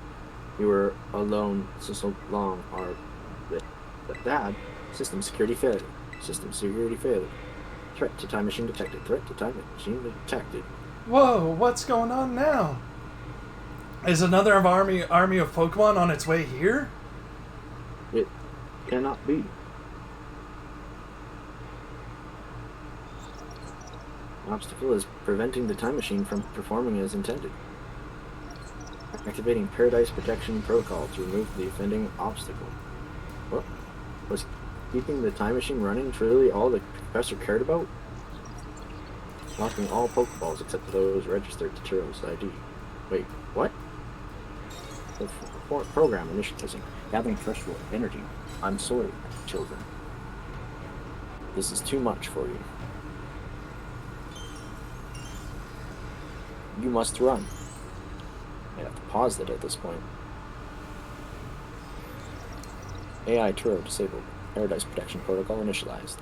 you were alone so long. Dad, system security failure. System security failure. Threat to time machine detected. Threat to time machine detected. Whoa, what's going on now? Is another army of Pokemon on its way here? It cannot be. Obstacle is preventing the time machine from performing as intended. Activating Paradise Protection Protocol to remove the offending obstacle. What? Was keeping the time machine running truly all the professor cared about? Locking all Pokeballs except those registered to Turo's ID. Wait, what? The program initializing. Gathering threshold energy. I'm sorry, children. This is too much for you. You must run. I have to pause it at this point. AI Turo disabled. Paradise Protection Protocol initialized.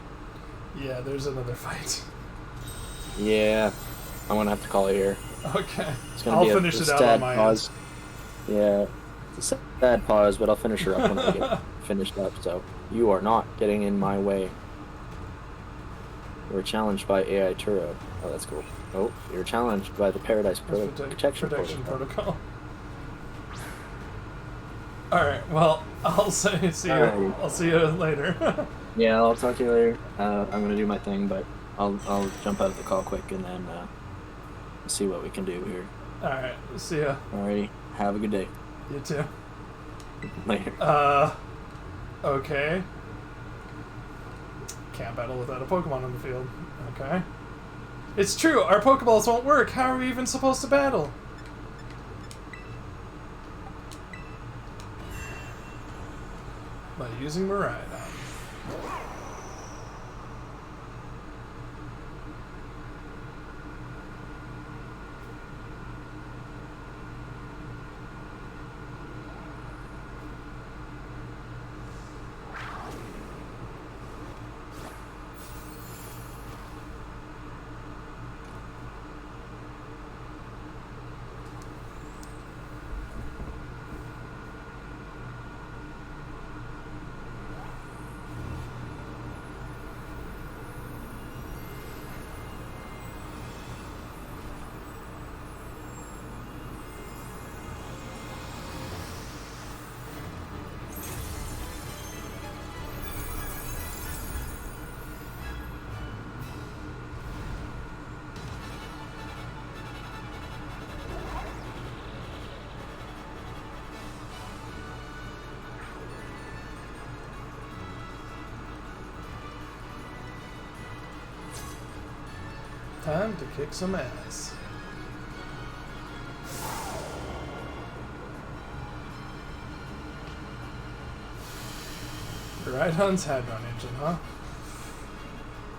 Yeah, there's another fight. Yeah, I'm gonna have to call it here. Okay. It's gonna I'll be finish a it out sad on my pause. Yeah, it's a sad pause, but I'll finish her up when I get finished up. So you are not getting in my way. We're challenged by AI Turo. Oh, that's cool. Oh, you're challenged by the Paradise Protection Protocol. Alright, well, I'll say see you. Alright. I'll see you later. Yeah, I'll talk to you later. I'm gonna do my thing, but I'll jump out of the call quick and then see what we can do here. Alright, see ya. Alrighty, have a good day. You too. Later. Okay. Can't battle without a Pokemon on the field. Okay. It's true, our Pokeballs won't work. How are we even supposed to battle? By using Miraidon. Time to kick some ass. Rhydon's Hadron engine, huh?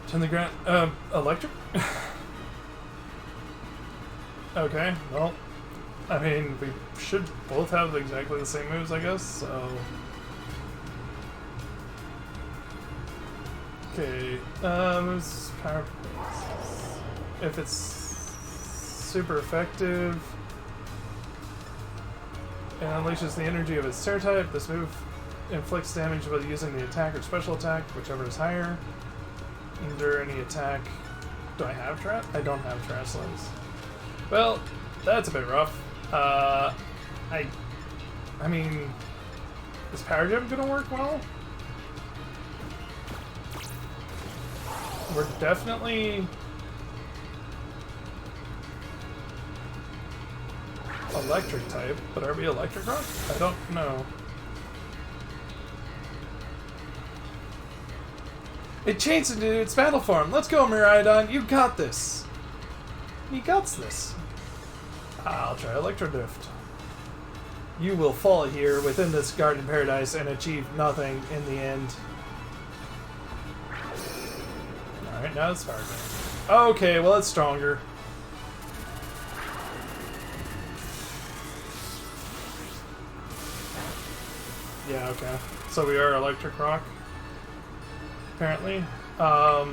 Turn the ground... electric? Okay, well... I mean, we should both have exactly the same moves, I guess, so... Okay, moves power... If it's super effective... It unleashes the energy of its tear type. This move inflicts damage by using the attack or special attack, whichever is higher. Endure any attack. Do I have trash? I don't have trash lens. Well, that's a bit rough. I mean, is Power Gem gonna work well? We're definitely electric type, but are we electric rock? I don't know. It changed into its battle form. Let's go, Miraidon. You got this. You got this. I'll try Electro Drift. You will fall here within this garden paradise and achieve nothing in the end. Alright, now it's Power Gem. Okay, well, it's stronger. Yeah, okay. So we are Electric Rock. Apparently. I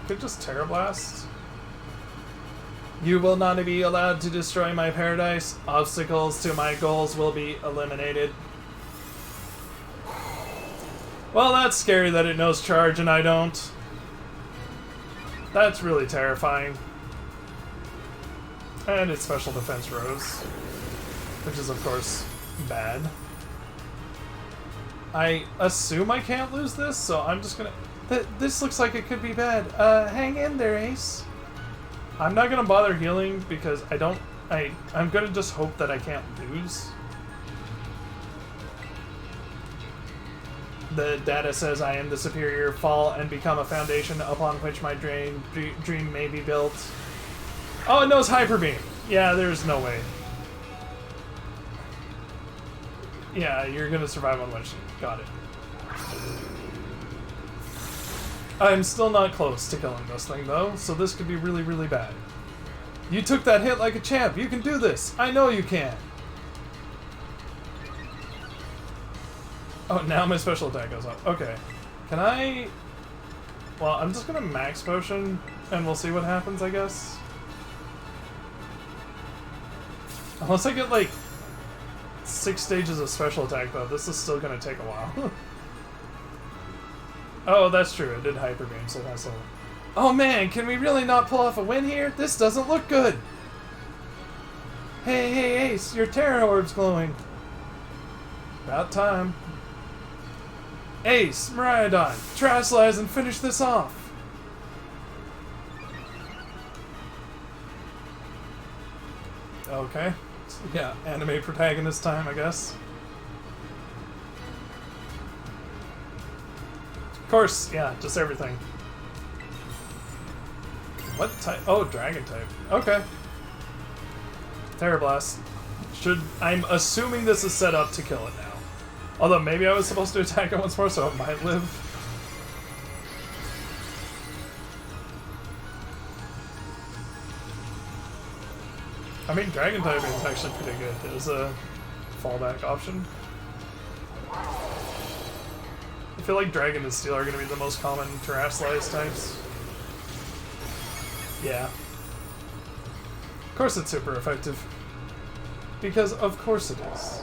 could just Terra Blast. You will not be allowed to destroy my paradise. Obstacles to my goals will be eliminated. Well, that's scary that it knows charge and I don't. That's really terrifying. And its special defense rose, which is, of course, bad. I assume I can't lose this, so I'm just gonna... This looks like it could be bad. Hang in there, Ace. I'm not gonna bother healing because I don't... I'm gonna just hope that I can't lose. The data says I am the superior. Fall and become a foundation upon which my dream may be built. Oh, it knows Hyper Beam. Yeah, there's no way. Yeah, you're gonna survive on one sheet. Got it. I'm still not close to killing this thing, though, so this could be really, really bad. You took that hit like a champ. You can do this. I know you can. Oh, now my special attack goes up. Okay. Can I... Well, I'm just gonna max potion, and we'll see what happens, I guess. Unless I get, like, 6 stages of special attack, though, this is still gonna take a while. Oh, that's true. It did Hyper Beam, so that's a... Oh man, can we really not pull off a win here? This doesn't look good! Hey, Ace, your Terra Orb's glowing. About time. Ace, Miraidon, Terrasilize and finish this off! Okay. Yeah, anime protagonist time, I guess. Of course, yeah, just everything. What type? Oh, dragon type. Okay. Terra Blast. I'm assuming this is set up to kill it now. Although maybe I was supposed to attack it once more, so it might live. I mean, dragon typing is actually pretty good as a fallback option. I feel like Dragon and Steel are going to be the most common Terrasilize types. Yeah. Of course it's super effective. Because of course it is.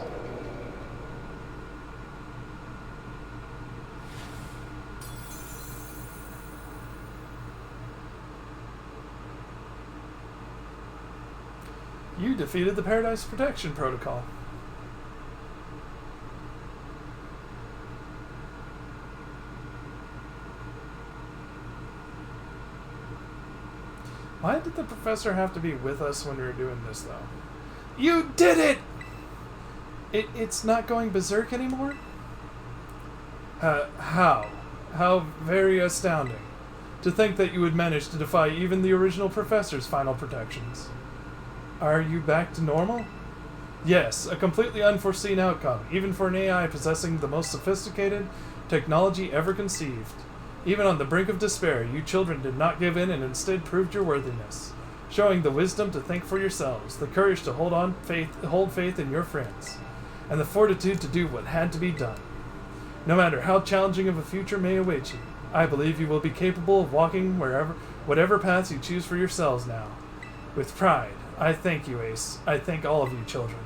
You defeated the Paradise Protection Protocol. Why did the professor have to be with us when we were doing this, though? You did it! It's not going berserk anymore? How? How very astounding. To think that you would manage to defy even the original professor's final protections. Are you back to normal? Yes, a completely unforeseen outcome, even for an AI possessing the most sophisticated technology ever conceived. Even on the brink of despair, you children did not give in and instead proved your worthiness, showing the wisdom to think for yourselves, the courage to hold faith in your friends, and the fortitude to do what had to be done. No matter how challenging of a future may await you, I believe you will be capable of walking whatever paths you choose for yourselves now. With pride, I thank you, Ace. I thank all of you children.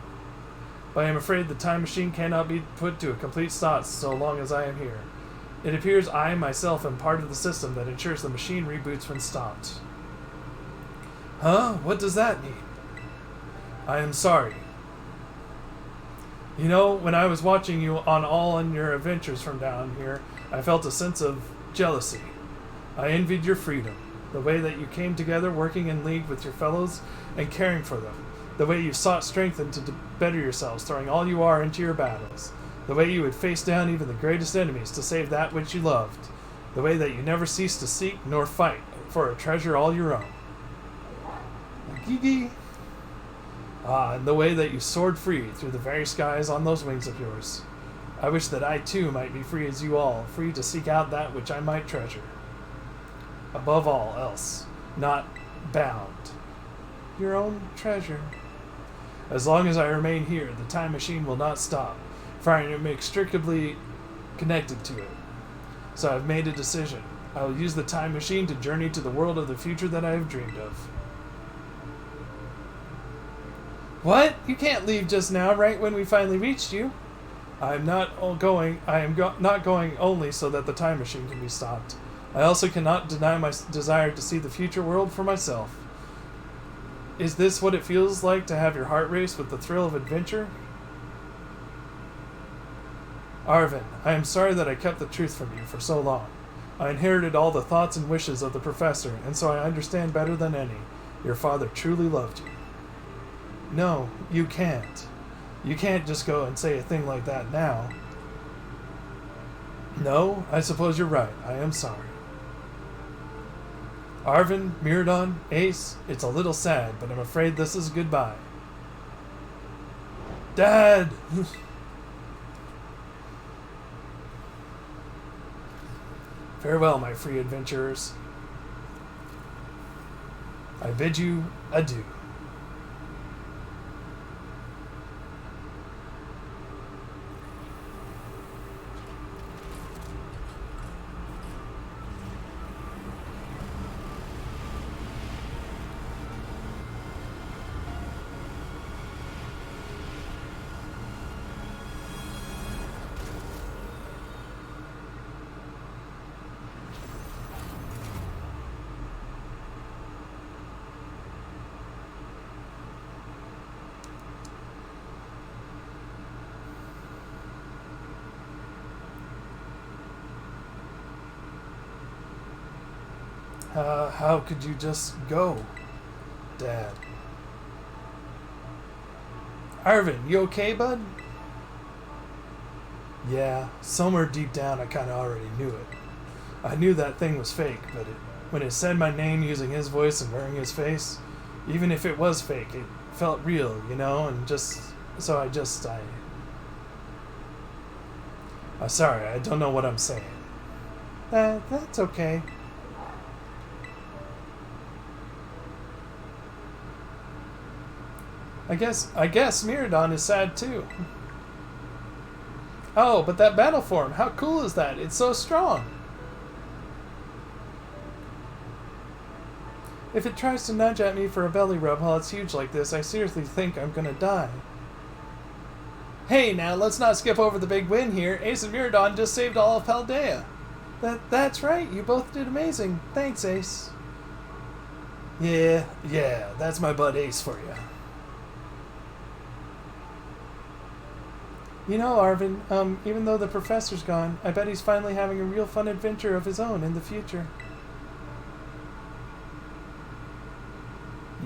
But I am afraid the time machine cannot be put to a complete stop so long as I am here. It appears I myself am part of the system that ensures the machine reboots when stopped. Huh? What does that mean? I am sorry. You know, when I was watching you on your adventures from down here, I felt a sense of jealousy. I envied your freedom, the way that you came together working in league with your fellows and caring for them, the way you sought strength and to better yourselves, throwing all you are into your battles, the way you would face down even the greatest enemies to save that which you loved, the way that you never ceased to seek nor fight for a treasure all your own. Gigi. And the way that you soared free through the very skies on those wings of yours. I wish that I too might be free as you all, free to seek out that which I might treasure. Above all else, not bound. Your own treasure. As long as I remain here, the time machine will not stop, for I am inextricably connected to it. So I've made a decision. I will use the time machine to journey to the world of the future that I have dreamed of. What? You can't leave just now, right when we finally reached you. I am not going only so that the time machine can be stopped. I also cannot deny my desire to see the future world for myself. Is this what it feels like to have your heart race with the thrill of adventure? Arvin, I am sorry that I kept the truth from you for so long. I inherited all the thoughts and wishes of the professor, and so I understand better than any. Your father truly loved you. No, you can't. You can't just go and say a thing like that now. No, I suppose you're right. I am sorry. Arvin, Miradon, Ace, it's a little sad, but I'm afraid this is goodbye. Dad! Farewell, my free adventurers. I bid you adieu. How could you just go, Dad? Arvin, you okay, bud? Yeah, somewhere deep down I kind of already knew it. I knew that thing was fake, but when it said my name using his voice and wearing his face, even if it was fake, it felt real, you know, and I'm sorry, I don't know what I'm saying. That's okay. I guess Miradon is sad too. Oh, but that battle form, how cool is that? It's so strong. If it tries to nudge at me for a belly rub while it's huge like this, I seriously think I'm gonna die. Hey, now let's not skip over the big win here. Ace and Miradon just saved all of Paldea. That's right, you both did amazing. Thanks, Ace. Yeah, that's my bud Ace for you. You know, Arvin, even though the professor's gone, I bet he's finally having a real fun adventure of his own in the future.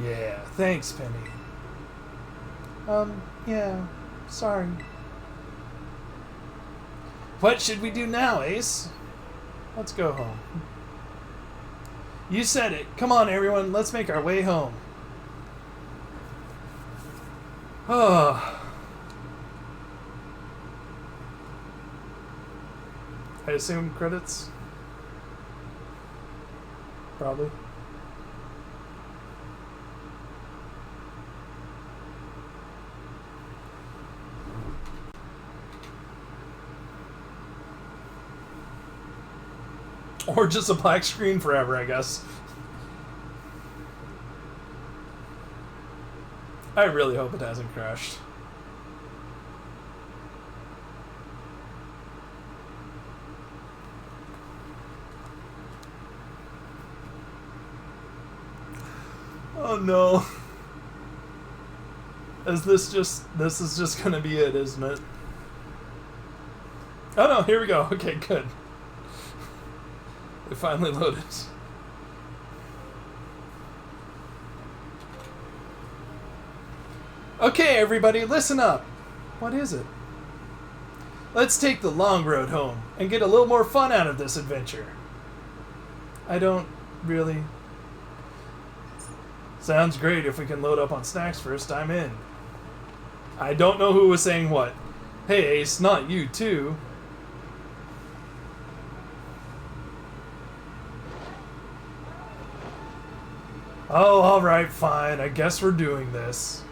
Yeah, thanks, Penny. Yeah, sorry. What should we do now, Ace? Let's go home. You said it. Come on, everyone. Let's make our way home. Oh. I assume credits? Probably. Or just a black screen forever, I guess. I really hope it hasn't crashed. Oh no. This is just gonna be it, isn't it? Oh no, here we go. Okay, good. It finally loaded. Okay, everybody, listen up. What is it? Let's take the long road home and get a little more fun out of this adventure. I don't really... Sounds great. If we can load up on snacks first, I'm in. I don't know who was saying what. Hey, Ace, not you, too. Oh, alright, fine. I guess we're doing this.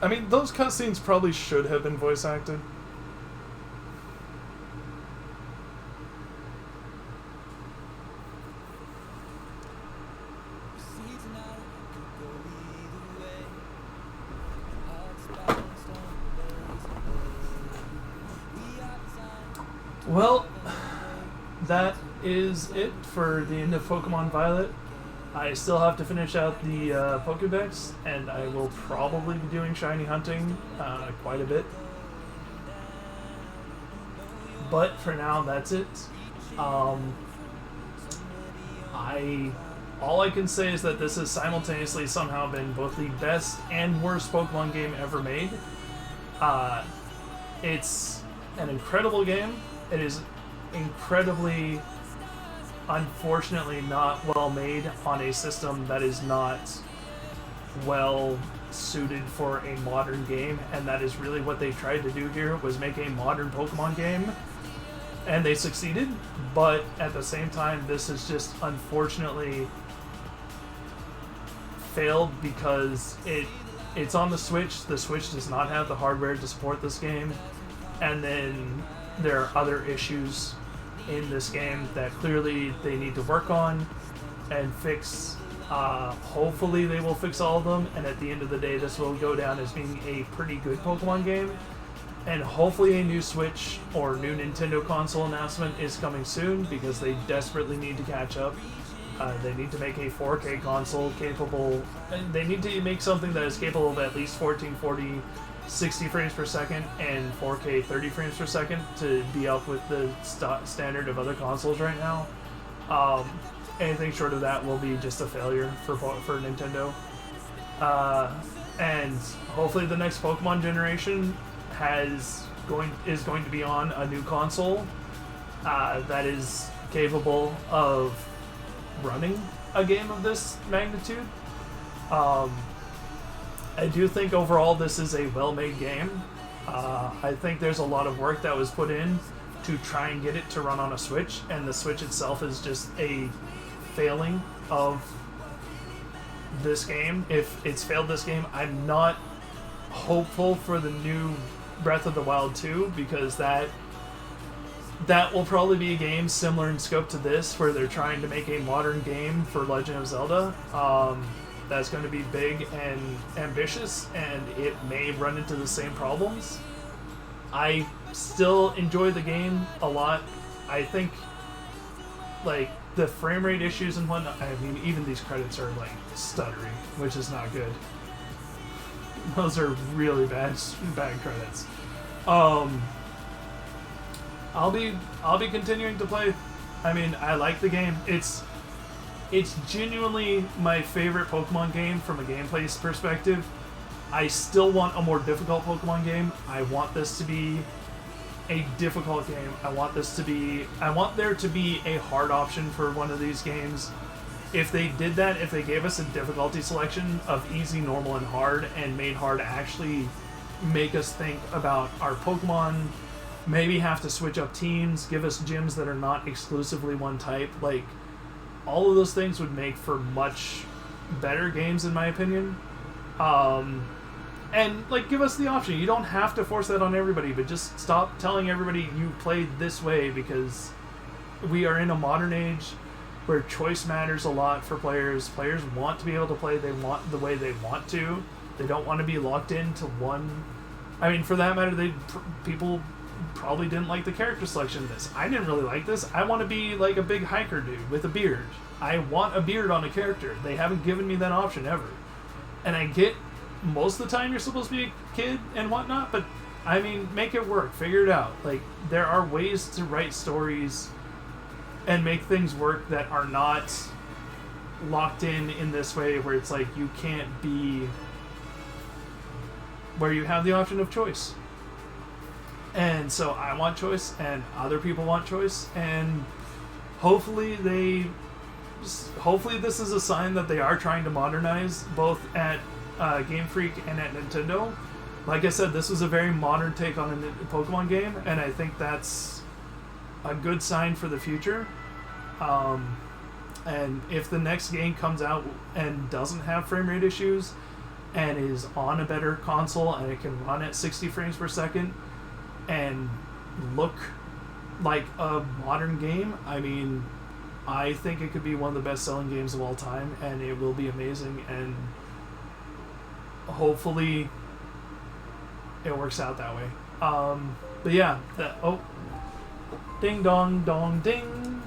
I mean, those cutscenes probably should have been voice acted. Well, that is it for the end of Pokemon Violet. I still have to finish out the Pokédex, and I will probably be doing shiny hunting quite a bit. But for now, that's it. All I can say is that this has simultaneously somehow been both the best and worst Pokemon game ever made. It's an incredible game. It is incredibly, unfortunately, not well made on a system that is not well suited for a modern game, and that is really what they tried to do here, was make a modern Pokemon game, and they succeeded. But at the same time, this is just unfortunately failed because it's on the Switch. The Switch does not have the hardware to support this game, and then there are other issues in this game that clearly they need to work on and fix. Hopefully they will fix all of them, and at the end of the day this will go down as being a pretty good Pokemon game, and hopefully a new Switch or new Nintendo console announcement is coming soon, because they desperately need to catch up. They need to make a 4K console capable, and they need to make something that is capable of at least 1440 60 frames per second and 4K 30 frames per second to be up with the standard of other consoles right now. Anything short of that will be just a failure for Nintendo. And hopefully the next Pokemon generation is going to be on a new console that is capable of running a game of this magnitude. I do think overall this is a well-made game. I think there's a lot of work that was put in to try and get it to run on a Switch, and the Switch itself is just a failing of this game. If it's failed this game, I'm not hopeful for the new Breath of the Wild 2, because that will probably be a game similar in scope to this, where they're trying to make a modern game for Legend of Zelda. That's going to be big and ambitious, and it may run into the same problems. I still enjoy the game a lot. I think, like, the frame rate issues and whatnot, I mean, even these credits are, like, stuttering, which is not good. Those are really bad credits. I'll be continuing to play. I mean, I like the game. it's genuinely my favorite Pokemon game from a gameplay perspective. I still want a more difficult Pokemon game. I want this to be a difficult game. I want there to be a hard option for one of these games. If they did that, if they gave us a difficulty selection of easy, normal, and hard, and made hard actually make us think about our Pokemon, maybe have to switch up teams, give us gyms that are not exclusively one type, like, all of those things would make for much better games, in my opinion. And, like, give us the option. You don't have to force that on everybody, but just stop telling everybody you play this way, because we are in a modern age where choice matters a lot for players. Players want to be able to play the way they want to. They don't want to be locked into one. I mean, for that matter, people probably didn't like the character selection of this. I didn't really like this. I want to be like a big hiker dude with a beard. I want a beard on a character. They haven't given me that option ever. And I get most of the time you're supposed to be a kid and whatnot, but I mean, make it work. Figure it out. Like, there are ways to write stories and make things work that are not locked in this way where it's like you can't be, where you have the option of choice. And so I want choice, and other people want choice, and hopefully this is a sign that they are trying to modernize, both at Game Freak and at Nintendo. Like I said, this was a very modern take on a Pokemon game, and I think that's a good sign for the future. And if the next game comes out and doesn't have frame rate issues and is on a better console and it can run at 60 frames per second and look like a modern game, I mean, I think it could be one of the best selling games of all time, and it will be amazing, and hopefully it works out that way. But yeah, ding dong dong ding.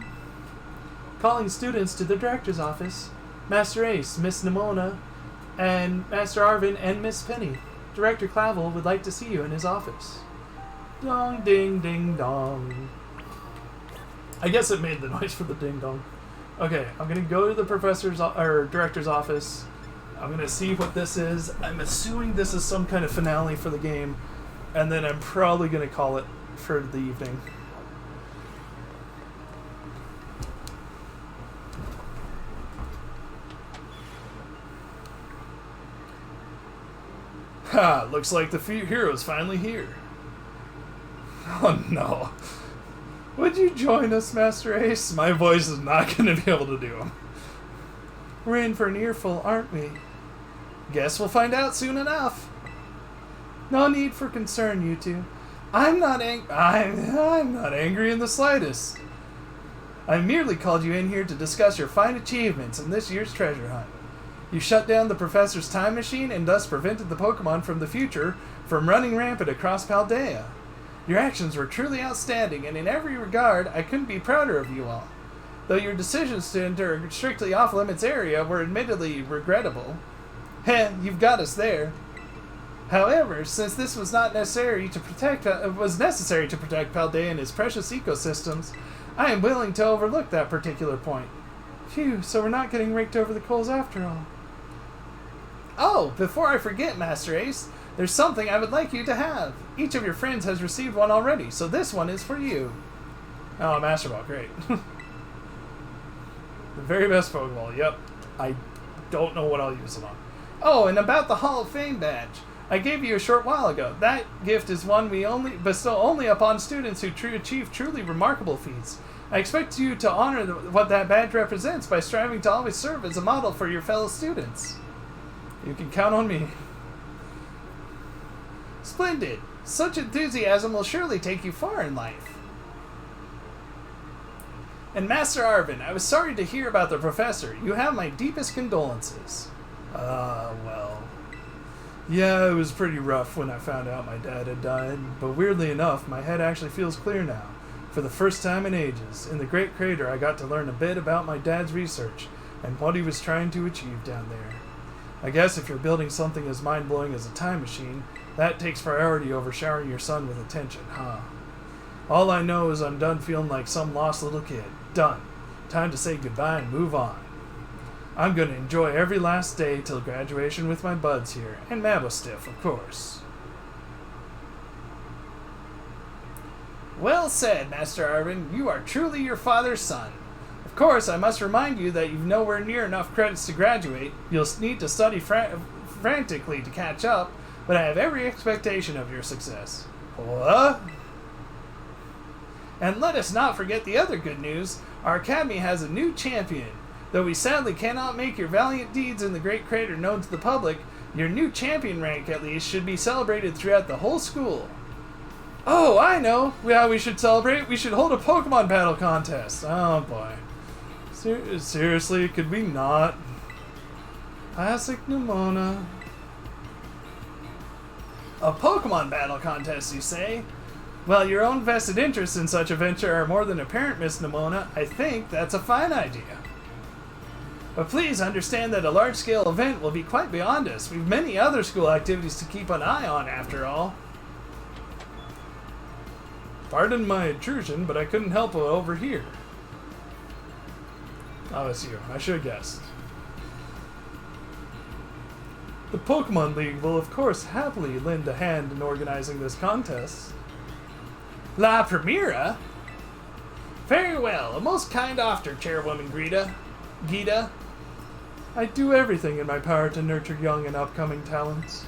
Calling students to the director's office. Master Ace, Miss Nimona, and Master Arvin and Miss Penny. Director Clavel would like to see you in his office. Dong ding ding dong. I guess it made the noise for the ding dong. Okay, I'm gonna go to the director's office. I'm gonna see what this is. I'm assuming this is some kind of finale for the game, and then I'm probably gonna call it for the evening. Ha! Looks like the hero's finally here. Oh no. Would you join us, Master Ace? My voice is not going to be able to do them. We're in for an earful, aren't we? Guess we'll find out soon enough. No need for concern, you two. I'm not angry in the slightest. I merely called you in here to discuss your fine achievements in this year's treasure hunt. You shut down the professor's time machine and thus prevented the Pokemon from the future from running rampant across Paldea. Your actions were truly outstanding, and in every regard, I couldn't be prouder of you all. Though your decisions to enter a strictly off-limits area were admittedly regrettable. Heh, you've got us there. However, since this was necessary to protect Paldea and its precious ecosystems, I am willing to overlook that particular point. Phew, so we're not getting raked over the coals after all. Oh, before I forget, Master Ace, there's something I would like you to have. Each of your friends has received one already, so this one is for you. Oh, a Master Ball, great. The very best Pokeball, yep. I don't know what I'll use it on. Oh, and about the Hall of Fame badge. I gave you a short while ago. That gift is one we bestow only upon students who achieve truly remarkable feats. I expect you to honor what that badge represents by striving to always serve as a model for your fellow students. You can count on me. Splendid. Such enthusiasm will surely take you far in life. And Master Arvin, I was sorry to hear about the professor. You have my deepest condolences. Well. Yeah, it was pretty rough when I found out my dad had died, but weirdly enough, my head actually feels clear now. For the first time in ages, in the Great Crater, I got to learn a bit about my dad's research and what he was trying to achieve down there. I guess if you're building something as mind-blowing as a time machine, that takes priority over showering your son with attention, huh? All I know is I'm done feeling like some lost little kid. Done. Time to say goodbye and move on. I'm gonna enjoy every last day till graduation with my buds here, and Mabostiff, of course. Well said, Master Arvin. You are truly your father's son. Of course, I must remind you that you've nowhere near enough credits to graduate. You'll need to study frantically to catch up, but I have every expectation of your success. What? And let us not forget the other good news. Our academy has a new champion. Though we sadly cannot make your valiant deeds in the Great Crater known to the public, your new champion rank, at least, should be celebrated throughout the whole school. Oh, I know how we should celebrate. We should hold a Pokemon battle contest. Oh, boy. Seriously, could we not? Classic Nimona. A Pokemon battle contest, you say? Well, your own vested interests in such a venture are more than apparent, Miss Nimona. I think that's a fine idea. But please understand that a large-scale event will be quite beyond us. We've many other school activities to keep an eye on, after all. Pardon my intrusion, but I couldn't help but overhear. Oh, it's you. I should have guessed. The Pokemon League will, of course, happily lend a hand in organizing this contest. La Primera? Very well. A most kind offer, Chairwoman Gita. I do everything in my power to nurture young and upcoming talents.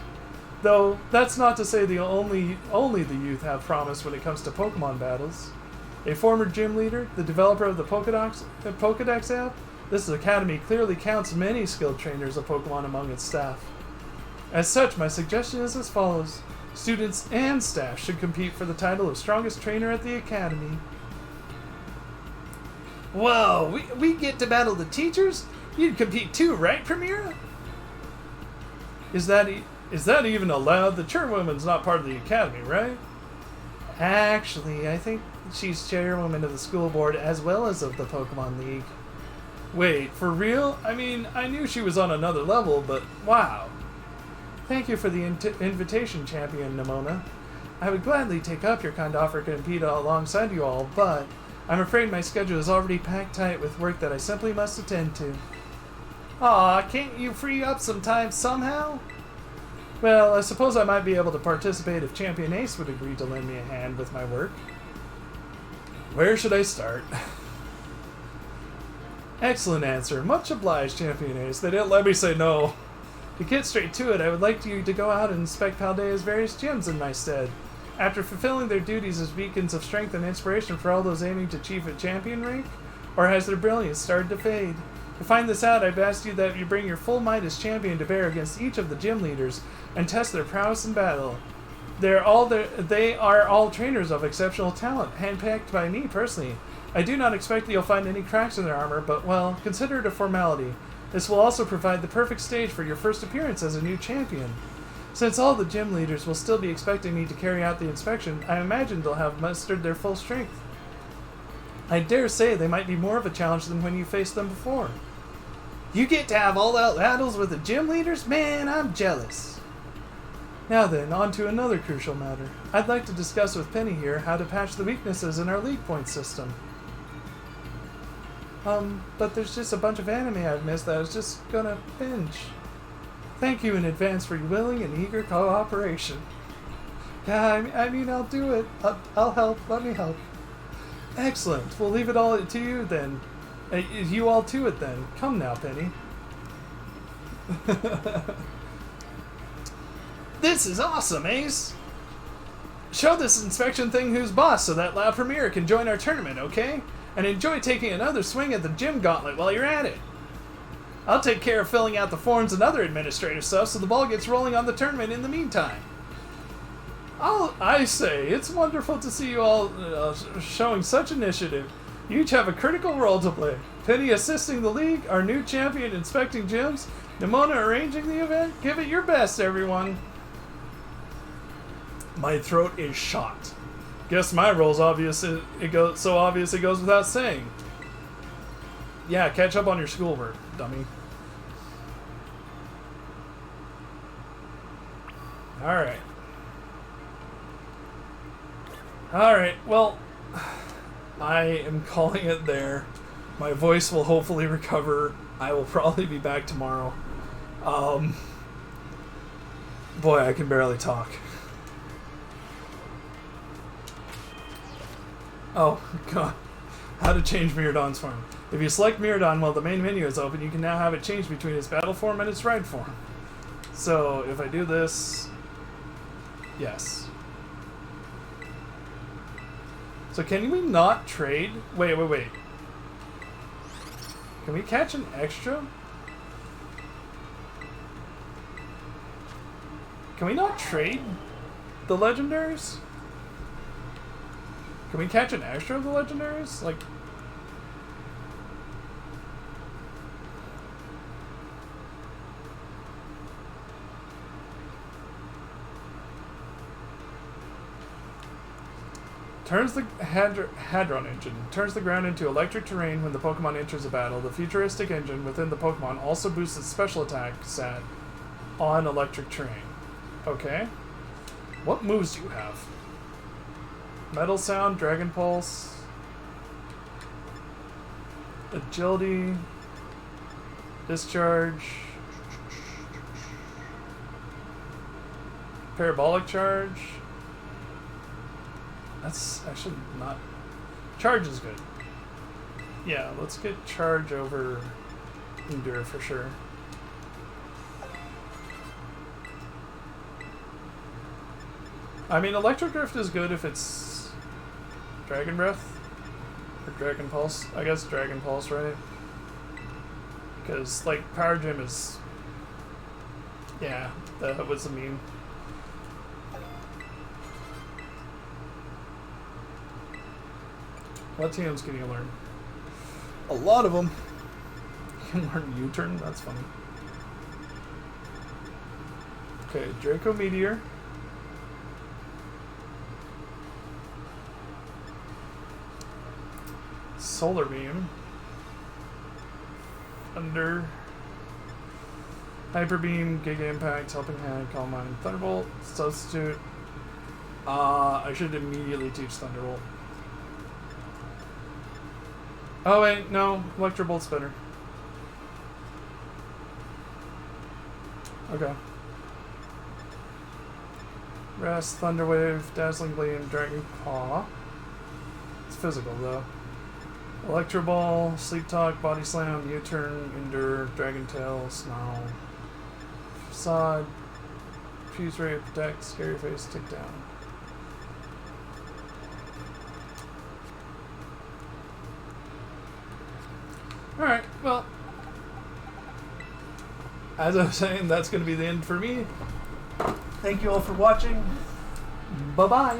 Though, that's not to say the only the youth have promise when it comes to Pokemon battles. A former gym leader, the developer of the Pokédex app, this academy clearly counts many skilled trainers of Pokemon among its staff. As such, my suggestion is as follows. Students and staff should compete for the title of strongest trainer at the academy. Whoa, we get to battle the teachers? You'd compete too, right, Primera? Is that even allowed? The chairwoman's not part of the academy, right? Actually, I think she's chairwoman of the school board as well as of the Pokemon League. Wait, for real? I mean, I knew she was on another level, but wow. Thank you for the invitation, Champion Nimona. I would gladly take up your kind offer to compete alongside you all, but I'm afraid my schedule is already packed tight with work that I simply must attend to. Aw, can't you free up some time somehow? Well, I suppose I might be able to participate if Champion Ace would agree to lend me a hand with my work. Where should I start? Excellent answer. Much obliged, Champion Ace. They didn't let me say no. To get straight to it, I would like you to go out and inspect Paldea's various gyms in my stead. After fulfilling their duties as beacons of strength and inspiration for all those aiming to achieve a champion rank, or has their brilliance started to fade? To find this out, I've asked you that you bring your full might as champion to bear against each of the gym leaders and test their prowess in battle. They are all trainers of exceptional talent, handpicked by me personally. I do not expect that you'll find any cracks in their armor, but, well, consider it a formality. This will also provide the perfect stage for your first appearance as a new champion. Since all the gym leaders will still be expecting me to carry out the inspection, I imagine they'll have mustered their full strength. I dare say they might be more of a challenge than when you faced them before. You get to have all-out battles with the gym leaders? Man, I'm jealous. Now then, on to another crucial matter. I'd like to discuss with Penny here how to patch the weaknesses in our league point system. But there's just a bunch of anime I've missed that I was just gonna binge. Thank you in advance for your willing and eager cooperation. Yeah, I mean, I'll do it. I'll help. Let me help. Excellent. We'll leave it all to you then. You all to it then. Come now, Penny. This is awesome, Ace. Show this inspection thing who's boss so that La Primera can join our tournament, okay? And enjoy taking another swing at the gym gauntlet while you're at it. I'll take care of filling out the forms and other administrative stuff so the ball gets rolling on the tournament in the meantime. I say, it's wonderful to see you all showing such initiative. You each have a critical role to play. Penny assisting the league, our new champion inspecting gyms, Nimona arranging the event. Give it your best, everyone. My throat is shot. Guess my role's obvious. It goes without saying. Yeah, catch up on your schoolwork, dummy. Alright. Alright, well, I am calling it there. My voice will hopefully recover I will probably be back tomorrow. Boy, I can barely talk. Oh, God. How to change Miraidon's form. If you select Miraidon while the main menu is open, you can now have it change between its battle form and its ride form. So, if I do this... Yes. So can we not trade? Wait. Can we catch an extra? Can we not trade the legendaries? Can we catch an extra of the legendaries? Like... Turns the Hadron engine. Turns the ground into electric terrain when the Pokemon enters a battle. The futuristic engine within the Pokemon also boosts its special attack stat on electric terrain. Okay. What moves do you have? Metal Sound, Dragon Pulse, Agility, Discharge, Parabolic Charge. That's actually not... Charge is good. Yeah, let's get Charge over Endure for sure. I mean, Electric Drift is good if it's Dragon Breath or Dragon Pulse. I guess Dragon Pulse, right? Because, like, Power Gym is... Yeah, that was a meme. What TMs can you learn? A lot of them. You can learn U-turn? That's funny. Okay, Draco Meteor. Solar Beam. Thunder. Hyper Beam, Giga Impact, Helping Hand, Calm Mind, Thunderbolt, Substitute. I should immediately teach Thunderbolt. Oh wait, no, Electrobolt's better. Okay. Rest, Thunder Wave, Dazzling Gleam, Dragon Claw. It's physical though. Electro Ball, Sleep Talk, Body Slam, U-Turn, Endure, Dragon Tail, Snarl, Facade, Fuse Ray, Protect, Scary Face, Tick Down. Alright, well, as I was saying, that's going to be the end for me. Thank you all for watching. Bye-bye.